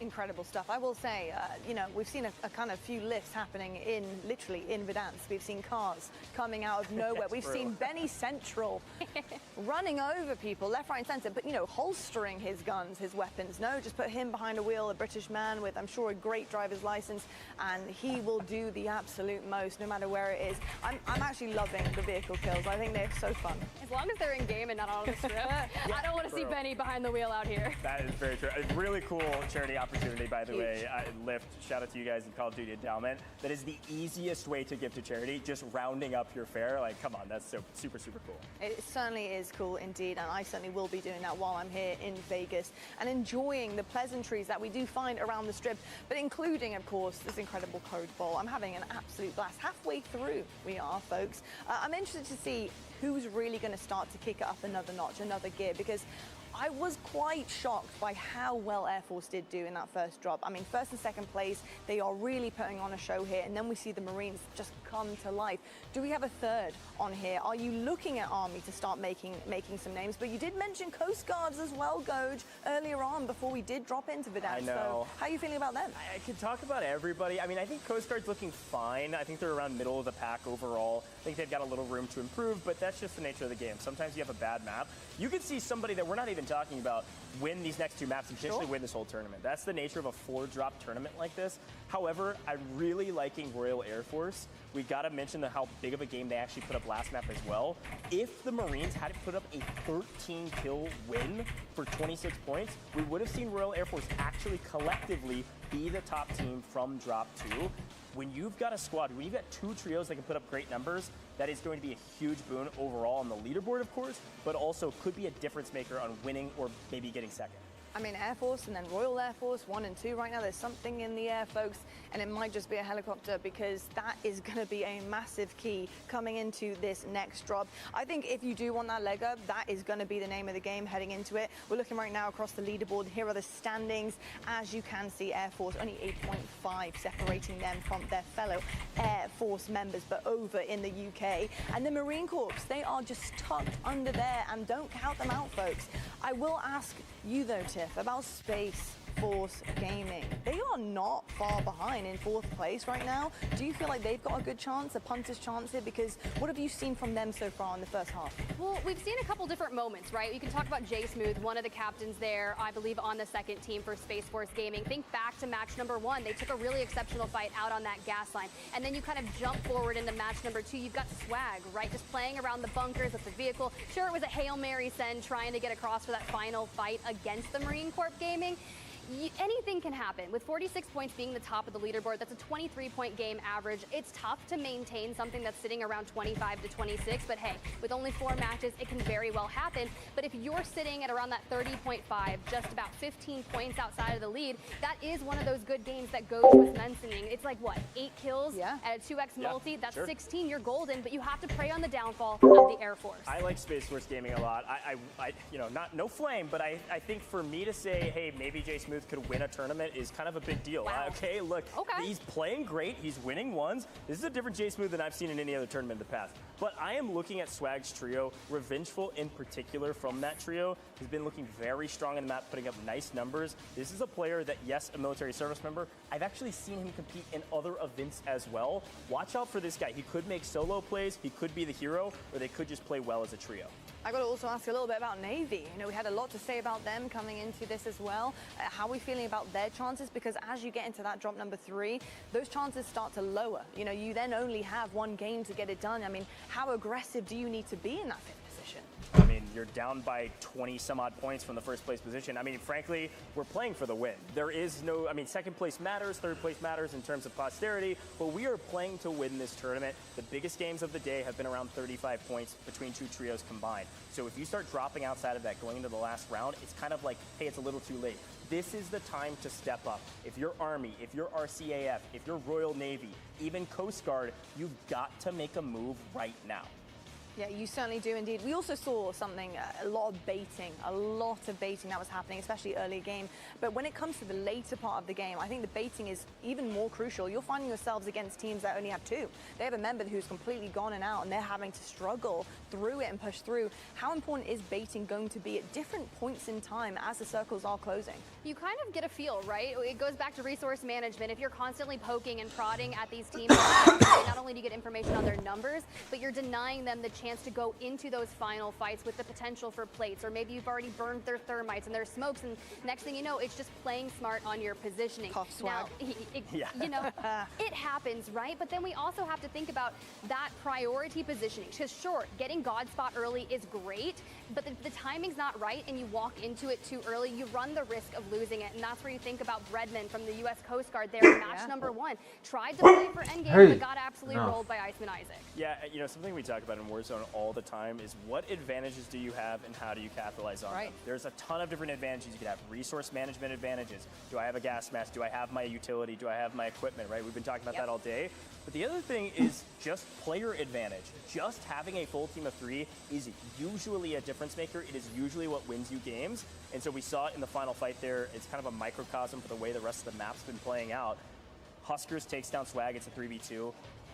Incredible stuff. I will say, you know, we've seen a kind of few lifts happening literally in Verdansk. We've seen cars coming out of nowhere. We've seen Benny Central running over people left, right, and centre, but, you know, holstering his guns, his weapons. No, just put him behind a wheel, a British man with, I'm sure, a great driver's license, and he will do the absolute most, no matter where it is. I'm actually loving the vehicle kills. I think they're so fun. As long as they're in game and not on the strip, I don't want to see Benny behind the wheel out here. That is very true. A really cool charity opportunity, by the way. Lyft, shout out to you guys in Call of Duty Endowment. That is the easiest way to give to charity, just rounding up your fare. Like, come on, that's so super, super cool. It certainly is cool indeed, and I certainly will be doing that while I'm here in Vegas and enjoying the pleasantries that we do find around the strip, but including, of course, this incredible Code Bowl. I'm having an absolute blast. Halfway through we are, folks. I'm interested to see who's really going to start to kick it up another notch, another gear, because I was quite shocked by how well Air Force did do in that first drop. I mean, first and second place, they are really putting on a show here, and then we see the Marines just come to life. Do we have a third on here? Are you looking at Army to start making some names? But you did mention Coast Guards as well, Goj, earlier on before we did drop into Verdansk. I know. So how are you feeling about them? I could talk about everybody. I mean, I think Coast Guard's looking fine. I think they're around middle of the pack overall. I think they've got a little room to improve, but that's just the nature of the game. Sometimes you have a bad map. You could see somebody that we're not even talking about win these next two maps and potentially win this whole tournament. That's the nature of a 4-drop tournament like this. However, I'm really liking Royal Air Force. We got to mention how big of a game they actually put up last map as well. If the Marines had put up a 13-kill win for 26 points, we would have seen Royal Air Force actually collectively be the top team from drop 2. When you've got a squad, when you've got two trios that can put up great numbers, that is going to be a huge boon overall on the leaderboard, of course, but also could be a difference maker on winning or maybe getting second. I mean, Air Force and then Royal Air Force 1 and 2 right now. There's something in the air, folks, and it might just be a helicopter, because that is going to be a massive key coming into this next drop. I think if you do want that leg up, that is going to be the name of the game heading into it. We're looking right now across the leaderboard. Here are the standings. As you can see, Air Force only 8.5 separating them from their fellow Air Force members, but over in the UK. And the Marine Corps, they are just tucked under there, and don't count them out, folks. I will ask you, though, Tiff, about Space Force Gaming. They are not far behind in 4th place right now. Do you feel like they've got a good chance, a punter's chance here? Because what have you seen from them so far in the first half? Well, we've seen a couple different moments, right? You can talk about Jay Smooth, one of the captains there, I believe, on the second team for Space Force Gaming. Think back to match number 1. They took a really exceptional fight out on that gas line. And then you kind of jump forward into match number 2. You've got Swag, right? Just playing around the bunkers with the vehicle. Sure, it was a Hail Mary send trying to get across for that final fight against the Marine Corps Gaming. Anything can happen. With 46 points being the top of the leaderboard, that's a 23-point game average. It's tough to maintain something that's sitting around 25 to 26, but hey, with only 4 matches, it can very well happen. But if you're sitting at around that 30.5, just about 15 points outside of the lead, that is one of those good games that Goj was mentioning. It's like, what, 8 kills at a 2x multi? That's 16, you're golden, but you have to prey on the downfall of the Air Force. I like Space Force Gaming a lot. I you know, no flame, but I think for me to say, hey, maybe Jay Smooth could win a tournament is kind of a big deal. Wow. Okay, look, he's playing great. He's winning ones. This is a different Jay Smooth than I've seen in any other tournament in the past. But I am looking at Swag's trio. Revengeful in particular from that trio has been looking very strong in the map, putting up nice numbers. This is a player that, yes, a military service member. I've actually seen him compete in other events as well. Watch out for this guy. He could make solo plays. He could be the hero, or they could just play well as a trio. I got to also ask a little bit about Navy. You know, we had a lot to say about them coming into this as well. How are we feeling about their chances? Because as you get into that drop number 3, those chances start to lower. You know, you then only have 1 game to get it done. I mean, how aggressive do you need to be in that 5th position? I mean, you're down by 20 some odd points from the 1st place position. I mean, frankly, we're playing for the win. There is no, I mean, 2nd place matters, 3rd place matters in terms of posterity, but we are playing to win this tournament. The biggest games of the day have been around 35 points between 2 trios combined. So if you start dropping outside of that going into the last round, it's kind of like, hey, it's a little too late. This is the time to step up. If you're Army, if you're RCAF, if you're Royal Navy, even Coast Guard, you've got to make a move right now. Yeah, you certainly do indeed. We also saw something, a lot of baiting that was happening, especially early game. But when it comes to the later part of the game, I think the baiting is even more crucial. You're finding yourselves against teams that only have 2. They have a member who's completely gone and out, and they're having to struggle through it and push through. How important is baiting going to be at different points in time as the circles are closing? You kind of get a feel, right? It goes back to resource management. If you're constantly poking and prodding at these teams, not only do you get information on their numbers, but you're denying them the chance to go into those final fights with the potential for plates, or maybe you've already burned their thermites and their smokes, and next thing you know, it's just playing smart on your positioning. Now, you know, it happens, right? But then we also have to think about that priority positioning. Because sure, getting God spot early is great, but the timing's not right and you walk into it too early, you run the risk of losing it. And that's where you think about Breadman from the U.S. Coast Guard there in match number 1. Tried to play for endgame, but got absolutely rolled by Iceman Isaac. Yeah, you know, something we talk about in Warzone all the time is what advantages do you have and how do you capitalize on them? There's a ton of different advantages you can have. Resource management advantages. Do I have a gas mask? Do I have my utility? Do I have my equipment, right? We've been talking about that all day. But the other thing is just player advantage. Just having a full team of 3 is usually a difference maker. It is usually what wins you games. And so we saw it in the final fight there. It's kind of a microcosm for the way the rest of the map's been playing out. Huskers takes down Swag. It's a 3v2.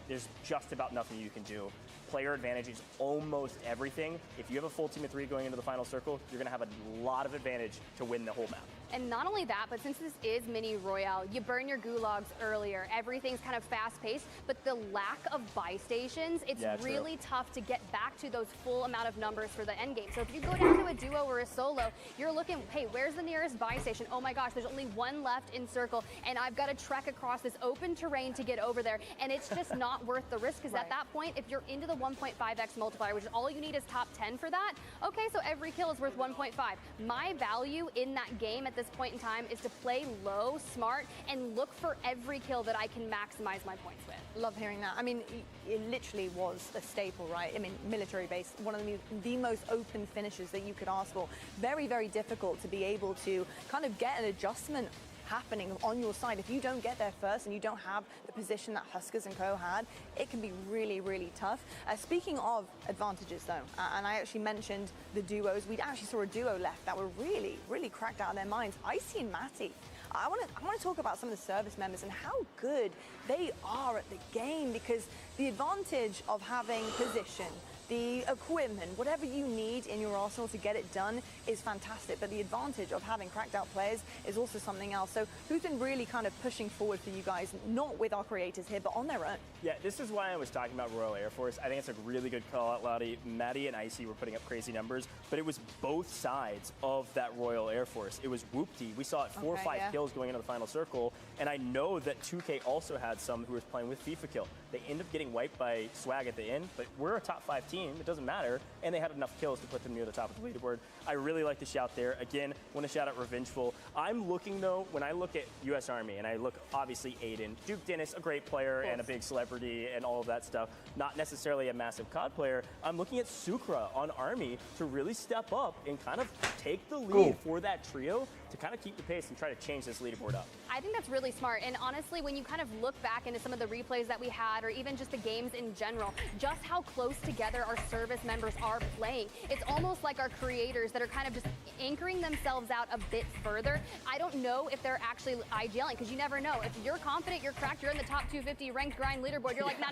There's just about nothing you can do. Player advantage is almost everything. If you have a full team of 3 going into the final circle, you're going to have a lot of advantage to win the whole map. And not only that, but since this is Mini Royale, you burn your gulags earlier. Everything's kind of fast-paced, but the lack of buy stations, it's really tough to get back to those full amount of numbers for the end game. So if you go down to a duo or a solo, you're looking, hey, where's the nearest buy station? Oh my gosh, there's only 1 left in circle, and I've got to trek across this open terrain to get over there, and it's just not worth the risk, because at that point, if you're into the 1.5x multiplier, which is all you need is top 10 for that, okay, so every kill is worth 1.5. My value in that game at this point in time is to play low, smart, and look for every kill that I can maximize my points with. Love hearing that. I mean, it literally was a staple, right? I mean, military base, one of the most open finishes that you could ask for. Very, very difficult to be able to kind of get an adjustment happening on your side. If you don't get there first and you don't have the position that Huskers and Co had, it can be really, really tough. Speaking of advantages though, and I actually mentioned the duos, we actually saw a duo left that were really, really cracked out of their minds. Icy and Matty. I want to talk about some of the service members and how good they are at the game, because the advantage of having position, the equipment, whatever you need in your arsenal to get it done is fantastic, but the advantage of having cracked out players is also something else. So who's been really kind of pushing forward for you guys, not with our creators here, but on their own? Yeah, this is why I was talking about Royal Air Force. I think it's a really good call out, Lottie. Maddie and Icy were putting up crazy numbers, but it was both sides of that Royal Air Force. It was whoopty. We saw it 4 or 5 kills going into the final circle, and I know that 2K also had some who was playing with FIFA kill. They end up getting wiped by Swag at the end, but we're a top 5 team. It doesn't matter, and they had enough kills to put them near the top of the leaderboard. I really like the shout there. Again, want to shout out Revengeful. I'm looking, though, when I look at U.S. Army, and I look, obviously, Aiden, Duke Dennis, a great player and a big celebrity and all of that stuff, not necessarily a massive COD player. I'm looking at Sucra on Army to really step up and kind of take the lead for that trio to kind of keep the pace and try to change this leaderboard up. I think that's really smart. And honestly, when you kind of look back into some of the replays that we had, or even just the games in general, just how close together our service members are playing. It's almost like our creators that are kind of just anchoring themselves out a bit further. I don't know if they're actually IGLing, because you never know. If you're confident, you're cracked, you're in the top 250 ranked grind leaderboard, you're like, no.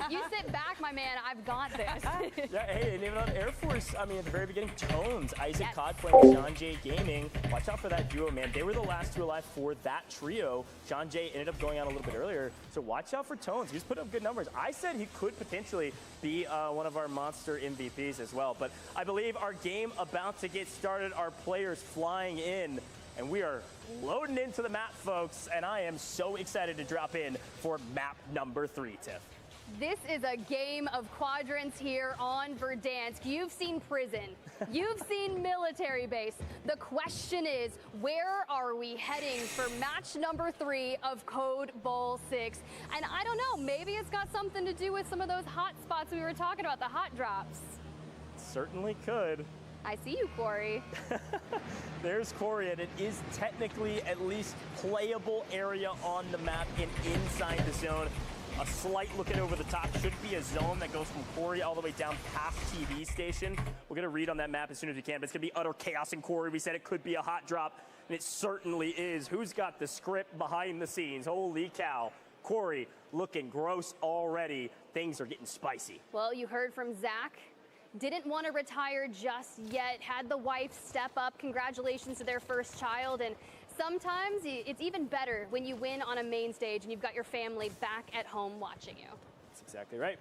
You sit back, my man, I've got this. Yeah, hey, and even on Air Force, I mean, at the very beginning, Tones, Isaac COD playing Sean J Gaming. Watch out for that duo, man. They were the last 2 alive for that trio. Sean J ended up going out a little bit earlier, so watch out for Tones. He's put up good numbers. I said he could potentially be one of our monster MVPs as well, but I believe our game about to get started. Our players flying in, and we are loading into the map, folks, and I am so excited to drop in for map number 3, Tiff. This is a game of quadrants here on Verdansk. You've seen prison. You've seen military base. The question is, where are we heading for match number 3 of Code Bowl 6? And I don't know, maybe it's got something to do with some of those hot spots we were talking about, the hot drops. Certainly could. I see you, Corey. There's Corey, and it is technically at least playable area on the map and inside the zone. A slight looking over the top. Should be a zone that goes from Quarry all the way down past TV station. We'll get a read on that map as soon as we can, but it's going to be utter chaos in Quarry. We said it could be a hot drop, and it certainly is. Who's got the script behind the scenes? Holy cow. Quarry looking gross already. Things are getting spicy. Well, you heard from Zach. Didn't want to retire just yet. Had the wife step up. Congratulations to their first child. And sometimes it's even better when you win on a main stage and you've got your family back at home watching you. That's exactly right.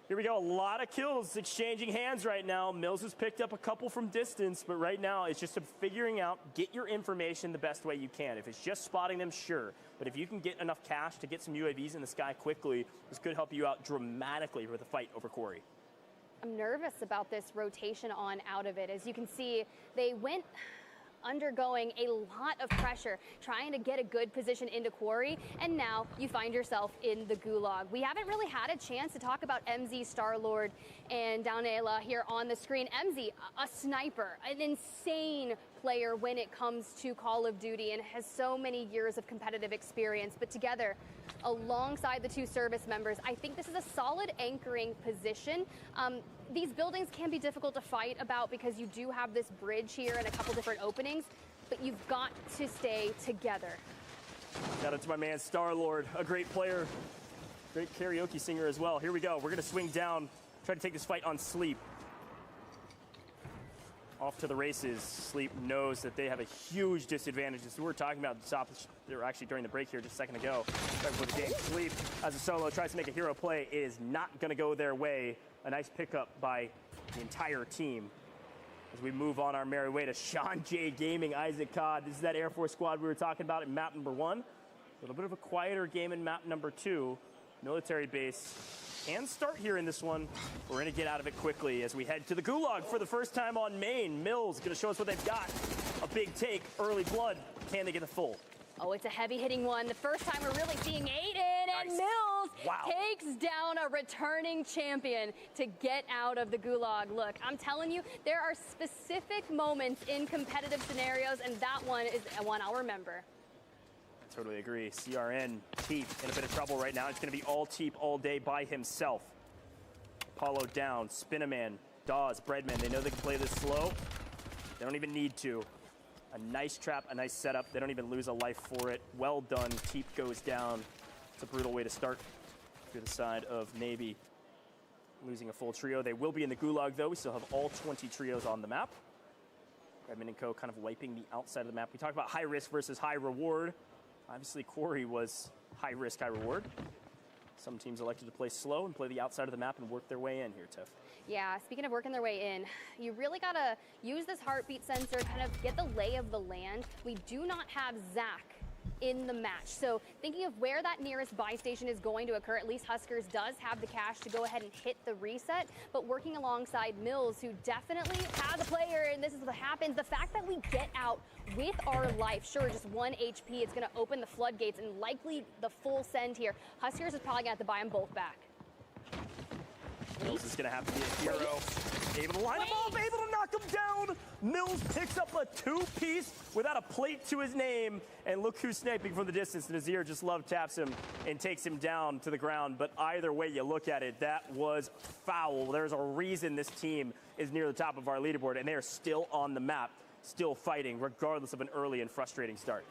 Here we go. A lot of kills exchanging hands right now. Mills has picked up a couple from distance, but right now it's just figuring out, get your information the best way you can. If it's just spotting them, sure. But if you can get enough cash to get some UAVs in the sky quickly, this could help you out dramatically for the fight over Quarry. I'm nervous about this rotation on out of it. As you can see, they went undergoing a lot of pressure, trying to get a good position into Quarry, and now you find yourself in the Gulag. We haven't really had a chance to talk about MZ, Star-Lord, and Downela here on the screen. MZ, a sniper, an insane player when it comes to Call of Duty and has so many years of competitive experience, but together, alongside the two service members, I think this is a solid anchoring position. These buildings can be difficult to fight about because you do have this bridge here and a couple different openings, but you've got to stay together. Shout out to my man Star-Lord, a great player, great karaoke singer as well. Here we go. We're going to swing down, try to take this fight on Sleep. Off to the races. Sleep knows that they have a huge disadvantage. As we were talking about the top, they were actually during the break here just a second ago, right before the game. Sleep, as a solo, tries to make a hero play. It is not going to go their way. A nice pickup by the entire team. As we move on our merry way to Sean J Gaming, Isaac COD. This is that Air Force squad we were talking about in map number 1. A little bit of a quieter game in map number 2. Military base can start here in this one. We're going to get out of it quickly as we head to the Gulag for the first time on main. Mills going to show us what they've got. A big take, early blood. Can they get the full? Oh, it's a heavy-hitting one. The first time we're really seeing Aiden, and Mills takes down a returning champion to get out of the Gulag. Look, I'm telling you, there are specific moments in competitive scenarios, and that one is one I'll remember. I totally agree. CRN, Teep, in a bit of trouble right now. It's going to be all Teep all day by himself. Apollo down, Spinaman, Dawes, Breadman. They know they can play this slow. They don't even need to. A nice trap, a nice setup. They don't even lose a life for it. Well done. Teep goes down. It's a brutal way to start through the side of Navy. Losing a full trio. They will be in the Gulag, though. We still have all 20 trios on the map. Redmond and Co. kind of wiping the outside of the map. We talked about high risk versus high reward. Obviously, Quarry was high risk, high reward. Some teams elected to play slow and play the outside of the map and work their way in here, Tiff. Yeah, speaking of working their way in, you really got to use this heartbeat sensor, kind of get the lay of the land. We do not have Zach in the match. So thinking of where that nearest buy station is going to occur, at least Huskers does have the cash to go ahead and hit the reset, but working alongside Mills, who definitely has a player, and this is what happens. The fact that we get out with our life, sure, just 1 HP, it's going to open the floodgates and likely the full send here. Huskers is probably going to have to buy them both back. Mills is going to have to be a hero. Able to line him up, able to knock him down. Mills picks up a 2-piece without a plate to his name. And look who's sniping from the distance. Nazir just love taps him and takes him down to the ground. But either way you look at it, that was foul. There's a reason this team is near the top of our leaderboard, and they are still on the map, still fighting, regardless of an early and frustrating start.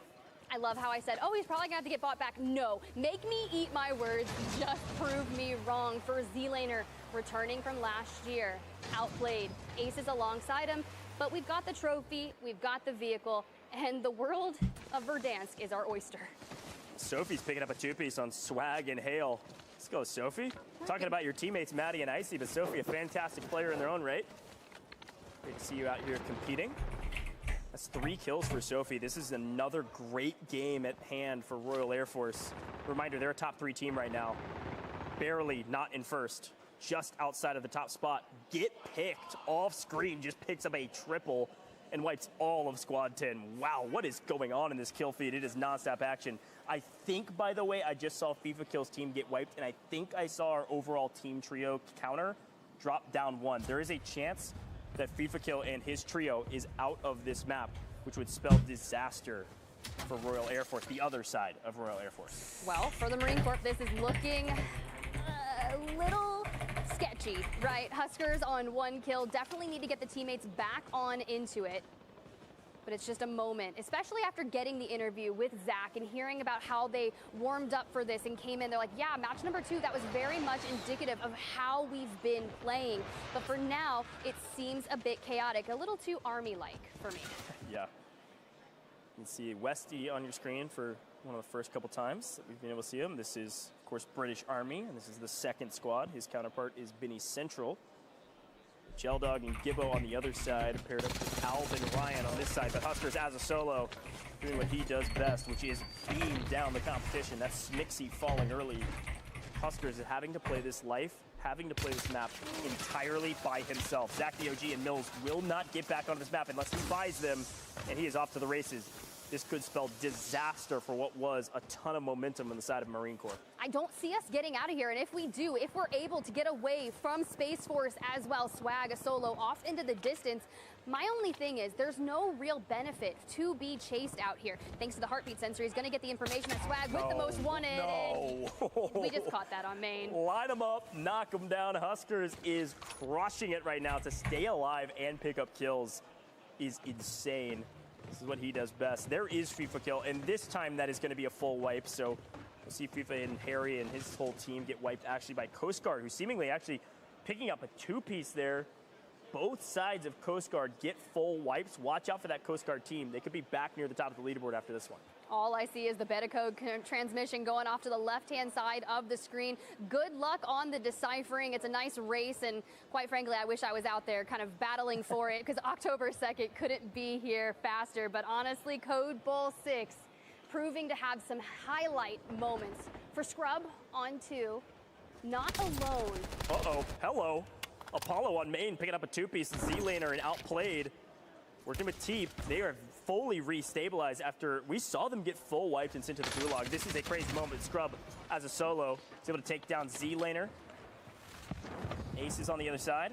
I love how I said, oh, he's probably going to have to get bought back. No, make me eat my words. Just prove me wrong. For Z-Laner, returning from last year, outplayed. Aces alongside him, but we've got the trophy, we've got the vehicle, and the world of Verdansk is our oyster. Sophie's picking up a 2-piece on Swag and Hale. Let's go, Sophie. Talking about your teammates, Maddie and Icy, but Sophie, a fantastic player in their own right. Great to see you out here competing. That's 3 kills for Sophie. This is another great game at hand for Royal Air Force. Reminder, they're a top 3 team right now. Barely not in first, just outside of the top spot. Get picked off screen, just picks up a triple and wipes all of Squad 10. Wow, what is going on in this kill feed? It is nonstop action. I think, by the way, I just saw FIFA Kill's team get wiped, and I think I saw our overall team trio counter drop down 1. There is a chance that FIFA Kill and his trio is out of this map, which would spell disaster for Royal Air Force, the other side of Royal Air Force? Well, for the Marine Corps, this is looking a little sketchy, right? Huskers on 1 kill, definitely need to get the teammates back on into it. But it's just a moment, especially after getting the interview with Zach and hearing about how they warmed up for this and came in. They're like, yeah, match number 2, that was very much indicative of how we've been playing. But for now, it seems a bit chaotic, a little too Army-like for me. Yeah. You can see Westy on your screen for one of the first couple times that we've been able to see him. This is, of course, British Army, and this is the 2nd squad. His counterpart is Benny Central. Geldog and Gibbo on the other side, paired up with Alvin Ryan on this side. But Huskers as a solo, doing what he does best, which is beam down the competition. That's Snixie falling early. Huskers is having to play this life, having to play this map entirely by himself. Zach the OG and Mills will not get back on this map unless he buys them, and he is off to the races. This could spell disaster for what was a ton of momentum on the side of Marine Corps. I don't see us getting out of here, and if we do, if we're able to get away from Space Force as well, Swag a solo off into the distance, my only thing is there's no real benefit to be chased out here. Thanks to the heartbeat sensor, he's going to get the information that Swag with the most wanted. No. We just caught that on main. Line them up, knock them down. Huskers is crushing it right now to stay alive and pick up kills is insane. This is what he does best. There is FIFA kill, and this time that is going to be a full wipe. So we'll see FIFA and Harry and his whole team get wiped actually by Coast Guard, who's seemingly actually picking up a 2-piece there. Both sides of Coast Guard get full wipes. Watch out for that Coast Guard team. They could be back near the top of the leaderboard after this one. All I see is the beta code transmission going off to the left-hand side of the screen. Good luck on the deciphering. It's a nice race, and quite frankly, I wish I was out there kind of battling for it because October 2nd couldn't be here faster. But honestly, Code Bowl 6 proving to have some highlight moments. For Scrub on 2, not alone. Uh-oh, hello. Apollo on main, picking up a 2-piece. Z-Laner and outplayed. Working with Teep, they are fully restabilized after we saw them get full wiped and sent to the gulag. This is a crazy moment. Scrub, as a solo, is able to take down Z-Laner. Ace is on the other side,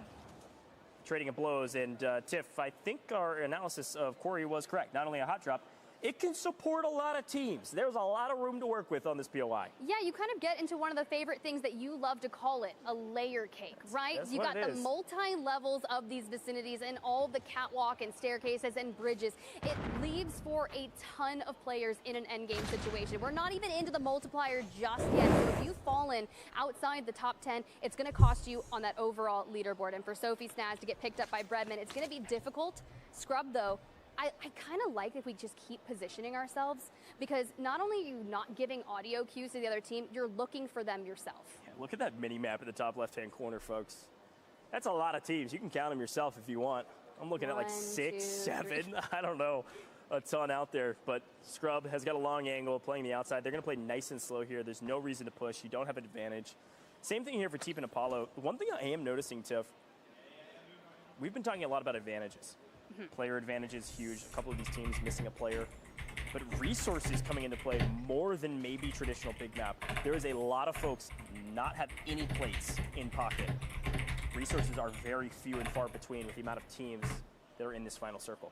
trading of blows. And Tiff, I think our analysis of Quarry was correct. Not only a hot drop, it can support a lot of teams. There's a lot of room to work with on this POI. Yeah, you kind of get into one of the favorite things that you love to call it, a layer cake, right? That's You what got it the is. multi-levels of these vicinities and all the catwalk and staircases and bridges. It leaves for a ton of players in an endgame situation. We're not even into the multiplier just yet. So if you've fallen outside the top 10, it's going to cost you on that overall leaderboard. And for Sophie Snaz to get picked up by Bredman, it's going to be difficult. Scrub, though, I kind of like if we just keep positioning ourselves, because not only are you not giving audio cues to the other team, you're looking for them yourself. Yeah, look at that mini map at the top left-hand corner, folks. That's a lot of teams. You can count them yourself if you want. I'm looking at like 6, 7. I don't know. A ton out there, but Scrub has got a long angle playing the outside. They're going to play nice and slow here. There's no reason to push. You don't have an advantage. Same thing here for Teep and Apollo. One thing I am noticing, Tiff, we've been talking a lot about advantages. Player advantage is huge. A couple of these teams missing a player. But resources coming into play more than maybe traditional big map. There is a lot of folks not have any plates in pocket. Resources are very few and far between with the amount of teams that are in this final circle.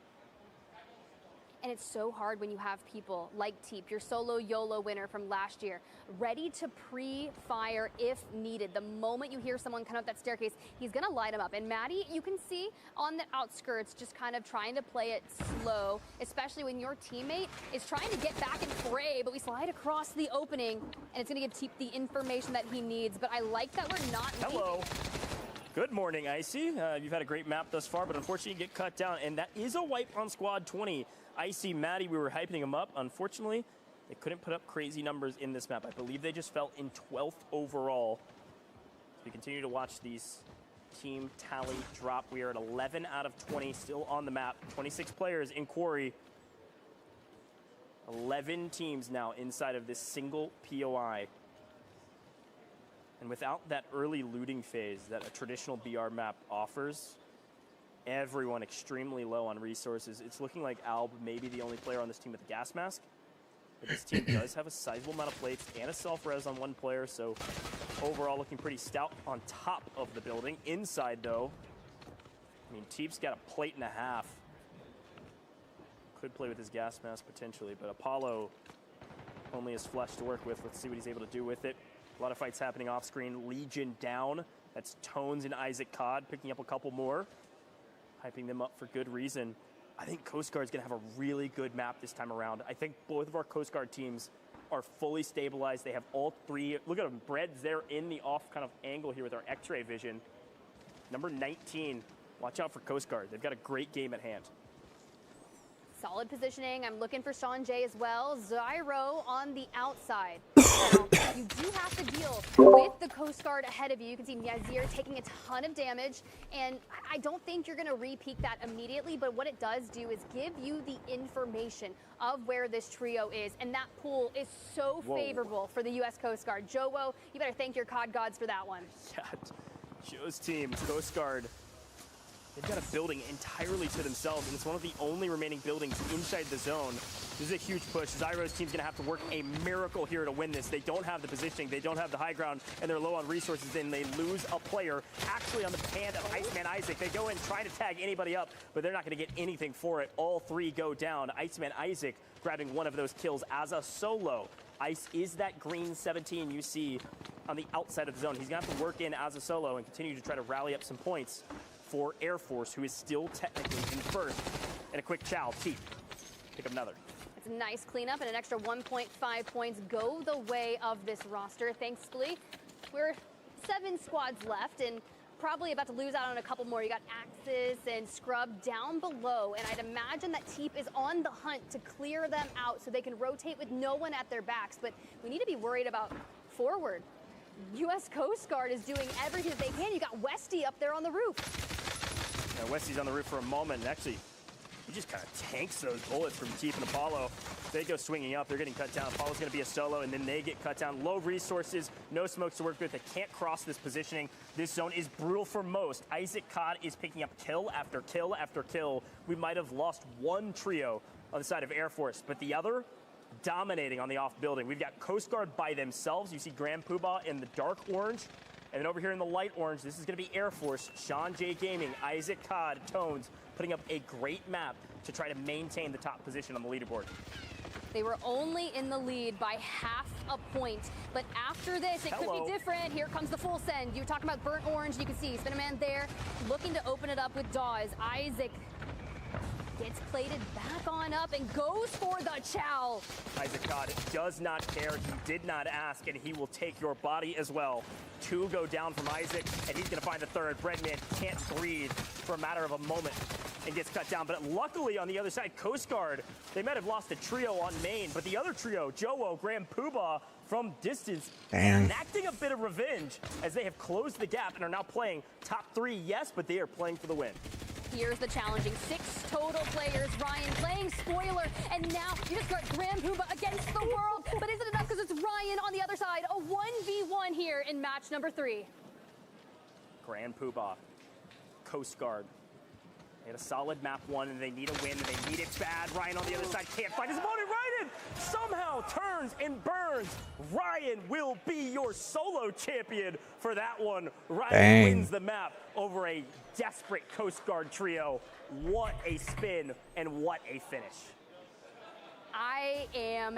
And it's so hard when you have people like Teep, your solo YOLO winner from last year, ready to pre-fire if needed. The moment you hear someone come up that staircase, he's going to light him up. And Maddie, you can see on the outskirts just kind of trying to play it slow, especially when your teammate is trying to get back and fray, but we slide across the opening, and it's going to give Teep the information that he needs. But I like that we're not Hello. Good morning, Icy. You've had a great map thus far, but unfortunately you get cut down, and that is a wipe on Squad 20. Icy, Maddie, we were hyping him up. Unfortunately, they couldn't put up crazy numbers in this map. I believe they just fell in 12th overall. We continue to watch these team tally drop. We are at 11 out of 20 still on the map. 26 players in Quarry. 11 teams now inside of this single POI. And without that early looting phase that a traditional BR map offers, everyone extremely low on resources. It's looking like Alb may be the only player on this team with a gas mask. But this team does have a sizable amount of plates and a self-res on one player, so overall looking pretty stout on top of the building. Inside, though, I mean, Teep's got a plate and a half. Could play with his gas mask potentially, but Apollo only has flesh to work with. Let's see what he's able to do with it. A lot of fights happening off screen. Legion down. That's Tones and Isaac COD picking up a couple more. Hyping them up for good reason. I think Coast Guard's going to have a really good map this time around. I think both of our Coast Guard teams are fully stabilized. They have all three. Look at them. Bread's there in the off kind of angle here with our X-ray vision. Number 19. Watch out for Coast Guard. They've got a great game at hand. Solid positioning. I'm looking for Sean J as well. Zyro on the outside. Now, you do have to deal with the Coast Guard ahead of you. You can see Yazir taking a ton of damage, and I don't think you're going to re-peak that immediately, but what it does do is give you the information of where this trio is, and that pool is so favorable for the U.S. Coast Guard. Jowo, you better thank your COD gods for that one. Yeah, Joe's team, Coast Guard, they've got a building entirely to themselves, and it's one of the only remaining buildings inside the zone. This is a huge push. Zyro's team's going to have to work a miracle here to win this. They don't have the positioning, they don't have the high ground, and they're low on resources, and they lose a player actually on the hand of Iceman Isaac. They go in trying to tag anybody up, but they're not going to get anything for it. All three go down. Iceman Isaac grabbing one of those kills as a solo. Ice is that green 17 you see on the outside of the zone. He's going to have to work in as a solo and continue to try to rally up some points for Air Force, who is still technically in first. And a quick chow, T. Pick up another. It's a nice cleanup, and an extra 1.5 points go the way of this roster. Thankfully, we're 7 squads left, and probably about to lose out on a couple more. You got Axis and Scrub down below, and I'd imagine that Teep is on the hunt to clear them out so they can rotate with no one at their backs. But we need to be worried about forward. U.S. Coast Guard is doing everything that they can. You got Westy up there on the roof. Now, Westy's on the roof for a moment, and actually, he just kind of tanks those bullets from Teep and Apollo. They go swinging up. They're getting cut down. Apollo's going to be a solo, and then they get cut down. Low resources, no smokes to work with. They can't cross this positioning. This zone is brutal for most. Isaac COD is picking up kill after kill after kill. We might have lost one trio on the side of Air Force, but the other dominating on the off building. We've got Coast Guard by themselves. You see Grand Poobah in the dark orange. And then over here in the light orange, this is going to be Air Force, Sean J Gaming, Isaac COD, Tones, putting up a great map to try to maintain the top position on the leaderboard. They were only in the lead by half a point, but after this, it could be different. Here comes the full send. You were talking about burnt orange. You can see Spinnerman there, looking to open it up with Dawes. Isaac gets plated back on up and goes for the chow. Isaac COD does not care. He did not ask, and he will take your body as well. 2 go down from Isaac, and he's going to find the third. Breadman can't breathe for a matter of a moment and gets cut down. But luckily on the other side, Coast Guard, they might have lost a trio on main, but the other trio, Jowo, Grand Poobah, from distance, enacting a bit of revenge as they have closed the gap and are now playing top 3, yes, but they are playing for the win. Here's the challenging 6 total players. Ryan playing spoiler, and now you just got Grand Poobah against the world. But is it enough? Because it's Ryan on the other side. A 1v1 here in match number 3. Grand Poobah, Coast Guard. They had a solid map 1, and they need a win, and they need it bad. Ryan on the other side can't find his opponent. Ryan somehow turns and burns. Ryan will be your solo champion for that one. Ryan wins the map over a desperate Coast Guard trio. What a spin, and what a finish. I am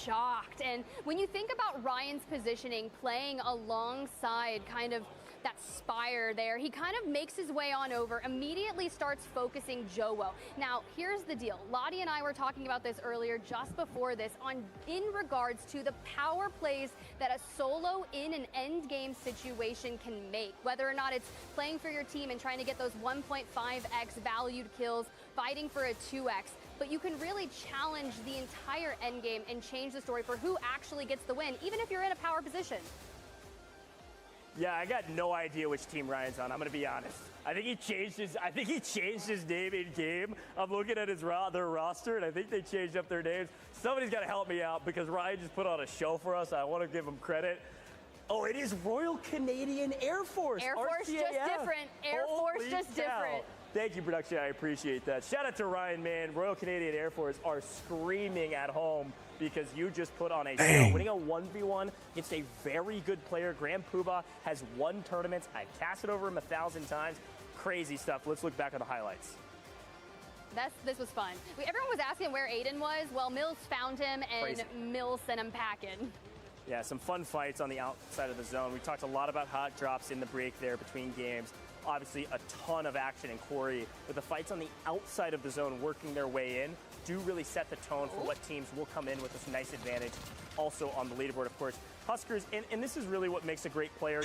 shocked. And when you think about Ryan's positioning, playing alongside kind of that Spire there, he kind of makes his way on over, immediately starts focusing Jowo. Now, here's the deal. Lottie and I were talking about this earlier, just before this, in regards to the power plays that a solo in an end game situation can make. Whether or not it's playing for your team and trying to get those 1.5x valued kills, fighting for a 2x. But you can really challenge the entire end game and change the story for who actually gets the win, even if you're in a power position. Yeah, I got no idea which team Ryan's on. I'm gonna be honest. I think he changed his name in game. I'm looking at their roster, and I think they changed up their names. Somebody's got to help me out because Ryan just put on a show for us. I want to give him credit. Oh, it is Royal Canadian Air Force. Air Force just different. Air Force just different. Thank you, production. I appreciate that. Shout out to Ryan, man. Royal Canadian Air Force are screaming at home because you just put on a show. Winning a 1v1 against a very good player. Grand Poobah has won tournaments. I've cast it over him 1,000 times. Crazy stuff. Let's look back at the highlights. This was fun. Everyone was asking where Aiden was. Well, Mills found him, and Crazy. Mills sent him packing. Yeah, some fun fights on the outside of the zone. We talked a lot about hot drops in the break there between games. Obviously, a ton of action in Corey, but the fights on the outside of the zone working their way in do really set the tone for what teams will come in with this nice advantage. Also on the leaderboard, of course, Huskers, and this is really what makes a great player.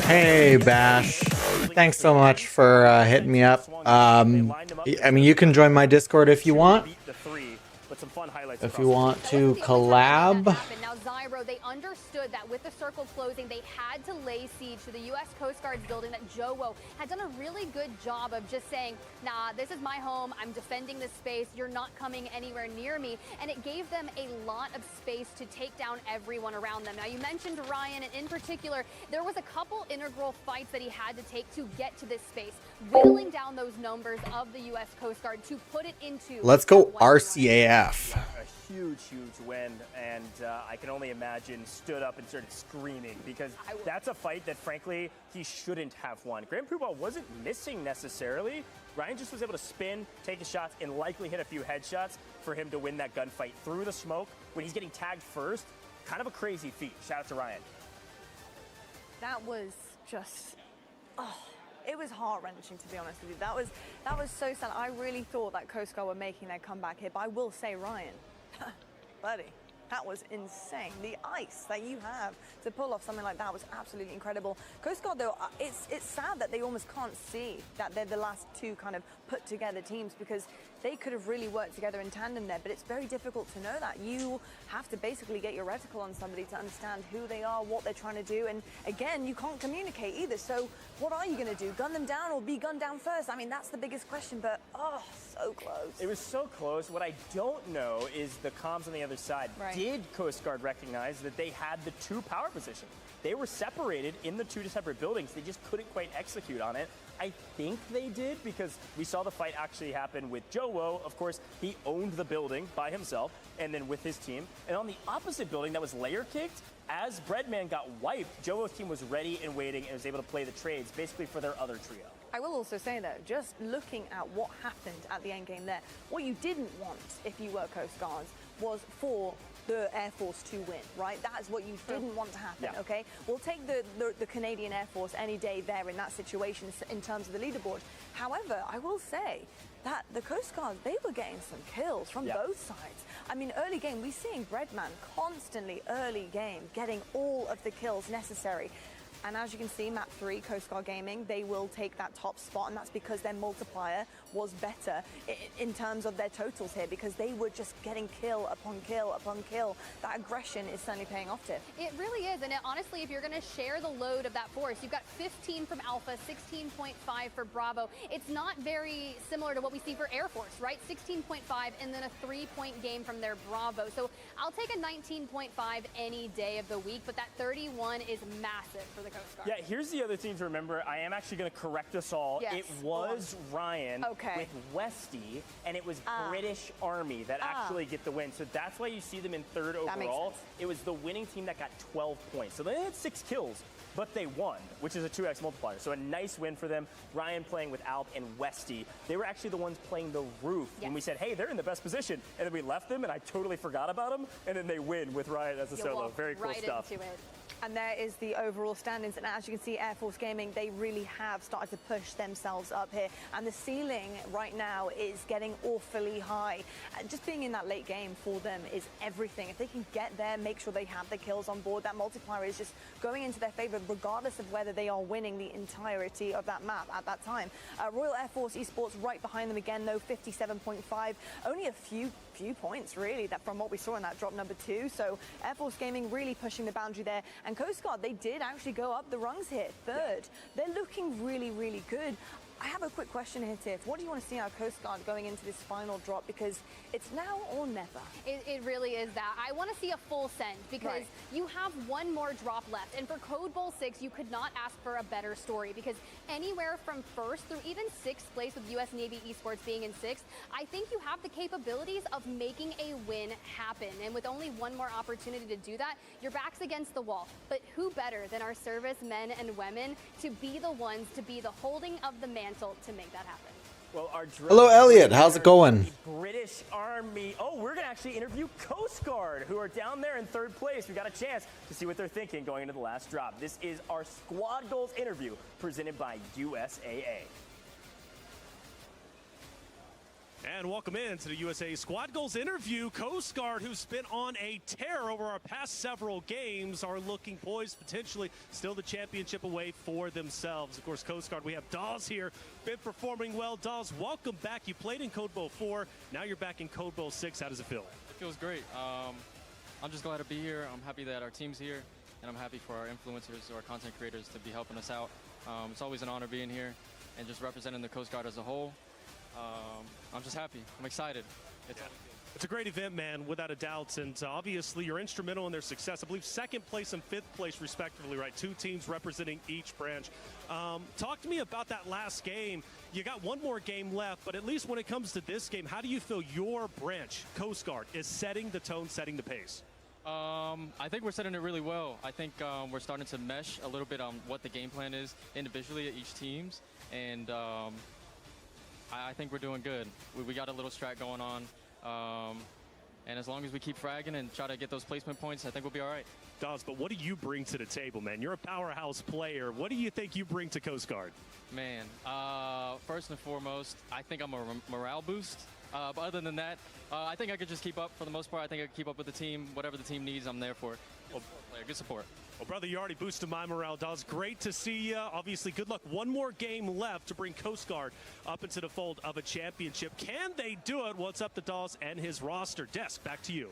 Hey, Bash. Thanks so much for hitting me up. I mean, you can join my Discord if you want. If you want to collab. Now, Zyro, they understood that with the circle closing, they had to lay siege to the U.S. Coast Guard's building, that Jowo had done a really good job of just saying, nah, this is my home, I'm defending this space, you're not coming anywhere near me, and it gave them a lot of space to take down everyone around them. Now, you mentioned Ryan, and in particular, there was a couple integral fights that he had to take to get to this space, whittling down those numbers of the U.S. Coast Guard to put it into... Let's go RCAF. A huge win, and I can only imagine stood up and started screaming, because that's a fight that, frankly, he shouldn't have won. Grand Poobah wasn't missing necessarily. Ryan just was able to spin, take his shots, and likely hit a few headshots for him to win that gunfight through the smoke when he's getting tagged first. Kind of a crazy feat. Shout out to Ryan. That was just, it was heart-wrenching, to be honest with you. That was so sad. I really thought that Coast Guard were making their comeback here, but I will say, Ryan, buddy, that was insane. The ice that you have to pull off something like that was absolutely incredible. Coast Guard, though, it's sad that they almost can't see that they're the last two kind of put together teams, because they could have really worked together in tandem there, but it's very difficult to know that. You have to basically get your reticle on somebody to understand who they are, what they're trying to do, and again, you can't communicate either. So what are you going to do? Gun them down or be gunned down first? I mean, that's the biggest question, but so close. It was so close. What I don't know is the comms on the other side. Right. Did Coast Guard recognize that they had the two power positions? They were separated in the two separate buildings. They just couldn't quite execute on it. I think they did, because we saw the fight actually happen with Jowo. Of course, he owned the building by himself and then with his team. And on the opposite building that was layer kicked, as Breadman got wiped, Jowo's team was ready and waiting and was able to play the trades basically for their other trio. I will also say, though, just looking at what happened at the end game there, what you didn't want if you were Coast Guards was for the Air Force to win, right? That is what you didn't want to happen, okay? We'll take the Canadian Air Force any day there in that situation in terms of the leaderboard. However, I will say that the Coast Guard, they were getting some kills from both sides. I mean, early game, we're seeing Breadman constantly early game getting all of the kills necessary. And as you can see, map 3, Coast Guard Gaming, they will take that top spot, and that's because their multiplier was better in terms of their totals here, because they were just getting kill upon kill upon kill. That aggression is certainly paying off, Tiff. It really is, and honestly, if you're going to share the load of that force, you've got 15 from Alpha, 16.5 for Bravo. It's not very similar to what we see for Air Force, right? 16.5 and then a 3-point game from their Bravo. So I'll take a 19.5 any day of the week, but that 31 is massive for the Coast Guard. Yeah, here's the other thing to remember. I am actually going to correct us all. Yes. It was Ryan with Westy, and it was British Army that actually get the win. So that's why you see them in third overall. It was the winning team that got 12 points. So they had 6 kills, but they won, which is a 2x multiplier. So a nice win for them. Ryan playing with Alp and Westy. They were actually the ones playing the roof when we said, hey, they're in the best position. And then we left them, and I totally forgot about them. And then they win with Ryan as a solo. Very cool stuff. And there is the overall standings. And as you can see, Air Force Gaming, they really have started to push themselves up here. And the ceiling right now is getting awfully high. Just being in that late game for them is everything. If they can get there, make sure they have the kills on board, that multiplier is just going into their favor, regardless of whether they are winning the entirety of that map at that time. Royal Air Force Esports right behind them again, though, 57.5. Only a few points, really, that from what we saw in that drop number 2. So Air Force Gaming really pushing the boundary there. And Coast Guard, they did actually go up the rungs here, third. They're looking really, really good. I have a quick question here, Tiff. What do you want to see our Coast Guard going into this final drop? Because it's now or never. It really is that. I want to see a full send because you have one more drop left. And for Code Bowl 6, you could not ask for a better story because anywhere from first through even sixth place with US Navy Esports being in sixth, I think you have the capabilities of making a win happen. And with only one more opportunity to do that, your back's against the wall. But who better than our service men and women to be the ones to be the holding of the mantle to make that happen? Well, our Hello, Elliot. How's it going? British Army. Oh, we're going to actually interview Coast Guard, who are down there in third place. We got a chance to see what they're thinking going into the last drop. This is our Squad Goals interview presented by USAA. And welcome in to the USA Squad Goals interview. Coast Guard, who's been on a tear over our past several games, are looking poised, potentially still the championship away for themselves. Of course, Coast Guard, we have Dawes here, been performing well. Dawes, welcome back. You played in Code Bowl 4, now you're back in Code Bowl 6. How does it feel? It feels great. I'm just glad to be here. I'm happy that our team's here, and I'm happy for our influencers, our content creators, to be helping us out. It's always an honor being here and just representing the Coast Guard as a whole. I'm just happy. I'm excited. It's a great event, man, without a doubt. And obviously, you're instrumental in their success. I believe second place and fifth place, respectively, right? Two teams representing each branch. Talk to me about that last game. You got one more game left, but at least when it comes to this game, how do you feel your branch, Coast Guard, is setting the tone, setting the pace? I think we're setting it really well. I think we're starting to mesh a little bit on what the game plan is individually at each team's. And I think we're doing good. We got a little strat going on. And as long as we keep fragging and try to get those placement points, I think we'll be all right. Dawes, but what do you bring to the table, man? You're a powerhouse player. What do you think you bring to Coast Guard? Man, first and foremost, I think I'm a morale boost. But other than that, I think I could just keep up for the most part. I think I could keep up with the team. Whatever the team needs, I'm there for. Good support. Well, brother, you already boosted my morale, Dawes. Great to see you. Obviously, good luck. One more game left to bring Coast Guard up into the fold of a championship. Can they do it? What's up to Dawes and his roster? Desk, back to you.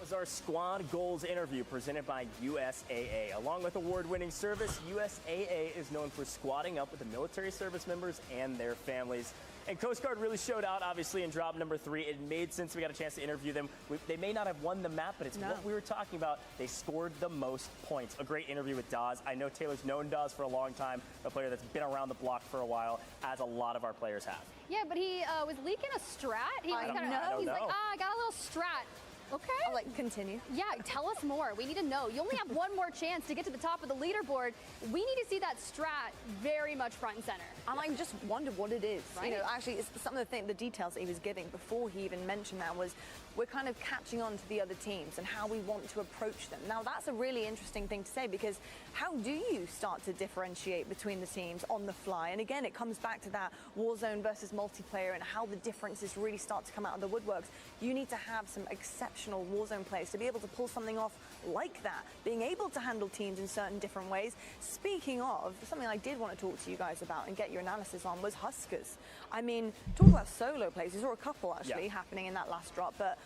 Was our Squad Goals interview presented by USAA. Along with award-winning service, USAA is known for squadding up with the military service members and their families. And Coast Guard really showed out, obviously, in drop number 3. It made sense. We got a chance to interview them. They may not have won the map, but it's what we were talking about. They scored the most points. A great interview with Dawes. I know Taylor's known Dawes for a long time, a player that's been around the block for a while, as a lot of our players have. Yeah, but he was leaking a strat. He's like, I got a little strat. Okay. I'll continue. Yeah, tell us more. We need to know. You only have one more chance to get to the top of the leaderboard. We need to see that strat very much front and center. And I just wondered what it is. Right? You know, actually, it's some of the details that he was giving before he even mentioned that was we're kind of catching on to the other teams and how we want to approach them. Now, that's a really interesting thing to say because how do you start to differentiate between the teams on the fly? And again, it comes back to that Warzone versus multiplayer and how the differences really start to come out of the woodworks. You need to have some exceptional Warzone players to be able to pull something off like that, being able to handle teams in certain different ways. Speaking of, something I did want to talk to you guys about and get your analysis on was Huskers. I mean, talk about solo plays. We saw a couple actually happening in that last drop, but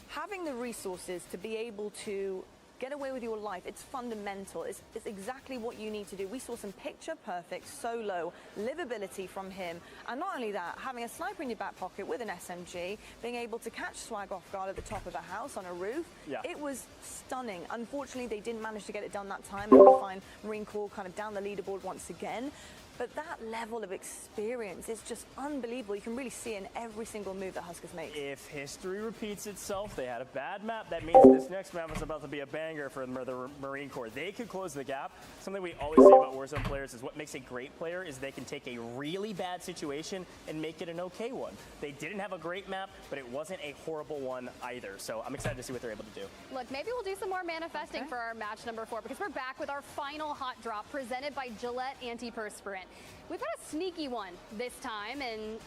having the resources to be able to get away with your life, it's fundamental. It's exactly what you need to do. We saw some picture-perfect solo livability from him. And not only that, having a sniper in your back pocket with an SMG, being able to catch swag off guard at the top of a house on a roof, it was stunning. Unfortunately, they didn't manage to get it done that time. And we find Marine Corps kind of down the leaderboard once again. But that level of experience is just unbelievable. You can really see in every single move that Huskers make. If history repeats itself, they had a bad map. That means this next map is about to be a banger for the Marine Corps. They could close the gap. Something we always say about Warzone players is what makes a great player is they can take a really bad situation and make it an okay one. They didn't have a great map, but it wasn't a horrible one either. So I'm excited to see what they're able to do. Look, maybe we'll do some more manifesting for our match number 4 because we're back with our final hot drop presented by Gillette Antiperspirant. We've got a sneaky one this time, and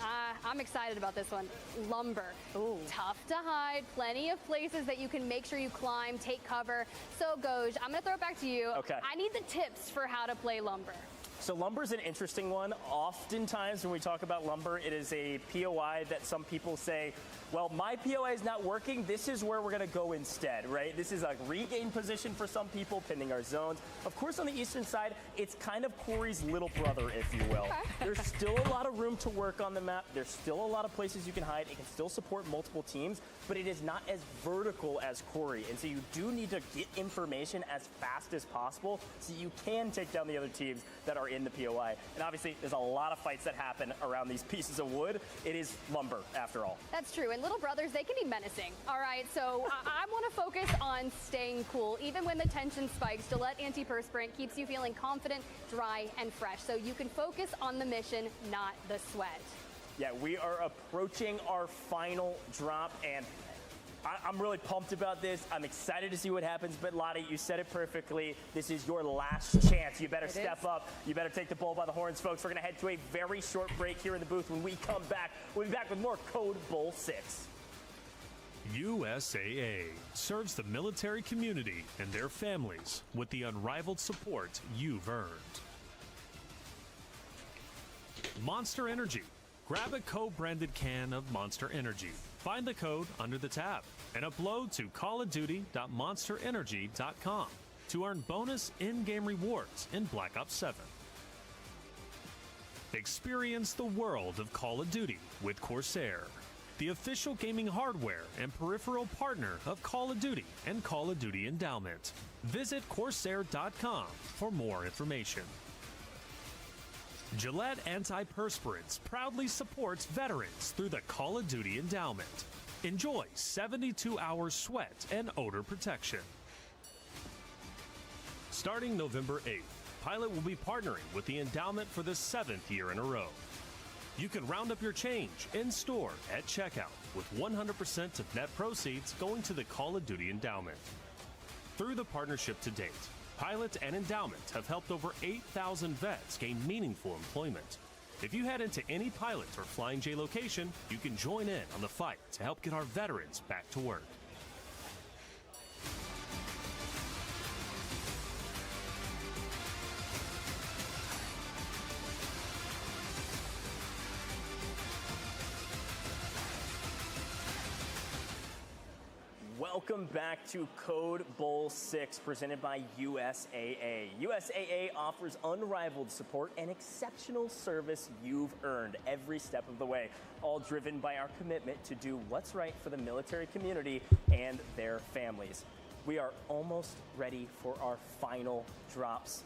I'm excited about this one. Lumber. Ooh. Tough to hide. Plenty of places that you can make sure you climb, take cover. So, Goj, I'm going to throw it back to you. Okay. I need the tips for how to play Lumber. So Lumber's an interesting one. Oftentimes when we talk about Lumber, it is a POI that some people say, well, my POI is not working. This is where we're going to go instead, right? This is a regain position for some people, pinning our zones. Of course, on the eastern side, it's kind of Corey's little brother, if you will. There's still a lot of room to work on the map. There's still a lot of places you can hide. It can still support multiple teams, but it is not as vertical as Corey. And so you do need to get information as fast as possible so you can take down the other teams that are in the POI. And obviously, there's a lot of fights that happen around these pieces of wood. It is Lumber, after all. That's true. And little brothers, they can be menacing. All right, so I want to focus on staying cool. Even when the tension spikes, Gillette Antiperspirant keeps you feeling confident, dry, and fresh. So you can focus on the mission, not the sweat. Yeah, we are approaching our final drop, and I'm really pumped about this. I'm excited to see what happens, but Lottie, you said it perfectly. This is your last chance. You better step up. You better take the bull by the horns, folks. We're going to head to a very short break here in the booth. When we come back, we'll be back with more Code Bull 6. USAA serves the military community and their families with the unrivaled support you've earned. Monster Energy. Grab a co-branded can of Monster Energy. Find the code under the tab and upload to callofduty.monsterenergy.com to earn bonus in-game rewards in Black Ops 7. Experience the world of Call of Duty with Corsair, the official gaming hardware and peripheral partner of Call of Duty and Call of Duty Endowment. Visit Corsair.com for more information. Gillette Antiperspirants proudly supports veterans through the Call of Duty Endowment. Enjoy 72 hours sweat and odor protection. Starting November 8th, Pilot will be partnering with the Endowment for the 7th year in a row. You can round up your change in store at checkout with 100% of net proceeds going to the Call of Duty Endowment. Through the partnership to date, Pilot and Endowment have helped over 8,000 vets gain meaningful employment. If you head into any Pilot or Flying J location, you can join in on the fight to help get our veterans back to work. Welcome back to Code Bull 6, presented by USAA. USAA offers unrivaled support and exceptional service you've earned every step of the way, all driven by our commitment to do what's right for the military community and their families. We are almost ready for our final drops.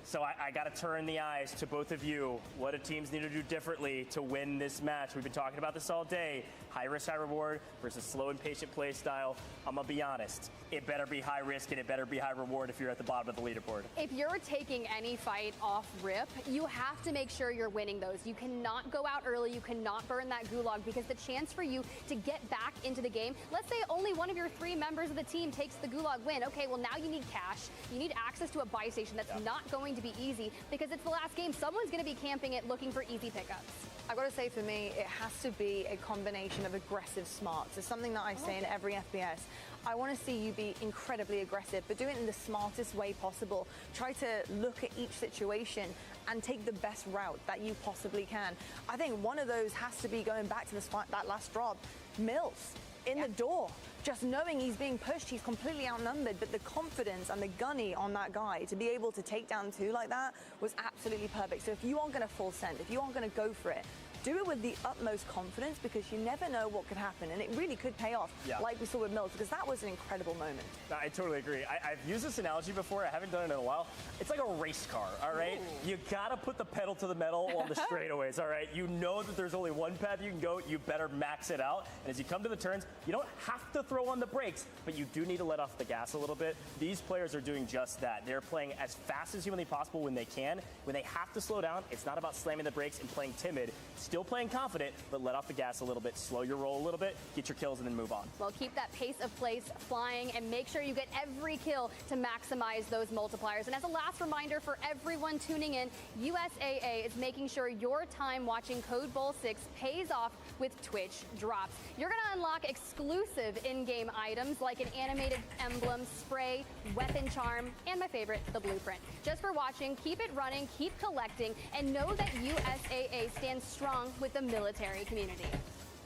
So I got to turn the eyes to both of you. What do teams need to do differently to win this match? We've been talking about this all day. High risk, high reward versus slow and patient play style. I'm going to be honest. It better be high risk and it better be high reward if you're at the bottom of the leaderboard. If you're taking any fight off rip, you have to make sure you're winning those. You cannot go out early. You cannot burn that gulag, because the chance for you to get back into the game, let's say only one of your 3 members of the team takes the gulag win. Okay, well now you need cash. You need access to a buy station. That's not going to be easy, because it's the last game. Someone's going to be camping it looking for easy pickups. I've got to say, for me, it has to be a combination of aggressive smarts. It's something that I say in every FPS. I want to see you be incredibly aggressive, but do it in the smartest way possible. Try to look at each situation and take the best route that you possibly can. I think one of those has to be going back to that last drop. Mills in the door. Just knowing he's being pushed, he's completely outnumbered, but the confidence and the gunny on that guy to be able to take down 2 like that was absolutely perfect. So if you aren't going to full send, if you aren't going to go for it, do it with the utmost confidence, because you never know what could happen, and it really could pay off, like we saw with Mills, because that was an incredible moment. I totally agree. I've used this analogy before. I haven't done it in a while. It's like a race car, all right? Ooh. You got to put the pedal to the metal on the straightaways, all right? You know that there's only one path you can go. You better max it out. And as you come to the turns, you don't have to throw on the brakes, but you do need to let off the gas a little bit. These players are doing just that. They're playing as fast as humanly possible when they can. When they have to slow down, it's not about slamming the brakes and playing timid. It's still playing confident, but let off the gas a little bit, slow your roll a little bit, get your kills, and then move on. Well, keep that pace of plays flying and make sure you get every kill to maximize those multipliers. And as a last reminder for everyone tuning in, USAA is making sure your time watching Code Bowl 6 pays off with Twitch drops. You're going to unlock exclusive in-game items like an animated emblem, spray, weapon charm, and my favorite, the blueprint. Just for watching, keep it running, keep collecting, and know that USAA stands strong with the military community.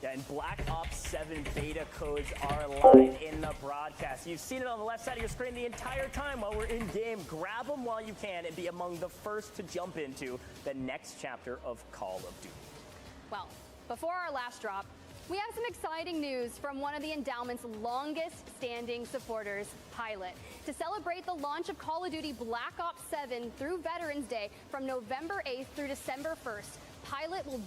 Yeah, and Black Ops 7 beta codes are live in the broadcast. You've seen it on the left side of your screen the entire time while we're in game. Grab them while you can and be among the first to jump into the next chapter of Call of Duty. Well, before our last drop, we have some exciting news from one of the Endowment's longest standing supporters, Pilot. To celebrate the launch of Call of Duty Black Ops 7 through Veterans Day from November 8th through December 1st, Pilot will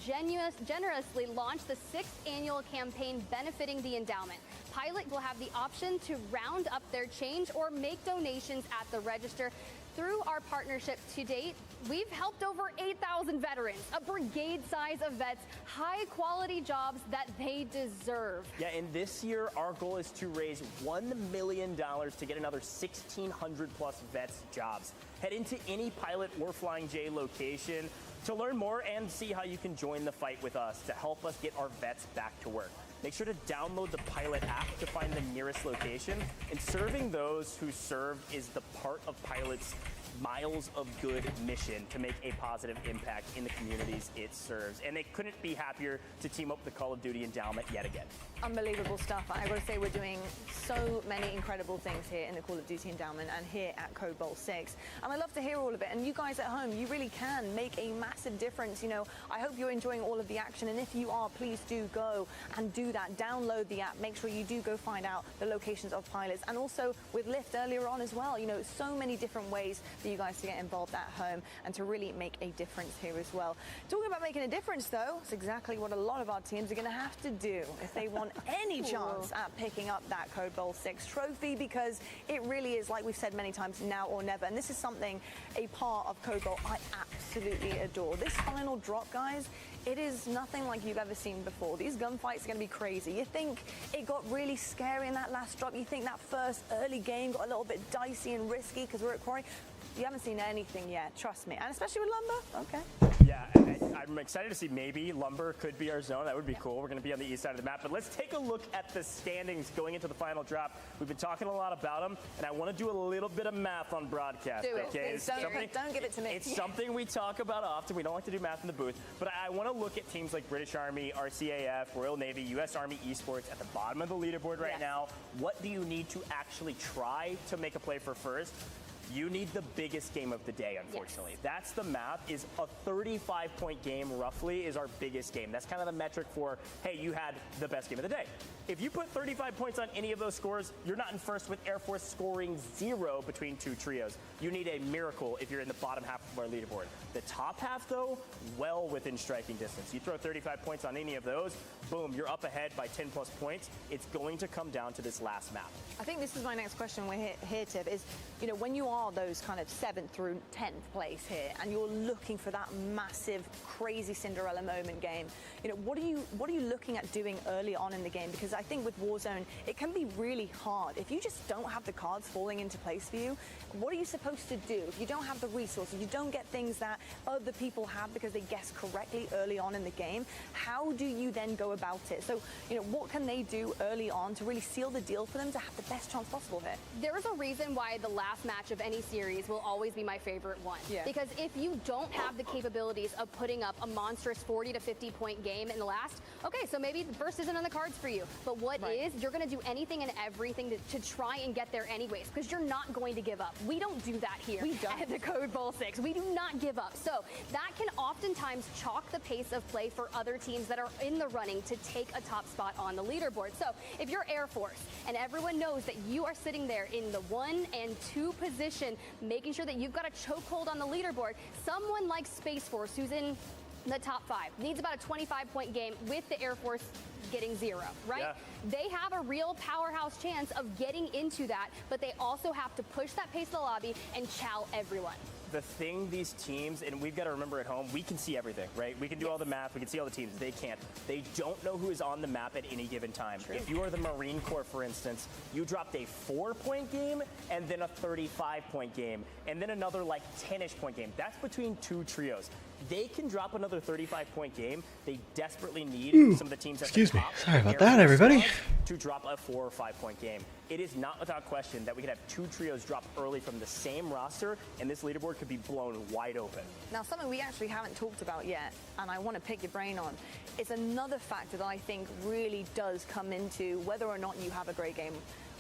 generously launch the 6th annual campaign benefiting the Endowment. Pilot will have the option to round up their change or make donations at the register. Through our partnership to date, we've helped over 8,000 veterans, a brigade size of vets, high quality jobs that they deserve. Yeah, and this year our goal is to raise $1 million to get another 1,600 plus vets jobs. Head into any Pilot or Flying J location to learn more and see how you can join the fight with us to help us get our vets back to work. Make sure to download the Pilot app to find the nearest location. And serving those who serve is the part of Pilot's Miles of Good mission to make a positive impact in the communities it serves. And they couldn't be happier to team up with the Call of Duty Endowment yet again. Unbelievable stuff. I gotta say, we're doing so many incredible things here in the Call of Duty Endowment and here at Code Bowl 6. And I love to hear all of it. And you guys at home, you really can make a massive difference. You know, I hope you're enjoying all of the action. And if you are, please do go and do that. Download the app. Make sure you do go find out the locations of pilots. And also with Lyft earlier on as well. You know, so many different ways for you guys to get involved at home and to really make a difference here as well. Talking about making a difference, though, it's exactly what a lot of our teams are going to have to do if they want any chance at picking up that Code Bowl 6 trophy, because it really is, like we've said many times, now or never. And this is something, a part of Code Bowl I absolutely adore. This final drop, guys, it is nothing like you've ever seen before. These gunfights are going to be crazy. You think it got really scary in that last drop. You think that first early game got a little bit dicey and risky because we're at Quarry. You haven't seen anything yet, trust me. And especially with Lumber, okay. Yeah, I'm excited to see maybe Lumber could be our zone. That would be cool. We're going to be on the east side of the map. But let's take a look at the standings going into the final drop. We've been talking a lot about them, and I want to do a little bit of math on broadcast. Do it. Okay? Don't give it to me. It's something we talk about often. We don't like to do math in the booth. But I want to look at teams like British Army, RCAF, Royal Navy, U.S. Army Esports at the bottom of the leaderboard right now. What do you need to actually try to make a play for first? You need the biggest game of the day, unfortunately. Yes. That's the math, is a 35-point game, roughly, is our biggest game. That's kind of the metric for, hey, you had the best game of the day. If you put 35 points on any of those scores, you're not in first with Air Force scoring 0 between two trios. You need a miracle if you're in the bottom half of our leaderboard. The top half, though, well within striking distance. You throw 35 points on any of those, boom, you're up ahead by 10 plus points. It's going to come down to this last map. I think this is my next question we're here, Tiff, is, you know, when you are those kind of 7th through 10th place here and you're looking for that massive, crazy Cinderella moment game, you know, what are you looking at doing early on in the game? Because I think with Warzone, it can be really hard. If you just don't have the cards falling into place for you, what are you supposed to do? If you don't have the resources, you don't get things that other people have because they guessed correctly early on in the game, how do you then go about it? So, you know, what can they do early on to really seal the deal for them to have the best chance possible here? There is a reason why the last match of any series will always be my favorite one. Yeah. Because if you don't have the capabilities of putting up a monstrous 40 to 50 point game in the last, okay, so maybe the first isn't on the cards for you. But what is, you're going to do anything and everything to try and get there anyways, because you're not going to give up. We don't do that here at the Code Bowl 6. We do not give up. So that can oftentimes chalk the pace of play for other teams that are in the running to take a top spot on the leaderboard. So if you're Air Force and everyone knows that you are sitting there in the 1 and 2 position, making sure that you've got a chokehold on the leaderboard, someone like Space Force, who's in the top 5, needs about a 25-point game with the Air Force getting 0, right? Yeah. They have a real powerhouse chance of getting into that, but they also have to push that pace of the lobby and chow everyone. The thing these teams, and we've got to remember at home, we can see everything, right? We can do all the math, we can see all the teams. They can't. They don't know who is on the map at any given time. True. If you are the Marine Corps, for instance, you dropped a 4-point game and then a 35-point game and then another like 10-ish point game. That's between 2 trios. They can drop another 35-point game. They desperately need some of the teams at the top. Sorry about that, everybody. To drop a 4 or 5-point game. It is not without question that we could have 2 trios drop early from the same roster, and this leaderboard could be blown wide open. Now, something we actually haven't talked about yet, and I want to pick your brain on, is another factor that I think really does come into whether or not you have a great game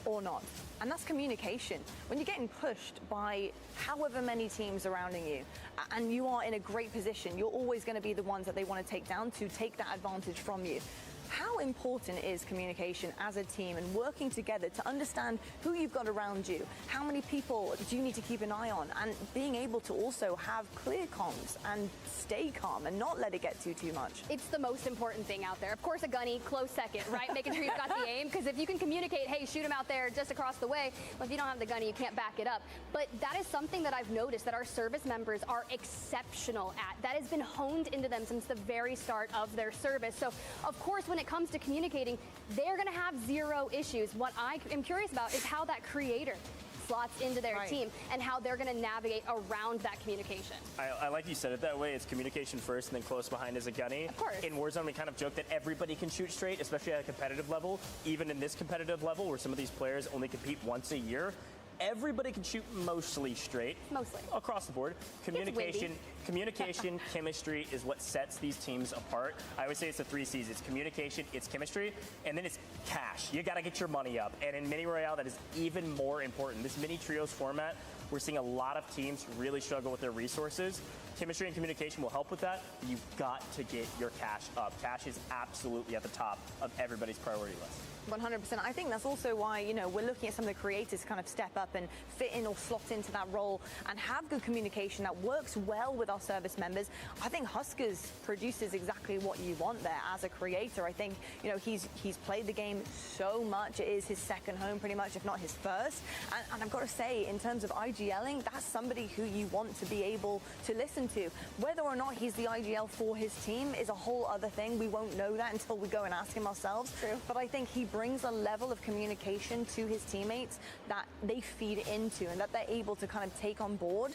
or not, and that's communication. When you're getting pushed by however many teams surrounding you, and you are in a great position, you're always going to be the ones that they want to take down to take that advantage from you. How important is communication as a team and working together to understand who you've got around you? How many people do you need to keep an eye on? And being able to also have clear comms and stay calm and not let it get too much. It's the most important thing out there. Of course, a gunny, close second, right? Making sure you've got the aim, because if you can communicate, hey, shoot him out there just across the way, well, if you don't have the gunny, you can't back it up. But that is something that I've noticed that our service members are exceptional at. That has been honed into them since the very start of their service. So, of course, when it comes to communicating, they're going to have 0 issues. What I am curious about is how that creator slots into their team and how they're going to navigate around that communication. I like you said it that way. It's communication first, and then close behind is a gunny. Of course. In Warzone, we kind of joke that everybody can shoot straight, especially at a competitive level. Even in this competitive level, where some of these players only compete once a year, everybody can shoot mostly straight. Mostly. Across the board. Communication, chemistry is what sets these teams apart. I always say it's the 3 C's. It's communication, it's chemistry, and then it's cash. You got to get your money up. And in Mini Royale, that is even more important. This mini trios format, we're seeing a lot of teams really struggle with their resources. Chemistry and communication will help with that. You've got to get your cash up. Cash is absolutely at the top of everybody's priority list. 100%. I think that's also why, you know, we're looking at some of the creators kind of step up and fit in or slot into that role and have good communication that works well with our service members. I think Huskers produces exactly what you want there as a creator. I think, you know, he's played the game so much. It is his second home pretty much, if not his first. And I've got to say, in terms of IGLing, that's somebody who you want to be able to listen to. Whether or not he's the IGL for his team is a whole other thing. We won't know that until we go and ask him ourselves. True. But I think he brings a level of communication to his teammates that they feed into and that they're able to kind of take on board.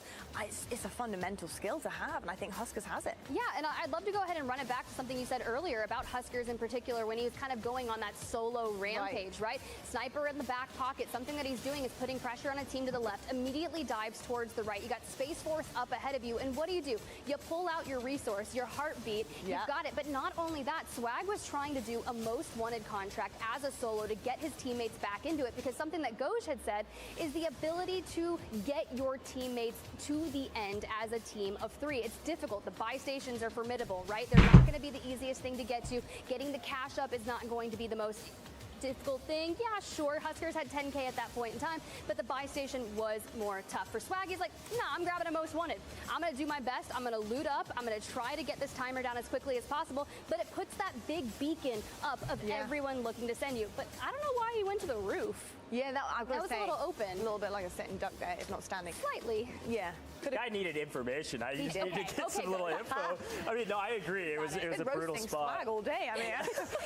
It's a fundamental skill to have, and I think Huskers has it. Yeah, and I'd love to go ahead and run it back to something you said earlier about Huskers in particular when he was kind of going on that solo rampage, right? Sniper in the back pocket. Something that he's doing is putting pressure on a team to the left, immediately dives towards the right. You got Space Force up ahead of you, and what do? You pull out your resource, your heartbeat, you've got it. But not only that, Swag was trying to do a most wanted contract as a solo to get his teammates back into it, because something that Goj had said is the ability to get your teammates to the end as a team of 3. It's difficult. The buy stations are formidable, right? They're not going to be the easiest thing to get to. Getting the cash up is not going to be the most difficult thing. Yeah, sure, Huskers had 10K at that point in time, but the buy station was more tough. For Swag, he's like, nah, I'm grabbing a most wanted. I'm going to do my best. I'm going to loot up. I'm going to try to get this timer down as quickly as possible, but it puts that big beacon up of everyone looking to send you. But I don't know why he went to the roof. Yeah, that was a little open. A little bit like a sitting duck there, if not standing. Slightly. Yeah. I needed information. I just needed to get some little info. I mean, no, I agree. It was a brutal spot. Swag all day. I mean,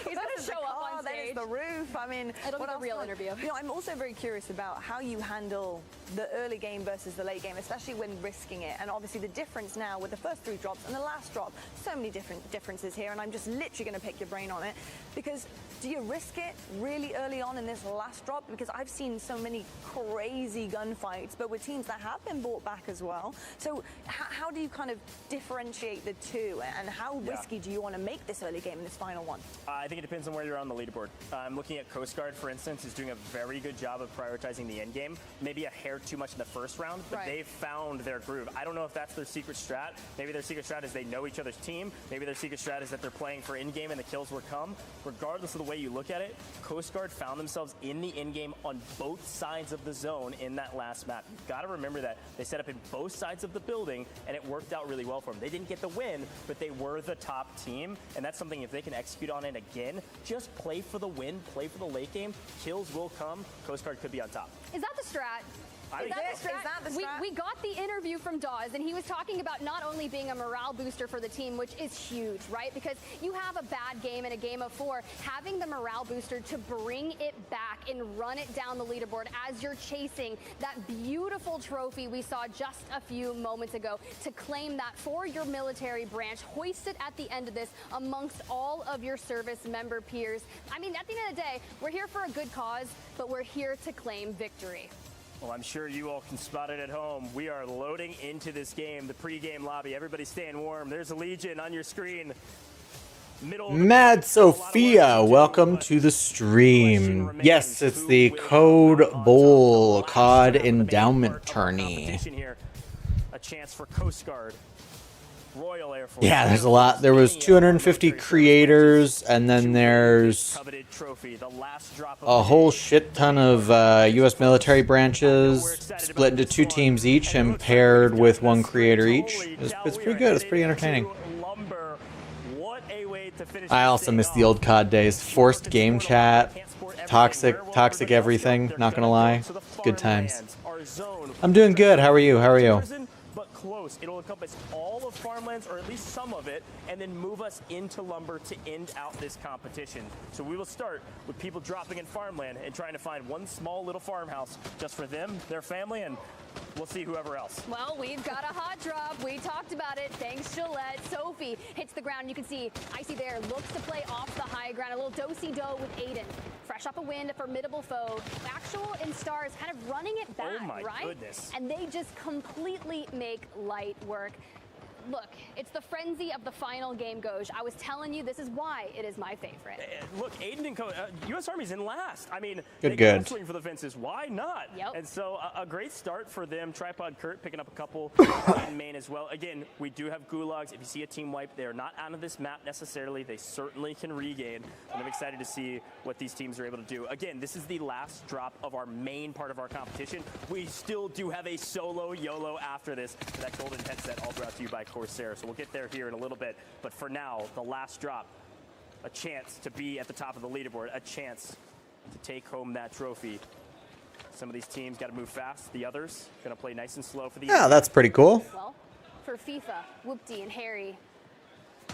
he's going to show up on stage. Then it's the roof. I mean, it'll be a real interview. You know, I'm also very curious about how you handle the early game versus the late game, especially when risking it. And obviously the difference now with the first 3 drops and the last drop, so many different differences here. And I'm just literally going to pick your brain on it, because do you risk it really early on in this last drop? Because I've seen so many crazy gunfights, but with teams that have been brought back as well. So how do you kind of differentiate the two, and how risky do you want to make this early game in this final one? I think it depends on where you're on the leaderboard. I'm looking at Coast Guard, for instance, is doing a very good job of prioritizing the end game. Maybe a hair too much in the first round, but they've found their groove. I don't know if that's their secret strat. Maybe their secret strat is they know each other's team. Maybe their secret strat is that they're playing for in game and the kills will come. Regardless of the way you look at it, Coast Guard found themselves in the in game on both sides of the zone in that last map. You've got to remember that. They set up in both sides of the building, and it worked out really well for them. They didn't get the win, but they were the top team, and that's something if they can execute on it again, just play for the win, play for the late game, kills will come, Coast Guard could be on top. Is that the strat? Is that the strat? We got the interview from Dawes, and he was talking about not only being a morale booster for the team, which is huge, right? Because you have a bad game in a game of 4, having the morale booster to bring it back and run it down the leaderboard as you're chasing that beautiful trophy we saw just a few moments ago, to claim that for your military branch, hoist it at the end of this amongst all of your service member peers. I mean, at the end of the day, we're here for a good cause, but we're here to claim victory. Well, I'm sure you all can spot it at home. We are loading into this game, the pre-game lobby. Everybody's staying warm. There's a Legion on your screen. Mad Sophia, welcome to the stream. Yes, it's the Code Bowl COD Endowment Tourney. A chance for Coast Guard. Royal Air Force. Yeah, there's a lot. There was 250 creators, and then there's a whole shit ton of U.S. military branches split into 2 teams each and paired with 1 creator each. It's pretty good. It's pretty entertaining. I also miss the old COD days. Forced game chat, toxic everything. Not gonna lie, good times. I'm doing good. How are you? How are you? Close. It'll encompass all of farmlands, or at least some of it, and then move us into lumber to end out this competition. So we will start with people dropping in farmland and trying to find one small little farmhouse just for them, their family, and we'll see whoever else. Well, we've got a hot drop. We talked about it. Thanks, Gillette. Sophie hits the ground. You can see Icy there looks to play off the high ground. A little do-si-do with Aiden. Fresh off a win, a formidable foe. Actual and Stars kind of running it back, oh my right? Goodness. And they just completely make light work. Look, it's the frenzy of the final game, Goj. I was telling you, this is why it is my favorite. Look, Aiden and U.S. Army's in last. I mean, good. They swing for the fences. Why not? Yep. And so a great start for them. Tripod Kurt picking up a couple in main as well. Again, we do have gulags. If you see a team wipe, they are not out of this map necessarily. They certainly can regain. And I'm excited to see what these teams are able to do. Again, this is the last drop of our main part of our competition. We still do have a solo YOLO after this. That golden headset all brought to you by Corsair. So we'll get there here in a little bit. But for now, the last drop, a chance to be at the top of the leaderboard, a chance to take home that trophy. Some of these teams got to move fast. The others going to play nice and slow for the Yeah, that's pretty cool. Well, for FIFA, Whoopty and Harry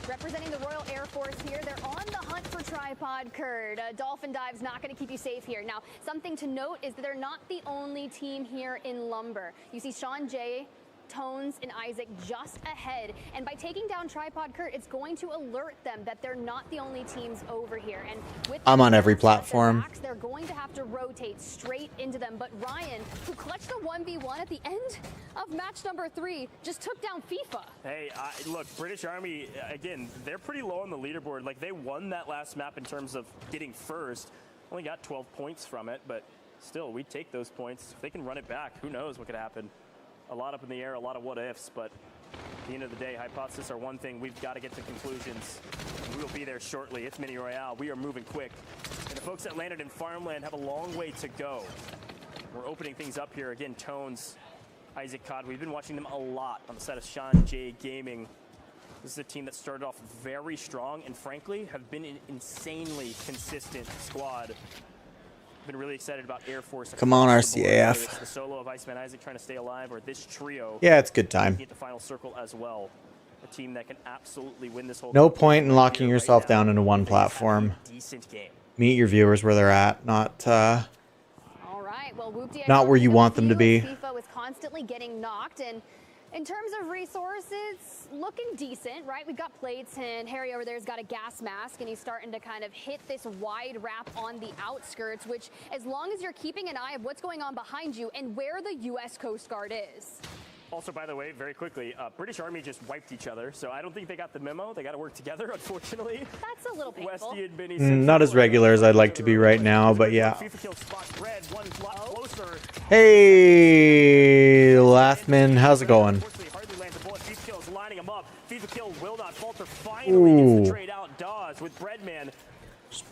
representing the Royal Air Force here. They're on the hunt for Tripod Kurd. Dolphin Dive's not going to keep you safe here. Now, something to note is that they're not the only team here in Lumber. You see Sean J, Tones, and Isaac just ahead. And by taking down Tripod Kurt, it's going to alert them that they're not the only teams over here. And with I'm on every platform. backs, they're going to have to rotate straight into them. But Ryan, who clutched a 1v1 at the end of match number 3, just took down FIFA. Hey, look, British Army, again, they're pretty low on the leaderboard. Like, they won that last map in terms of getting first. Only got 12 points from it, but still, we take those points. If they can run it back, who knows what could happen. A lot up in the air, a lot of what ifs, but at the end of the day, hypotheses are one thing. We've got to get to conclusions. We will be there shortly. It's Mini Royale. We are moving quick. And the folks that landed in farmland have a long way to go. We're opening things up here. Again, Tones, Isaac COD. We've been watching them a lot on the side of Sean J Gaming. This is a team that started off very strong and, frankly, have been an insanely consistent squad. Been really excited about Air Force. Come on, across the board. RCAF. Whether it's the solo of Iceman Isaac trying to stay alive, or this trio. Yeah, it's good time. Get the final circle as well. A team that can absolutely win this whole. No point in locking yourself down into one platform. Decent game. Meet your viewers where they're at, not All right. Well, Whoopty, not where you want them to be. FIFA was constantly getting knocked, and in terms of resources, looking decent, right? We've got plates, and Harry over there's got a gas mask, and he's starting to kind of hit this wide wrap on the outskirts, which, as long as you're keeping an eye of what's going on behind you and where the U.S. Coast Guard is. Also, by the way, very quickly, British Army just wiped each other, so I don't think they got the memo. They got to work together, unfortunately. That's a little painful. Westy and Benny Not as regular as I'd like to be right now, but yeah. Hey, Laughman, how's it going? FIFA kill will not falter. Finally gets the trade out. Dawes with Breadman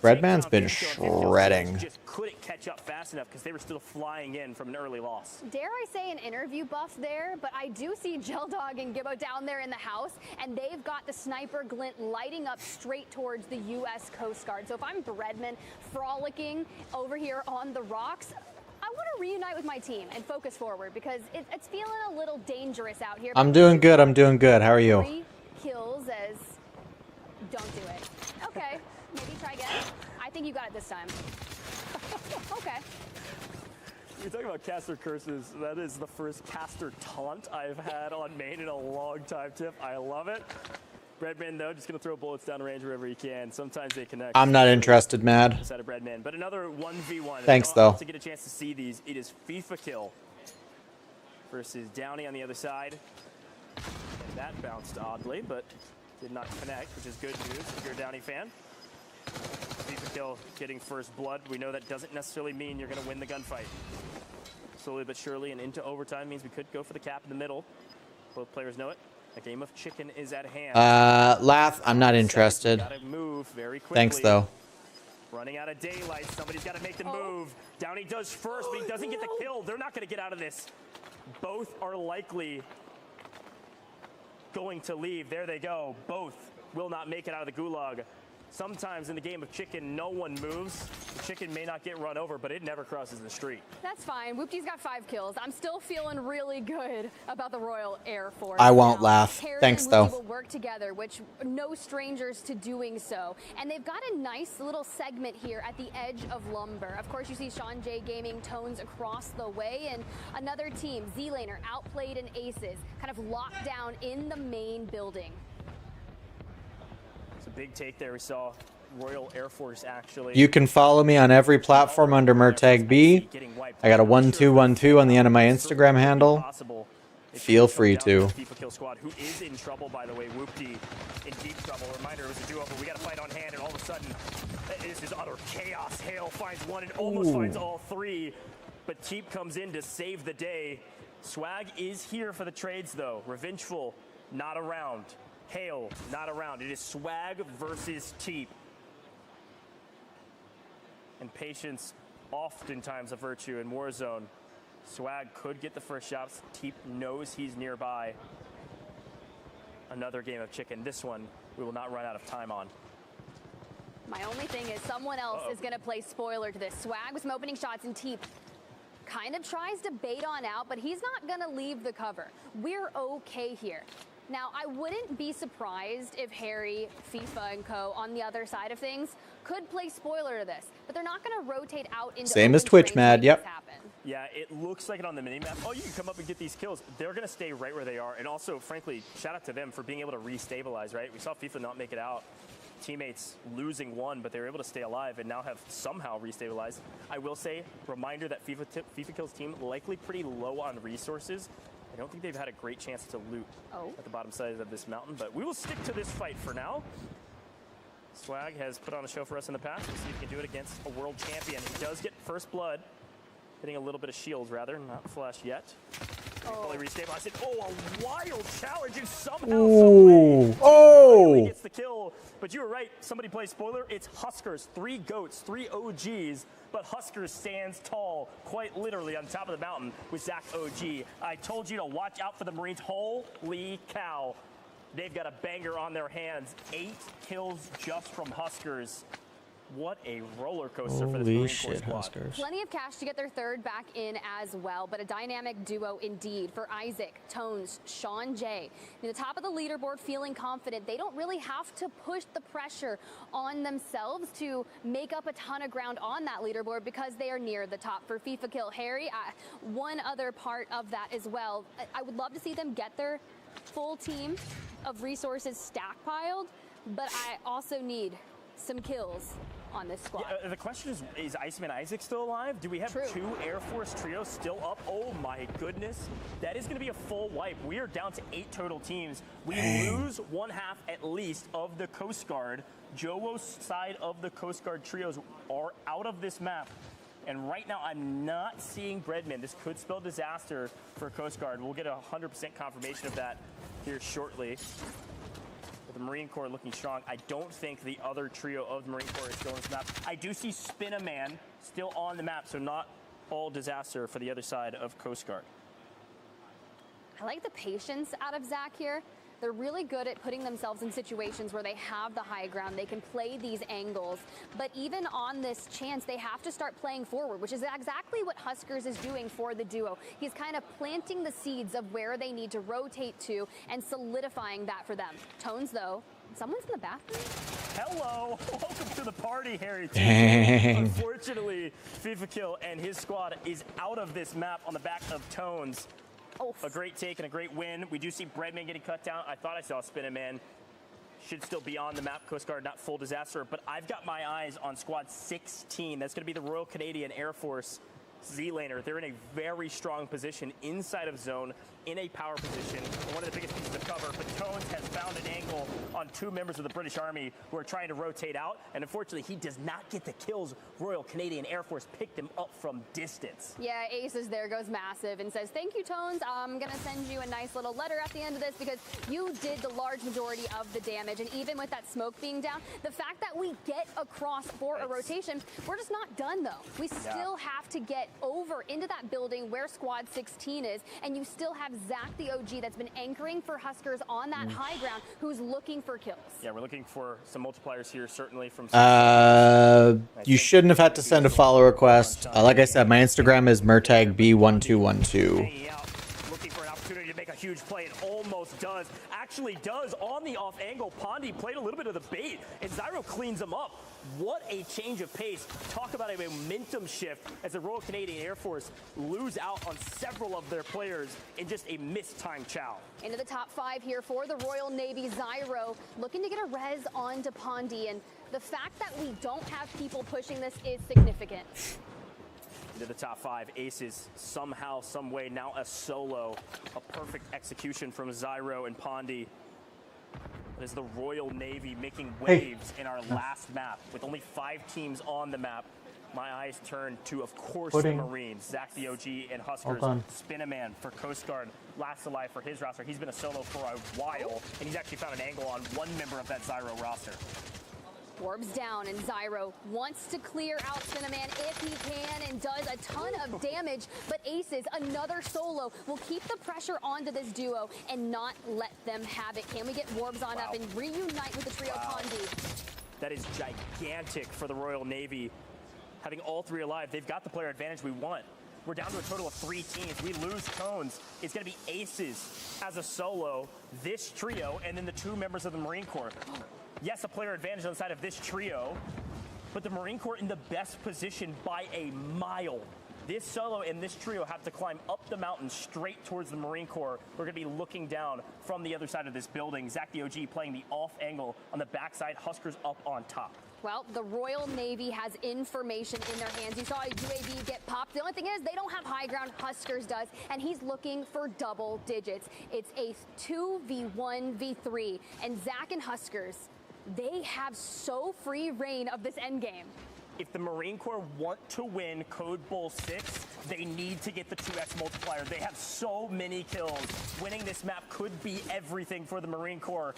Breadman's been shredding. Just couldn't catch up fast enough because they were still flying in from an early loss. Dare I say an interview buff there, but I do see Geldog and Gibbo down there in the house, and they've got the sniper glint lighting up straight towards the U.S. Coast Guard. So if I'm Breadman frolicking over here on the rocks, I want to reunite with my team and focus forward because it's feeling a little dangerous out here. I'm doing good. I'm doing good. How are you? 3 kills as don't do it. Okay, maybe try again. I think you got it this time. Okay. You're talking about caster curses. That is the first caster taunt I've had on main in a long time, Tiff. I love it. Breadman, though, just going to throw bullets down range wherever he can. Sometimes they connect. I'm not interested, Mad. Instead of Breadman. But another 1v1. Thanks, though. To get a chance to see these, it is FIFA Kill versus Downey on the other side. And that bounced oddly, but did not connect, which is good news if you're a Downey fan. FIFA Kill getting first blood. We know that doesn't necessarily mean you're going to win the gunfight. Slowly but surely and into overtime means we could go for the cap in the middle. Both players know it. A game of chicken is at hand. Lath, I'm not interested. Gotta move very quickly. Thanks, though. Running out of daylight. Somebody's got to make the move. Downey does first, but he doesn't get the kill. They're not going to get out of this. Both are likely going to leave. There they go. Both will not make it out of the gulag. Sometimes in the game of chicken, no one moves. The chicken may not get run over, but it never crosses the street. That's fine. Whoopty's got 5 kills. I'm still feeling really good about the Royal Air Force. I won't laugh. Harry Thanks, and though. Wooty will work together, which no strangers to doing so. And they've got a nice little segment here at the edge of Lumber. Of course, you see Sean J Gaming tones across the way, and another team, Z-Laner, outplayed in aces, kind of locked down in the main building. It's a big take there. We saw Royal Air Force actually. You can follow me on every platform under Mertag B. I got a 1212 on the end of my Instagram handle. Feel free to. FIFA Kill Squad, who is in trouble, by the way. Whoopty in deep trouble. Reminder, it was a duo, but we got a fight on hand, and all of a sudden, this is utter chaos. Hale finds one and almost finds all 3, but Teep comes in to save the day. Swag is here for the trades, though. Revengeful, not around. Hale, not around. It is Swag versus Teep. And patience, oftentimes a virtue in Warzone. Swag could get the first shots. Teep knows he's nearby. Another game of chicken. This one, we will not run out of time on. My only thing is someone else is going to play spoiler to this. Swag with some opening shots, and Teep kind of tries to bait on out, but he's not going to leave the cover. We're okay here. Now, I wouldn't be surprised if Harry, FIFA, and co. on the other side of things could play spoiler to this, but they're not going to rotate out into Same as Twitch, Mad. Yep. Yeah, it looks like it on the minimap. Oh, you can come up and get these kills. They're going to stay right where they are. And also, frankly, shout out to them for being able to restabilize, right? We saw FIFA not make it out. Teammates losing 1, but they were able to stay alive and now have somehow restabilized. I will say, reminder that FIFA Kills team likely pretty low on resources. I don't think they've had a great chance to loot at the bottom side of this mountain, but we will stick to this fight for now. Swag has put on a show for us in the past. We'll see if he can do it against a world champion. He does get first blood, hitting a little bit of shields rather, not flash yet. Fully restabilized it. Oh, a wild challenge and somehow gets the kill. But you were right, somebody plays spoiler. It's Huskers, 3 goats, 3 OGs. But Huskers stands tall, quite literally, on top of the mountain with Zach OG. I told you to watch out for the Marines. Holy cow. They've got a banger on their hands. 8 kills just from Huskers. What a roller coaster for this Marine Corps squad. Huskers. Plenty of cash to get their third back in as well, but a dynamic duo indeed for Isaac, Tones, Sean J. Near the top of the leaderboard, feeling confident. They don't really have to push the pressure on themselves to make up a ton of ground on that leaderboard because they are near the top. For FIFA Kill Harry, one other part of that as well. I would love to see them get their full team of resources stockpiled, but I also need some kills on this squad. Yeah, the question is Iceman Isaac still alive? Do we have 2 Air Force trios still up? Oh my goodness. That is going to be a full wipe. We are down to 8 total teams. We lose 1/2 at least of the Coast Guard. Jowo's side of the Coast Guard trios are out of this map. And right now, I'm not seeing Breadman. This could spell disaster for Coast Guard. We'll get 100% confirmation of that here shortly. With the Marine Corps looking strong, I don't think the other trio of the Marine Corps is still on this map. I do see Spin-A-Man still on the map, so not all disaster for the other side of Coast Guard. I like the patience out of Zach here. They're really good at putting themselves in situations where they have the high ground. They can play these angles. But even on this chance, they have to start playing forward, which is exactly what Huskers is doing for the duo. He's kind of planting the seeds of where they need to rotate to and solidifying that for them. Tones, though, someone's in the bathroom? Hello, welcome to the party, Harry. Dang. Unfortunately, FIFA Kill and his squad is out of this map on the back of Tones. A great take and a great win. We do see Breadman getting cut down. I thought I saw Spin-A-Man. Should still be on the map. Coast Guard not full disaster, but I've got my eyes on squad 16. That's going to be the Royal Canadian Air Force Z-Laner. They're in a very strong position inside of zone, in a power position, one of the biggest pieces of cover, but Tones has found an angle on two members of the British Army who are trying to rotate out, and unfortunately he does not get the kills. Royal Canadian Air Force picked him up from distance. Yeah, Aces there goes massive and says, thank you, Tones. I'm going to send you a nice little letter at the end of this because you did the large majority of the damage, and even with that smoke being down, the fact that we get across for a rotation, we're just not done, though. We still have to get over into that building where squad 16 is, and you still have Zach the OG that's been anchoring for Huskers on that high ground who's looking for kills. Yeah, we're looking for some multipliers here, certainly from... You shouldn't have had to send a follow request. Like I said, my Instagram is mertagb1212. Looking for an opportunity to make a huge play. It almost does. Actually does on the off angle. Pondy played a little bit of the bait, and Zyro cleans him up. What a change of pace. Talk about a momentum shift as the Royal Canadian Air Force lose out on several of their players in just a mistimed chow. Into the top 5 here for the Royal Navy. Zyro looking to get a res onto Pondy, and the fact that we don't have people pushing this is significant. Into the top 5, Aces somehow, some way, now a solo. A perfect execution from Zyro and Pondy. That is the Royal Navy making waves in our last map. With only 5 teams on the map, my eyes turn to, of course, the Marines. Zach the OG and Huskers. Spin-A-Man for Coast Guard. Last alive for his roster. He's been a solo for a while, and he's actually found an angle on one member of that Zyro roster. Orbs down, and Zyro wants to clear out Spin-A-Man if he can, and does a ton of damage, but Aces, another solo, will keep the pressure onto this duo and not let them have it. Can we get Orbs on up and reunite with the trio Pondy? That is gigantic for the Royal Navy. Having all 3 alive, they've got the player advantage we want. We're down to a total of 3 teams. We lose Tones. It's going to be Aces as a solo, this trio, and then the 2 members of the Marine Corps. Yes, a player advantage on the side of this trio, but the Marine Corps in the best position by a mile. This solo and this trio have to climb up the mountain straight towards the Marine Corps. We're going to be looking down from the other side of this building. Zach the OG playing the off angle on the backside, Huskers up on top. Well, the Royal Navy has information in their hands. You saw a UAV get popped. The only thing is they don't have high ground. Huskers does, and he's looking for double digits. It's a 2v1v3, and Zach and Huskers, they have so free reign of this endgame. If the Marine Corps want to win Code Bowl 6, they need to get the 2x multiplier. They have so many kills. Winning this map could be everything for the Marine Corps.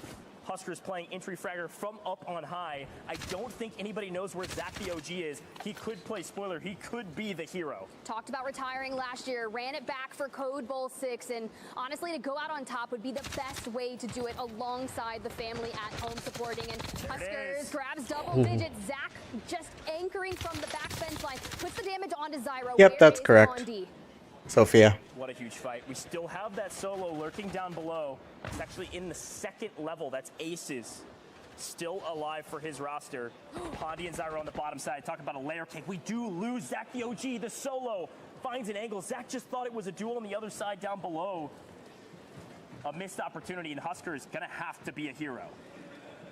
Huskers playing entry fragger from up on high. I don't think anybody knows where Zach the OG is. He could play spoiler. He could be the hero. Talked about retiring last year, ran it back for Code Bowl 6, and honestly, to go out on top would be the best way to do it alongside the family at home supporting. And Huskers grabs double digits. Zach just anchoring from the back fence line, puts the damage onto Zyro. Yep, that's correct. Sophia. What a huge fight. We still have that solo lurking down below. It's actually in the 2nd level. That's Aces. Still alive for his roster. Pondy and Zyro on the bottom side. Talk about a layer cake. We do lose Zach the OG. The solo finds an angle. Zach just thought it was a duel on the other side down below. A missed opportunity, and Huskers gonna have to be a hero.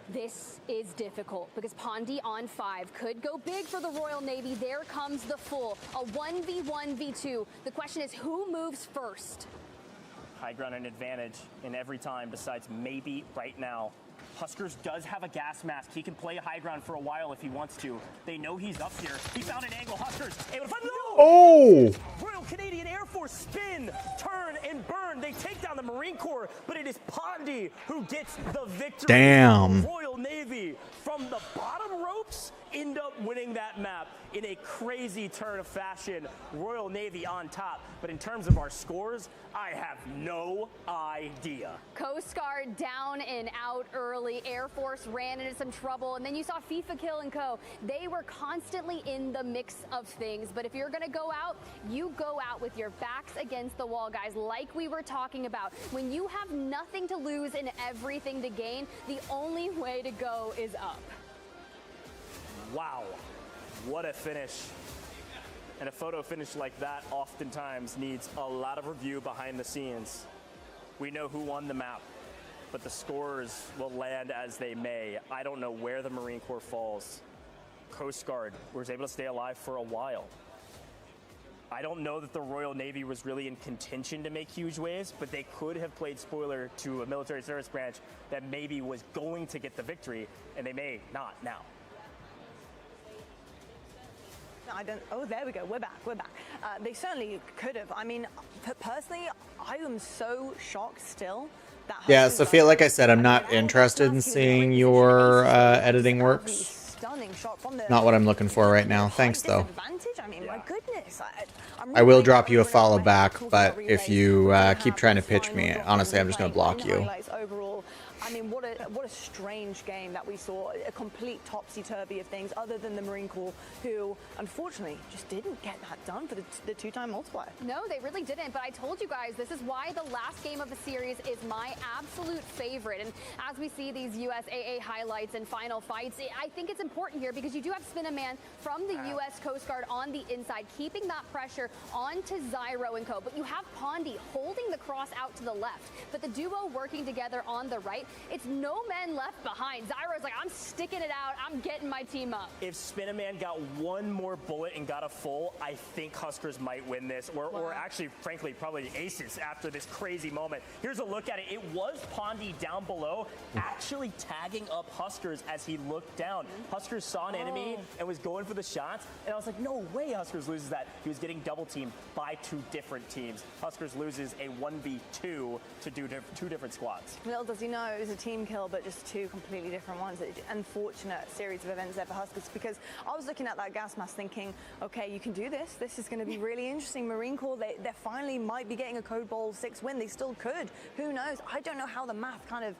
This is difficult because Pondy on 5 could go big for the Royal Navy. There comes the full, a 1v1v2. The question is, who moves first? High ground and advantage in every time besides maybe right now. Huskers does have a gas mask. He can play high ground for a while if he wants to. They know he's up here. He found an angle. Huskers able to find Oh! Royal Canadian Air Force spin, turn, and burn. They take down the Marine Corps, but it is Pondy who gets the victory. Damn. Royal Navy from the bottom ropes end up winning that map in a crazy turn of fashion. Royal Navy on top, but in terms of our scores, I have no idea. Coast Guard down and out early. Air Force ran into some trouble, and then you saw FIFA Kill and Co. They were constantly in the mix of things, but if you're gonna go out, you go out with your backs against the wall, guys, like we were talking about. When you have nothing to lose and everything to gain, the only way to go is up. Wow, what a finish. And a photo finish like that oftentimes needs a lot of review behind the scenes. We know who won the map, but the scores will land as they may. I don't know where the Marine Corps falls. Coast Guard was able to stay alive for a while. I don't know that the Royal Navy was really in contention to make huge waves, but they could have played spoiler to a military service branch that maybe was going to get the victory, and they may not now. Oh, there we go. We're back. They certainly could have. I mean, personally, I am so shocked still that. Yeah, Sophia, like I said, I'm not interested in seeing your editing works. Stunning shot from the Not what I'm looking for right now. Thanks, though. I mean, my goodness. I will drop you a follow back, but if you keep trying to pitch me, honestly, I'm just going to block you. Overall, I mean, what a strange game that we saw. A complete topsy-turvy of things, other than the Marine Corps, who unfortunately just didn't get that done for the two-time multiplier. No, they really didn't, but I told you guys, this is why the last game of the series is my absolute favorite. And as we see these USAA highlights and final fights, I think it's important here because you do have Spinaman from the U.S. Coast Guard on the inside, keeping that pressure onto Zyro and Co. But you have Pondy holding the cross out to the left, but the duo working together on the right. It's no men left behind. Zyro's like, I'm sticking it out. I'm getting my team up. If Spinaman got one more bullet and got a full, I think Huskers might win this, or actually, frankly, probably aces after this crazy moment. Here's a look at it. It was Pondy down below, actually tagging up Huskers as he looked down. Huskers saw an enemy and was going for the shots, and I was like, no way Huskers loses that. He was getting double teamed by two different teams. Huskers loses a 1v2 to do two different squads. Little does he know, it was a team kill, but just two completely different ones. Unfortunate series of events there for Huskers, because I was looking at that gas mask thinking, okay, you can do this. This is going to be really interesting. Marine Corps, they finally might be getting a Code Bowl 6 win. They still could. Who knows? I don't know how the math kind of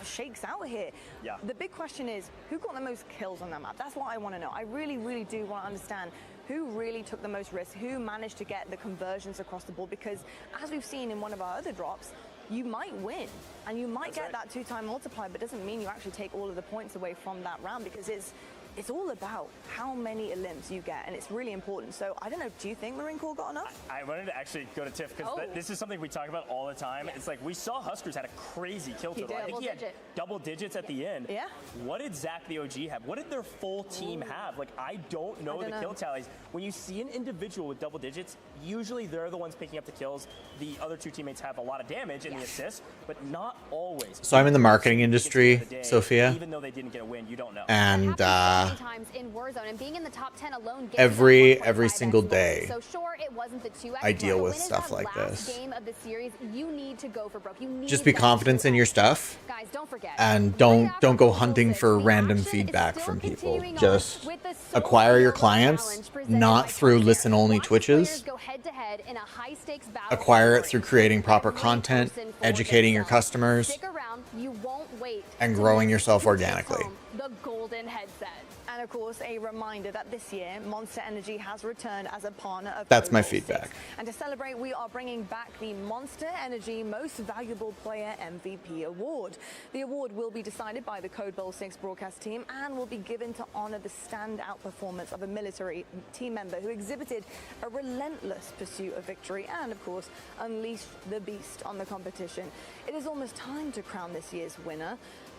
shakes out here. Yeah. The big question is, who got the most kills on that map? That's what I want to know. I really, really do want to understand who really took the most risk, who managed to get the conversions across the board, because as we've seen in one of our other drops, you might win and you might get that two-time multiplier, but doesn't mean you actually take all of the points away from that round, because it's all about how many elims you get, and it's really important. So I don't know, do you think Marine Corps got enough? I wanted to actually go to Tiff, because this is something we talk about all the time. Yeah. It's like we saw Huskers had a crazy kill total. I think he had double digits at the end. Yeah. What did Zach the OG have? What did their full team have? Like, I don't know the kill tallies. When you see an individual with double digits, usually they're the ones picking up the kills. The other two teammates have a lot of damage in the assists, but not always. So I'm in the marketing industry, Sophia. Even though they didn't get a win, you don't know. And times in Warzone, and being in the top 10 alone, every single day, so sure, it wasn't the 2x, I deal with stuff like this. Game of the series, you need to go for broke. You need just be confident in your stuff, guys. Don't forget, and don't go hunting for random feedback from people. Just acquire your clients, not through listen-only Twitches. Acquire it through creating proper content, educating your customers, and growing yourself organically. The golden headset. And of course, a reminder that this year, Monster Energy has returned as a partner of That's my Code Bowl feedback. 6. And to celebrate, we are bringing back the Monster Energy Most Valuable Player MVP Award. The award will be decided by the Code Bowl 6 broadcast team and will be given to honor the standout performance of a military team member who exhibited a relentless pursuit of victory and, of course, unleashed the beast on the competition. It is almost time to crown this year's winner,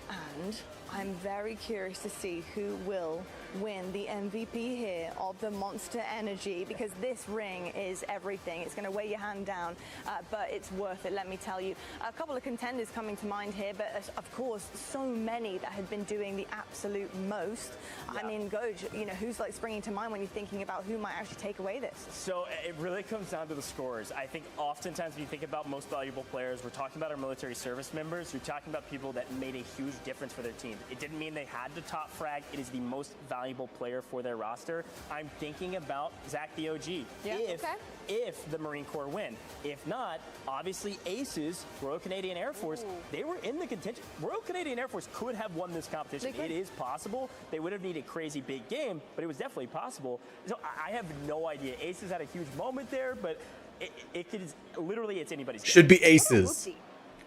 and I'm very curious to see who will win the MVP here of the Monster Energy, because this ring is everything. It's going to weigh your hand down, but it's worth it, let me tell you. A couple of contenders coming to mind here, but of course, so many that have been doing the absolute most. I mean, Goj, you know, who's like springing to mind when you're thinking about who might actually take away this? So it really comes down to the scores. I think oftentimes when you think about most valuable players, we're talking about our military service members. You're talking about people that made a huge difference for their team. It didn't mean they had to top frag. It is the most valuable player for their roster. I'm thinking about Zach the OG. If the Marine Corps win. If not, obviously Aces, Royal Canadian Air Force, they were in the contention. Royal Canadian Air Force could have won this competition. It is possible. They would have needed a crazy big game, but it was definitely possible. So I have no idea. Aces had a huge moment there, but it could literally, it's anybody's game. Should be Aces.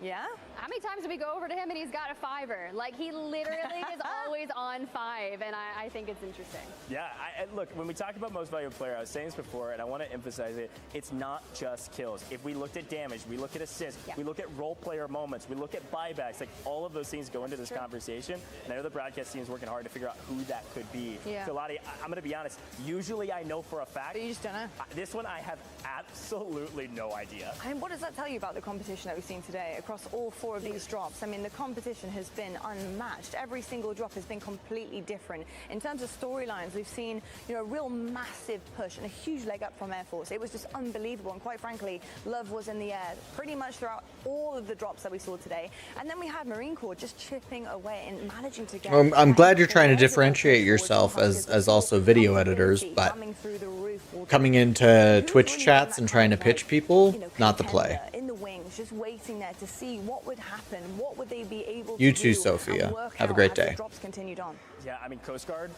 Yeah? How many times do we go over to him and he's got a fiver? Like, he literally is always on 5, and I think it's interesting. Yeah, look, when we talk about most valuable player, I was saying this before, and I want to emphasize it, it's not just kills. If we looked at damage, we look at assists, we look at role player moments, we look at buybacks, like all of those things go into this conversation, and I know the broadcast team is working hard to figure out who that could be. So, Lottie, I'm going to be honest, usually I know for a fact. But you just don't know. This one, I have absolutely no idea. And what does that tell you about the competition that we've seen today across all 4 of these drops? I mean, the competition has been unmatched. Every single drop has been completely different. In terms of storylines, we've seen, you know, a real massive push and a huge leg up from Air Force. It was just unbelievable, and quite frankly, love was in the air pretty much throughout all of the drops that we saw today. And then we had Marine Corps just chipping away and managing to get... I'm glad you're trying to differentiate yourself as also video editors, but coming into Twitch chats and trying to pitch people, not the play. In the wings, just waiting there to see what would happen, what would they be able to You do too, Sophia. and work Have a out great as the day. drops continued on. Yeah, I mean, Coast Guard,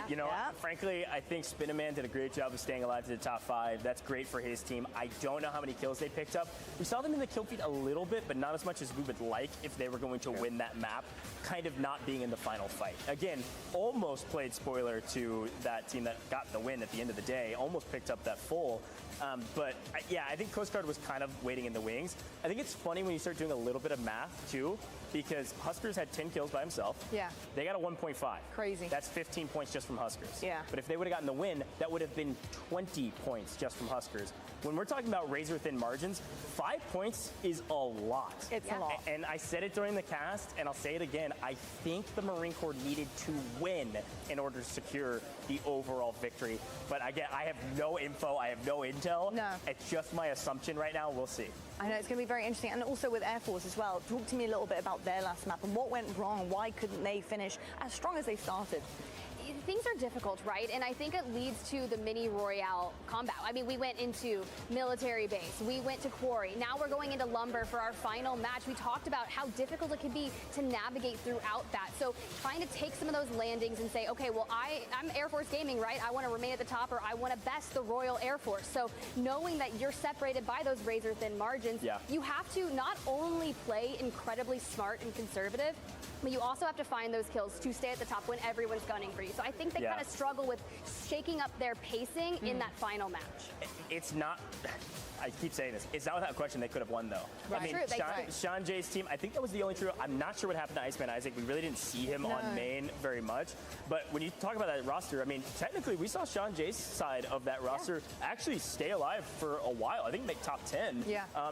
you know, frankly, I think Spinaman did a great job of staying alive to the top 5. That's great for his team. I don't know how many kills they picked up. We saw them in the kill feed a little bit, but not as much as we would like if they were going to win that map, kind of not being in the final fight. Again, almost played spoiler to that team that got the win at the end of the day, almost picked up that full. But yeah, I think Coast Guard was kind of waiting in the wings. I think it's funny when you start doing a little bit of math too, because Huskers had 10 kills by himself. Yeah. They got a 1.5. Crazy. That's 15 points just from Huskers. Yeah. But if they would have gotten the win, that would have been 20 points just from Huskers. When we're talking about razor-thin margins, 5 points is a lot. It's a lot. And I said it during the cast, and I'll say it again. I think the Marine Corps needed to win in order to secure the overall victory. But again, I have no info. I have no intel. No. It's just my assumption right now. We'll see. I know it's going to be very interesting. And also with Air Force as well, talk to me a little bit about their last map and what went wrong. Why couldn't they finish as strong as they started? Things are difficult, right? And I think it leads to the mini Royale combat. I mean, we went into military base, we went to quarry, now we're going into lumber for our final match. We talked about how difficult it can be to navigate throughout that. So trying to take some of those landings and say, okay, well, I'm Air Force Gaming, right? I want to remain at the top, or I want to best the Royal Air Force. So knowing that you're separated by those razor-thin margins, you have to not only play incredibly smart and conservative, but you also have to find those kills to stay at the top when everyone's gunning for you. So I think they kind of struggle with shaking up their pacing in that final match. It's not... I keep saying this. It's not without question they could have won, though. Right. I mean, True, Sean Jay's team, I think that was the only trio. I'm not sure what happened to Iceman Isaac. We really didn't see him on main very much. But when you talk about that roster, I mean, technically, we saw Sean Jay's side of that roster actually stay alive for a while. I think make top 10.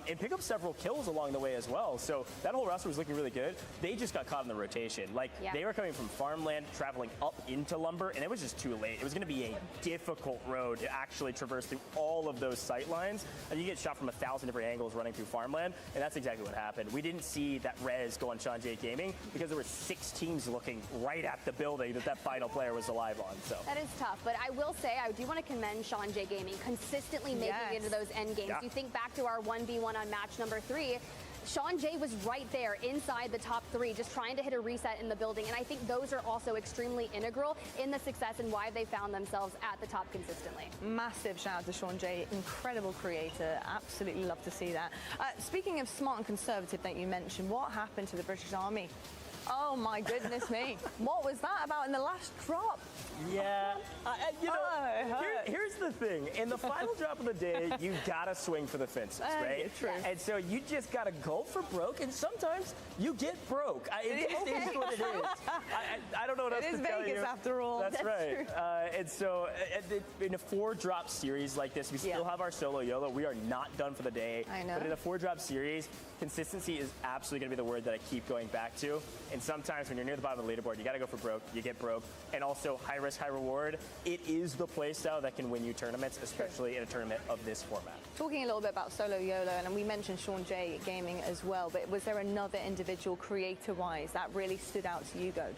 And pick up several kills along the way as well. So that whole roster was looking really good. They just got caught in the rotation. Like, they were coming from farmland, traveling up into lumber, and it was just too late. It was going to be a difficult road to actually traverse through all of those sight lines. And you get shot from 1,000 different angles running through farmland, and that's exactly what happened. We didn't see that res go on Sean Jay Gaming because there were 6 teams looking right at the building that final player was alive on. So that is tough, but I will say I do want to commend Sean J Gaming consistently making it into those end games. You think back to our 1v1 on match number 3. Sean Jay was right there inside the top 3, just trying to hit a reset in the building. And I think those are also extremely integral in the success and why they found themselves at the top consistently. Massive shout out to Sean Jay, incredible creator. Absolutely love to see that. Speaking of smart and conservative that you mentioned, what happened to the British Army? Oh my goodness me. What was that about in the last drop? Yeah, you know, it hurts. here's the thing. In the final drop of the day, you gotta swing for the fences, right? True. And so you just gotta go for broke, and sometimes you get broke. It just is what it is. I don't know what else to tell you. It is Vegas after all. That's right. And so in a 4-drop series like this, we still have our solo YOLO. We are not done for the day. I know. But in a 4-drop series, consistency is absolutely going to be the word that I keep going back to. And sometimes when you're near the bottom of the leaderboard, you got to go for broke. You get broke. And also high risk, high reward. It is the play style that can win you tournaments, especially in a tournament of this format. Talking a little bit about solo YOLO, and we mentioned Sean J Gaming as well, but was there another individual creator-wise that really stood out to you, Goj?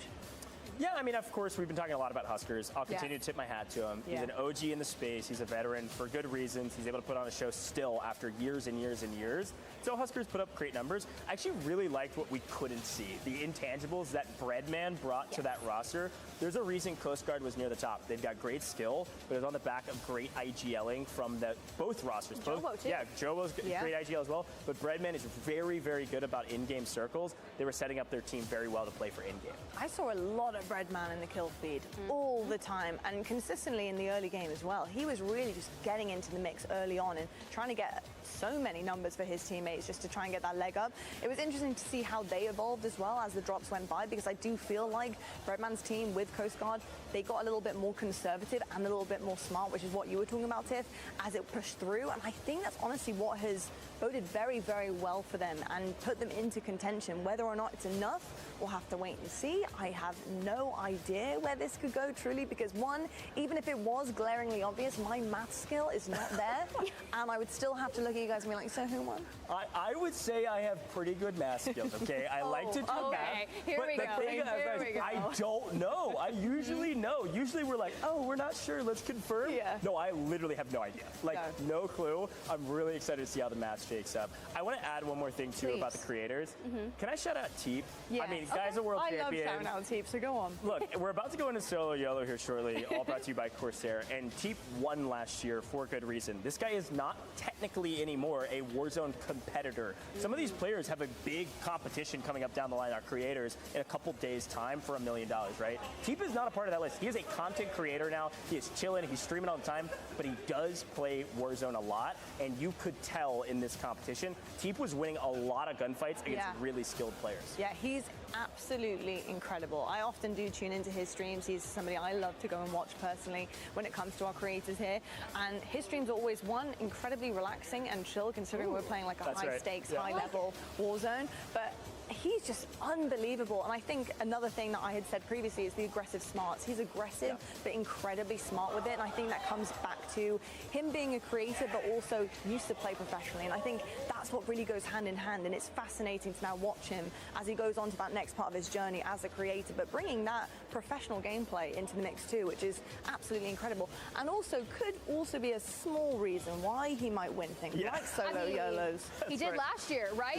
Yeah, I mean, of course, we've been talking a lot about Huskers. I'll continue to tip my hat to him. He's an OG in the space. He's a veteran for good reasons. He's able to put on a show still after years and years and years. So Huskers put up great numbers. I actually really liked what we couldn't see, the intangibles that Breadman brought to that roster. There's a reason Coast Guard was near the top. They've got great skill, but it was on the back of great IGLing from both rosters. Jobo, too. Yeah, Jobo's great IGL as well, but Breadman is very, very good about in-game circles. They were setting up their team very well to play for in-game. I saw a lot of Breadman in the kill feed all the time, and consistently in the early game as well. He was really just getting into the mix early on and trying to get so many numbers for his teammates just to try and get that leg up. It was interesting to see how they evolved as well as the drops went by, because I do feel like Breadman's team with Coast Guard, they got a little bit more conservative and a little bit more smart, which is what you were talking about, Tiff, as it pushed through. And I think that's honestly what has boded very, very well for them and put them into contention. Whether or not it's enough, we'll have to wait and see. I have no idea where this could go, truly, because one, even if it was glaringly obvious, my math skill is not there, and I would still have to look at you guys and be like, so who won? I would say I have pretty good math skills, okay? I like to do math. Here we go. I don't know. I usually know. Usually we're like, oh, we're not sure, let's confirm. No, I literally have no idea. Like, no clue. I'm really excited to see how the math shakes up. I want to add one more thing, too, about the creators. Can I shout out Teep? Yeah. I mean, guy's a world champion. I love shouting out Teep, so go on. Look, we're about to go into solo YOLO here shortly, all brought to you by Corsair, and Teep won last year for good reason. This guy is not technically anymore a Warzone competitor. Some of these players have a big competition coming up down the line, our creators, in a couple days' time for $1 million, right? Teep is not a part of that list. He is a content creator now. He is chilling, he's streaming all the time, but he does play Warzone a lot, and you could tell in this competition, Teep was winning a lot of gunfights against really skilled players. Yeah, he's absolutely incredible. I often do tune into his streams. He's somebody I love to go and watch personally when it comes to our creators here. And his streams are always, one, incredibly relaxing and chill, considering we're playing like a high-stakes, high-level Warzone. But he's just unbelievable. And I think another thing that I had said previously is the aggressive smarts. He's aggressive, but incredibly smart with it. And I think that comes back to him being a creator, but also used to play professionally. And I think that's what really goes hand in hand. And it's fascinating to now watch him as he goes on to that next part of his journey as a creator, but bringing that professional gameplay into the mix too, which is absolutely incredible. And also could also be a small reason why he might win things like solo YOLOs. He did last year, right?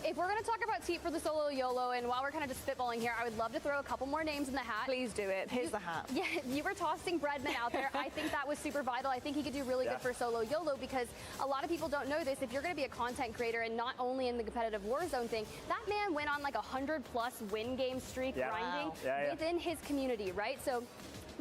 If we're going to talk about Teep for the solo YOLO, and while we're kind of just spitballing here, I would love to throw a couple more names in the hat. Please do it. Here's the hat. Yeah, you were tossing Breadman out there. I think that was super vital. I think he could do really good for solo YOLO, because a lot of people don't know this. If you're going to be a content creator and not only in the competitive Warzone thing, that man went on like 100+ win game streak grinding within his community, right? So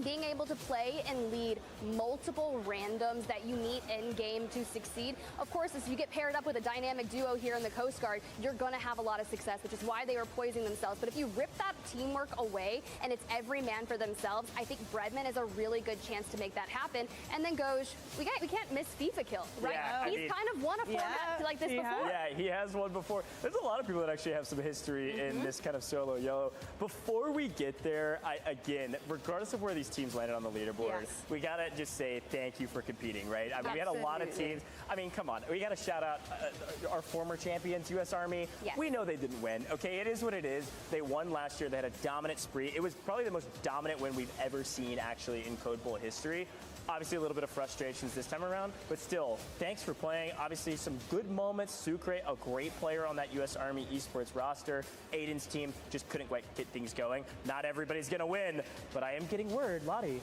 being able to play and lead multiple randoms that you meet in game to succeed. Of course, as you get paired up with a dynamic duo here in the Coast Guard, you're going to have a lot of success, which is why they were poising themselves. But if you rip that teamwork away and it's every man for themselves, I think Breadman is a really good chance to make that happen. And then Goj, we can't miss FIFA kill, right? He's kind of won a format like this before. Yeah, he has one before. There's a lot of people that actually have some history in this kind of solo YOLO. Before we get there, again, regardless of where these teams landed on the leaderboard, we gotta just say thank you for competing, right? I mean, we had a lot of teams. I mean, come on, we gotta shout out our former champions, U.S. Army. We know they didn't win, okay? It is what it is. They won last year. They had a dominant spree. It was probably the most dominant win we've ever seen, actually, in Code Bowl history. Obviously, a little bit of frustrations this time around, but still, thanks for playing. Obviously, some good moments. Sucre, a great player on that U.S. Army esports roster. Aiden's team just couldn't quite get things going. Not everybody's going to win, but I am getting word, Lottie,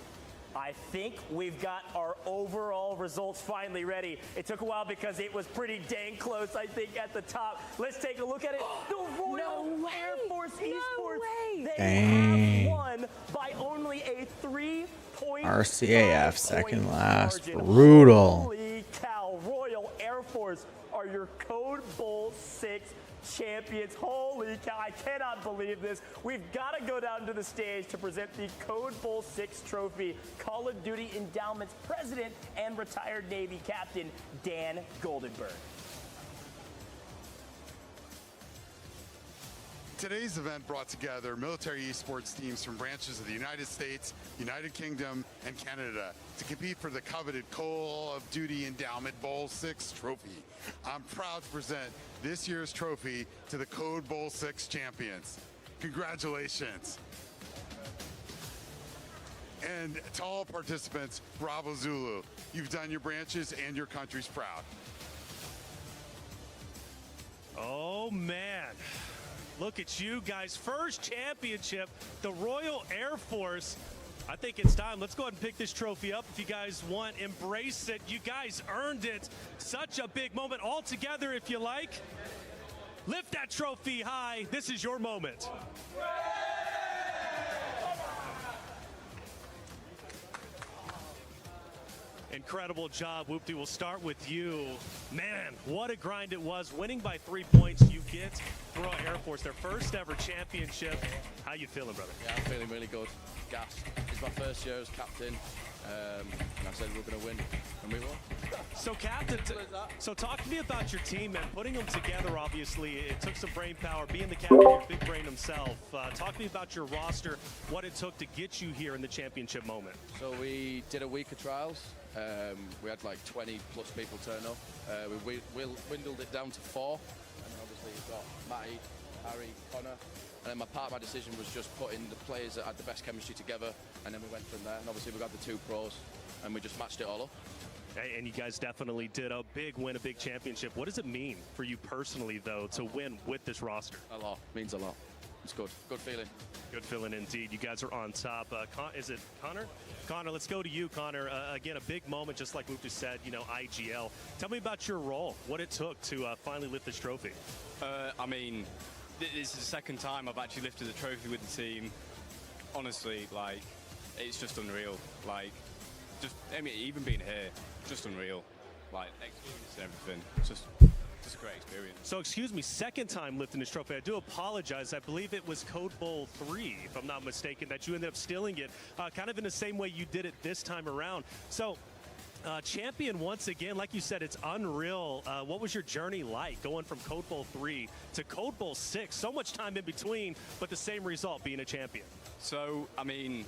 I think we've got our overall results finally ready. It took a while because it was pretty dang close, I think, at the top. Let's take a look at it. The Royal Air Force Esports, they have won by only a 3-point RCAF second last. Brutal. Holy cow, Royal Air Force are your Code Bowl 6 champions. Holy cow, I cannot believe this. We've got to go down to the stage to present the Code Bowl 6 trophy. Call of Duty Endowment's president and retired Navy captain, Dan Goldenberg. Today's event brought together military esports teams from branches of the United States, United Kingdom, and Canada to compete for the coveted Call of Duty Endowment Bowl 6 trophy. I'm proud to present this year's trophy to the Code Bowl 6 champions. Congratulations. And to all participants, Bravo Zulu. You've done your branches and your countries proud. Oh, man. Look at you guys. First championship, the Royal Air Force. I think it's time. Let's go ahead and pick this trophy up. If you guys want, embrace it. You guys earned it. Such a big moment. All together, if you like. Lift that trophy high. This is your moment. Incredible job, Whoopty. We'll start with you. Man, what a grind it was. Winning by 3 points, you get Royal Air Force, their first ever championship. How you feeling, brother? Yeah, I'm feeling really good. Gassed. It's my first year as captain. And I said we were going to win, and we won. So, Captain, so talk to me about your team, and putting them together, obviously, it took some brain power. Being the captain, your big brain himself. Talk to me about your roster, what it took to get you here in the championship moment. So we did a week of trials. We had like 20 plus people turn up. We dwindled it down to 4. And then obviously you've got Matty, Harry, Connor. And then part of my decision was just putting the players that had the best chemistry together, and then we went from there. And obviously we got the 2 pros, and we just matched it all up. And you guys definitely did a big win, a big championship. What does it mean for you personally, though, to win with this roster? A lot. Means a lot. It's good. Good feeling. Good feeling indeed. You guys are on top. Is it Connor? Connor, let's go to you, Connor. Again, a big moment, just like Luke just said, you know, IGL. Tell me about your role, what it took to finally lift this trophy. I mean, this is the second time I've actually lifted the trophy with the team. Honestly, like, it's just unreal. Like, I mean, even being here, just unreal. Like, experience and everything. It's just a great experience. So, excuse me, second time lifting this trophy. I do apologize. I believe it was Code Bowl 3, if I'm not mistaken, that you ended up stealing it, kind of in the same way you did it this time around. So, champion once again, like you said, it's unreal. What was your journey like going from Code Bowl 3 to Code Bowl 6? So much time in between, but the same result, being a champion. So, I mean,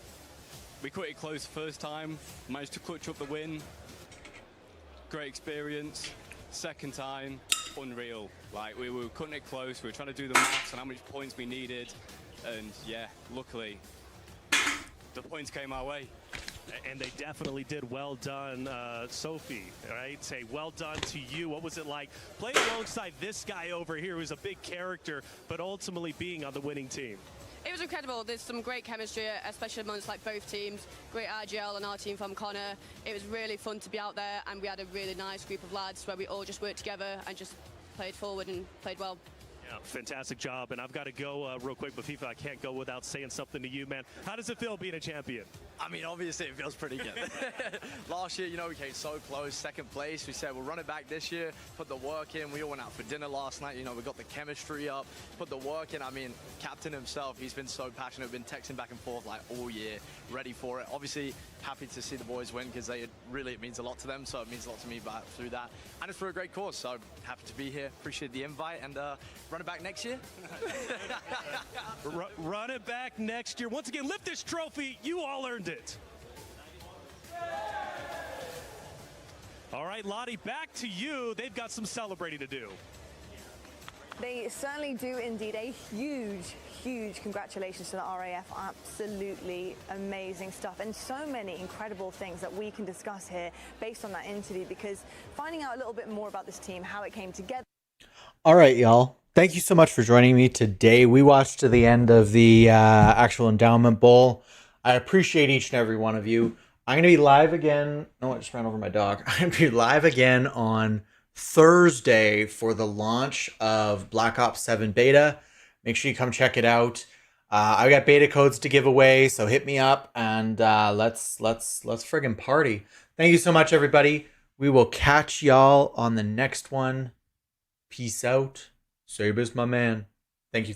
we cut it close first time, managed to clutch up the win. Great experience. Second time, unreal. Like, we were cutting it close. We were trying to do the maths on how many points we needed. And yeah, luckily, the points came our way. And they definitely did. Well done, Sophie, right? Say well done to you. What was it like playing alongside this guy over here who's a big character, but ultimately being on the winning team? It was incredible. There's some great chemistry, especially amongst like both teams. Great IGL and our team from Connor. It was really fun to be out there, and we had a really nice group of lads where we all just worked together and just played forward and played well. Yeah, fantastic job. And I've got to go real quick, but FIFA, I can't go without saying something to you, man. How does it feel being a champion? I mean, obviously it feels pretty good. Last year, you know, we came so close, second place. We said we'll run it back this year, put the work in. We all went out for dinner last night. You know, we got the chemistry up, put the work in. I mean, captain himself, he's been so passionate, been texting back and forth like all year, ready for it. Obviously, happy to see the boys win because it means a lot to them, so it means a lot to me through that. And it's for a great cause, so happy to be here. Appreciate the invite, and run it back next year. Run it back next year. Once again, lift this trophy. You all earned it. All right, Lottie, back to you. They've got some celebrating to do. They certainly do indeed. A huge, huge congratulations to the RAF. Absolutely amazing stuff, and so many incredible things that we can discuss here based on that interview, because finding out a little bit more about this team, how it came together. All right, y'all. Thank you so much for joining me today. We watched to the end of the actual Endowment Bowl. I appreciate each and every one of you. I'm going to be live again. No, I just ran over my dog. I'm going to be live again on Thursday for the launch of Black Ops 7 beta. Make sure you come check it out. I got beta codes to give away, so hit me up and let's friggin' party. Thank you so much, everybody. We will catch y'all on the next one. Peace out. Sabus, my man. Thank you.